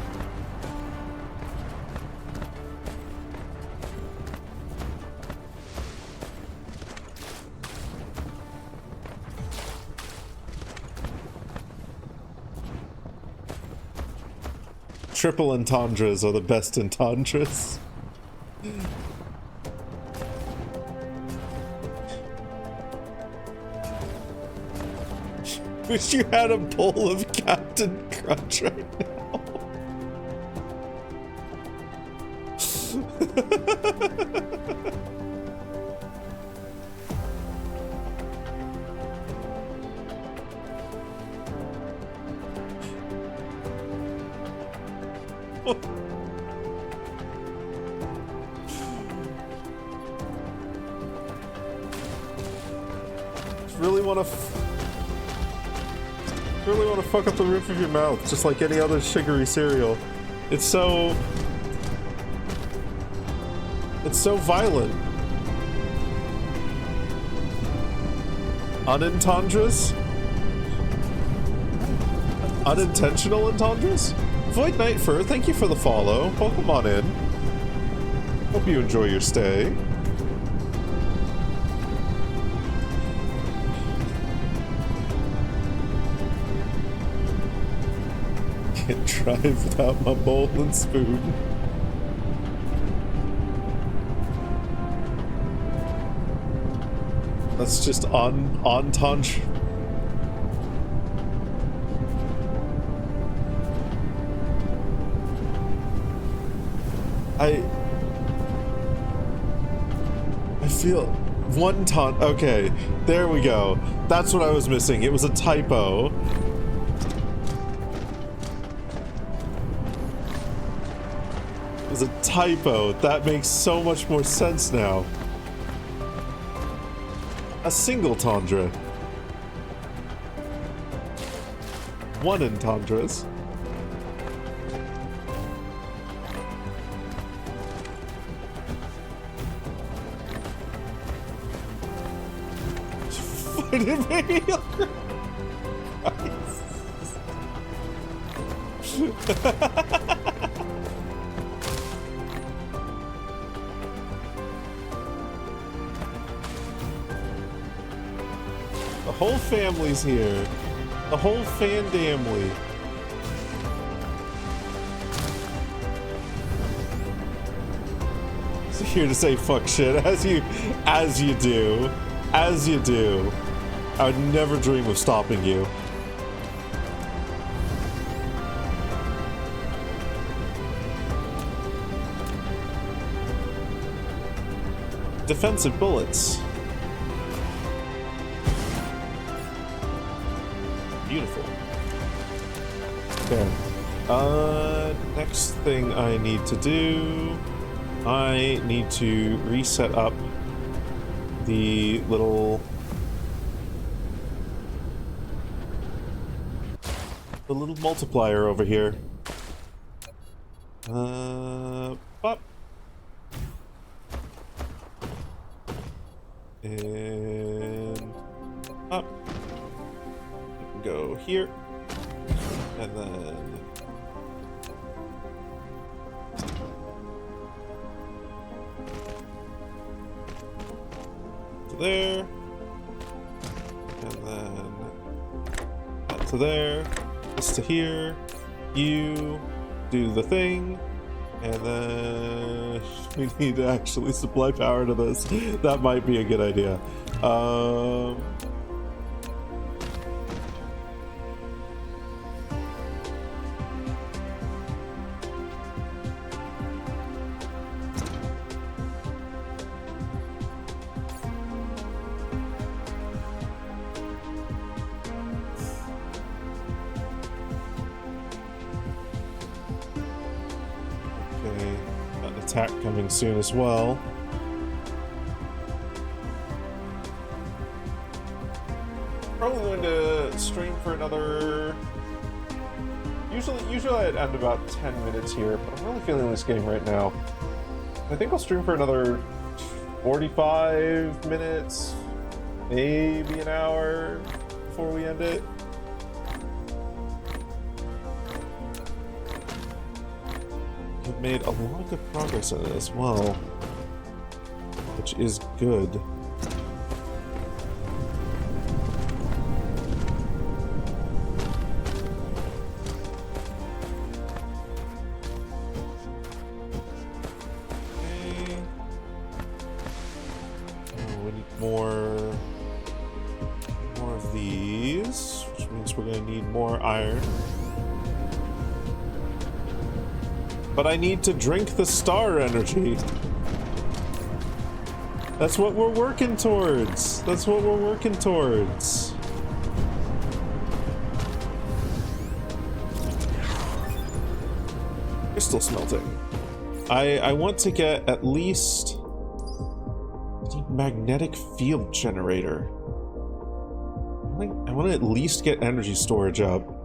Triple entendres are the best entendres. Wish you had a bowl of Captain Crunch right now. Really want to fuck up the roof of your mouth, just like any other sugary cereal. It's so violent. Unentendres? Unintentional entendres? Void Knight Fur, thank you for the follow. Welcome on in. Hope you enjoy your stay. Can't drive without my bowl and spoon. That's just on touch. I feel one ton. Okay, there we go. That's what I was missing. It was a typo. It was a typo. That makes so much more sense now. A single tundra. One entendres. it made me feel The whole family's here. The whole fan-damily. So here to say fuck shit, as you do. As you do. I would never dream of stopping you. Defensive bullets. Beautiful. Okay. Next thing I need to do, I need to reset up the little multiplier over here. Up. And up. Go here. And then to there. And then that to there. This to here. You do the thing. And then we need to actually supply power to this. That might be a good idea. Attack coming soon as well. Probably going to stream for another. Usually I'd end about 10 minutes here, but I'm really feeling this game right now. I think I'll stream for another 45 minutes, maybe an hour before we end it. I've made a lot of good progress in it as well, which is good. Okay. Oh, we need more of these, which means we're going to need more iron. But I need to drink the star energy. That's what we're working towards. That's what we're working towards. Crystal smelting. I want to get at least a magnetic field generator. I want to at least get energy storage up.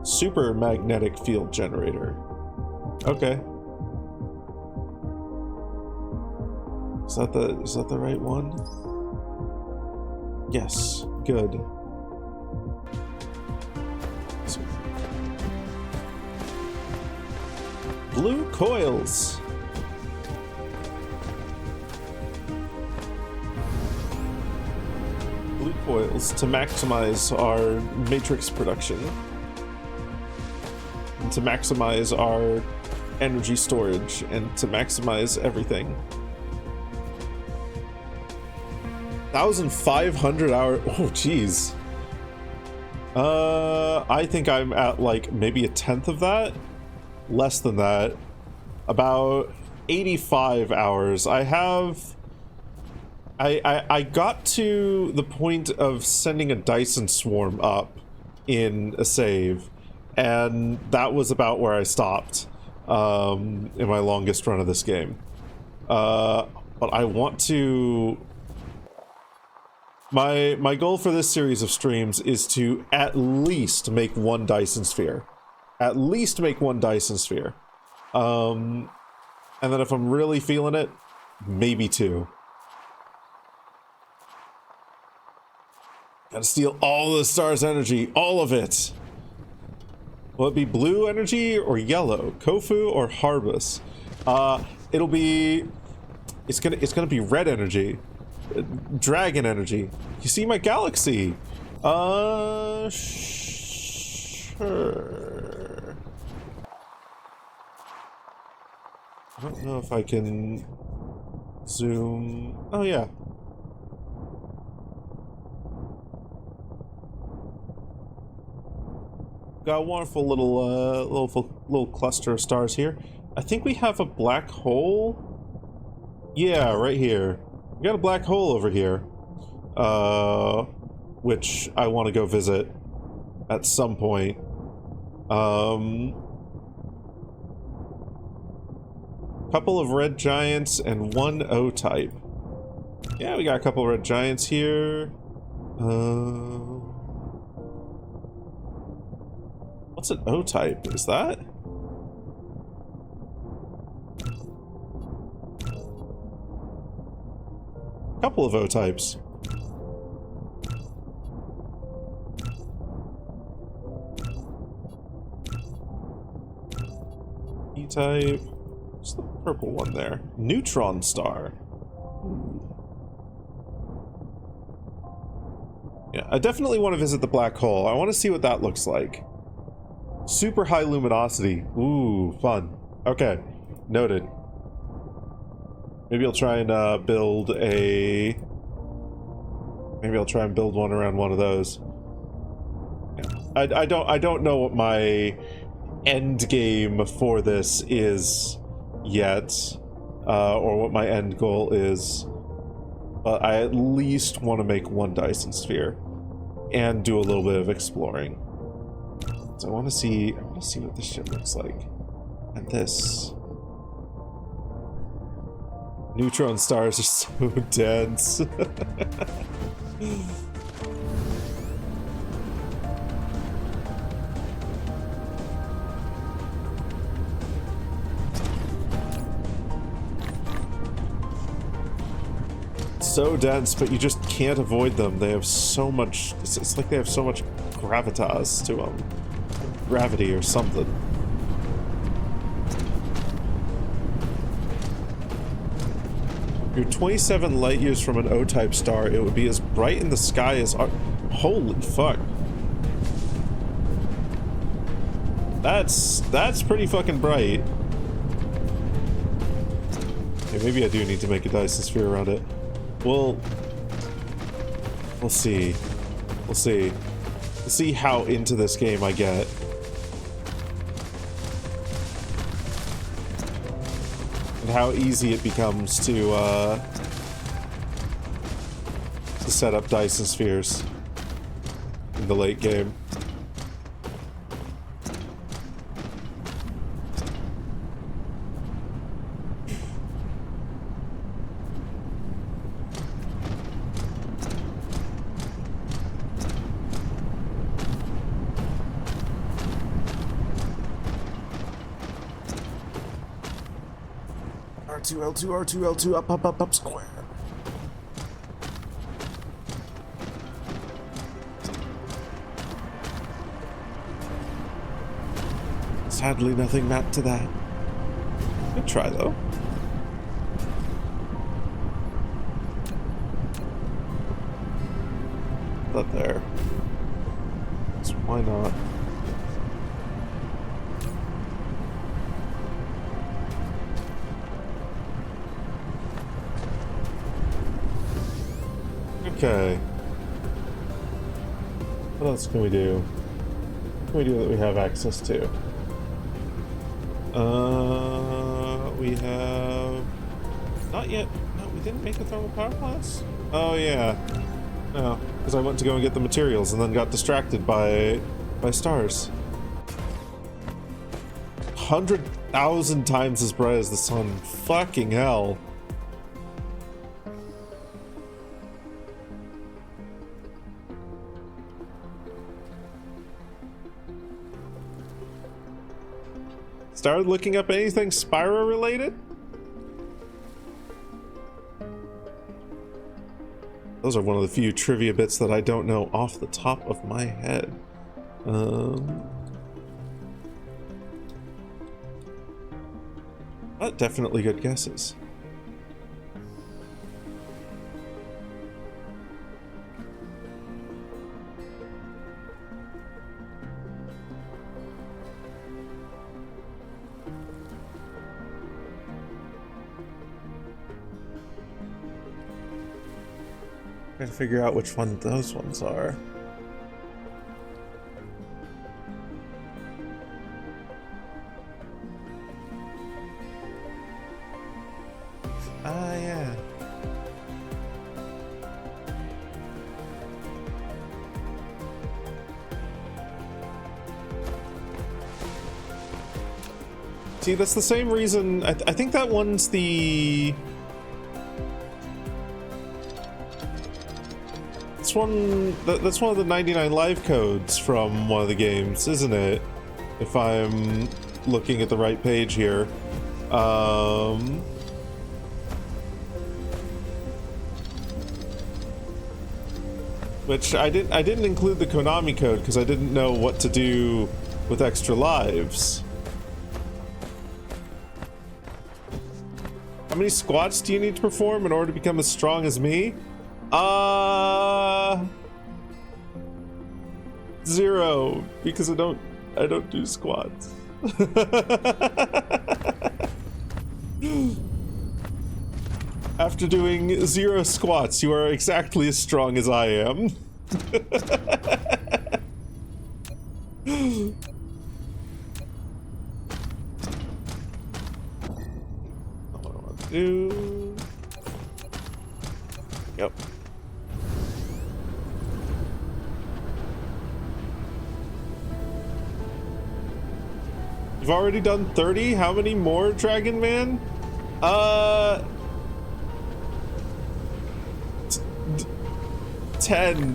Super magnetic field generator. Okay. Is that the right one? Yes. Good. So, blue coils. Blue coils to maximize our matrix production. And to maximize our energy storage and to maximize everything. 1,500 hours. Oh, jeez. I think I'm at like maybe a tenth of that. Less than that. About 85 hours. I got to the point of sending a Dyson swarm up in a save. And that was about where I stopped in my longest run of this game. But I want to... My goal for this series of streams is to at least make one Dyson Sphere. At least make one Dyson Sphere. And then if I'm really feeling it, maybe two. Gotta steal all the star's energy, all of it. Will it be blue energy or yellow? Kofu or Harbus? It'll be... It's gonna be red energy. Dragon energy. You see my galaxy? Sure. I don't know if I can zoom. Oh yeah. Got a wonderful little cluster of stars here. I think we have a black hole. Yeah, right here. We got a black hole over here. Which I want to go visit at some point. Couple of red giants and one O-type. Yeah, we got a couple of red giants here. What's an O-type? Is that? Couple of O-types. E-type. What's the purple one there? Neutron star. Yeah, I definitely want to visit the black hole. I want to see what that looks like. Super high luminosity. Ooh, fun. Okay, noted. Maybe I'll try and build a... Maybe I'll try and build one around one of those. Yeah. I don't know what my end game for this is yet, or what my end goal is. But I at least want to make one Dyson Sphere and do a little bit of exploring. So I want to see what this shit looks like. And this. Neutron stars are so dense. So dense, but you just can't avoid them. They have so much... It's like they have so much gravitas to them. Gravity or something. You're 27 light years from an O-type star. It would be as bright in the sky as... Holy fuck. That's pretty fucking bright. Okay, maybe I do need to make a Dyson Sphere around it. We'll see. We'll see. We'll see how into this game I get. And how easy it becomes to set up Dyson Spheres in the late game. R2, L2, R2, L2, up, up, up, up, square. Sadly, nothing mapped to that. Good try, though. That there. So why not? Okay. What else can we do? What can we do that we have access to? We have... Not yet. No, we didn't make the thermal power plants? Oh, yeah. No, because I went to go and get the materials and then got distracted by stars. 100,000 times as bright as the sun. Fucking hell. Started looking up anything Spyro related? Those are one of the few trivia bits that I don't know off the top of my head. But definitely good guesses. Trying to figure out which one those ones are. Ah, yeah. See, that's the same reason. I think that one's the. That's one of the 99 live codes from one of the games, isn't it? If I'm looking at the right page here. Which I didn't include the Konami code because I didn't know what to do with extra lives. How many squats do you need to perform in order to become as strong as me? 0, because I don't do squats. After doing 0 squats, you are exactly as strong as I am. What do I want to do? Yep. You've already done 30? How many more, Dragon Man? 10.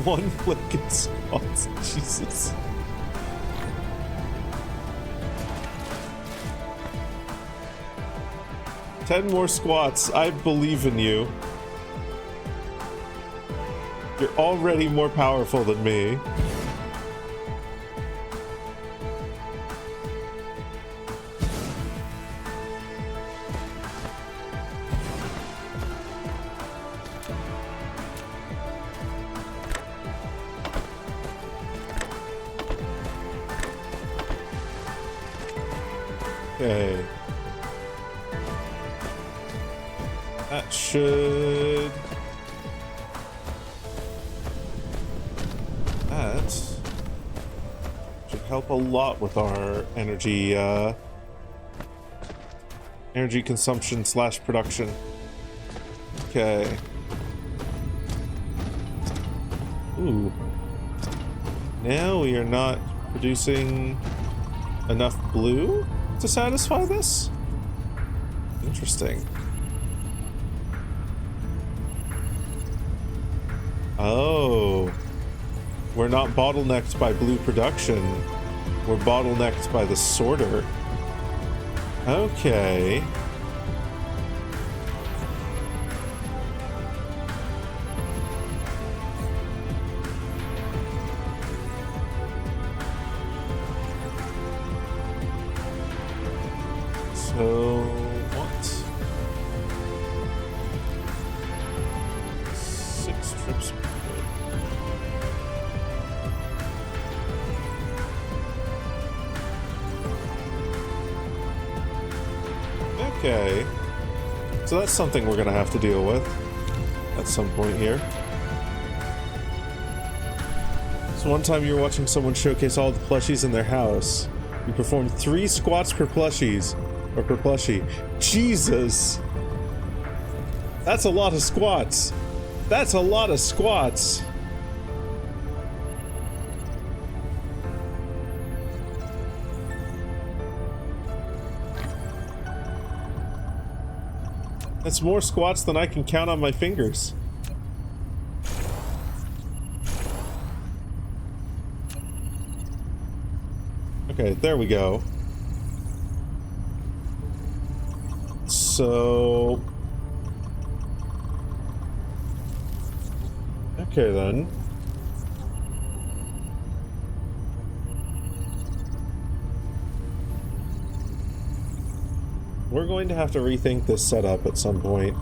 One flicking squats, Jesus. Ten more squats. I believe in you. You're already more powerful than me. Okay. That should... That should help a lot with our energy, energy consumption / production. Okay. Ooh. Now we are not producing enough blue to satisfy this? Interesting. Oh. We're not bottlenecked by blue production. We're bottlenecked by the sorter. Okay. So, what? 6 trips per day. Okay. So that's something we're gonna have to deal with at some point here. So one time you were watching someone showcase all the plushies in their house. You performed 3 squats per plushies. Or per plushie. Jesus! That's a lot of squats. That's a lot of squats. That's more squats than I can count on my fingers. Okay, there we go. So... Okay, then. We're going to have to rethink this setup at some point.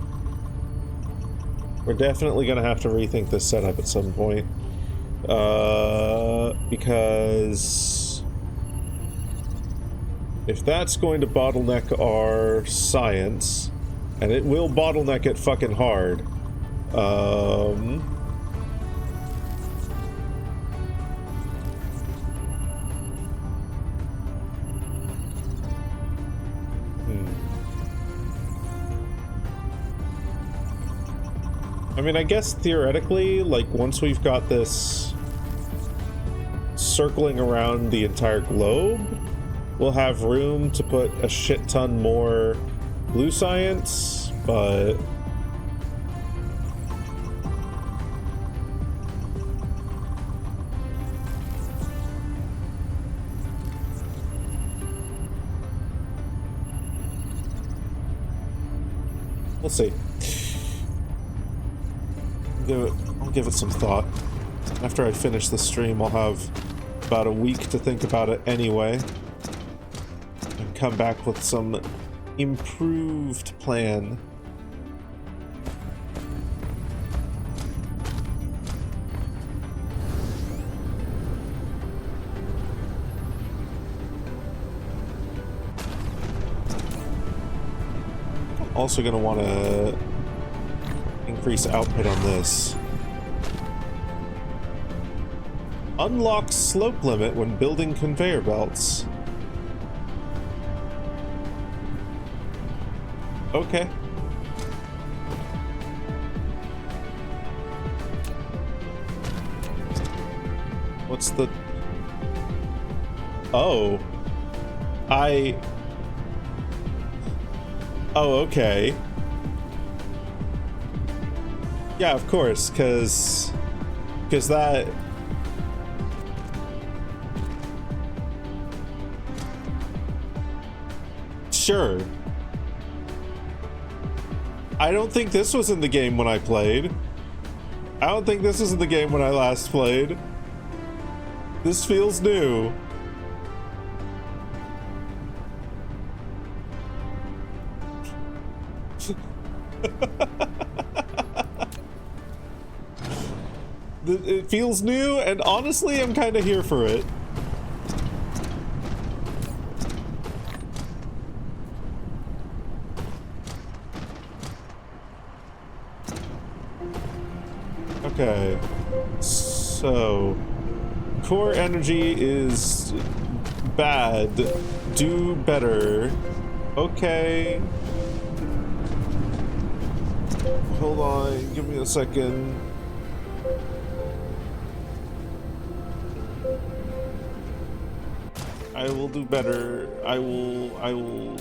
We're definitely going to have to rethink this setup at some point. Because... if that's going to bottleneck our science, and it will bottleneck it fucking hard, I mean, I guess theoretically, like, once we've got this circling around the entire globe, we'll have room to put a shit ton more blue science, but... we'll see. I'll give it some thought. After I finish the stream, I'll have about a week to think about it anyway. And come back with some improved plan. I'm also going to want to increase output on this. Unlock slope limit when building conveyor belts. Okay. What's the... oh. Oh, okay. Yeah, of course, because that... sure. I don't think this was in the game when I played. I don't think this was in the game when I last played. This feels new. It feels new, and honestly, I'm kind of here for it. Okay, so core energy is bad. Do better. Okay. Hold on, give me a second. I will do better. I will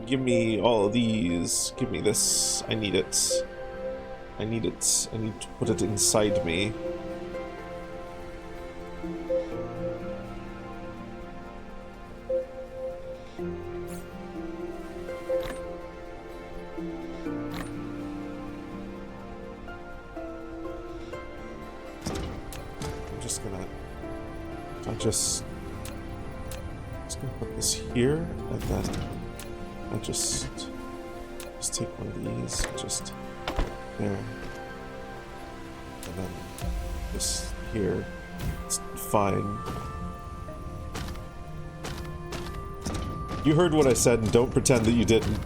give me all of these. Give me this. I need it. I need it. I need to put it inside me. I'm just gonna put this here, and then I just take one of these, just there, and then this here. It's fine. You heard what I said, and don't pretend that you didn't.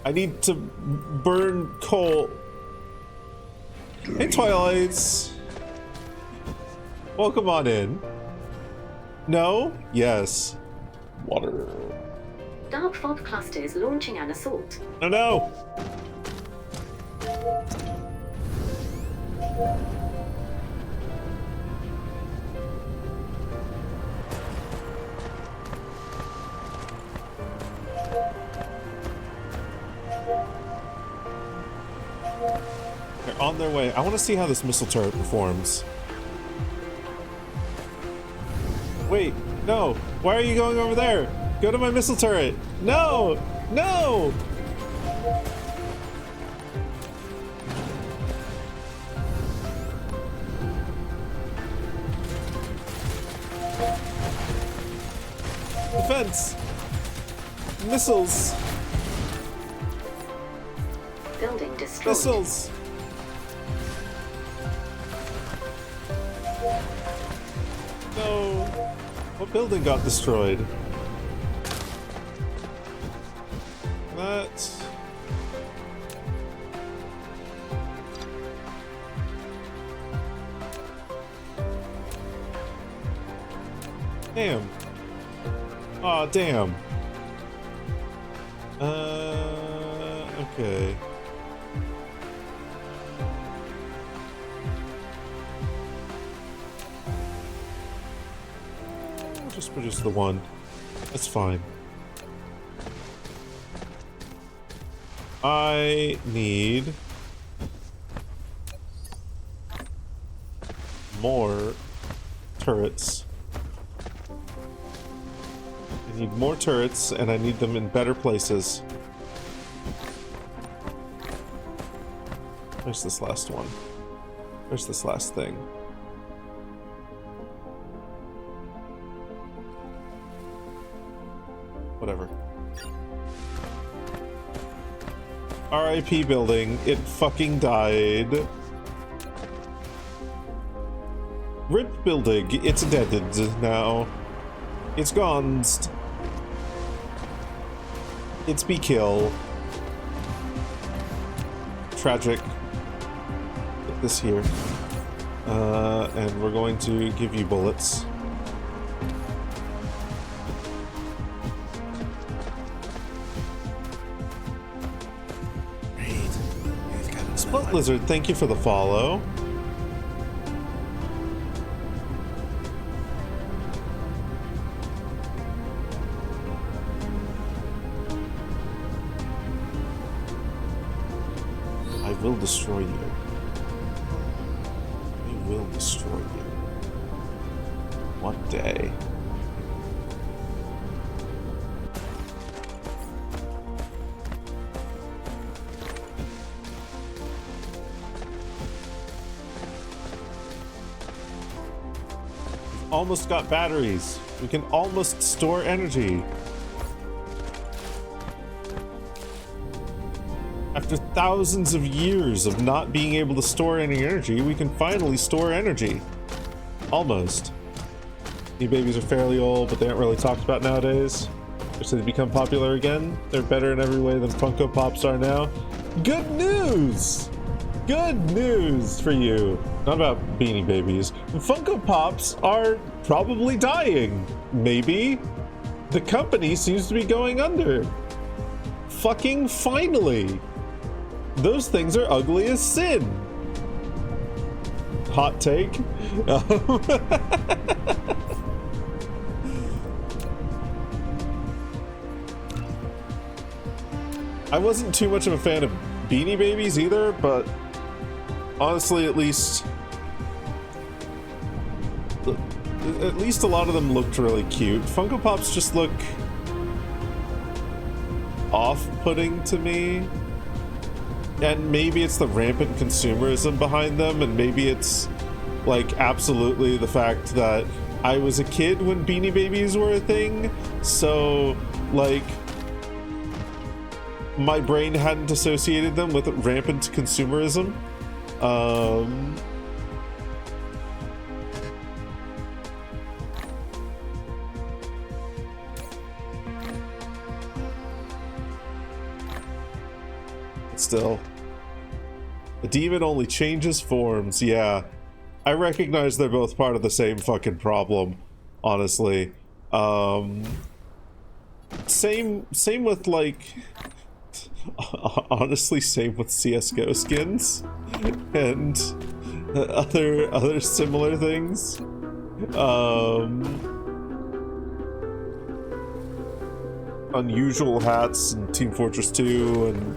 I need to burn coal. Hey, Twilights. Welcome on in. No? Yes. Water. Dark fog clusters launching an assault. No, no. They're on their way. I want to see how this missile turret performs. Wait, no. Why are you going over there? Go to my missile turret. No! No! Defense! Missiles! Building destroyed. Missiles! No! What building got destroyed? That... Damn. Aw, damn. Okay. I'll just produce the one. That's fine. I need more turrets. I need more turrets, and I need them in better places. Where's this last one? Where's this last thing? Whatever. RIP building. It fucking died. RIP building. It's dead now. It's gone. It's be kill. Tragic. Put this here. And we're going to give you bullets. Split Lizard, thank you for the follow. I will destroy you. I will destroy you. One day. We've almost got batteries. We can almost store energy. After thousands of years of not being able to store any energy, we can finally store energy. Almost. New babies are fairly old, but they aren't really talked about nowadays. So they become popular again. They're better in every way than Funko Pops are now. Good news! Good news for you. Not about Beanie Babies. Funko Pops are probably dying. Maybe. The company seems to be going under. Fucking finally. Those things are ugly as sin. Hot take. I wasn't too much of a fan of Beanie Babies either, but honestly, at least a lot of them looked really cute. Funko Pops just look off-putting to me. And maybe it's the rampant consumerism behind them, and maybe it's like absolutely the fact that I was a kid when Beanie Babies were a thing, so like my brain hadn't associated them with rampant consumerism. Still, a demon only changes forms. Yeah, I recognize they're both part of the same fucking problem, honestly. Same with like honestly, same with CS:GO skins and other similar things. unusual hats in Team Fortress 2 and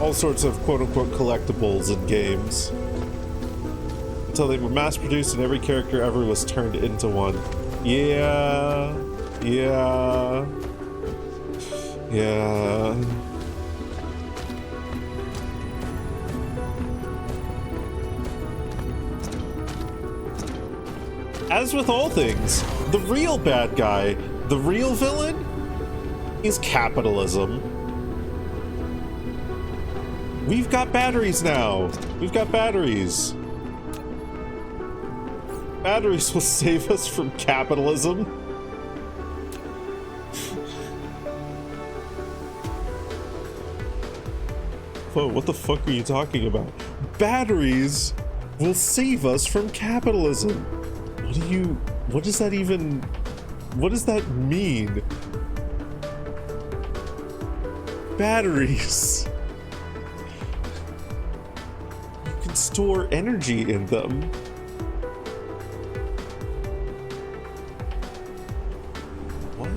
all sorts of quote-unquote collectibles in games. Until they were mass-produced and every character ever was turned into one. Yeah. Yeah. Yeah. As with all things, the real bad guy, the real villain, is capitalism. We've got batteries now. We've got batteries. Batteries will save us from capitalism. Whoa, what the fuck are you talking about? Batteries will save us from capitalism. What does that even, what does that mean? Batteries. You can store energy in them. What?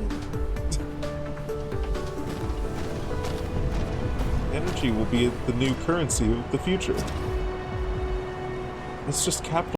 Energy will be the new currency of the future. It's just capital.